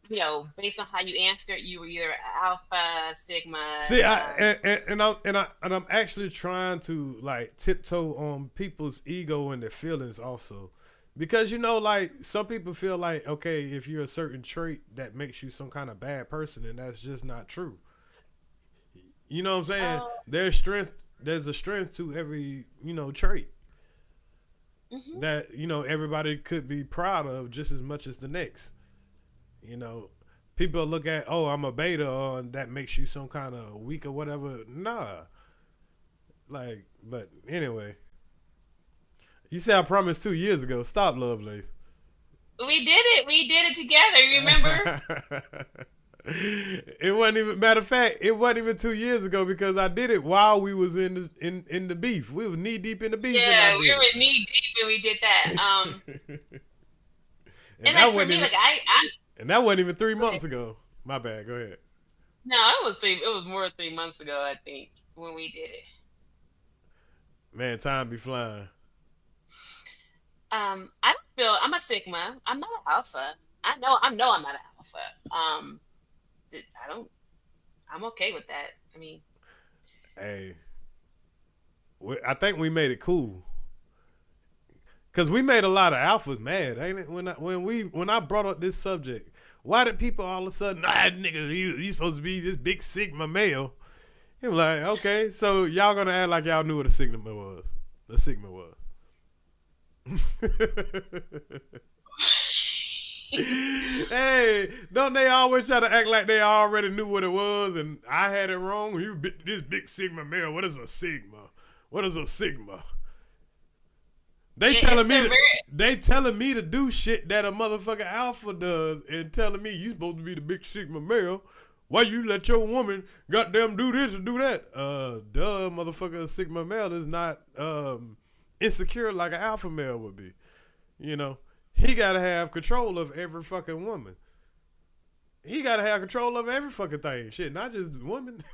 you know, based on how you answered, you were either Alpha, Sigma. See, I'm actually trying to like tiptoe on people's ego and their feelings also. Because, you know, like, some people feel like, okay, if you're a certain trait, that makes you some kind of bad person, and that's just not true. You know what I'm saying? There's a strength to every, you know, trait that, you know, everybody could be proud of just as much as the next. You know, people look at, oh, I'm a beta, and that makes you some kind of weak or whatever. Nah. Like, but anyway. You said I promised 2 years ago. Stop, Lovelace. We did it. We did it together. You remember? It wasn't even. Matter of fact, it wasn't even 2 years ago because I did it while we was in the beef. We were knee deep in the beef. Yeah, we were knee deep when we did that. and like for me, like and that wasn't even 3 months ago. My bad. Go ahead. No, it was more than 3 months ago, I think, when we did it. Man, time be flying. I don't feel I'm a Sigma. I'm not an Alpha. I know I'm not an Alpha. I'm okay with that. I mean, hey, I think we made it cool. Cause we made a lot of alphas mad, ain't it? When I brought up this subject, why did people all of a sudden, nigga, he's supposed to be this big Sigma male? He was like, okay, so y'all gonna act like y'all knew what a Sigma was. The Sigma was. Hey, don't they always try to act like they already knew what it was and I had it wrong? This big Sigma male. What is a Sigma? What is a Sigma? They telling me to do shit that a motherfucking Alpha does and telling me you supposed to be the big Sigma male. Why you let your woman goddamn do this and do that? Duh, motherfucker, a Sigma male is not insecure like an Alpha male would be. You know, he gotta have control of every fucking woman. He gotta have control of every fucking thing. Shit, not just women.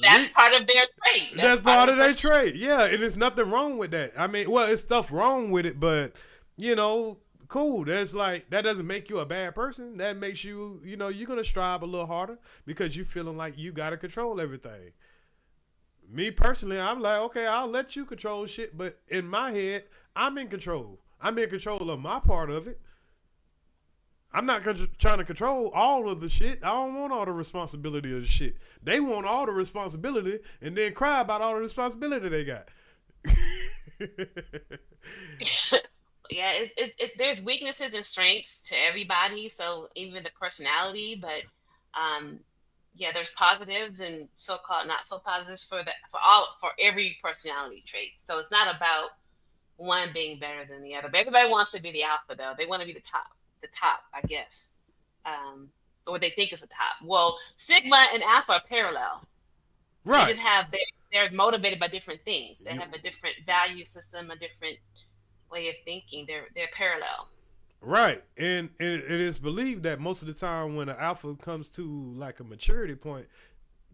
That's part of their trait. That's part of their trait. Yeah, and there's nothing wrong with that. I mean, well, it's stuff wrong with it, but you know, cool. That's like, that doesn't make you a bad person. That makes you, you know, you're gonna strive a little harder because you feeling like you gotta control everything. Me personally, I'm like, okay, I'll let you control shit, but in my head, I'm in control. I'm in control of my part of it. I'm not trying to control all of the shit. I don't want all the responsibility of the shit. They want all the responsibility and then cry about all the responsibility they got. Yeah, there's weaknesses and strengths to everybody. So even the personality, but yeah, there's positives and so-called not so positives for every personality trait. So it's not about one being better than the other. But everybody wants to be the Alpha, though. They want to be the top, I guess, or they think is the top. Well, Sigma and Alpha are parallel. Right. They just have they're motivated by different things. They have a different value system, a different way of thinking. They're parallel. Right, and it is believed that most of the time when an Alpha comes to like a maturity point,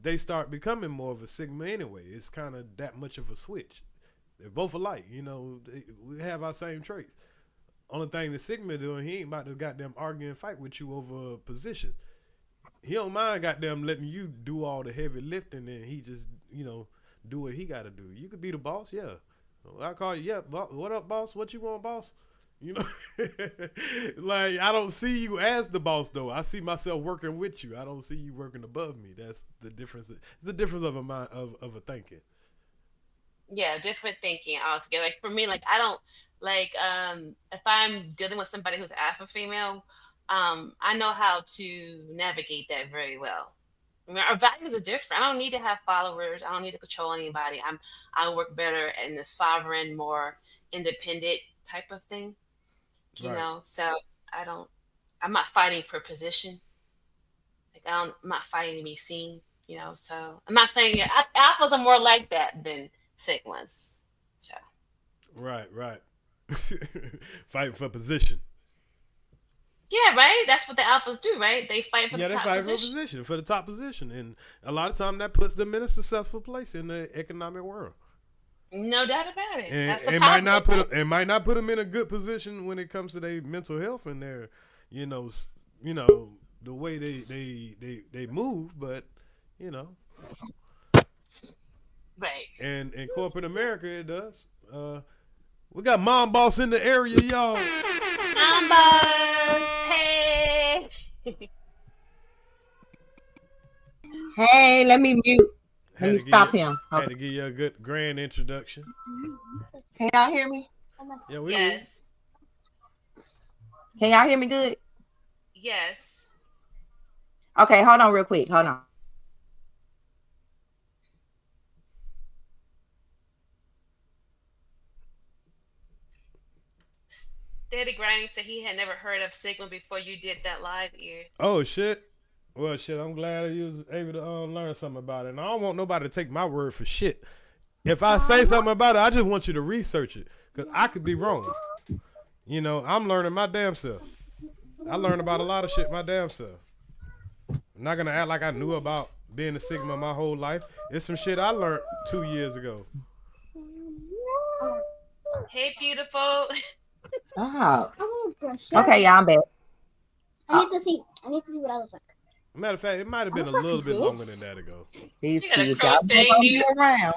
they start becoming more of a Sigma anyway. It's kind of that much of a switch. They're both alike, you know. We have our same traits. Only thing the Sigma doing, he ain't about to goddamn argue and fight with you over a position. He don't mind goddamn letting you do all the heavy lifting, and he just, you know, do what he got to do. You could be the boss, yeah. I call you, yeah. What up, boss? What you want, boss? You know, like I don't see you as the boss though. I see myself working with you. I don't see you working above me. That's the difference. It's the difference of a mind of a thinking. Yeah, different thinking altogether. Like for me, like I don't like if I'm dealing with somebody who's alpha female, I know how to navigate that very well. I mean, our values are different. I don't need to have followers. I don't need to control anybody. I work better in the sovereign, more independent type of thing. You know, so I'm not fighting for position. Like I'm not fighting to be seen, you know, so I'm not saying alphas are more like that than Sigmas. So. Right. Fighting for position. Yeah, right? That's what the alphas do, right? They fight for the top position. For the top position. And a lot of time that puts them in a successful place in the economic world. No doubt about it. And That's it might not put them in a good position when it comes to their mental health and their, you know, the way they move, but you know. Right. And in corporate America it does. We got Mom Boss in the area, y'all. Mom Boss, hey. Hey, let me mute. Let me stop him. Had to give you a good grand introduction. Can y'all hear me? Yeah, we Yes. Can y'all hear me good? Yes. Okay, hold on real quick. Hold on. Steady Grinding said he had never heard of Sigma before you did that live ear. Oh, shit. Well, shit, I'm glad you was able to learn something about it. And I don't want nobody to take my word for shit. If I say something about it, I just want you to research it. Because I could be wrong. You know, I'm learning my damn self. I learned about a lot of shit my damn self. I'm not going to act like I knew about being a Sigma my whole life. It's some shit I learned 2 years ago. Hey, beautiful. Stop. Okay, y'all, I'm back. I need to see what I look like. Matter of fact, it might have been a little bit longer than that ago. These kids, y'all gonna be around.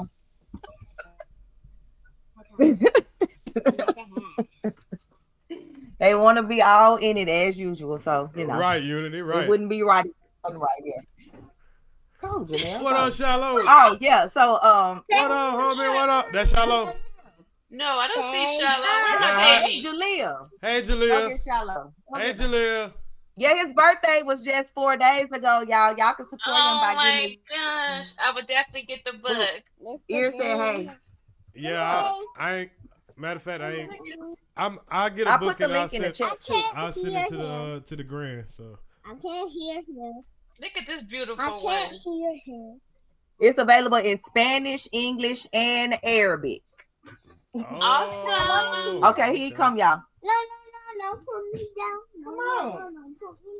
They want to be all in it as usual, so you know. Right, Unity, right. It wouldn't be right. Right, yeah. Go, Janelle. What up, Shallow? Oh yeah, so What up, homie? What up? That's Shallow. No, I don't see Shallow. Where's my baby? Jalea. Hey, Jalea. Okay, Shallow. Hey, Jalea. Yeah, his birthday was just 4 days ago, y'all. Y'all can support him by giving. Oh my gosh, I would definitely get the book. Earz said, "Hey." Yeah, I ain't. Matter of fact, I ain't. I'll get a book and I'll send it to the grand. So I can't hear him. Look at this beautiful I can't hear him. It's available in Spanish, English, and Arabic. Awesome. Okay, here you come, y'all. No, put me down. Come on. No, put me.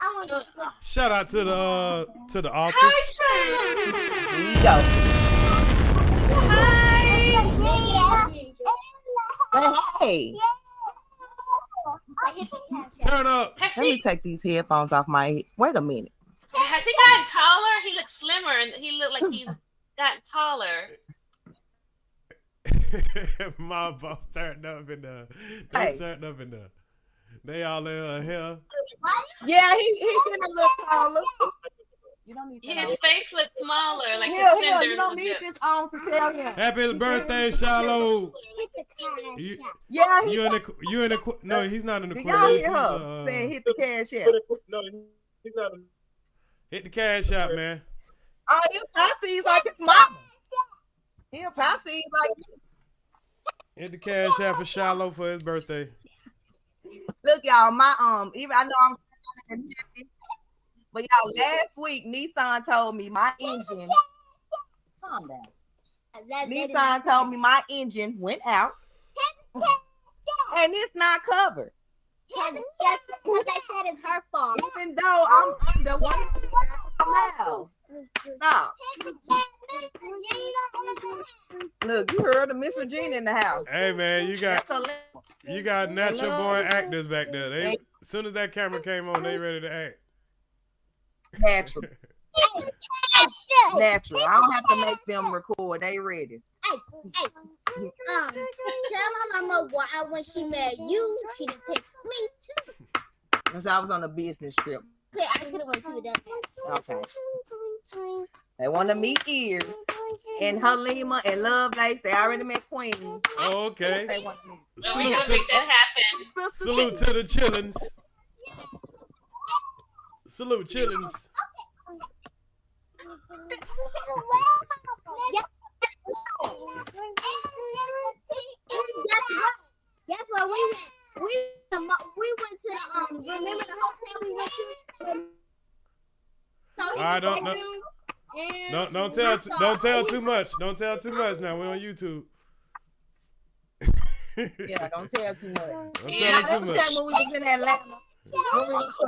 I want to. Shout out to the office. Here you go. Hey. Turn up. Let me take these headphones off my head. Wait a minute. Has he gotten taller? He looks slimmer and he looked like he's gotten taller. My boss turned up in the. Turned up in the. They all in here. Yeah, he getting a little taller. You don't need his face looks smaller, like yeah, a slender. You don't need this on to tell him. Happy birthday, Shallow. Yeah, you in the no, he's not in the quiz. Y'all hear her saying hit the cash app. No, he's not. Hit the cash app, man. Oh, you Pisces like his mama. He a Pisces like me. Hit the cash app for Shallow for his birthday. Look, y'all, my even I know I'm happy, but y'all, last week Nissan told me my engine. Calm down. Nissan told me my engine went out, and it's not covered. That's because I said it's her fault. Even though I'm under Mouse. Stop. Look, you heard of Miss Regina in the house. Hey man, you got natural born actors back there. They as soon as that camera came on, they ready to act. Natural. Natural. I don't have to make them record. They ready. Tell my mama why when she met you, she didn't text me too. Because I was on a business trip. Okay, I could have went to that. Okay. They want to meet Earz and Halima and Lovelace. They already met Queens. Oh, okay. So we gotta make that happen. Salute to the chillins. Salute chillins. Guess what? We went to the remember the hotel we went to? All right, don't tell too much. Don't tell too much now. We're on YouTube. Yeah, don't tell too much. Don't tell too much. When we was in Atlanta. When we went to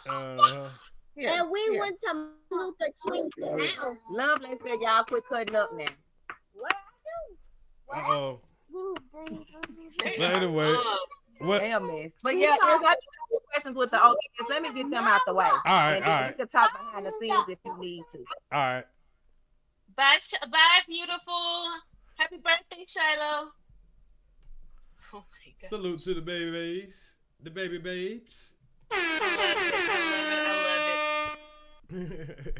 Atlanta. Yeah. And we went to Luther King's house. Lovelace said y'all quit cutting up now. What I do? Uh-oh. But anyway, what? Damn mess. But yeah, I got questions with the audience. Let me get them out the way. All right, and all right. We can talk behind the scenes if you need to. All right. Bye, beautiful. Happy birthday, Shiloh. Oh my God. Salute to the babies. The baby babes. I love it.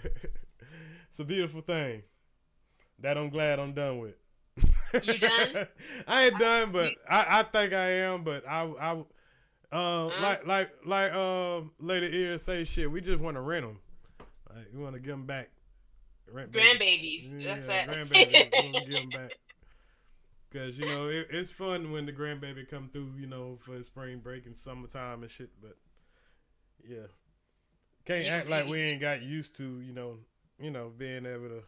It's a beautiful thing. That I'm glad I'm done with. You done? I ain't done, but I think I am. But like Lady Earz say, shit. We just want to rent them. Like, we want to give them back. Grandbabies. Yeah, That's that. Grandbabies. We want to give them back. Because it's fun when the grandbaby come through. For spring break and summertime and shit. But yeah, can't act like we ain't got used to being able to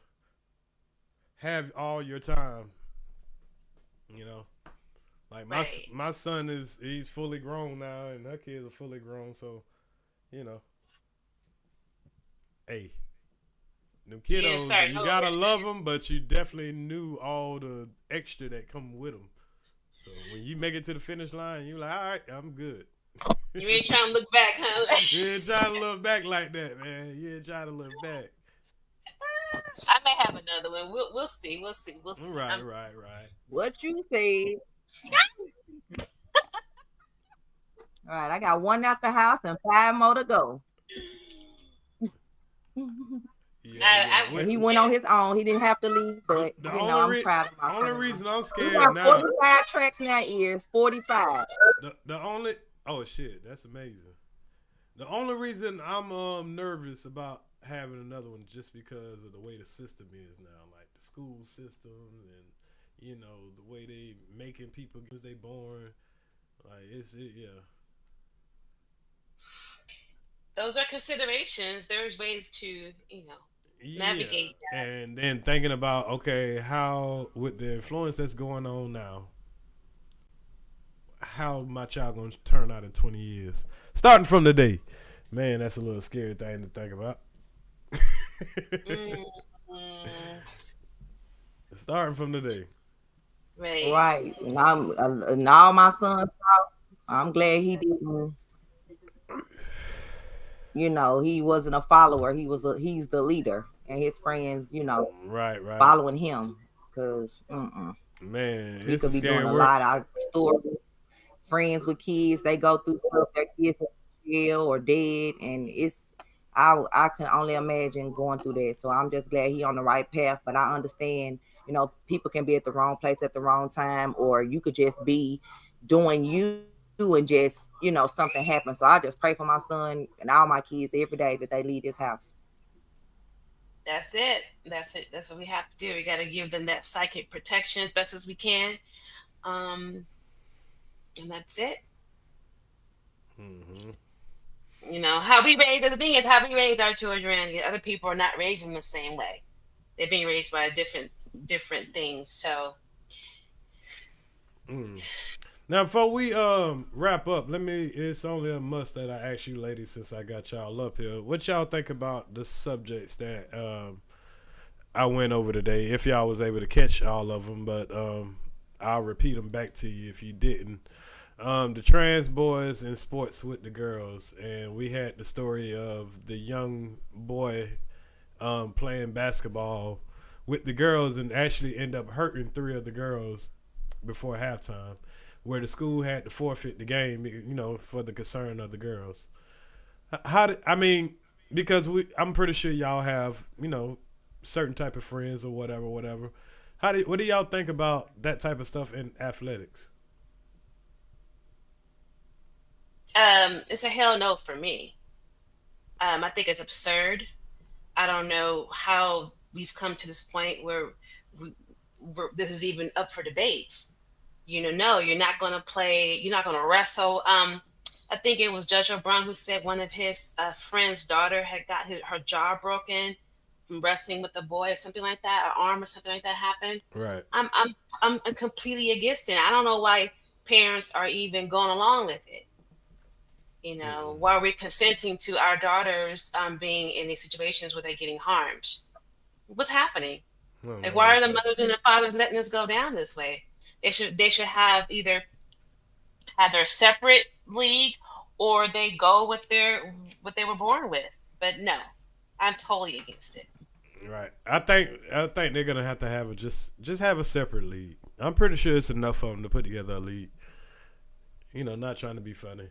have all your time. Like my son he's fully grown now, and her kids are fully grown. So, hey, them kiddos, you gotta love them, but you definitely knew all the extra that come with them. So when you make it to the finish line, you're like, all right, I'm good. You ain't trying to look back, huh? You ain't trying to look back like that, man. You ain't trying to look back. I may have another one. We'll see. Right. What you said. All right, I got one out the house and 5 more to go. And he went on his own. He didn't have to leave, but I'm proud of my only reason I'm scared now. 45 tracks now is 45. Oh shit, that's amazing. The only reason I'm nervous about having another one just because of the way the system is now, like the school system and the way they making people get they born, like yeah. Those are considerations. There's ways to navigate that. And then thinking about how with the influence that's going on now, how my child gonna turn out in 20 years, starting from today. Man, that's a little scary thing to think about. Starting from today. Right. And all my sons, I'm glad he didn't. He wasn't a follower. He's the leader, and his friends, right, following him. Because, man, he could be doing a lot of stories. Friends with kids, they go through stuff. Their kids are jail or dead, and I can only imagine going through that. So I'm just glad he on the right path. But I understand, people can be at the wrong place at the wrong time, or you could just be doing you and just, something happens. So I just pray for my son and all my kids every day that they leave this house. That's it. That's what we have to do. We got to give them that psychic protection as best as we can. And that's it. Mm-hmm. How we raise, the thing is how we raise our children. Other people are not raised in the same way. They're being raised by different things. So now Now, before we wrap up, it's only a must that I ask you ladies since I got y'all up here. What y'all think about the subjects that I went over today? If y'all was able to catch all of them, but I'll repeat them back to you if you didn't. The trans boys in sports with the girls, and we had the story of the young boy playing basketball with the girls and actually end up hurting 3 of the girls before halftime, where the school had to forfeit the game, for the concern of the girls. Because I'm pretty sure y'all have, certain type of friends or whatever. What do y'all think about that type of stuff in athletics? It's a hell no for me. I think it's absurd. I don't know how we've come to this point where this is even up for debate. No, you're not going to play. You're not going to wrestle. I think it was Judge O'Brien who said one of his friend's daughter had got her jaw broken from wrestling with a boy or something like that, or arm or something like that happened. Right. I'm completely against it. I don't know why parents are even going along with it. While we're consenting to our daughters being in these situations where they're getting harmed. What's happening? Why are the mothers and the fathers letting this go down this way? They should have either have their separate league or they go with what they were born with. But no, I'm totally against it. Right. I think they're gonna have to have just have a separate league. I'm pretty sure it's enough for them to put together a league. Not trying to be funny.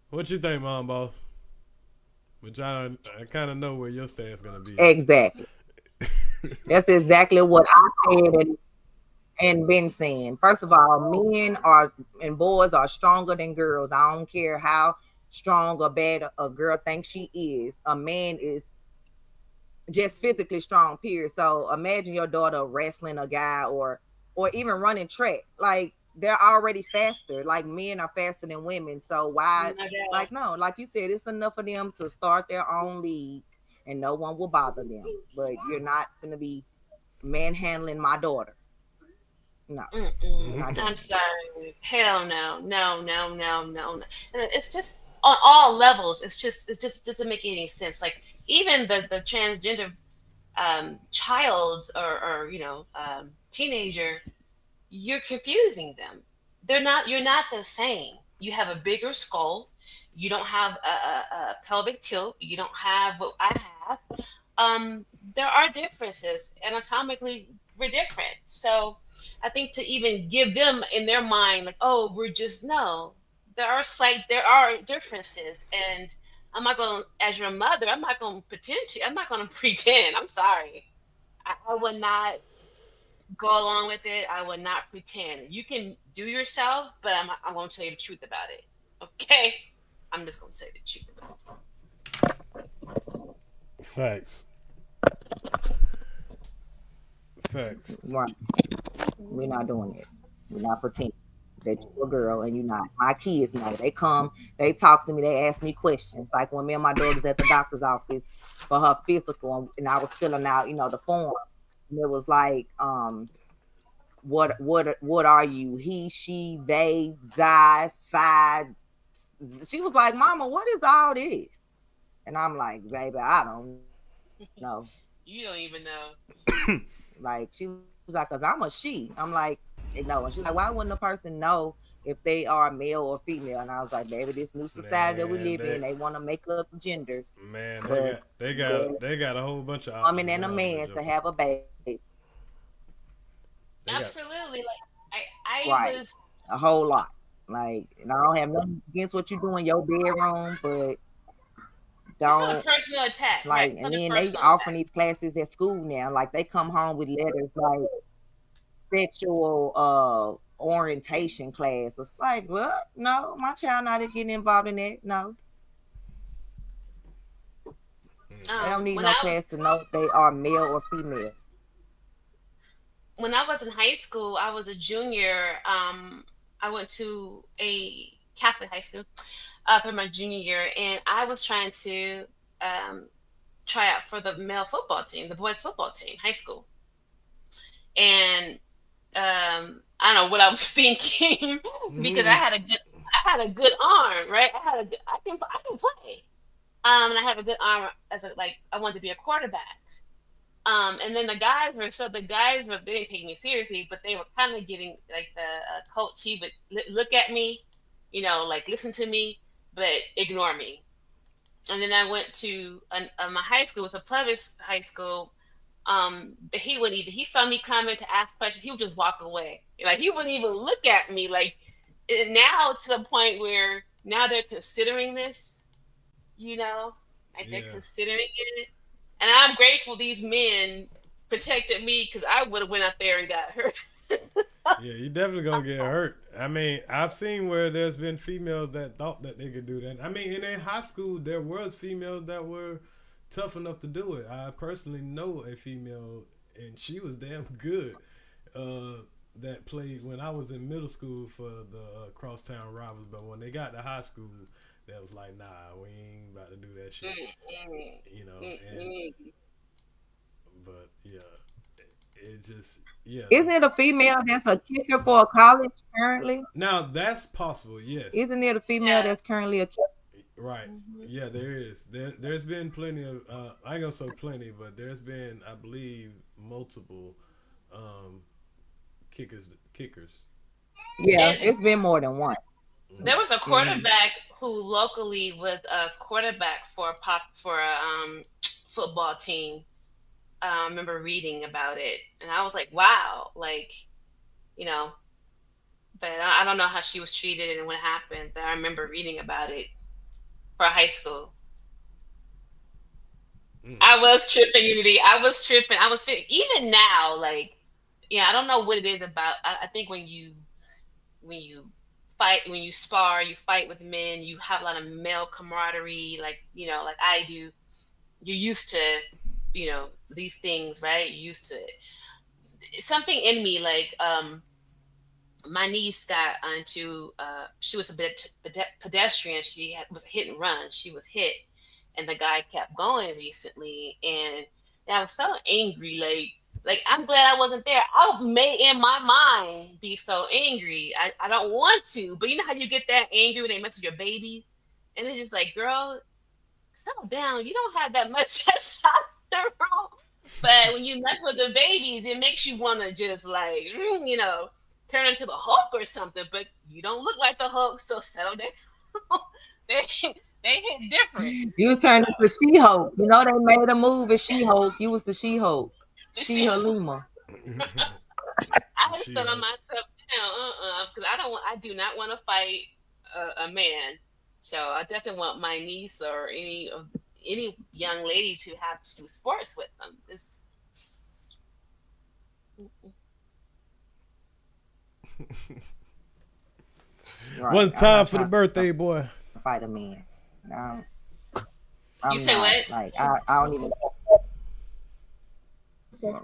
What you think, Mom Boss? But I kind of know where your stance gonna be. Exactly. That's exactly what I said and been saying. First of all, men and boys are stronger than girls. I don't care how strong or bad a girl thinks she is. A man is just physically strong, period. So imagine your daughter wrestling a guy or even running track. Like, they're already faster. Like, men are faster than women. So why? No, like you said, it's enough of them to start their own league and no one will bother them. But you're not going to be manhandling my daughter. No. I'm sorry. Hell no. No. And it's just on all levels. It just doesn't make any sense. Like, even the transgender child or teenager, you're confusing them. You're not the same. You have a bigger skull. You don't have a pelvic tilt. You don't have what I have. There are differences. Anatomically, we're different. So I think to even give them in their mind, like, oh, there are differences. And I'm not going to, as your mother, I'm not going to pretend. I'm sorry. I would not go along with it. I would not pretend. You can do yourself, but I won't tell you the truth about it. Okay? I'm just going to say the truth about it. Facts. Right. We're not doing it. We're not pretending that you're a girl and you're not. My kids know. They come, they talk to me, they ask me questions. Like when me and my daughter's at the doctor's office for her physical, and I was filling out, the form. And it was like, what are you? He, she, they, die, five. She was like, Mama, what is all this? And I'm like, baby, I don't know. You don't even know. Like, she was like, cause I'm a she. I'm like, no. And she's like, why wouldn't a person know if they are male or female? And I was like, baby, this new society that we live in, they want to make up genders. Man, they got a whole bunch of a woman and a man to have a baby. Absolutely. Like I right. was a whole lot. Like, and I don't have nothing against what you do in your bedroom, but don't it's a personal attack. Like, right? And then they offering these classes at school now. Like, they come home with letters like sexual orientation class. It's like, what? No, my child not getting involved in that. No. They don't need no class to know if they are male or female. When I was in high school, I was a junior. I went to a Catholic high school for my junior year, and I was trying to try out for the male football team, the boys football team, high school. And I I don't know what I was thinking because I had a good arm, right? I can play. And I have a good arm as I wanted to be a quarterback. And then the guys they didn't take me seriously, but they were kind of getting like the coach. He would look at me, like listen to me, but ignore me. And then I went to my high school. It was a public high school. But he wouldn't even. He saw me coming to ask questions. He would just walk away. Like he wouldn't even look at me. Like now to the point where now they're considering this. They're considering it. And I'm grateful these men protected me because I would have went out there and got hurt. Yeah, you definitely gonna get hurt. I mean, I've seen where there's been females that thought that they could do that. I mean, in high school, there was females that were tough enough to do it. I personally know a female, and she was damn good, that played when I was in middle school for the Crosstown Robbers. But when they got to high school, that was like, nah, we ain't about to do that shit. But yeah, it just, yeah. Isn't it a female that's a kicker for a college currently? Now, that's possible, yes. Isn't it a female that's currently a kicker? Right. Yeah, there is. There's been plenty of, I ain't gonna say plenty, but there's been, I believe, multiple kickers. Yeah, it's been more than one. There was a quarterback who locally was a quarterback for a football team. I remember reading about it, and I was like, wow, like, but I don't know how she was treated and what happened, but I remember reading about it for high school. I was tripping, Unity. I was tripping. Even now, like, I don't know what it is about. I think when you fight, when you spar, you fight with men, you have a lot of male camaraderie, like I do. You're used to, these things, right? You're used to it. Something in me, like, my niece got into, she was a pedestrian. She was a hit and run. She was hit, and the guy kept going recently. And I was so angry. Like I'm glad I wasn't there. I may in my mind be so angry. I don't want to, but you know how you get that angry when they mess with your baby? And it's just like, girl, settle down. You don't have that much testosterone. But when you mess with the babies, it makes you want to just like, turn into the Hulk or something, but you don't look like the Hulk, so settle down. they hit different. You turned into She-Hulk. They made a move as She-Hulk. You was the She-Hulk. She-Halima. I just thought on myself down, because I do not want to fight a man. So I definitely want my niece or any young lady to have to do sports with them. One time for the birthday boy. Fight a man. No. You say what? Like I don't even.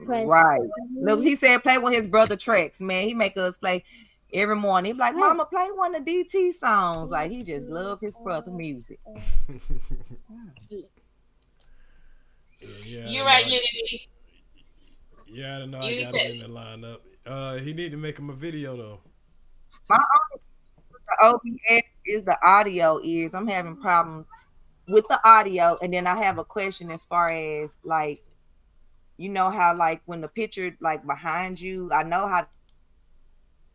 Right. Look, he said play one of his brother tracks. Man, he make us play every morning. He be like, Mama, play one of DT songs. Like he just love his brother music. Yeah, you're right, Unity. Yeah, I don't know. I got him in the lineup. He need to make him a video though. My only OBS is the audio. I'm having problems with the audio, and then I have a question as far as like, how like when the picture like behind you, I know how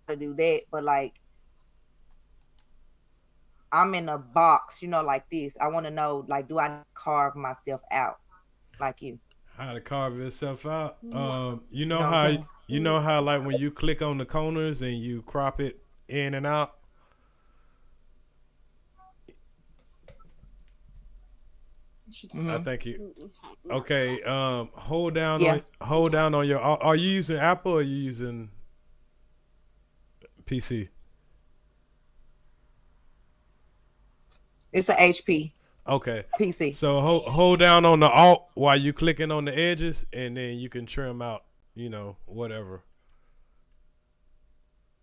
to do that, but like I'm in a box, like this. I want to know, like, do I carve myself out like you? How to carve yourself out? You know how like when you click on the corners and you crop it in and out. I think you. Okay. Hold down on your. Are you using Apple or are you using PC? It's an HP. Okay. PC. So hold down on the Alt while you clicking on the edges, and then you can trim out, whatever.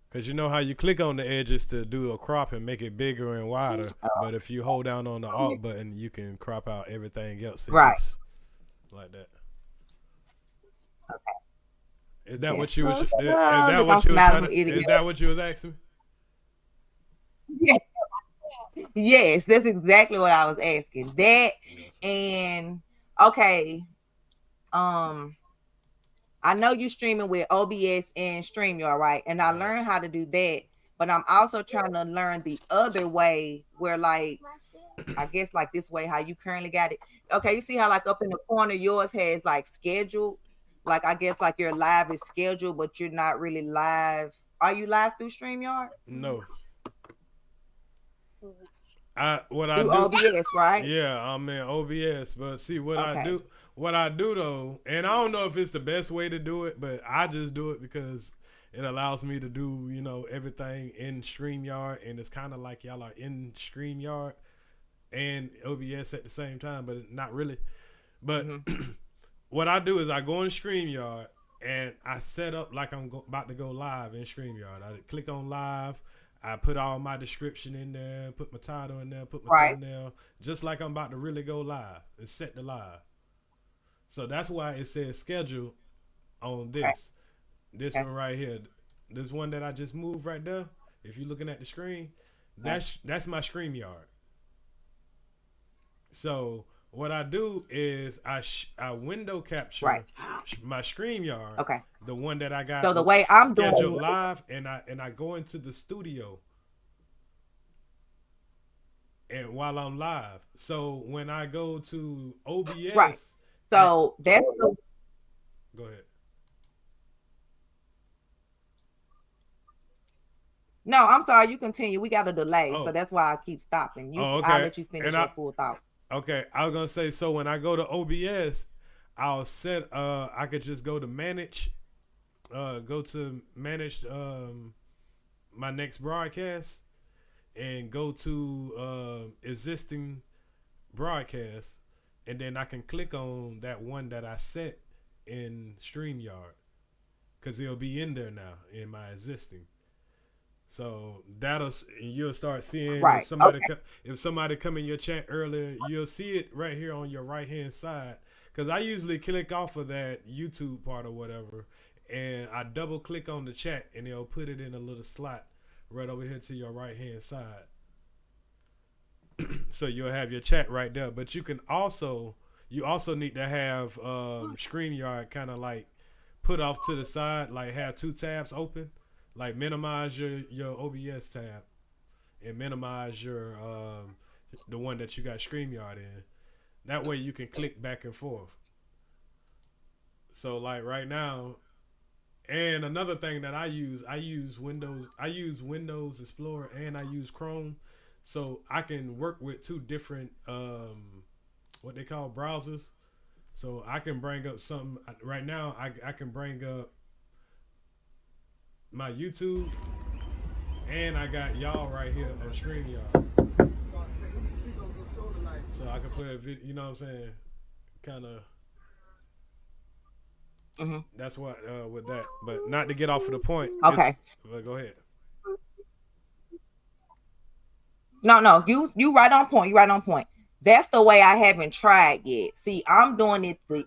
Because you know how you click on the edges to do a crop and make it bigger and wider. But if you hold down on the Alt button, you can crop out everything else. Right. Like that. Is that Yes, what you was? look, Is look, that I'm what you was smiling trying from to? ear to Is ear. that what you was asking? Yeah. Yes, that's exactly what I was asking. That and okay, I know you streaming with OBS and StreamYard, right? And I learned how to do that, but I'm also trying to learn the other way where like I guess like this way how you currently got it. Okay, you see how like up in the corner yours has like scheduled, like I guess like your live is scheduled, but you're not really live. Are you live through StreamYard? No. What I Through do OBS, right? Yeah, I'm in OBS, but see what I do though, and I don't know if it's the best way to do it, but I just do it because it allows me to do, you know, everything in StreamYard, and it's kind of like y'all are in StreamYard and OBS at the same time, but not really. But what I do is I go in StreamYard and I set up like I'm about to go live in StreamYard. I click on live. I put all my description in there, put my title in there, put my thumbnail, just like I'm about to really go live and set the live. So that's why it says schedule on this. This one right here. This one that I just moved right there. If you're looking at the screen, that's my StreamYard. So what I do is I window capture my StreamYard. Okay. The one that I got. So the way I'm doing scheduled live, and I go into the studio. And while I'm live, so when I go to OBS, so that's the. Go ahead. No, I'm sorry. You continue. We got a delay, so that's why I keep stopping. You, okay. I'll let you finish your full thought. Okay, I was gonna say, so when I go to OBS, I'll set. I could just go to manage. Go to manage my next broadcast, and go to existing broadcast, and then I can click on that one that I set in StreamYard, because it'll be in there now in my existing. So you'll start seeing if somebody come in your chat earlier, you'll see it right here on your right hand side. Because I usually click off of that YouTube part or whatever, and I double click on the chat, and it'll put it in a little slot right over here to your right hand side. So you'll have your chat right there. But you also need to have StreamYard kind of like put off to the side, like have two tabs open. Like minimize your OBS tab and minimize your the one that you got StreamYard in. That way you can click back and forth. So like right now, and another thing that I use Windows Explorer and I use Chrome, so I can work with two different what they call browsers. So I can bring up something right now. I can bring up my YouTube, and I got y'all right here on StreamYard. So I can play a video, you know what I'm saying? Kind of. That's what with that, but not to get off of the point. Okay. But go ahead. No, you right on point. You right on point. That's the way I haven't tried yet. See, I'm doing it the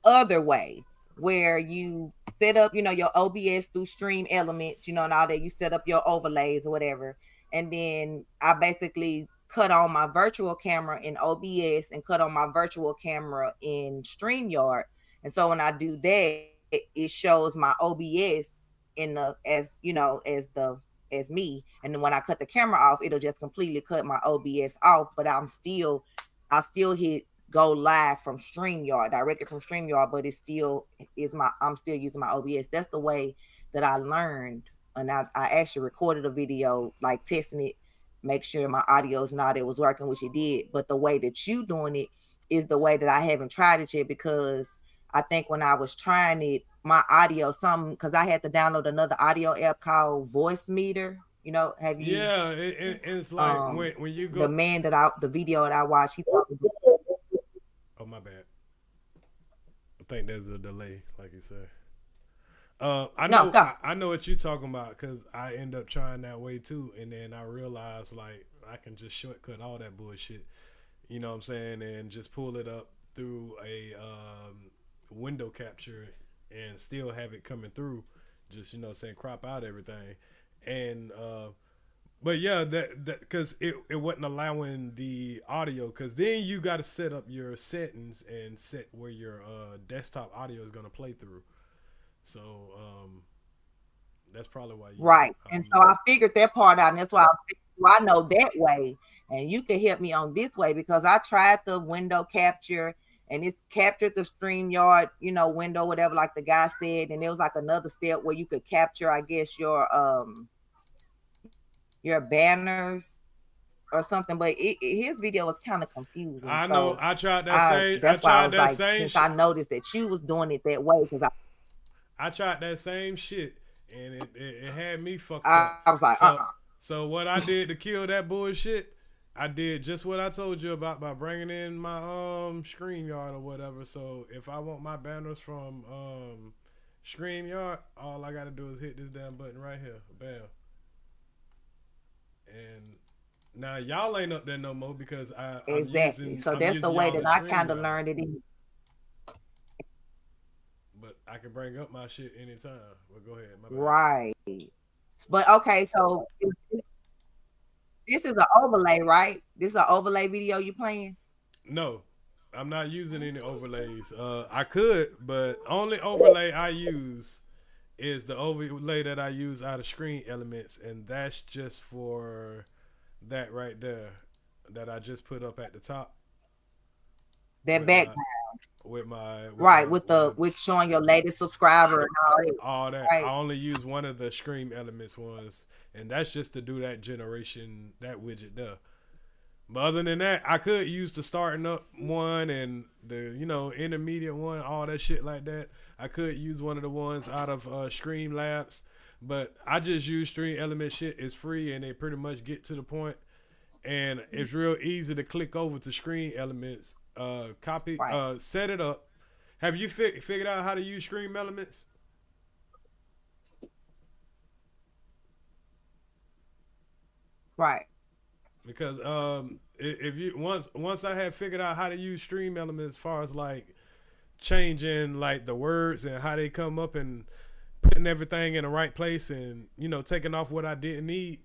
other way, where you set up, your OBS through Stream Elements, and all that. You set up your overlays or whatever, and then I basically cut on my virtual camera in OBS and cut on my virtual camera in StreamYard. And so when I do that, it shows my OBS as me. And then when I cut the camera off, it'll just completely cut my OBS off. But I still hit go live from StreamYard, directly from StreamYard, but it still I'm still using my OBS. That's the way that I learned. And I actually recorded a video like testing it, make sure my audios and all that was working, which it did. But the way that you doing it is the way that I haven't tried it yet, because I think when I was trying it, my audio, because I had to download another audio app called Voice Meter. Have you? Yeah, it's like when you go. The video that I watched, he talked about. Oh, my bad. I think there's a delay, like you said. I know what you're talking about, because I end up trying that way too, and then I realized like I can just shortcut all that bullshit. You know what I'm saying, and just pull it up through a window capture and still have it coming through. Just saying, crop out everything, and but yeah, that because it wasn't allowing the audio, because then you got to set up your settings and set where your desktop audio is going to play through. So that's probably why. Right, and so I figured that part out, and that's why I know that way, and you can help me on this way, because I tried the window capture, and it's captured the StreamYard, window, whatever, like the guy said, and there was like another step where you could capture, I guess, your banners or something, but his video was kind of confusing. I know. I tried that same. That's why I was like, since I noticed that you was doing it that way, because I tried that same shit, and it had me fucked up. I was like, So what I did to kill that bullshit, I did just what I told you about by bringing in my StreamYard or whatever. So if I want my banners from StreamYard, all I got to do is hit this damn button right here. Bam. And now y'all ain't up there no more, because exactly. So that's the way that I kind of learned it. But I can bring up my shit anytime. Well, go ahead. My bad. Right. But okay, so this is an overlay, right? This is an overlay video you playing? No, I'm not using any overlays. I could, but only overlay I use is the overlay that I use out of Screen Elements, and that's just for that right there that I just put up at the top. That background. With showing your latest subscriber and all that. Right. I only use one of the Stream Elements ones, and that's just to do that generation, that widget there. But other than that, I could use the starting up one and the intermediate one, all that shit like that. I could use one of the ones out of Streamlabs, but I just use Stream Element shit. It's free, and they pretty much get to the point, and it's real easy to click over to Screen Elements. Copy, set it up. Have you figured out how to use Stream Elements? Right. Because if you once I had figured out how to use Stream Elements, as far as like changing like the words and how they come up and putting everything in the right place, and taking off what I didn't need.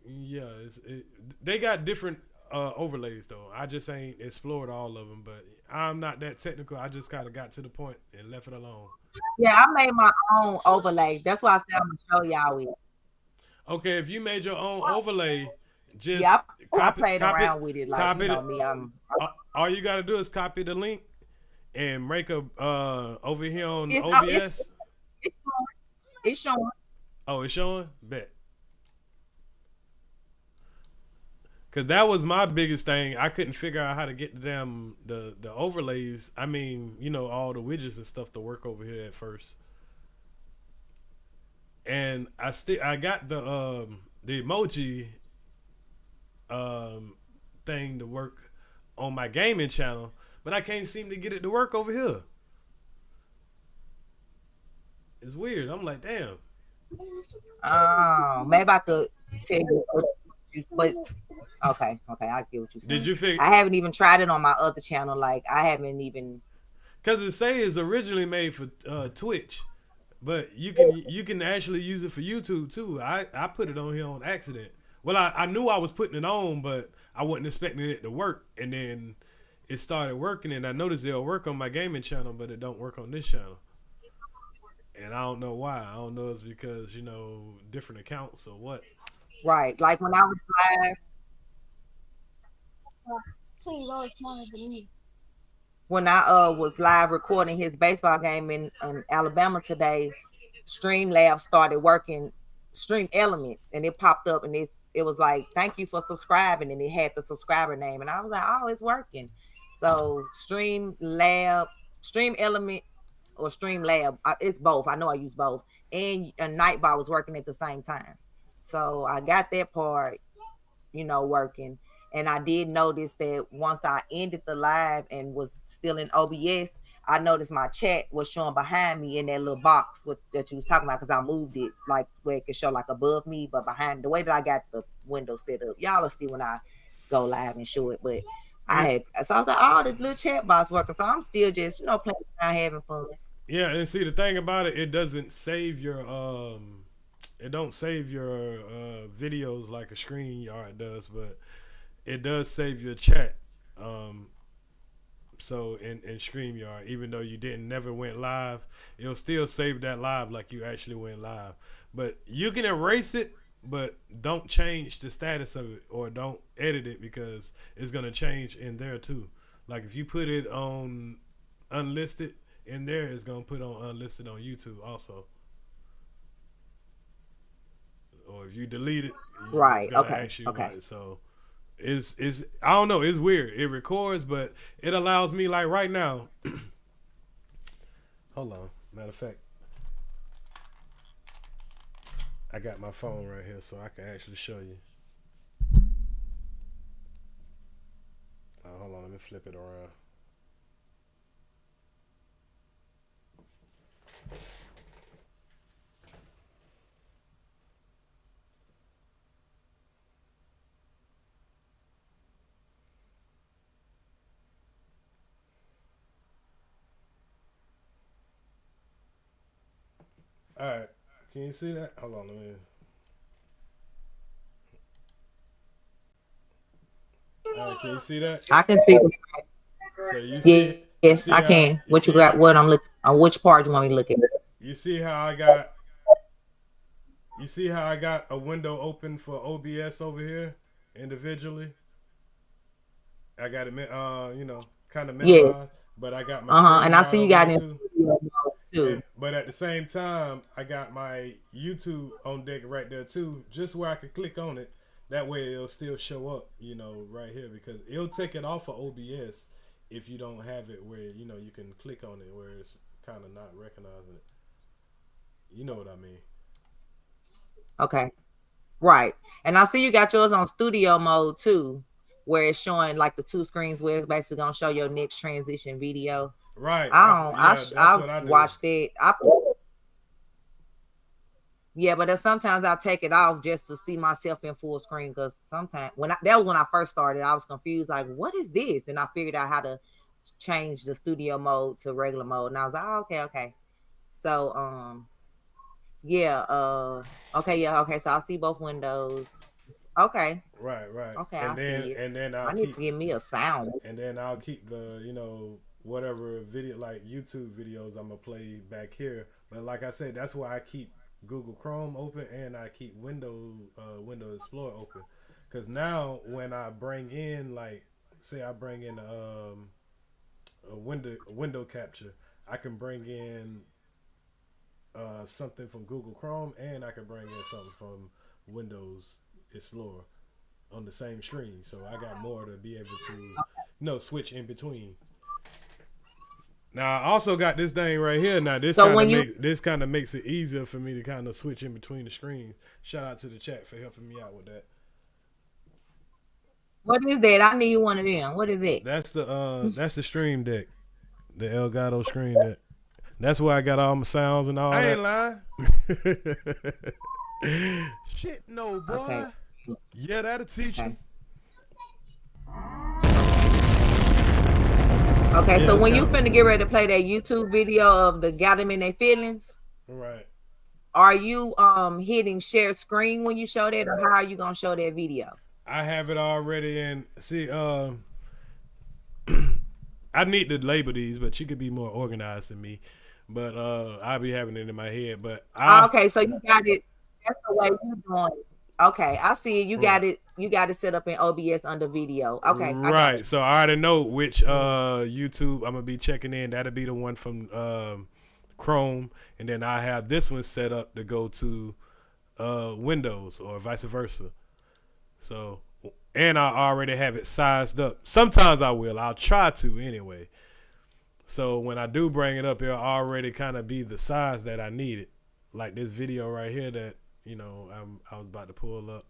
Yeah, they got different overlays though. I just ain't explored all of them, but I'm not that technical. I just kind of got to the point and left it alone. Yeah, I made my own overlay. That's why I said I'm gonna show y'all it. Okay, if you made your own overlay, just I played around with it. Like me, all you gotta do is copy the link and make a over here on OBS. It's showing. Oh, it's showing? Bet. Cause that was my biggest thing. I couldn't figure out how to get the damn the overlays. I mean, all the widgets and stuff to work over here at first. And I got the emoji thing to work on my gaming channel, but I can't seem to get it to work over here. It's weird. I'm like, damn. Oh, maybe I could tell you, but okay, I get what you're saying. Did you figure? I haven't even tried it on my other channel. Like I haven't even. Cause it say it's originally made for Twitch, but you can actually use it for YouTube too. I put it on here on accident. Well, I knew I was putting it on, but I wasn't expecting it to work. And then it started working, and I noticed it'll work on my gaming channel, but it don't work on this channel. And I don't know why. I don't know if it's because different accounts or what. Right, like when I was live. When I was live recording his baseball game in Alabama today, Streamlabs started working Stream Elements, and it popped up, and it was like, thank you for subscribing, and it had the subscriber name, and I was like, oh, it's working. So Stream Elements or Streamlab, it's both. I know I use both, and Nightbot was working at the same time. So I got that part, working. And I did notice that once I ended the live and was still in OBS, I noticed my chat was showing behind me in that little box that you was talking about, because I moved it like where it could show like above me, but behind the way that I got the window set up. Y'all will see when I go live and show it. But I was like, oh, the little chat box working. So I'm still just, playing around, having fun. Yeah, and see the thing about it, it doesn't save your it don't save your videos like a StreamYard does, but it does save your chat. So in StreamYard, even though you never went live, it'll still save that live like you actually went live. But you can erase it, but don't change the status of it or don't edit it because it's gonna change in there too. Like if you put it on unlisted in there, it's gonna put on unlisted on YouTube also. Or if you delete it, Right. it's gonna Okay. ask you Okay. about it. So it's I don't know, it's weird. It records, but it allows me like right now. Hold on. Matter of fact, I got my phone right here so I can actually show you. Hold on, let me flip it around. All right, can you see that? Hold on, let me. All right, can you see that? I can see. So you see, Yes, I can. What you got? What I'm looking on? Which part you want me to look at? You see how I got? You see how I got a window open for OBS over here individually? I got it, you know, kind of minimized, but I got my. And I see you got it too. But at the same time, I got my YouTube on deck right there too, just where I could click on it. That way it'll still show up, you know, right here because it'll take it off of OBS if you don't have it where, you know, you can click on it where it's kind of not recognizing it. You know what I mean? Okay. Right. And I see you got yours on studio mode too, where it's showing like the two screens where it's basically gonna show your next transition video. Right. I watched it. Yeah, but then sometimes I take it off just to see myself in full screen because sometimes that was when I first started, I was confused, like, what is this? And I figured out how to change the studio mode to regular mode. And I was like, oh, okay. So yeah, okay. So I see both windows. Okay. Right. Okay. And then I need to give me a sound. And then I'll keep the, you know, whatever video like YouTube videos I'm gonna play back here. But like I said, that's why I keep Google Chrome open and I keep Windows Explorer open. Cause now when I bring in, like, say I bring in a window capture, I can bring in something from Google Chrome and I can bring in something from Windows Explorer on the same screen. So I got more to be able to, you know, switch in between. Now I also got this thing right here. Now this kind of makes it easier for me to kind of switch in between the screens. Shout out to the chat for helping me out with that. What is that? I need one of them. What is it? That's the Stream Deck, the Elgato Stream Deck. That's where I got all my sounds and all that. I ain't lying. Shit, no, boy. Okay. Yeah, that'll teach you. Okay, so when you finna get ready to play that YouTube video of the got them in their feelings, right? Are you hitting share screen when you show that, or how are you gonna show that video? I have it already in. See, I need to label these, but you could be more organized than me. But I'll be having it in my head. But okay, so you got it. That's the way you're doing it. Okay, I see it. You got it. You got it set up in OBS under video. Okay, right. So I already know which YouTube I'm gonna be checking in. That'll be the one from Chrome, and then I have this one set up to go to Windows or vice versa. So, and I already have it sized up. Sometimes I will. I'll try to anyway. So when I do bring it up, it'll already kind of be the size that I need it. Like this video right here that, you know, I was about to pull up.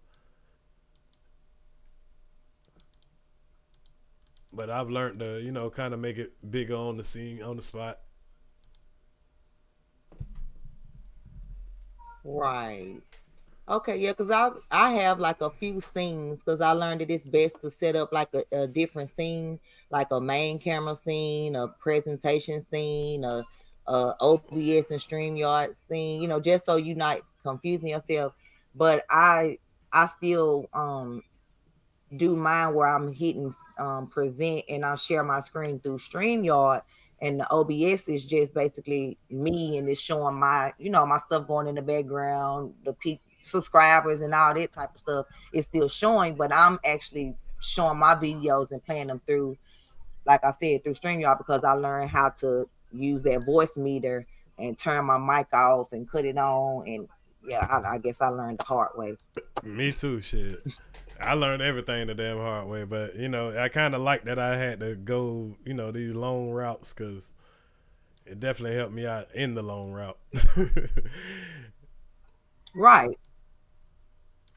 But I've learned to, you know, kind of make it bigger on the scene, on the spot. Right. Okay, yeah, because I have like a few scenes because I learned that it's best to set up like a different scene, like a main camera scene, a presentation scene, OBS and StreamYard thing, just so you're not confusing yourself. But I still do mine where I'm hitting present and I'll share my screen through StreamYard, and the OBS is just basically me and it's showing my my stuff going in the background, the subscribers and all that type of stuff is still showing, but I'm actually showing my videos and playing them through, like I said, through StreamYard, because I learned how to use that voice meter and turn my mic off and cut it on. And yeah, I guess I learned the hard way. Me too, shit. I learned everything the damn hard way, but I kind of like that I had to go, these long routes, because it definitely helped me out in the long route. Right.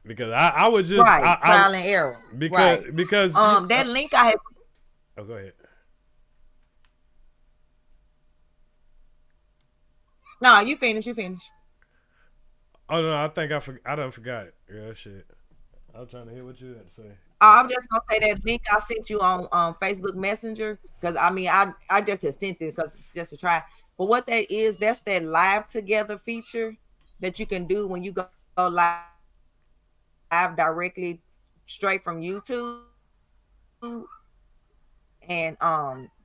Because I would just trial and error. Because that link I had. Oh, go ahead. No, you finish. Oh no, I think I done forgot. Yeah, shit. I was trying to hear what you had to say. I'm just gonna say that link I sent you on Facebook Messenger, because I just had sent it just to try. But what that is, that's that live together feature that you can do when you go live directly straight from YouTube. And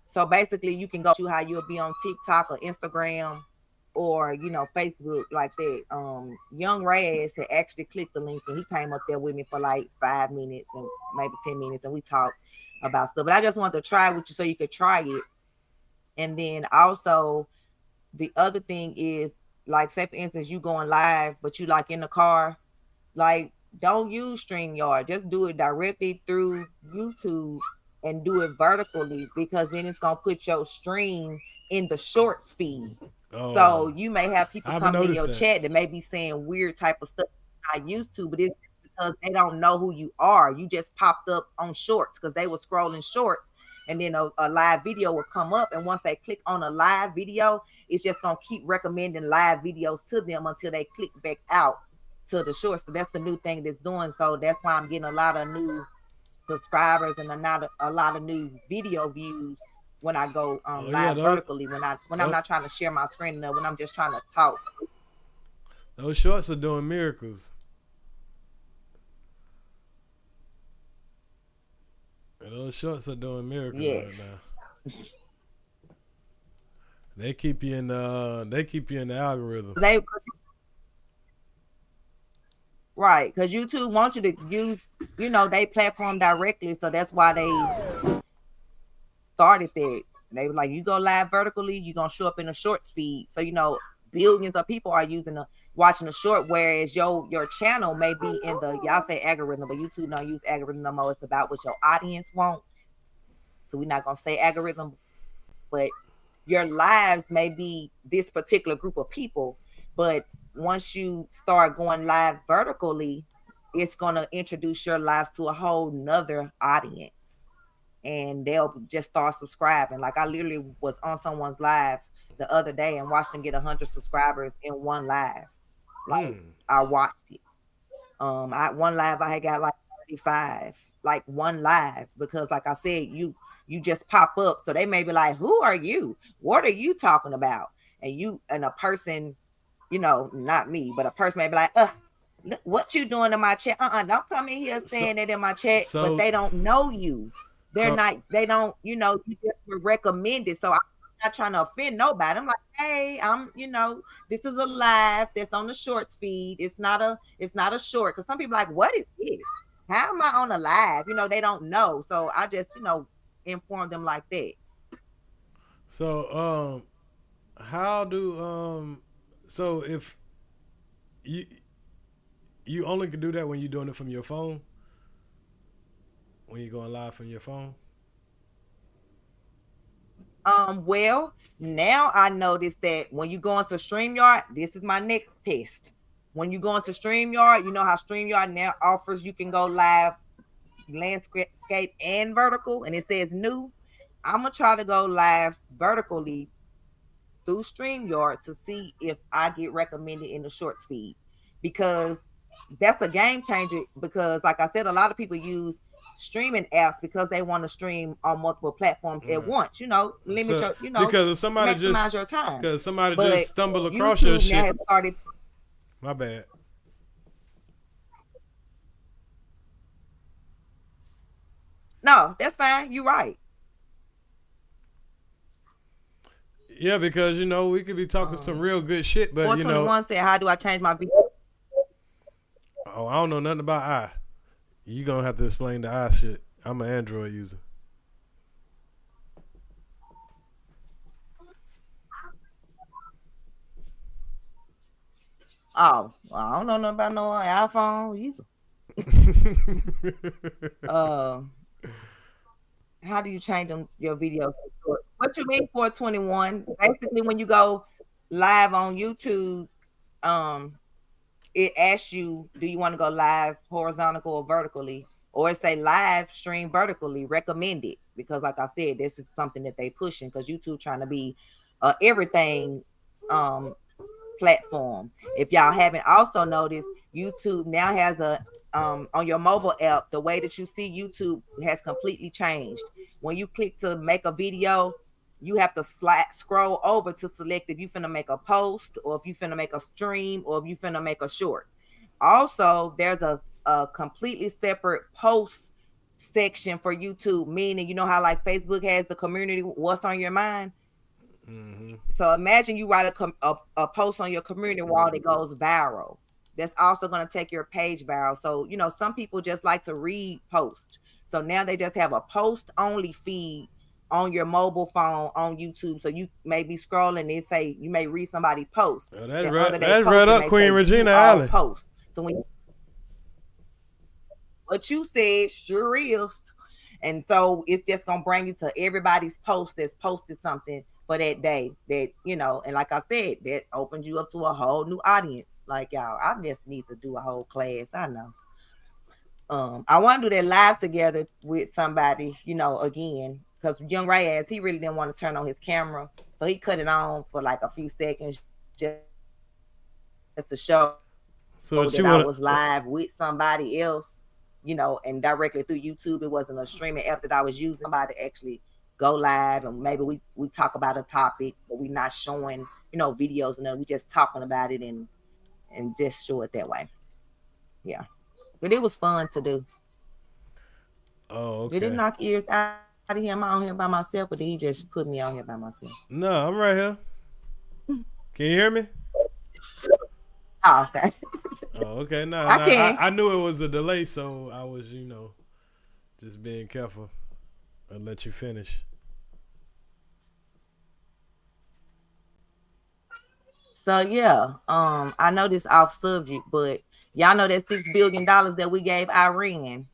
so basically you can go to how you'll be on TikTok or Instagram or Facebook like that. Young Raz had actually clicked the link and he came up there with me for like 5 minutes and maybe 10 minutes, and we talked about stuff. But I just wanted to try with you so you could try it. And then also the other thing is, like, say for instance you going live but you like in the car, like, don't use StreamYard, just do it directly through YouTube and do it vertically, because then it's gonna put your stream in the short speed. Oh, so you may have people come in your chat that may be saying weird type of stuff you're not used to, but it's because they don't know who you are. You just popped up on shorts because they were scrolling shorts, and then a live video will come up, and once they click on a live video, it's just gonna keep recommending live videos to them until they click back out to the shorts. So that's the new thing that's doing. So that's why I'm getting a lot of new subscribers and a lot of new video views when I go live vertically, when I'm not trying to share my screen enough, when I'm just trying to talk. Those shorts are doing miracles. Those shorts are doing miracles right now. They keep you in the algorithm. Right, because YouTube wants you to use, they platform directly, so that's why they started that. They were like, you go live vertically, you're gonna show up in a shorts feed. So billions of people are watching a short, whereas your channel may be in the, y'all say algorithm, but YouTube don't use algorithm no more. It's about what your audience wants. So we're not gonna say algorithm, but your lives may be this particular group of people, but once you start going live vertically, it's going to introduce your lives to a whole nother audience, and they'll just start subscribing. Like, I literally was on someone's live the other day and watched them get 100 subscribers in one live. Like, I watched it. One live I had got like 35, like one live, because like I said, you just pop up. So they may be like, who are you? What are you talking about? And a person, not me, but a person may be like, what you doing in my chat? Don't come in here saying that in my chat. But they don't know you. They don't, you just were recommended. So I'm not trying to offend nobody. I'm like, hey, this is a live that's on the shorts feed. It's not a short. Because some people are like, what is this? How am I on a live? They don't know. So I just, inform them like that. So how do so if you only can do that when you're doing it from your phone, when you're going live from your phone? Well, now I noticed that when you go into StreamYard, this is my next test. When you go into StreamYard, you know how StreamYard now offers you can go live landscape and vertical, and it says new. I'm gonna try to go live vertically through StreamYard to see if I get recommended in the shorts feed, because that's a game changer. Because like I said, a lot of people use streaming apps because they want to stream on multiple platforms at once. Limit your, because if somebody maximize your time. Because somebody But just stumbled across YouTube your now shit. has started. My bad. No, that's fine. You're right. Yeah, because we could be talking some real good shit, but 421 said, "How do I change my video?" Oh, I don't know nothing about I. You gonna have to explain the I shit. I'm an Android user. Oh, well, I don't know nothing about no iPhone either. How do you change your videos? What you mean 421? Basically, when you go live on YouTube, it asks you, do you want to go live horizontal or vertically? Or it say live stream vertically, recommended. Because like I said, this is something that they pushing because YouTube trying to be everything platform. If y'all haven't also noticed, YouTube now has a on your mobile app, the way that you see YouTube has completely changed. When you click to make a video, you have to scroll over to select if you finna make a post or if you finna make a stream or if you finna make a short. Also, there's a completely separate post section for YouTube, meaning how like Facebook has the community, what's on your mind. Mm-hmm. So imagine you write a post on your community wall that goes viral. That's also going to take your page viral. So, some people just like to read posts. So now they just have a post only feed on your mobile phone on YouTube. So you may be scrolling and say you may read somebody post. Oh, that's right up Queen Regina Alley. Post. So what you said sure is. And so it's just going to bring you to everybody's post that's posted something for that day that, and like I said, that opens you up to a whole new audience. Like y'all, I just need to do a whole class. I know. I want to do that live together with somebody, again, because Young Ray he really didn't want to turn on his camera. So he cut it on for like a few seconds just to show that I was live with somebody else, and directly through YouTube. It wasn't a streaming app that I was using. Somebody actually go live and maybe we talk about a topic, but we're not showing, videos and we just talking about it and just show it that way. Yeah. But it was fun to do. Oh, okay. Did it knock ears out of him on here by myself, or did he just put me on here by myself? No, I'm right here. Can you hear me? Oh, okay. Oh, okay. No, I knew it was a delay, so I was, just being careful. I'll let you finish. So yeah, I know this off subject, but y'all know that $6 billion that we gave Iran,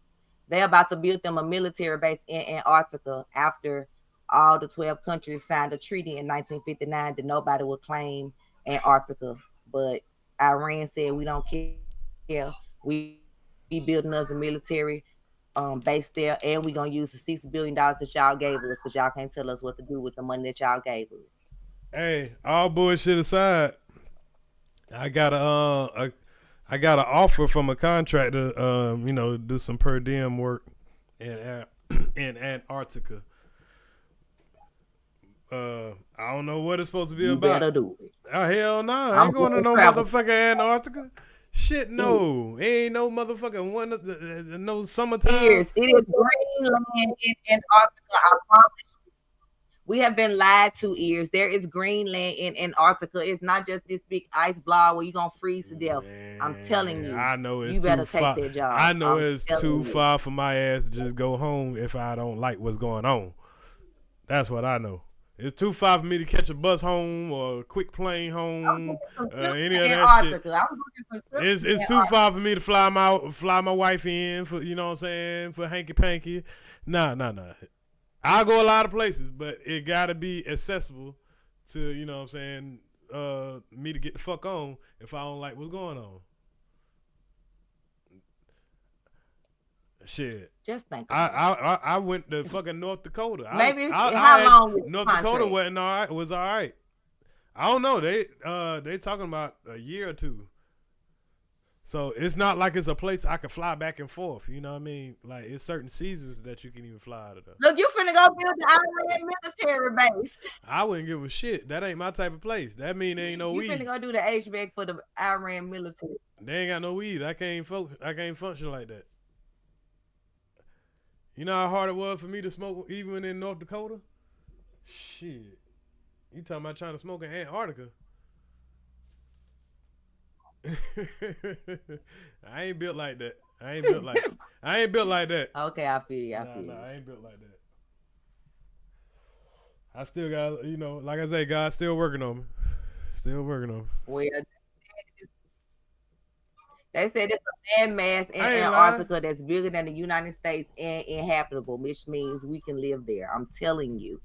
they're about to build them a military base in Antarctica after all the 12 countries signed a treaty in 1959 that nobody would claim Antarctica. But Iran said we don't care. We building us a military base there, and we're gonna use the $6 billion that y'all gave us because y'all can't tell us what to do with the money that y'all gave us. Hey, all bullshit aside, I got an offer from a contractor, to do some per diem work in Antarctica. I don't know what it's supposed to be you about. Better do it. Oh hell no! I ain't going to no motherfucking Antarctica. Shit, no. Ain't no motherfucking one. No summertime. It is Greenland in Antarctica. I promise you. We have been lied to, Earz. There is Greenland in Antarctica. It's not just this big ice blob where you're going to freeze to death. I'm telling you. I know it's you better too far. take that job. I know it's too far for my ass to just go home if I don't like what's going on. That's what I know. It's too far for me to catch a bus home or a quick plane home. Any of that shit. It's too far for me to fly my wife in for, what I'm saying, for hanky panky. Nah. I'll go a lot of places, but it gotta be accessible to, what I'm saying, me to get the fuck on if I don't like what's going on. Shit. Just think. I went to fucking North Dakota. Maybe how long was North Dakota wasn't all right. Was all right. I don't know. They talking about a year or two. So it's not like it's a place I can fly back and forth. You know what I mean? Like it's certain seasons that you can even fly out of. Look, you finna go build the Iran military base. I wouldn't give a shit. That ain't my type of place. That mean there ain't no weed. You finna go do the HVAC for the Iran military. They ain't got no weed. I can't function like that. You know how hard it was for me to smoke even in North Dakota? Shit. You talking about trying to smoke in Antarctica? I ain't built like that. I ain't built like that. Okay, I feel you. I ain't built like that. I still got, like I say, God's still working on me. Still working on me. Well, they said it's a landmass in Antarctica that's bigger than the United States and inhabitable, which means we can live there. I'm telling you.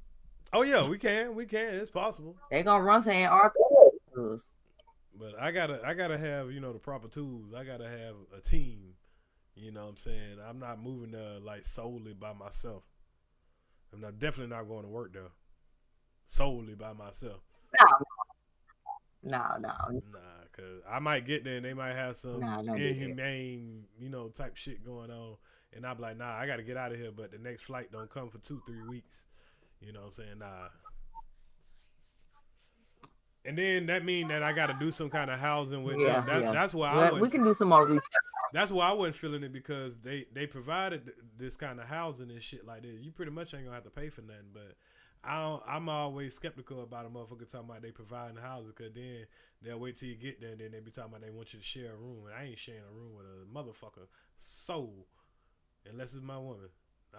Oh yeah, we can. It's possible. They're gonna run to Antarctica. But I gotta have, the proper tools. I gotta have a team. You know what I'm saying? I'm not moving there like solely by myself. I'm definitely not going to work there solely by myself. No. Nah, cause I might get there and they might have some inhumane, type shit going on. And I'm like, nah, I gotta get out of here. But the next flight don't come for 2-3 weeks. You know what I'm saying? Nah. And then that mean that I got to do some kind of housing with them. That's why we can do some more research. That's why I wasn't feeling it, because they provided this kind of housing and shit like this. You pretty much ain't gonna have to pay for nothing. But I'm always skeptical about a motherfucker talking about they providing housing, because then they'll wait till you get there and then they be talking about they want you to share a room. And I ain't sharing a room with a motherfucker soul unless it's my woman.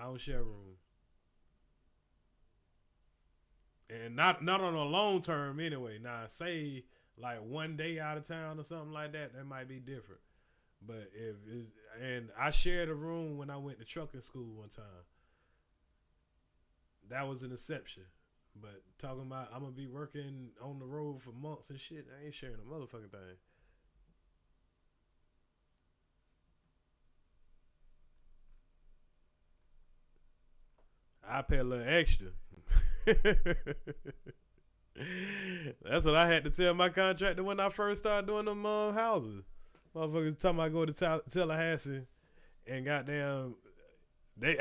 I don't share a room. And not on a long term anyway. Now, say like one day out of town or something like that, that might be different. But and I shared a room when I went to trucking school one time. That was an exception. But talking about I'm gonna be working on the road for months and shit, I ain't sharing a motherfucking thing. I pay a little extra. That's what I had to tell my contractor when I first started doing them houses. Motherfuckers talking about go to Tallahassee and goddamn,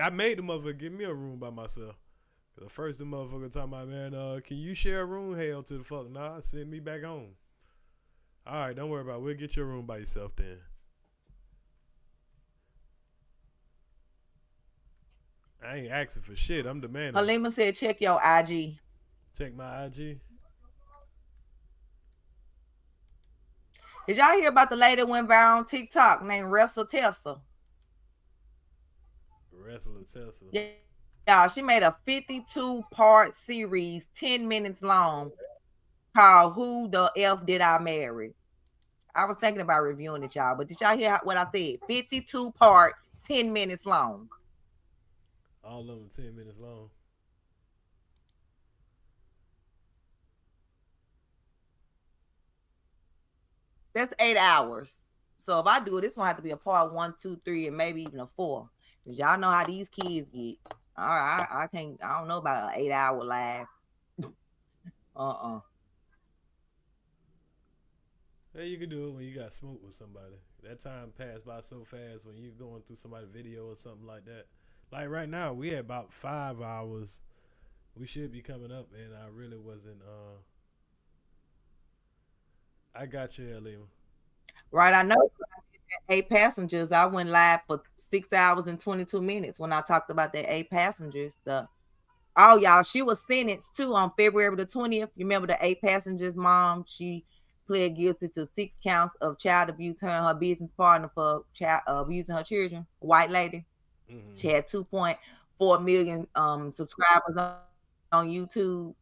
I made the motherfucker give me a room by myself. The first the motherfucker talking about, man, can you share a room? Hell to the fuck, nah, send me back home. All right, don't worry about it. We'll get your room by yourself then. I ain't asking for shit. I'm demanding. Halima said, check your IG. Check my IG. Did y'all hear about the lady that went viral on TikTok named Wrestle Tessa? Wrestle Tessa. Yeah, she made a 52-part series, 10 minutes long, called Who the F Did I Marry? I was thinking about reviewing it, y'all, but did y'all hear what I said? 52-part, 10 minutes long. All of them 10 minutes long. That's 8 hours. So if I do it, it's gonna have to be a part 1, 2, 3, and maybe even a 4. Cause y'all know how these kids get. I don't know about an 8-hour live. Hey, you can do it when you got smoke with somebody. That time passed by so fast when you're going through somebody's video or something like that. Like right now, we had about 5 hours. We should be coming up, and I really wasn't. I got you, Halima. Right, I know. 8 passengers. I went live for 6 hours and 22 minutes when I talked about that 8 passengers stuff. Oh, y'all, she was sentenced too on February the 20th. You remember the 8 passengers' mom? She pled guilty to 6 counts of child abuse. Her and her business partner for child abusing her children. White lady. Mm-hmm. She had 2.4 million subscribers on YouTube.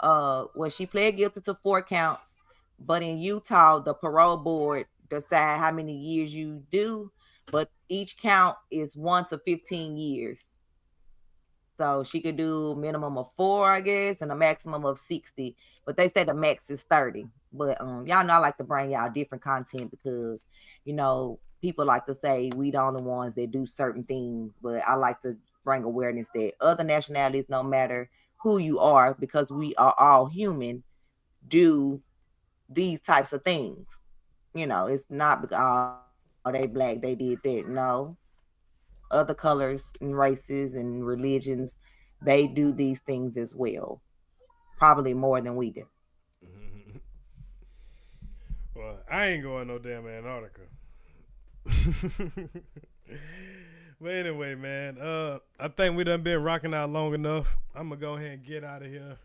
Well, she pled guilty to 4 counts. But in Utah, the parole board decide how many years you do, but each count is 1 to 15 years. So she could do a minimum of 4, I guess, and a maximum of 60. But they say the max is 30. But y'all know I like to bring y'all different content because, people like to say we the only ones that do certain things. But I like to bring awareness that other nationalities, no matter who you are, because we are all human, do these types of things. It's not oh, they black, they did that. No. Other colors and races and religions, they do these things as well. Probably more than we do. Well, I ain't going no damn Antarctica. But anyway, man, I think we done been rocking out long enough. I'm gonna go ahead and get out of here.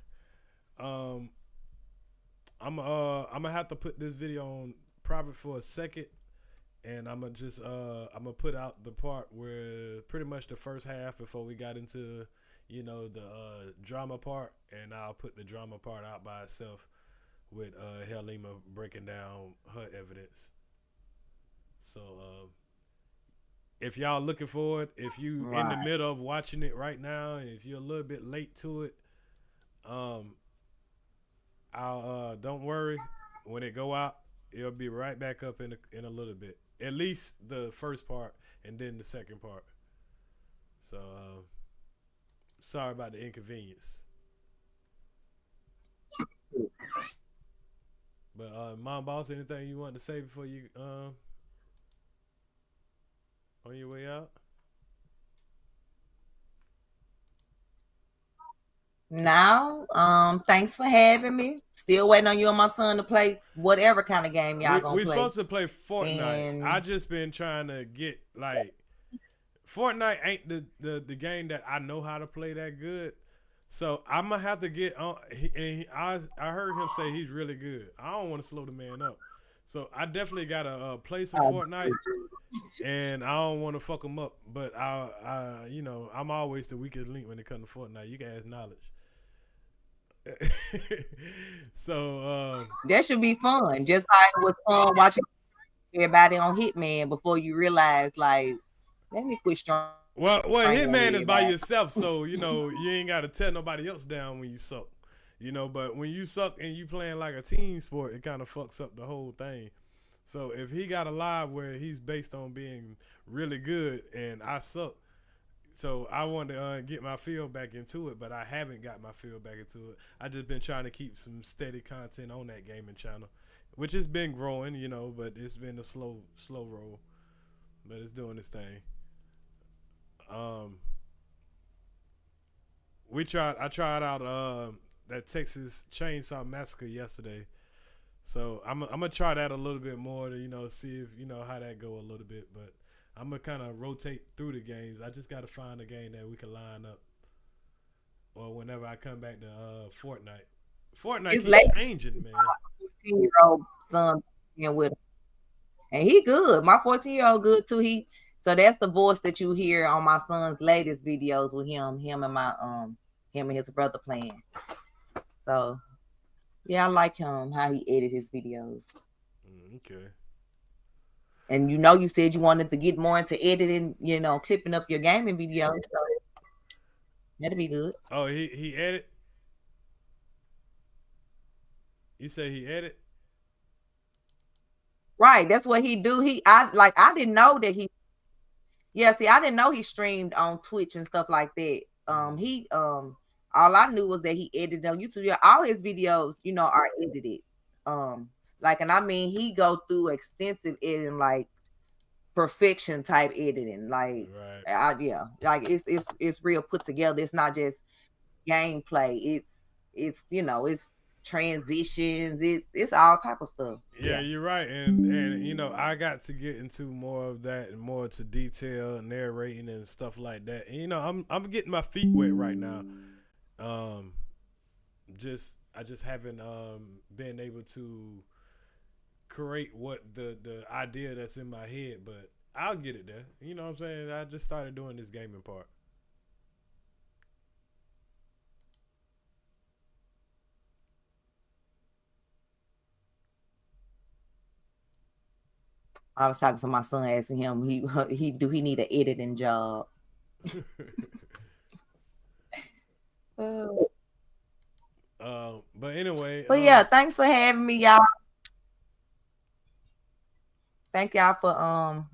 I'm gonna have to put this video on private for a second, and I'm gonna put out the part where pretty much the first half before we got into, the drama part, and I'll put the drama part out by itself with Helima breaking down her evidence. So if y'all looking for it, if you in the middle of watching it right now, and if you're a little bit late to it, I'll don't worry, when it go out, it'll be right back up in a little bit. At least the first part and then the second part. So sorry about the inconvenience. But Mom Boss, anything you want to say before you on your way out? Now, thanks for having me. Still waiting on you and my son to play whatever kind of game y'all gonna play. We're supposed to play Fortnite. And I just been trying to get Fortnite ain't the game that I know how to play that good. So I'm gonna have to get on. I heard him say he's really good. I don't want to slow the man up, so I definitely gotta play some Fortnite, and I don't want to fuck him up. But I'm always the weakest link when it comes to Fortnite. You can ask knowledge. So that should be fun. Just like it was fun watching everybody on Hitman before you realize, let me quit strong. Well, Hitman is by yourself, so you ain't got to tear nobody else down when you suck. But when you suck and you playing like a team sport, it kind of fucks up the whole thing. So if he got a live where he's based on being really good and I suck, so I want to get my feel back into it, but I haven't got my feel back into it. I just been trying to keep some steady content on that gaming channel, which has been growing, but it's been a slow roll, but it's doing its thing. I tried out that Texas Chainsaw Massacre yesterday, so I'm gonna try that a little bit more to see if how that go a little bit. But I'm gonna kind of rotate through the games. I just gotta find a game that we can line up, or whenever I come back to Fortnite. Fortnite keeps changing, man. 14-year-old son with him, and he good. My 14-year-old good too. So that's the voice that you hear on my son's latest videos with him and his brother playing. So yeah, I like him, how he edit his videos. Okay. And you said you wanted to get more into editing, clipping up your gaming videos. So that'd be good. Oh, he edit? You say he edit? Right, that's what he do. I didn't know that he. Yeah, see, I didn't know he streamed on Twitch and stuff like that. All I knew was that he edited on YouTube. Yeah, all his videos, are edited. And I mean, he go through extensive editing, like perfection type editing. It's real put together. It's not just gameplay. It's transitions. It's all type of stuff. Yeah, you're right. And I got to get into more of that and more to detail, narrating and stuff like that. And, I'm getting my feet wet right now. I just haven't been able to create what the idea that's in my head, but I'll get it there. You know what I'm saying? I just started doing this gaming part. I was talking to my son, asking him, he need an editing job. But anyway. But yeah, thanks for having me, y'all. Thank y'all for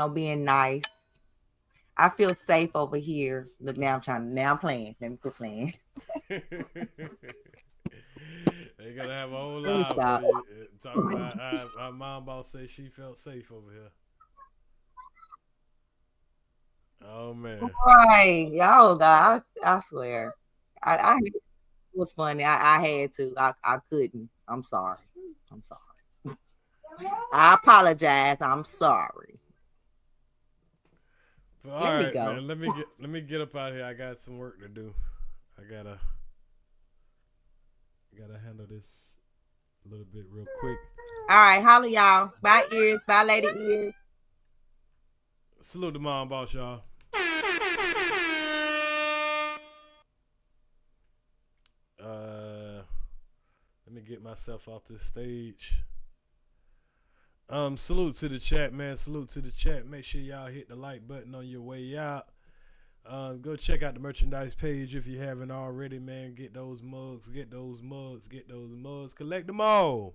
being nice. I feel safe over here. Look, now I'm playing. Let me quit playing. They gotta have a whole lot. Talking about our Mom Boss says she felt safe over here. Oh man. Right. Y'all God, I swear. I it was funny. I had to. I couldn't. I'm sorry. I'm sorry. I apologize. I'm sorry. But all right, man. Let me get up out here. I got some work to do. I gotta handle this a little bit real quick. All right, holla y'all. Bye Earz. Bye Lady Earz. Salute the mom boss, y'all. Let me get myself off this stage. Salute to the chat, man. Salute to the chat. Make sure y'all hit the like button on your way out. Go check out the merchandise page if you haven't already, man. Get those mugs. Get those mugs. Get those mugs. Collect them all.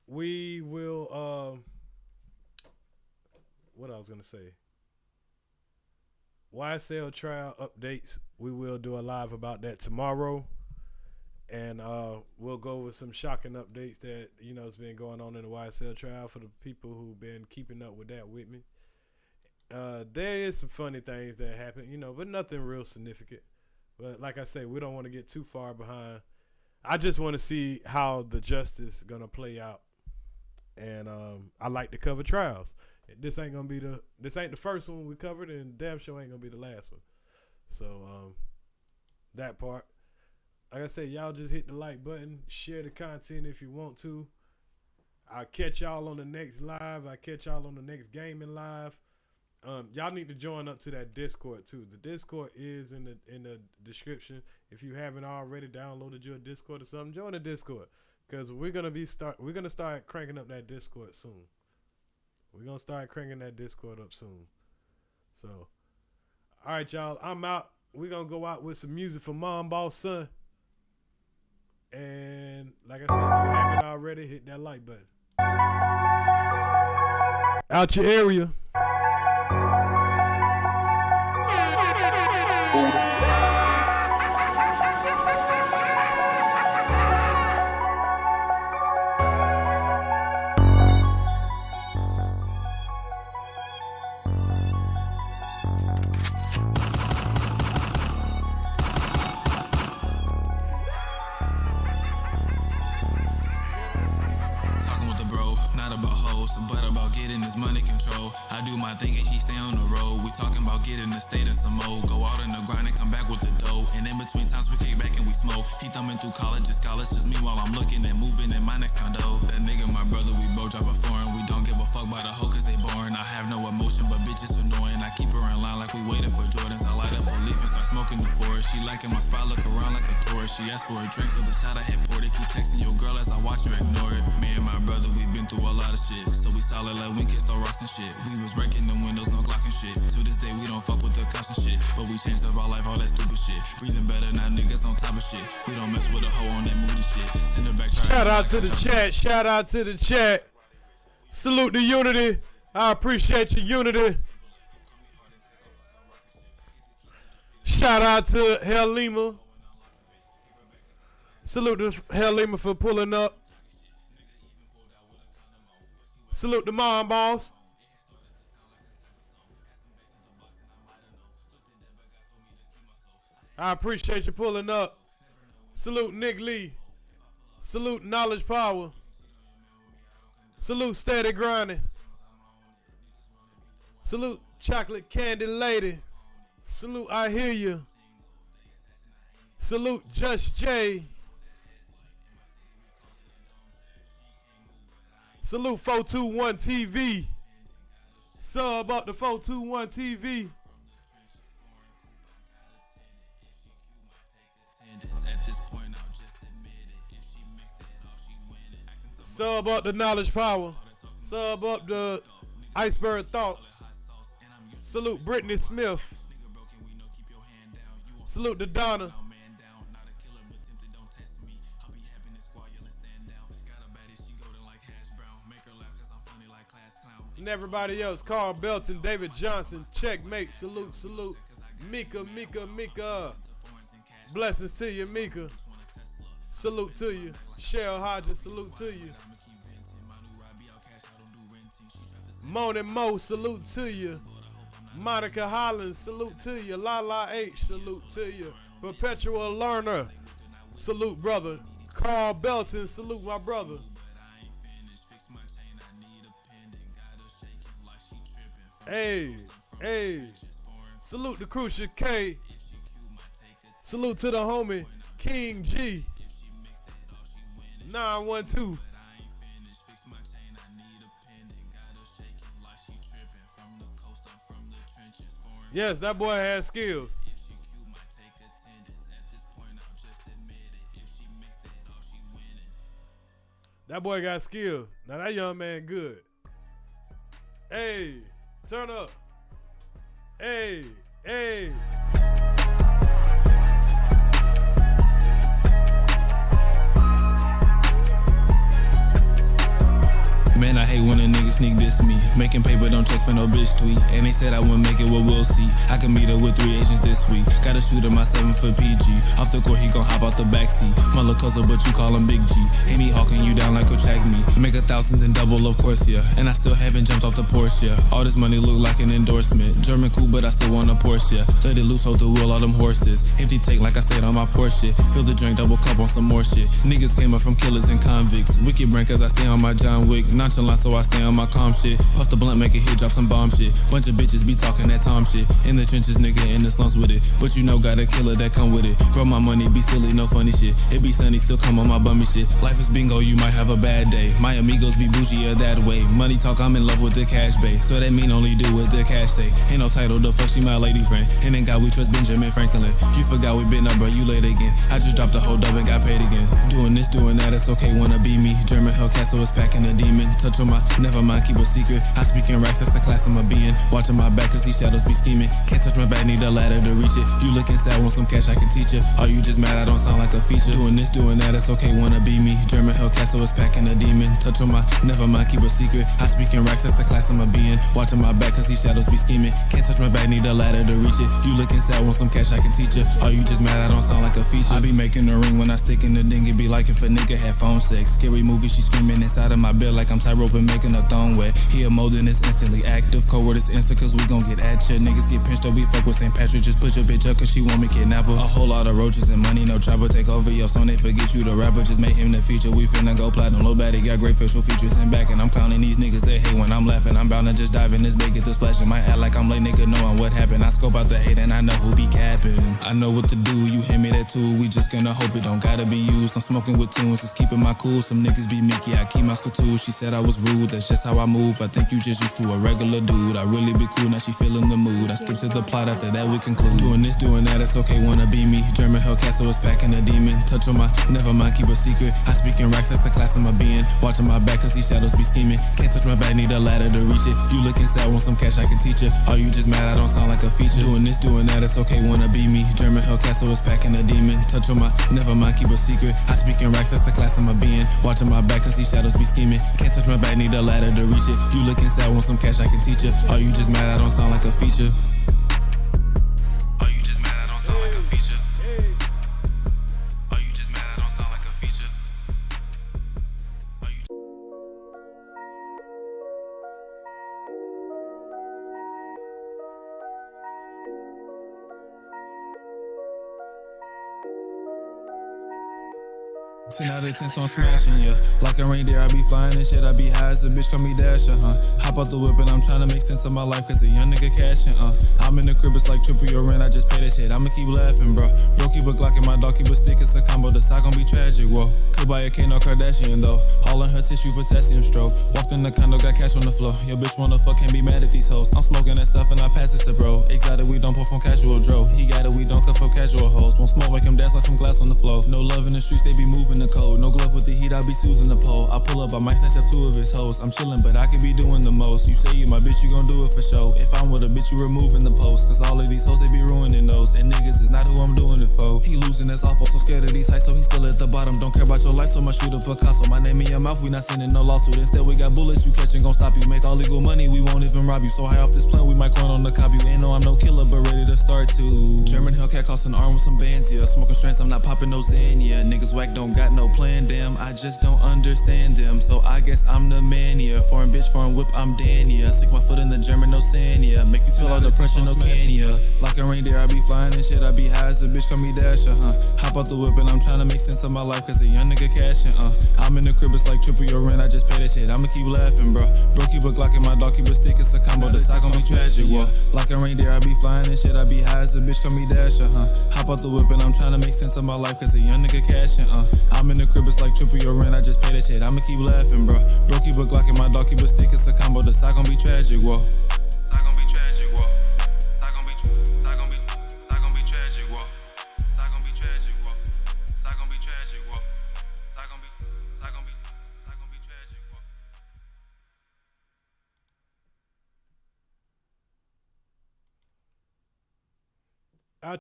We will. What I was gonna say. YSL trial updates. We will do a live about that tomorrow. And we'll go with some shocking updates that, you know, has been going on in the YSL trial for the people who've been keeping up with that with me. There is some funny things that happen, you know, but nothing real significant. But like I say, we don't want to get too far behind. I just want to see how the justice is going to play out. And I like to cover trials. This ain't the first one we covered, and damn sure ain't going to be the last one. So that part. Like I said, y'all just hit the like button, share the content if you want to. I'll catch y'all on the next live. I'll catch y'all on the next gaming live. Y'all need to join up to that Discord too. The Discord is in the description. If you haven't already downloaded your Discord or something, join the Discord, because we're gonna start cranking up that Discord soon. We're gonna start cranking that Discord up soon. So, all right, y'all. I'm out. We're gonna go out with some music for Mom Boss Son. And like I said, if you haven't already, hit that like button. Out your area. But about getting his money control. I do my thing and he stay on the road. We talking about getting the state and some more. Go out in the grind and come back with the dough. And in between times we kick back and we smoke. He thumbing through colleges, scholarships. Meanwhile I'm looking and moving in my next condo. That nigga my brother, we both drive a foreign. We don't give a fuck about a hoe cause they boring. I have no emotion but bitches annoying. I keep her in line like we waiting for Jordans. I light up a leaf and start smoking the forest. She liking my spot, look around like a tourist. She asked for a drink so the shot I had poured it. Keep texting your girl as I watch her ignore it. Me and my brother, we been through a lot of shit. So we solid like we kissed our rocks and shit. We was breaking the windows, no Glock and shit. To this day we don't fuck with the cops and shit. But we changed up our life, all that stupid shit. Breathing better now, niggas on top of shit. We don't mess with a hoe on that moody shit. Send her back. Shout out to the chat. Shout out to the chat. Salute the unity. I appreciate your unity. Shout out to Hell Lima. Salute to Hell Lima for pulling up. Salute the Mom Boss. I appreciate you pulling up. Salute Nick Lee. Salute Knowledge Power. Salute Steady Grinding. Salute Chocolate Candy Lady. Salute I Hear You. Salute Just J. Salute 421 TV. Sub up to 421 TV. Sub up the Knowledge Power. Sub up the Iceberg Thoughts. Salute Brittany Smith. Salute the Donna. And everybody else, Carl Belton, David Johnson, Checkmate, salute, salute. Mika. Blessings to you, Mika. Salute to you. Cheryl Hodges, salute to you. Mona Mo, salute to you. Monica Hollins, salute to you. Lala H, salute to you. Perpetual Learner, salute brother. Carl Belton, salute my brother. Hey, salute the Crucial K. Salute to the homie King G. 912. Yes, that boy has skills. That boy got skills. Now that young man good. Hey, turn up. Hey. Man, I hate when a nigga sneak diss me. Making paper, don't check for no bitch tweet. And they said I wouldn't make it, well, we'll see. I can meet up with 3 agents this week. Got a shooter, my 7-foot PG. Off the court, he gon' hop out the backseat. My little cousin, but you call him Big G. And he hawking you down like a check me. Make 1,000 and double, of course, yeah. And I still haven't jumped off the Porsche, yeah. All this money look like an endorsement. German cool, but I still want a Porsche, yeah. Let it loose, hold the wheel, all them horses. Empty tank like I stayed on my Porsche. Fill the drink, double cup on some more shit. Niggas came up from killers and convicts. Wicked brain, cause I stay on my John Wick. Nonchalant, so I stay on my calm shit. Puff the blunt, make a hit, drop some bomb shit. Bunch of bitches be talking that Tom shit. In the trenches, nigga, in the slums with it. But you know, got a killer that come with it. Grow my money, be silly, no funny shit. It be sunny, still come on my bummy shit. Life is bingo, you might have a bad day. My amigos be bougie or that way. Money talk, I'm in love with the cash base. So that mean only do what the cash say. Ain't no title, the fuck she my lady friend. And then God we trust Benjamin Franklin. You forgot we been up, bro, you late again. I just dropped a whole dub and got paid again. Doing this, doing that, it's okay, wanna be me. German Hellcat, so it's packing a demon. Touch on my, never mind, keep a secret. I speak in racks, that's the class I'm a being. Watching my back cause these shadows be scheming. Can't touch my back, need a ladder to reach it. You looking sad, want some cash, I can teach you. Are you just mad, I don't sound like a feature. Doing this, doing that, it's okay, wanna be me. German Hellcat, so it's packing a demon. Touch on my, never mind, keep a secret. I speak in racks, that's the class I'm a being. Watching my back cause these shadows be scheming. Can't touch my back, need a ladder to reach it. You looking sad, want some cash, I can teach you. Are you just mad, I don't sound like a feature. I be making a ring when I stick in the ding. It be like if a nigga had phone sex. Scary movie, she screaming inside of my bed like I'm tightrope and making a thong wet. He a mold and it's instantly active. Code word is instant cause we gon' get at ya. Niggas get pinched up, we fuck with St. Patrick. Just put your bitch up cause she want me kidnap her. A whole lot of roaches and money, no trouble. Take over your song, they forget you the rapper. Just make him the feature. We finna go platinum. Low baddie got great facial features and back. And I'm clowning these niggas, they hate when I'm laughing. I'm bound to just dive in this bait, get the splashing. Might act like I'm late, nigga, knowing what happened. I scope out the hate and I know who be capping. I know what to do, you hand me that tool. We just gonna hope it don't gotta be used. I'm smoking with tunes, just keeping my cool. Some niggas be Mickey, I keep my skatool. She said I was rude, that's just how I move. I think you just used to a regular dude. I really be cool, now she feeling the mood. I skip to the plot, after that we conclude. Doing this, doing that, it's okay, wanna be me. German Hellcat, so it's packing a demon. Touch on my, never mind, keep a secret. I speak in racks, that's the class I'm a being. Watching my back cause these shadows be scheming. Can't touch my back, need a ladder to reach it. You looking sad, want some cash, I can teach you. Are you just mad, I don't sound like a feature. Doing this, doing that, it's okay, wanna be me. German Hellcat, so it's packing a demon. Touch on my, never mind, keep a secret. I speak in racks, that's the class I'm a being. Watching my back cause these shadows be scheming. Can't touch my back, need a ladder to reach it. You looking sad, want some cash, I can teach you. Are you just mad, I don't sound like a feature. Are you just mad, I don't sound like a feature. Are you just mad, I don't sound like a feature. Ten out of 10, so I'm smashing, yeah. Like a reindeer, I be flying and shit. I be high as a bitch, call me Dasher, Hop out the whip and I'm trying to make sense of my life, cause a young nigga cashing, I'm in the crib, it's like triple your rent, I just pay that shit. I'ma keep laughing, bro. Bro, keep a Glock and my dog keep a stick, it's a combo. The side gon' be tragic, whoa. Could buy a K, no Kardashian, though. All in her tissue, potassium stroke. Walked in the condo, got cash on the floor. Your bitch wanna fuck, can't be mad at these hoes. I'm smoking that stuff and I pass it to bro. Exotic, we don't puff on casual dro. He got it, we don't cuff up casual hoes. Won't smoke, make him dance like some glass on the floor. No love in the streets, they be moving the code. No glove with the heat, I be soothing the pole. I pull up, I might snatch up 2 of his hoes. I'm chillin', but I could be doing the most. You say you my bitch, you gon' do it for show. If I'm with a bitch, you removing the post. Cause all of these hoes, they be ruining those. And niggas is not who I'm doing it for. He losing, that's awful, so scared of these heights, so he still at the bottom. Don't care about your life, so my shooter Picasso. My name in your mouth, we not sending no lawsuit. Instead, we got bullets you catching, gon' stop you. Make all legal money, we won't even rob you. So high off this plant, we might coin on the cop you. Ain't no, I'm no killer, but ready to start to. German Hellcat cost an arm with some bands, yeah. Smoking strands, I'm not popping no Zan, yeah. Niggas whack, don't got got no plan, damn, I just don't understand them. So I guess I'm the mania. Foreign bitch, foreign whip, I'm Dania. Stick my foot in the German, no Sania. Make you feel all the pressure, no Cania. Like a reindeer, I be flying and shit, I be high as a bitch, call me Dasher, Hop out the whip and I'm trying to make sense of my life, cause a young nigga cashing, I'm in the crib, it's like triple your rent, I just pay that shit, I'ma keep laughing, bro. Bro, keep a Glock in my dog, keep a stick, it's a combo, the side gon' be tragic, whoa. Like a reindeer, I be flying and shit, I be high as a bitch, call me Dasher, Hop out the whip and I'm trying to make sense of my life, cause a young nigga cashing, I'm in the crib, it's like triple your rent, I just pay that shit, I'ma keep laughing, bro. Bro, keep a Glock in my dog, keep a stick, it's a combo, the side gon' be tragic, whoa. Side gon' be tragic, whoa. Side gon' be tragic, whoa. Side gon' be tragic, whoa. Side gon' be tragic, whoa. Side gon' be